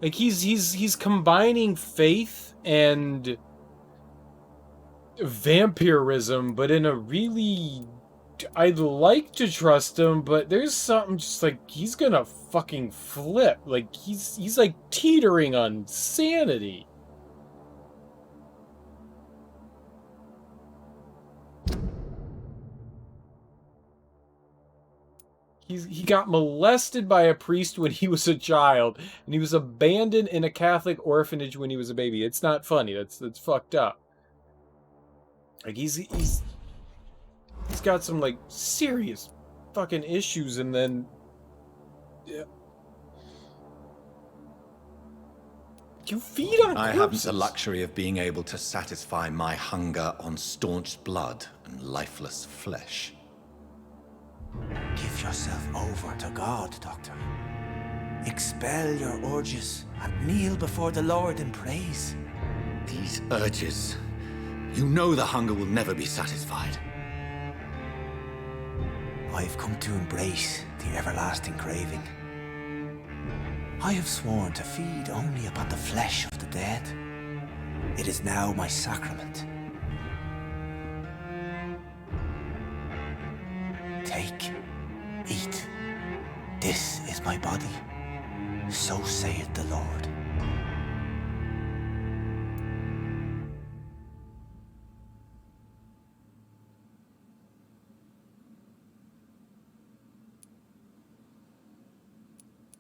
Like he's combining faith and vampirism, but in a really... I'd like to trust him, but there's something just like he's gonna fucking flip. Like he's like teetering on sanity. He got molested by a priest when he was a child, and he was abandoned in a Catholic orphanage when he was a baby. It's not funny. That's fucked up. Like he's got some like serious fucking issues, and then yeah. You feed on corpses. I haven't the luxury of being able to satisfy my hunger on staunched blood and lifeless flesh. Give yourself over to God, Doctor. Expel your urges and kneel before the Lord in praise. These urges. You know the hunger will never be satisfied. I've come to embrace the everlasting craving. I have sworn to feed only upon the flesh of the dead. It is now my sacrament. Take, eat. This is my body. So saith the Lord.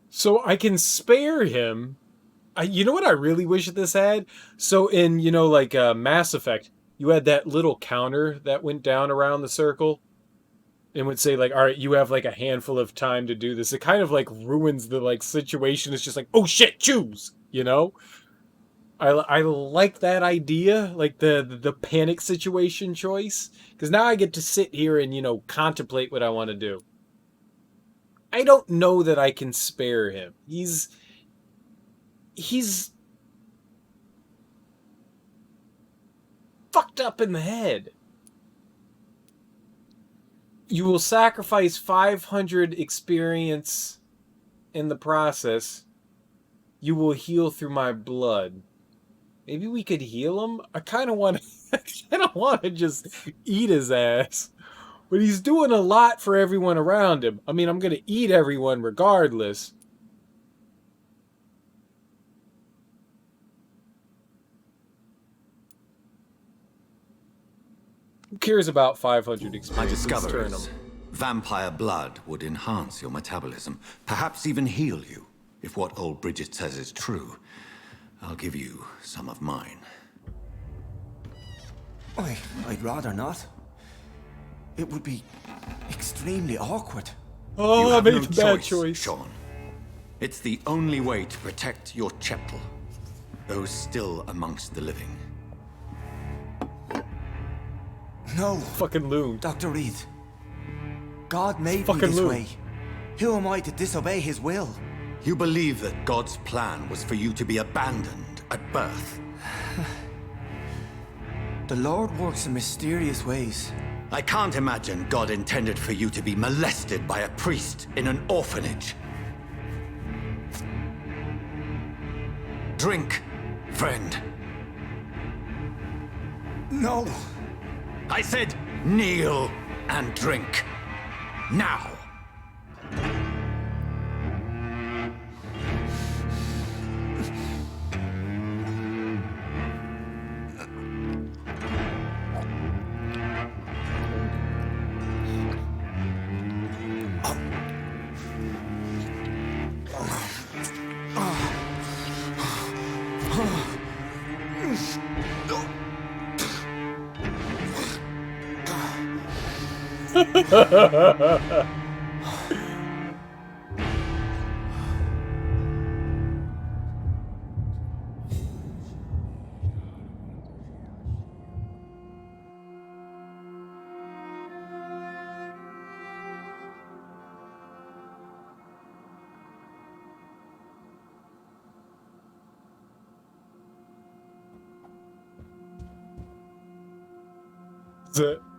So I can spare him. You know what I really wish this had? So in, you know, like Mass Effect, you had that little counter that went down around the circle. And would say like, all right, you have like a handful of time to do this. It kind of like ruins the like situation. It's just like, oh shit, choose, you know? I like that idea, like the panic situation choice, because now I get to sit here and, you know, contemplate what I want to do. I don't know that I can spare him. He's fucked up in the head. You will sacrifice 500 experience in the process. You will heal through my blood. Maybe we could heal him? I kind of want to just eat his ass. But he's doing a lot for everyone around him. I mean, I'm going to eat everyone regardless. Who cares about 500 experience? My discovery is vampire blood would enhance your metabolism, perhaps even heal you. If what old Bridget says is true, I'll give you some of mine. I'd rather not. It would be extremely awkward. Oh, I made a bad choice, Sean. It's the only way to protect your chetl, those still amongst the living. No. Fucking loon. Dr. Reed. God made me this way. Who am I to disobey his will? You believe that God's plan was for you to be abandoned at birth? The Lord works in mysterious ways. I can't imagine God intended for you to be molested by a priest in an orphanage. Drink, friend. No. I said kneel and drink. Now.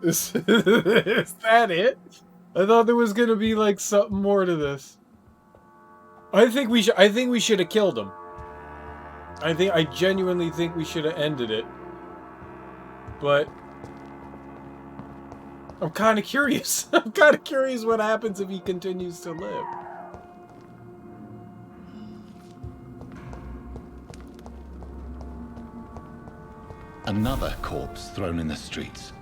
Is that it? I thought there was gonna be like something more to this. I think we should have killed him. I genuinely think we should have ended it. But I'm kind of curious. I'm kind of curious what happens if he continues to live. Another corpse thrown in the streets.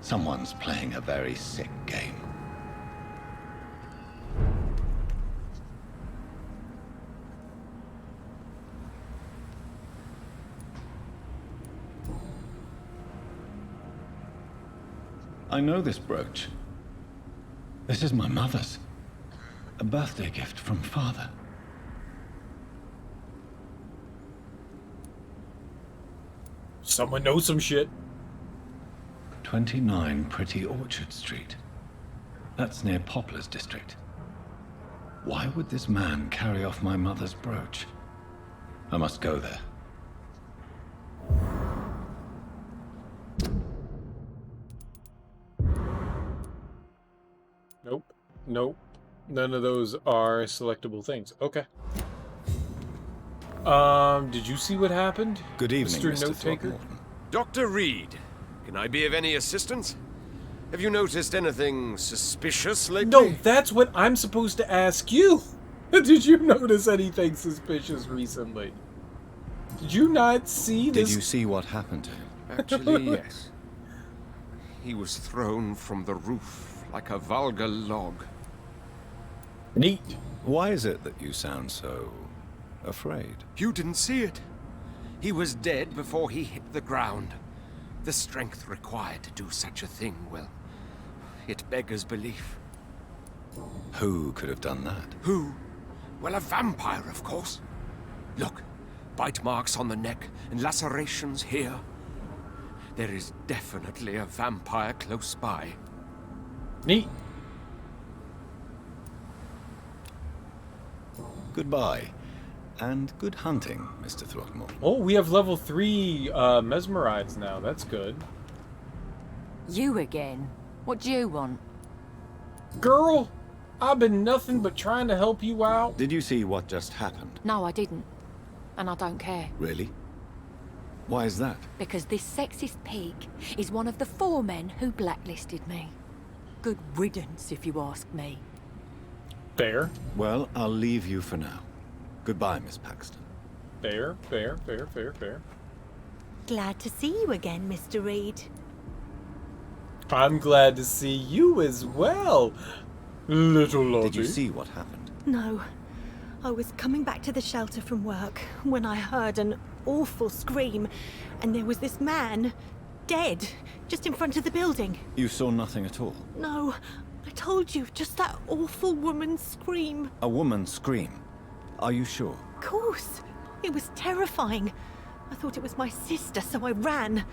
Someone's playing a very sick game. I know this brooch. This is my mother's. A birthday gift from father. Someone knows some shit. 29 Pretty Orchard Street. That's near Poplar's district. Why would this man carry off my mother's brooch? I must go there. Nope. Nope. None of those are selectable things. Okay. Did you see what happened? Good evening, Mr. Note-taker? Dr. Reed, can I be of any assistance? Have you noticed anything suspicious lately? No, that's what I'm supposed to ask you. Did you notice anything suspicious recently? Did you not see this? Did you see what happened to him? Actually, yes. He was thrown from the roof like a vulgar log. Neat. Why is it that you sound so afraid? You didn't see it. He was dead before he hit the ground. The strength required to do such a thing, well, it beggars belief. Who could have done that? Who? Well, a vampire, of course. Look, bite marks on the neck and lacerations here. There is definitely a vampire close by. Neat. Goodbye. And good hunting, Mr. Throckmorton. Oh, we have level 3 mesmerize now. That's good. You again? What do you want? Girl, I've been nothing but trying to help you out. Did you see what just happened? No, I didn't. And I don't care. Really? Why is that? Because this sexist pig is one of the 4 men who blacklisted me. Good riddance, if you ask me. Fair. Well, I'll leave you for now. Goodbye, Miss Paxton. Fair. Glad to see you again, Mr. Reed. I'm glad to see you as well, little Lottie. Did you see what happened? No. I was coming back to the shelter from work when I heard an awful scream, and there was this man, dead, just in front of the building. You saw nothing at all? No, I told you, just that awful woman's scream. A woman scream? Are you sure? Of course. It was terrifying. I thought it was my sister, so I ran.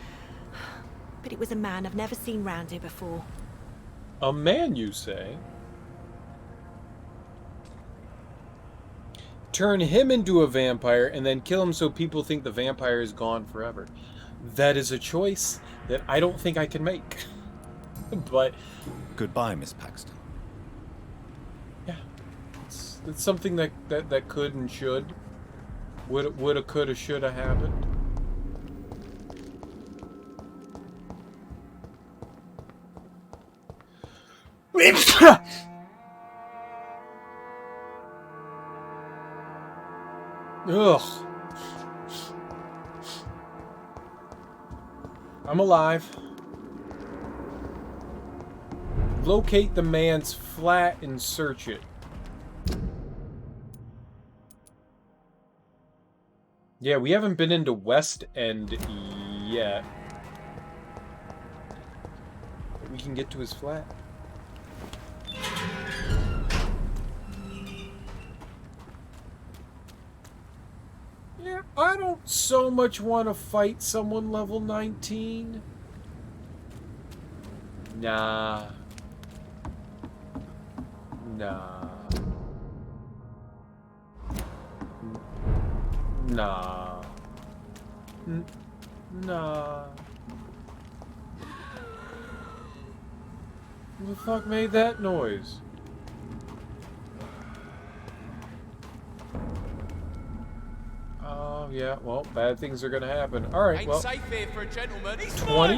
But it was a man I've never seen round here before. A man, you say? Turn him into a vampire and then kill him so people think the vampire is gone forever. That is a choice that I don't think I can make. But... Goodbye, Miss Paxton. Yeah. It's something that could and should. Woulda, coulda, shoulda happened. Ugh. I'm alive. Locate the man's flat and search it. Yeah, we haven't been into West End yet. We can get to his flat. Yeah, I don't so much want to fight someone level 19. Nah. Nah. Nah. Nah. Who the fuck made that noise? Oh, yeah, well, bad things are gonna happen. Alright, well. Ain't safe here for a gentleman. 20.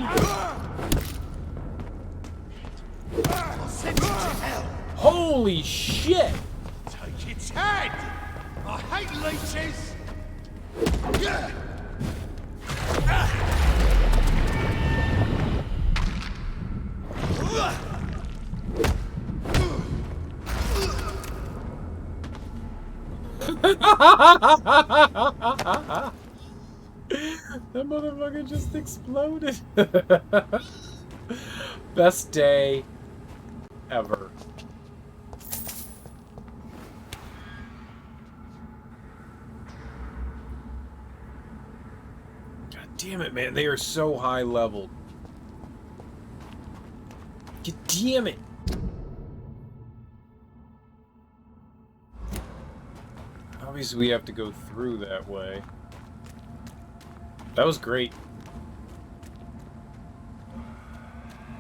I'll send you to hell. Holy shit! Take its head! I hate leeches! That motherfucker just exploded. Best day ever. God damn it, man. They are so high leveled. God damn it. Obviously, we have to go through that way. That was great.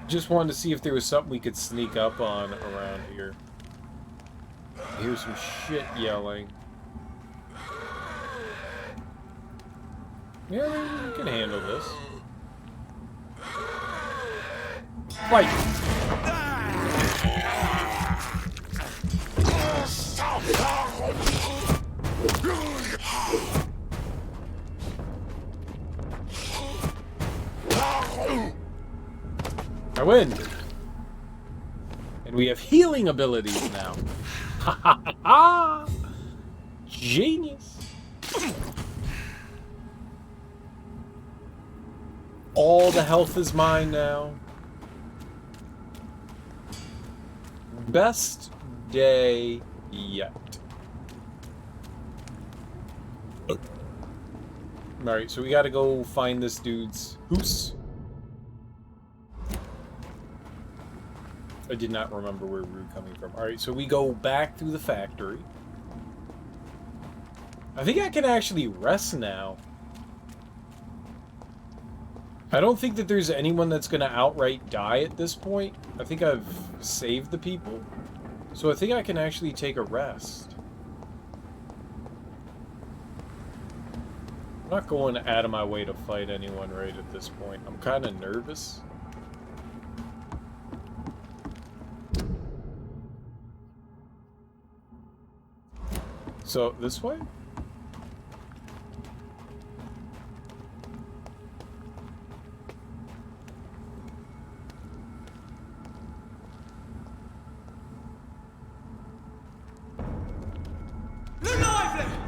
Just wanted to see if there was something we could sneak up on around here. I hear some shit yelling. Yeah, we can handle this. Fight! I win! And we have healing abilities now. Ha ha ha! Genius! All the health is mine now. Best day yet. Alright, so we gotta go find this dude's hoose. I did not remember where we were coming from. Alright, so we go back through the factory. I think I can actually rest now. I don't think that there's anyone that's gonna outright die at this point. I think I've saved the people. So I think I can actually take a rest. I'm not going out of my way to fight anyone right at this point. I'm kind of nervous. So, this way?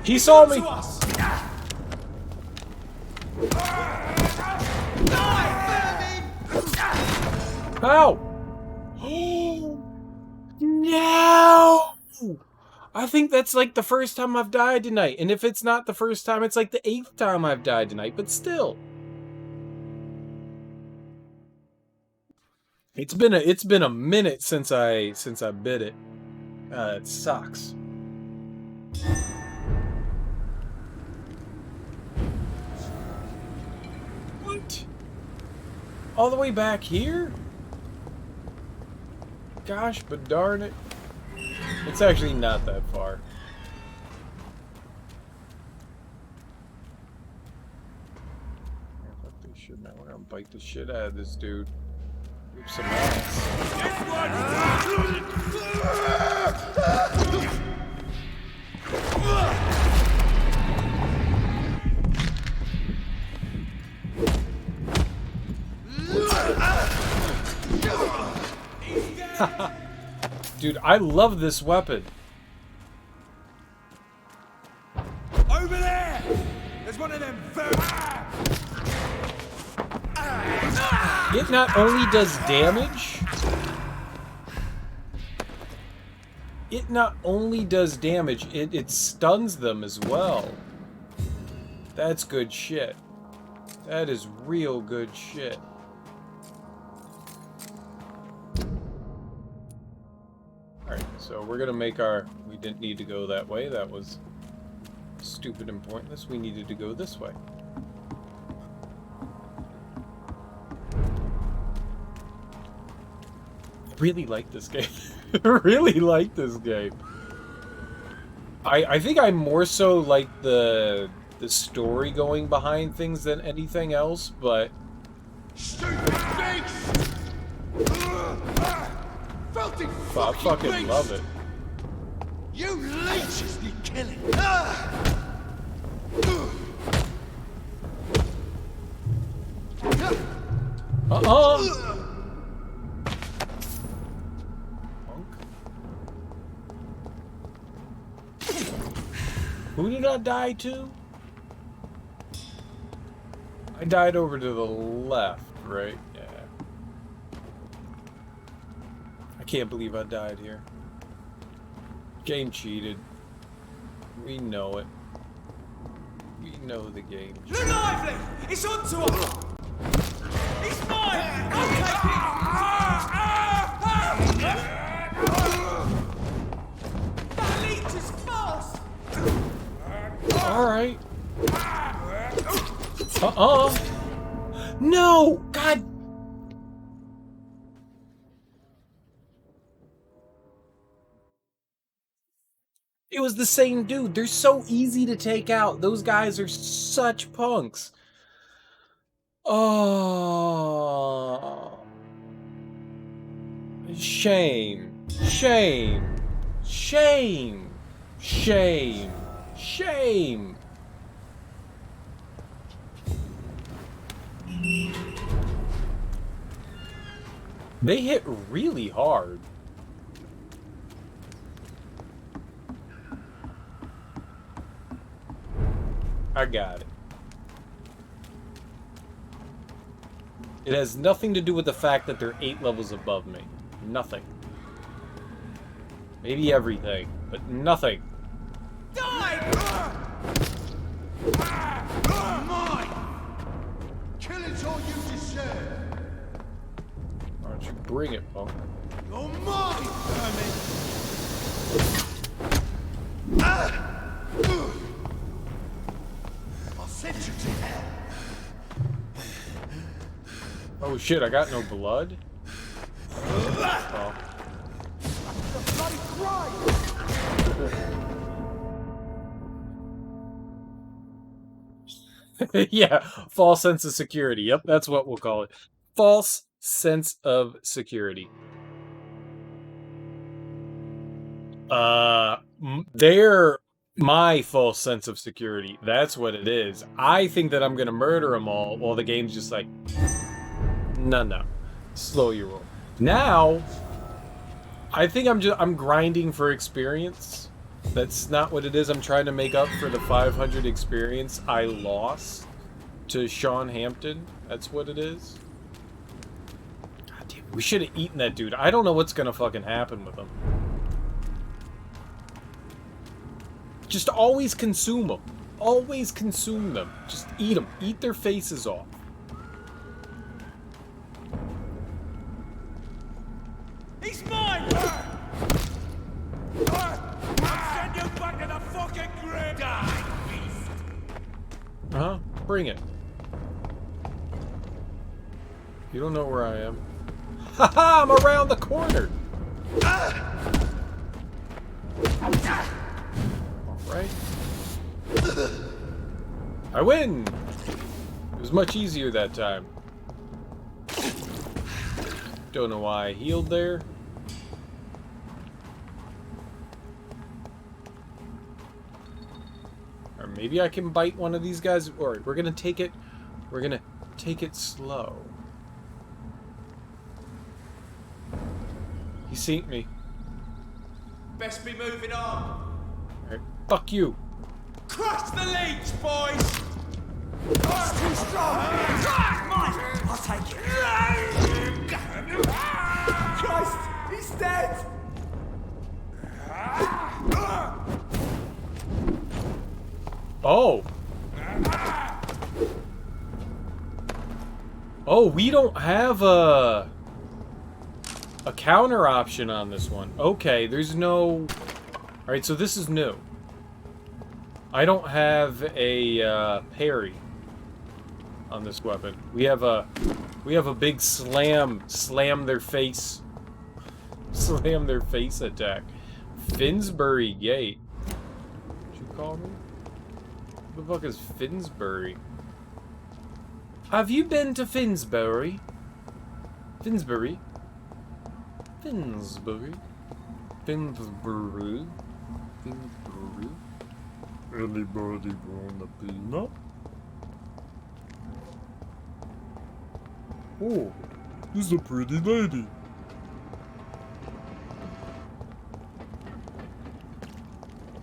He saw me! Ow! No! I think that's like the first time I've died tonight. And if it's not the first time, it's like the 8th time I've died tonight. But still. It's been a minute since I bit it. It sucks. What? All the way back here? Gosh, but darn it. It's actually not that far. Fuck this shit, man. We're gonna bite the shit out of this dude. Whip some Dude, I love this weapon. Over there! There's one of them. It not only does damage, it stuns them as well. That's good shit. That is real good shit. Alright, so we're gonna make our... We didn't need to go that way. That was stupid and pointless. We needed to go this way. I really like this game. I really like this game. I think I more so like the story going behind things than anything else, but... I fucking love it. You leeches need killing. Who did I die to? I died over to the left, right? Yeah. I can't believe I died here. Game cheated. We know it. We know the game cheated. The lively! It's onto us! It's mine! I'll take it! That leech is fast! Alright. No! God! It was the same dude. They're so easy to take out. Those guys are such punks. Oh. Shame. Shame. Shame. Shame. Shame. They hit really hard. I got it. It has nothing to do with the fact that they're 8 levels above me. Nothing. Maybe everything, but nothing. Die! Why don't you bring it, punk? You're mine, vermin! I'll send you to hell. Oh shit, I got no blood? Oh. Yeah, false sense of security. Yep, that's what we'll call it. False sense of security. They're my false sense of security. That's what it is. I think that I'm gonna murder them all while the game's just like, no. Slow your roll. Now, I think I'm grinding for experience. That's not what it is. I'm trying to make up for the 500 experience I lost to Sean Hampton. That's what it is. God damn, we should have eaten that dude. I don't know what's gonna fucking happen with him. Just always consume them. Always consume them. Just eat them. Eat their faces off. He's mine! I'll send you back to the fucking grave! Die, beast! Uh-huh. Bring it. You don't know where I am. Haha! I'm around the corner! Alright. I win! It was much easier that time. Don't know why I healed there. Or maybe I can bite one of these guys. Alright, we're gonna take it slow. He seen me. Best be moving on. Alright, fuck you. Crush the leech, boys! It's too strong! Mine! I'll take it! Christ! He's dead! Oh! Oh, we don't have a counter option on this one. Okay, there's no... Alright, so this is new. I don't have a parry on this weapon. We have a big slam their face. Slam their face attack. Finsbury Gate. What you call me? What the fuck is Finsbury? Have you been to Finsbury? Finsbury? Finsbury? Finsbury? Finsbury? Anybody want a peanut? Oh, she's a pretty lady.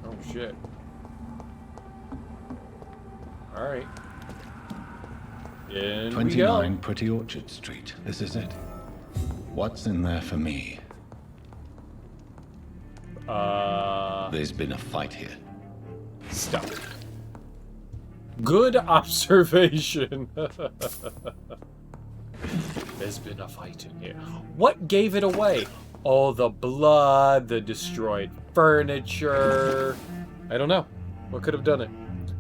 Oh shit. Alright. In 29 Pretty Orchard Street. This is it. What's in there for me? There's been a fight here. Stop. Good observation. There's been a fight in here. What gave it away? All the blood, the destroyed furniture. I don't know. What could have done it?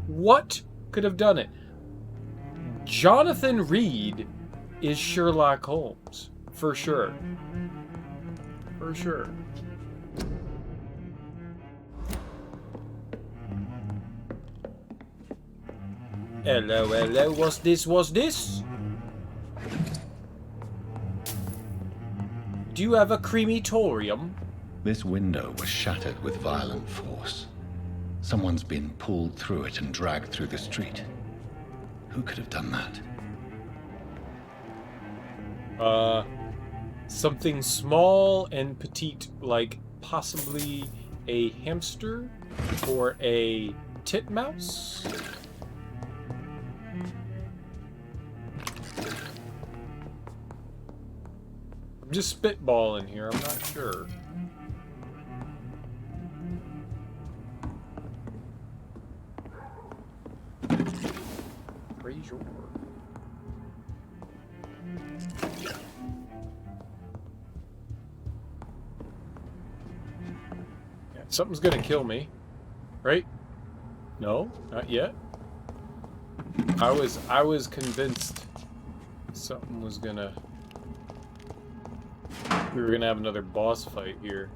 What could have done it? Jonathan Reed is Sherlock Holmes. For sure. For sure. Hello, hello, what's this, Do you have a crematorium? This window was shattered with violent force. Someone's been pulled through it and dragged through the street. Who could have done that? Something small and petite, like possibly a hamster or a titmouse? I'm just spitballing here, I'm not sure. Something's gonna kill me. Right? No? Not yet? I was convinced something was gonna... We were gonna have another boss fight here.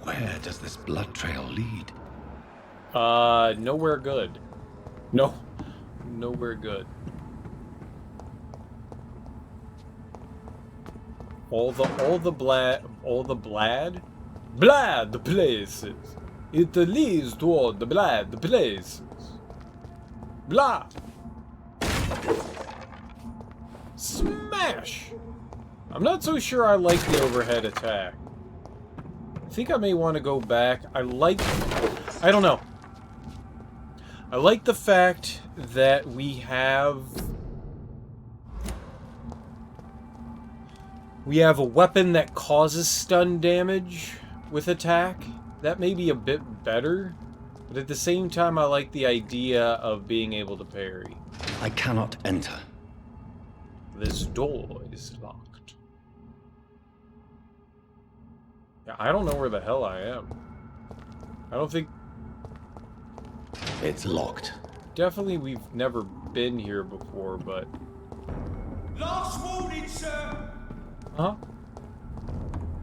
Where does this blood trail lead? Nowhere good. No. Nowhere good. All the places. It leads toward the places. Blah. Smash. I'm not so sure I like the overhead attack. I think I may want to go back. I don't know. I like the fact that we have a weapon that causes stun damage with attack. That may be a bit better, but at the same time I like the idea of being able to parry. I cannot enter. This door is locked. Yeah, I don't know where the hell I am. I don't think... It's locked. Definitely we've never been here before, but... Last warning, sir! Uh-huh.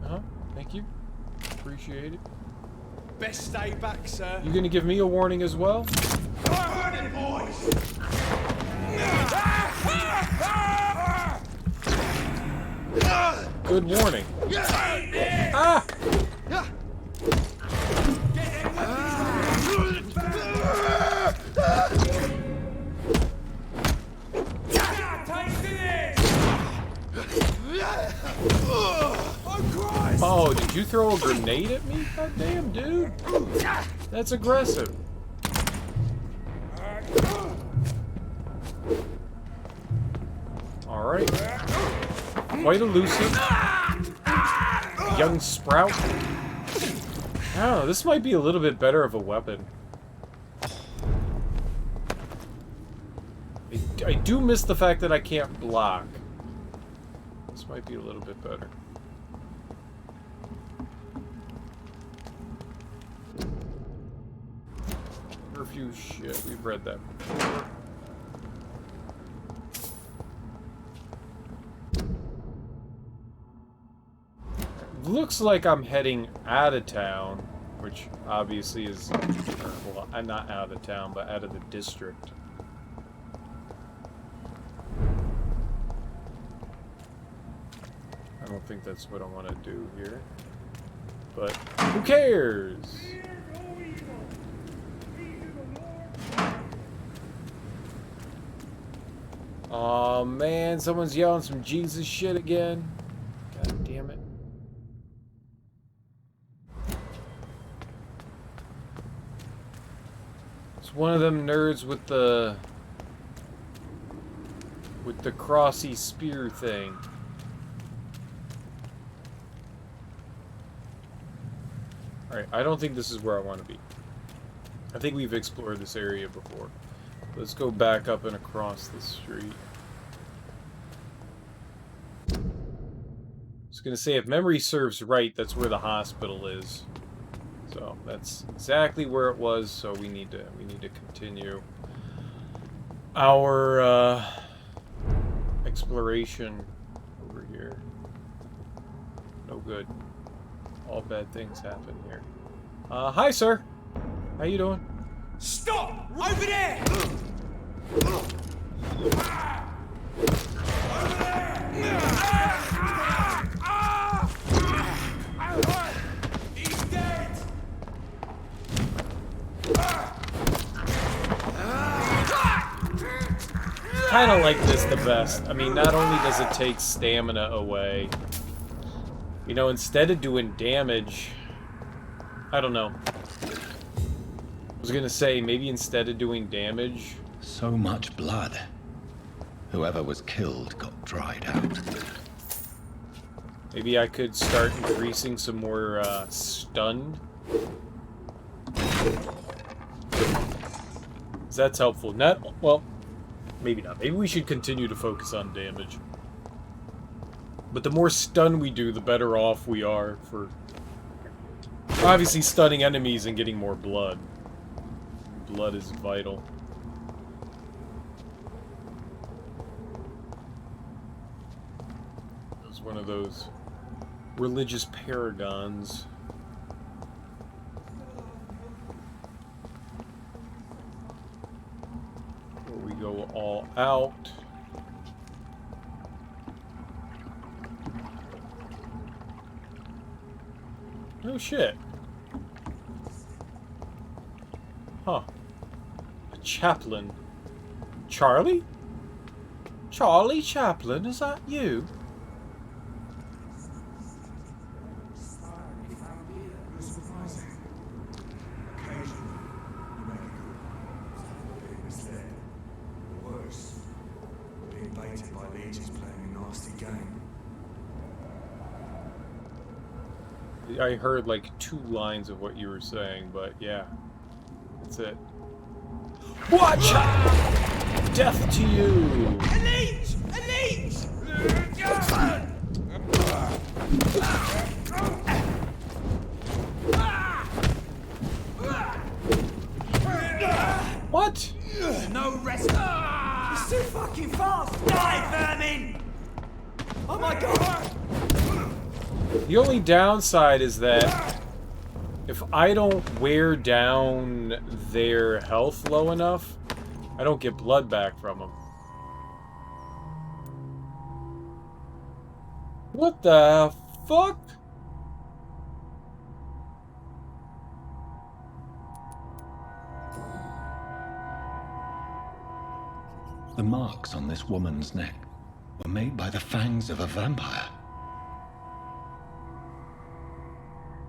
Uh-huh. Thank you. Appreciate it. Best stay back, sir. You gonna give me a warning as well? Burn it, boys! Good warning. Ah! Oh, did you throw a grenade at me? God damn, dude. That's aggressive. Alright. Quite elusive. Young sprout. Oh, this might be a little bit better of a weapon. I do miss the fact that I can't block. This might be a little bit better. Curfew shit, we've read that before. Looks like I'm heading out of town, which obviously is, well, I'm not out of town, but out of the district. I don't think that's what I want to do here, but who cares? Oh man, someone's yelling some Jesus shit again. God damn it. It's one of them nerds with the crossy spear thing. Alright, I don't think this is where I want to be. I think we've explored this area before. Let's go back up and across the street. I was gonna say, if memory serves right, that's where the hospital is. So that's exactly where it was. So we need to continue our exploration over here. No good. All bad things happen here. Hi, sir. How you doing? Stop! Over there! He's dead! Kind of like this the best. I mean, not only does it take stamina away, you know, instead of doing damage, I don't know. I was gonna say, maybe instead of doing damage... So much blood. Whoever was killed got dried out. Maybe I could start increasing some more stun. That's helpful. Not, well, maybe not. Maybe we should continue to focus on damage. But the more stun we do, the better off we are for Obviously, stunning enemies and getting more blood. Blood is vital. It was one of those religious paragons. Where we go all out. Oh shit. Huh. A chaplain. Charlie? Charlie Chaplin, is that you? I heard like 2 lines of what you were saying, but yeah. That's it. Watch out! Death to you! Elite! Elite! What? No rest. It's too fucking fast! Die, vermin! Oh my god! The only downside is that if I don't wear down their health low enough, I don't get blood back from them. What the fuck? The marks on this woman's neck were made by the fangs of a vampire.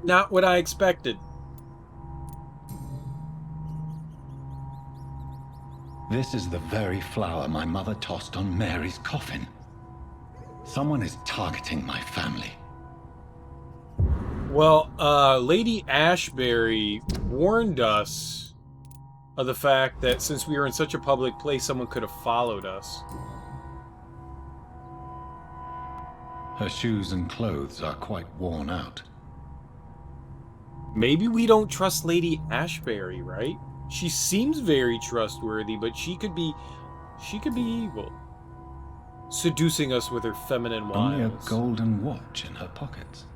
Not what I expected. This is the very flower my mother tossed on Mary's coffin. Someone is targeting my family. Well, Lady Ashbury warned us of the fact that since we were in such a public place, someone could have followed us. Her shoes and clothes are quite worn out. Maybe we don't trust Lady Ashbury, right? She seems very trustworthy, but she could be evil. Seducing us with her feminine wiles. Only a golden watch in her pockets.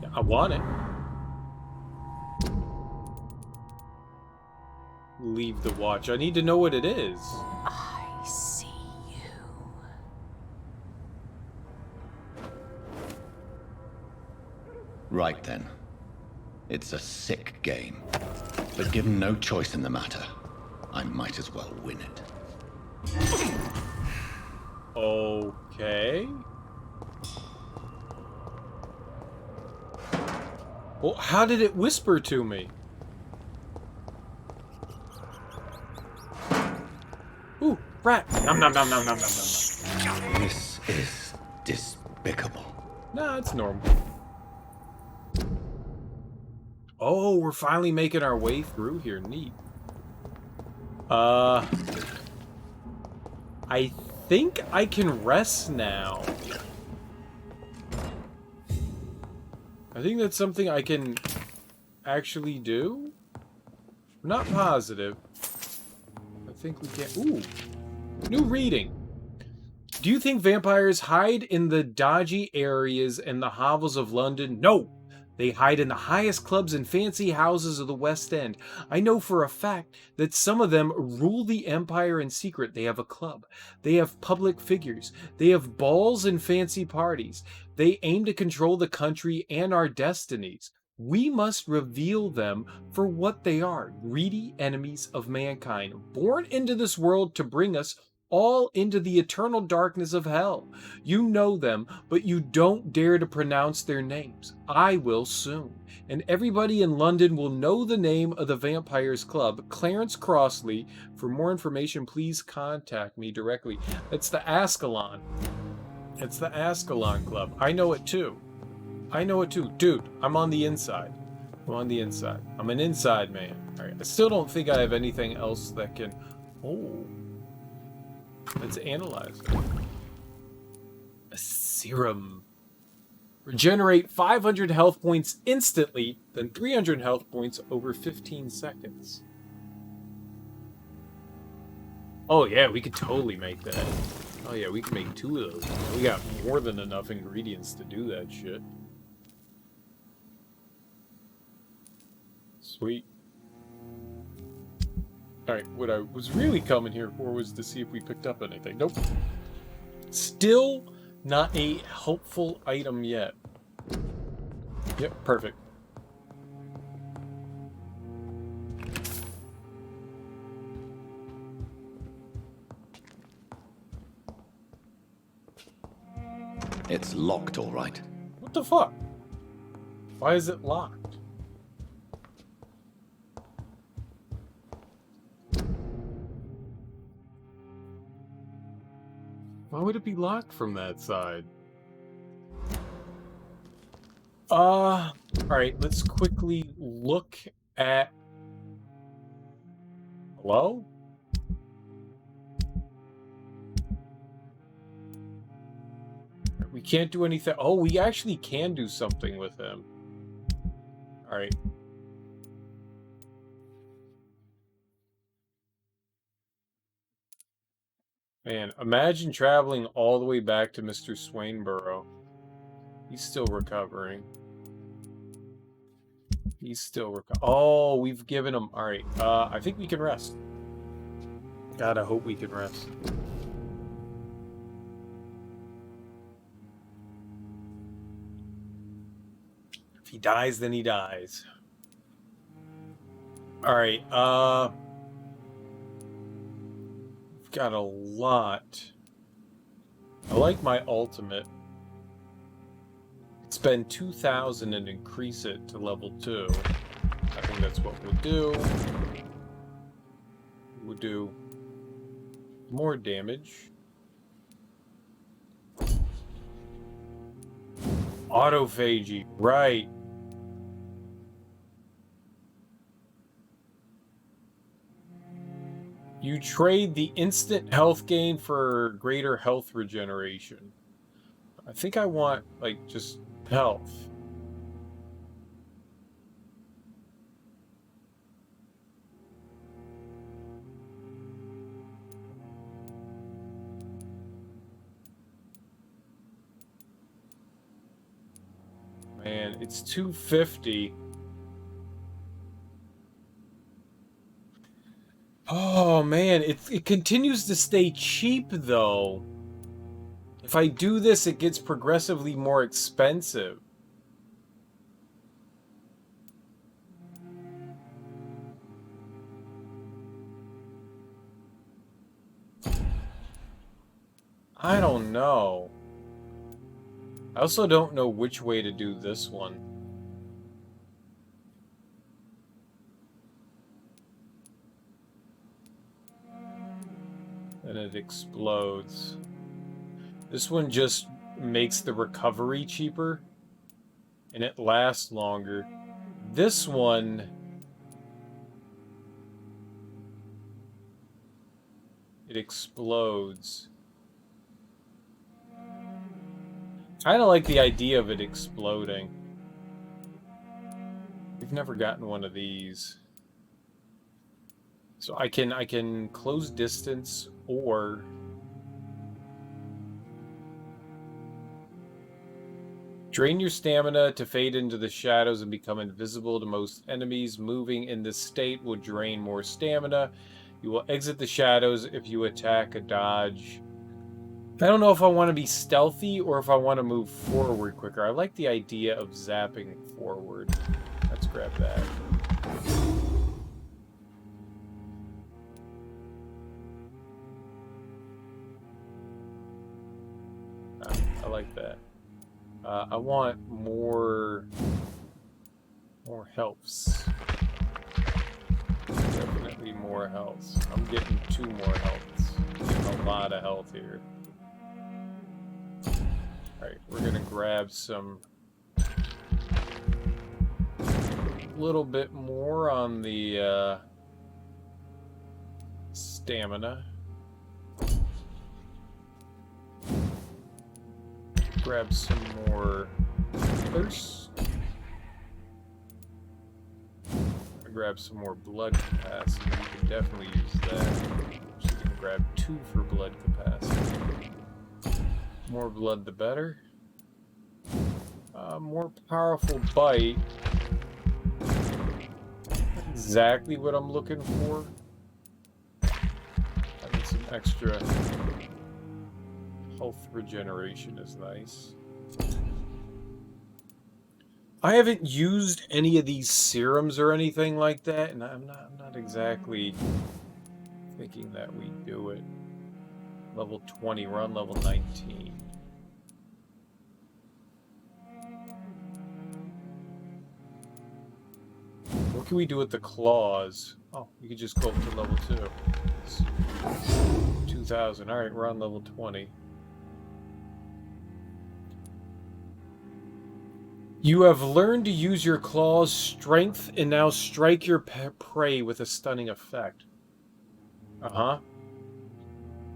Yeah, I want it. Leave the watch. I need to know what it is. I see you. Right then. It's a sick game. But given no choice in the matter, I might as well win it. Okay. Well, how did it whisper to me? Ooh, rat. Nom nom nom nom nom nom nom. This is despicable. Nah, it's normal. Oh, we're finally making our way through here. Neat. I think I can rest now. I think that's something I can actually do. I'm not positive. I think we can. Ooh. New reading. Do you think vampires hide in the dodgy areas and the hovels of London? No! They hide in the highest clubs and fancy houses of the West End. I know for a fact that some of them rule the empire in secret. They have a club. They have public figures. They have balls and fancy parties. They aim to control the country and our destinies. We must reveal them for what they are, greedy enemies of mankind, born into this world to bring us all into the eternal darkness of hell. You know them, but you don't dare to pronounce their names. I will soon. And everybody in London will know the name of the Vampires Club, Clarence Crossley. For more information, please contact me directly. It's the Ascalon. It's the Ascalon Club. I know it too. I know it too. Dude, I'm on the inside. I'm on the inside. I'm an inside man. All right. I still don't think I have anything else that can... Oh. Let's analyze it. A serum. Regenerate 500 health points instantly, then 300 health points over 15 seconds. Oh yeah, we could totally make that. Oh yeah, we can make 2 of those. We got more than enough ingredients to do that shit. Sweet. Alright, what I was really coming here for was to see if we picked up anything. Nope. Still not a helpful item yet. Yep, perfect. It's locked, all right. What the fuck? Why is it locked? Why would it be locked from that side? Alright, let's quickly look at... Hello? We can't do anything. Oh, we actually can do something with him. Alright. Man, imagine traveling all the way back to Mr. Swainborough. He's still recovering. He's still oh, we've given him... Alright, I think we can rest. God, I hope we can rest. If he dies, then he dies. Alright, we've got a lot. I like my ultimate. Spend 2,000 and increase it to level 2. I think that's what we'll do. We'll do more damage. Autophagy, right. You trade the instant health gain for greater health regeneration. I think I want, like, just health. Man, it's 250. Oh man, it continues to stay cheap though. If I do this, it gets progressively more expensive. I don't know. I also don't know which way to do this one. And it explodes. This one just makes the recovery cheaper. And it lasts longer. This one... it explodes. I kind of like the idea of it exploding. We've never gotten one of these. So I can close distance or drain your stamina to fade into the shadows and become invisible to most enemies. Moving in this state will drain more stamina. You will exit the shadows if you attack a dodge. I don't know if I want to be stealthy or if I want to move forward quicker. I like the idea of zapping forward. Let's grab that. I like that. I want more healths. Definitely more healths. I'm getting 2 more healths. Getting a lot of health here. Alright, we're gonna grab some little bit more on the stamina. Grab some more thirst. I'm gonna grab some more blood capacity. We can definitely use that. Just gonna grab 2 for blood capacity. More blood, the better. More powerful bite. Exactly what I'm looking for. I need some extra health regeneration is nice. I haven't used any of these serums or anything like that, and I'm not exactly thinking that we do it. Level 20, we're on level 19. What can we do with the claws? Oh, we could just go up to level 2. It's 2,000. Alright, we're on level 20. You have learned to use your claws' strength and now strike your prey with a stunning effect. Uh-huh.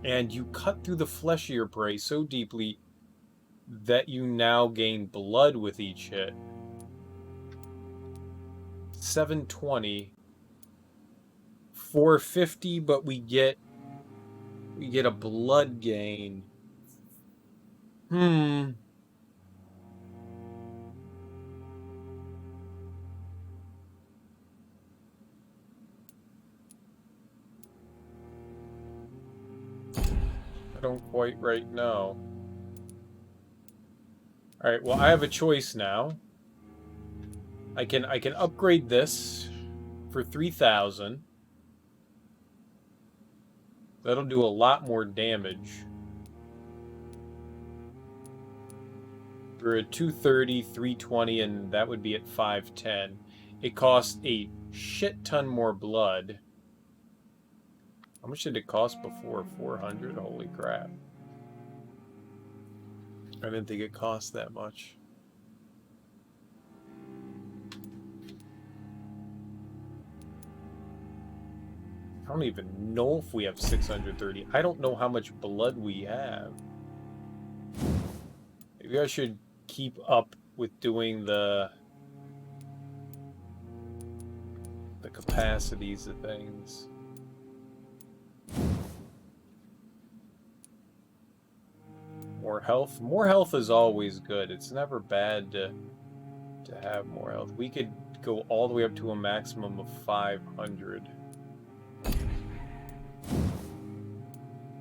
And you cut through the flesh of your prey so deeply that you now gain blood with each hit. 720. 450, but we get a blood gain. I don't quite right know. Alright, well I have a choice now. I can upgrade this for 3,000. That'll do a lot more damage. We're at 230, 320, and that would be at 510. It costs a shit ton more blood. How much did it cost before? 400? Holy crap. I didn't think it cost that much. I don't even know if we have 630. I don't know how much blood we have. Maybe I should keep up with doing the capacities of things. More health. More health is always good. It's never bad to have more health. We could go all the way up to a maximum of 500.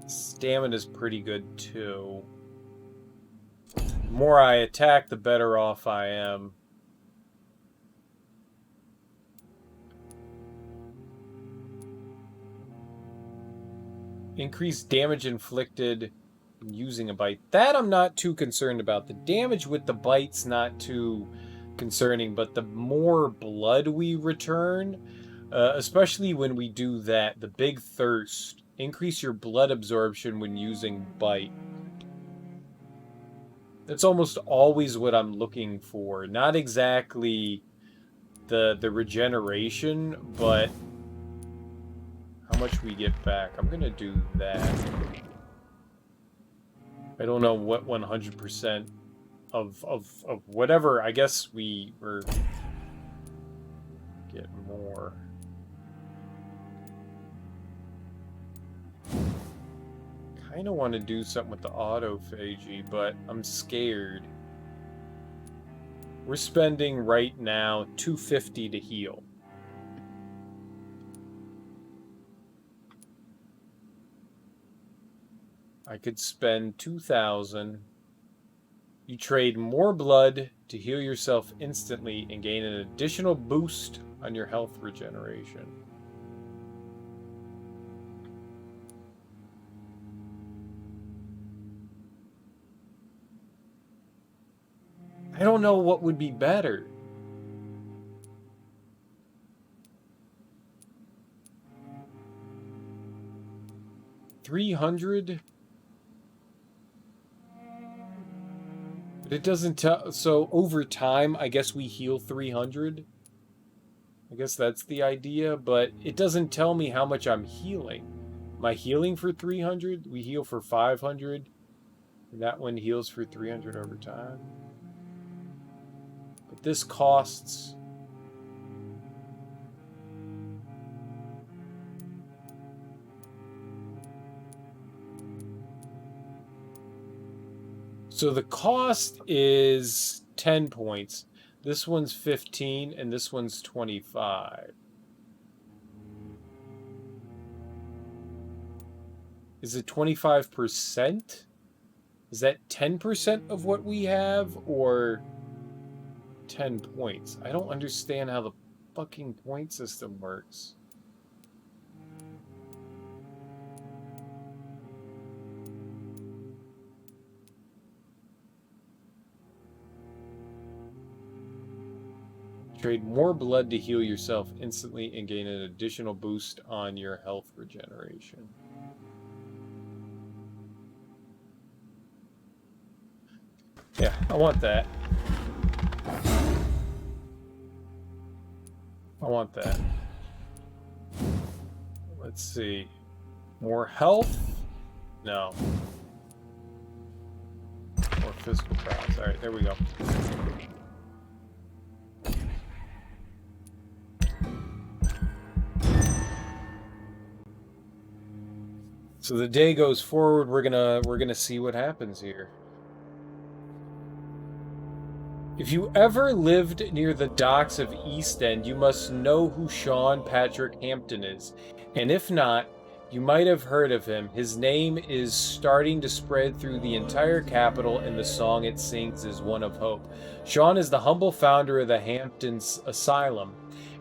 Stamina is pretty good too. The more I attack, the better off I am. Increased damage inflicted using a bite. That I'm not too concerned about. The damage with the bite's not too concerning, but the more blood we return, especially when we do that, the big thirst, increase your blood absorption when using bite. That's almost always what I'm looking for. Not exactly the regeneration, but how much we get back. I'm gonna do that. I don't know what 100% of whatever. I guess we were get more. Kind of want to do something with the autophagy, but I'm scared. We're spending right now 250 to heal. I could spend 2,000. You trade more blood to heal yourself instantly and gain an additional boost on your health regeneration. I don't know what would be better. $300? But it doesn't tell. So over time, I guess we heal 300. I guess that's the idea, but it doesn't tell me how much I'm healing. Am I healing for 300? We heal for 500. And that one heals for 300 over time. But this costs... So the cost is 10 points. This one's 15 and this one's 25. Is it 25%? Is that 10% of what we have or 10 points? I don't understand how the fucking point system works. Trade more blood to heal yourself instantly and gain an additional boost on your health regeneration. Yeah, I want that. I want that. Let's see. More health? No. More physical prowess. Alright, there we go. So the day goes forward, we're gonna see what happens here. If you ever lived near the docks of East End, you must know who Sean Patrick Hampton is. And if not, you might have heard of him. His name is starting to spread through the entire capital, and the song it sings is one of hope. Sean is the humble founder of the Hamptons Asylum,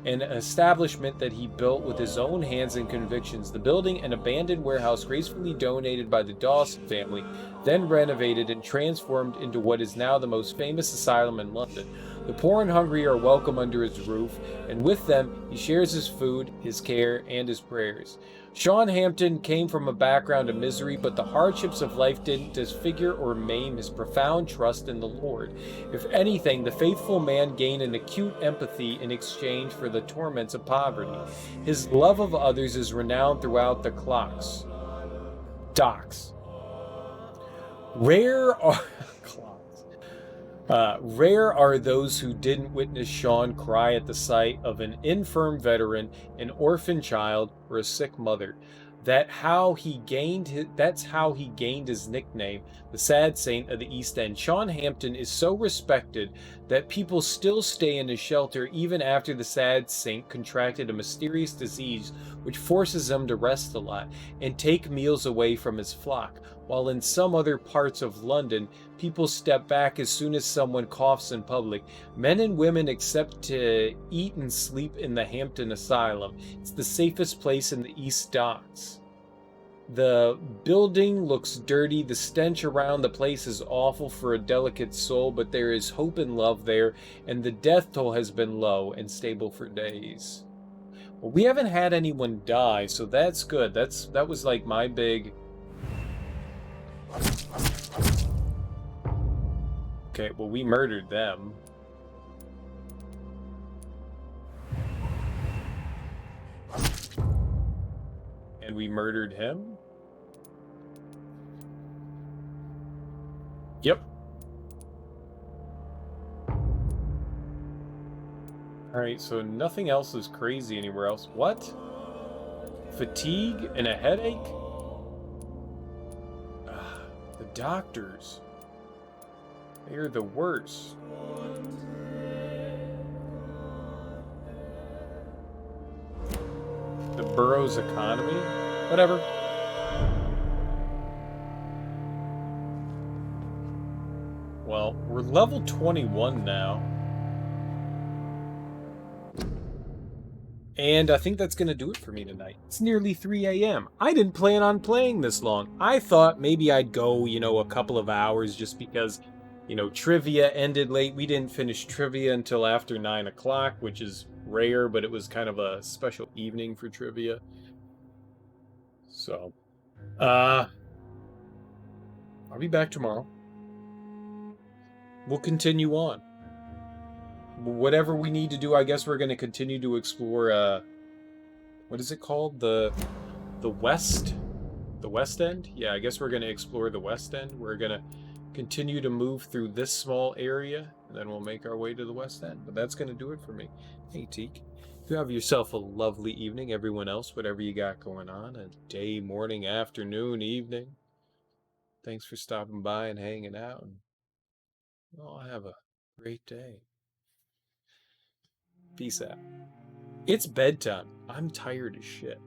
an establishment that he built with his own hands and convictions. The building, an abandoned warehouse gracefully donated by the Dawson family, then renovated and transformed into what is now the most famous asylum in London. The poor and hungry are welcome under his roof, and with them he shares his food, his care, and his prayers. Sean Hampton came from a background of misery, but the hardships of life didn't disfigure or maim his profound trust in the Lord. If anything, the faithful man gained an acute empathy in exchange for the torments of poverty. His love of others is renowned throughout the docks. Rare are those who didn't witness Sean cry at the sight of an infirm veteran, an orphan child, or a sick mother. That's how he gained his nickname, the Sad Saint of the East End. Sean Hampton is so respected that people still stay in his shelter even after the Sad Saint contracted a mysterious disease which forces him to rest a lot and take meals away from his flock. While in some other parts of London, people step back as soon as someone coughs in public. Men and women accept to eat and sleep in the Hampton Asylum. It's the safest place in the East Docks. The building looks dirty. The stench around the place is awful for a delicate soul, but there is hope and love there, and the death toll has been low and stable for days. Well, we haven't had anyone die, so that's good. That was like my big... Okay, well, we murdered them. And we murdered him? Yep. Alright, so nothing else is crazy anywhere else. What? Fatigue and a headache? The doctors. They are the worst. The borough's economy? Whatever. Well, we're level 21 now. And I think that's going to do it for me tonight. It's nearly 3 a.m. I didn't plan on playing this long. I thought maybe I'd go, a couple of hours just because, trivia ended late. We didn't finish trivia until after 9 o'clock, which is rare, but it was kind of a special evening for trivia. So, I'll be back tomorrow. We'll continue on. Whatever we need to do, I guess we're going to continue to explore, what is it called? The West? The West End? Yeah, I guess we're going to explore the West End. We're going to continue to move through this small area, Then we'll make our way to the West End. But that's going to do it for me. Hey, Teak. You have yourself a lovely evening. Everyone else, whatever you got going on, a day, morning, afternoon, evening. Thanks for stopping by and hanging out. And all have a great day. Peace out. It's bedtime. I'm tired as shit.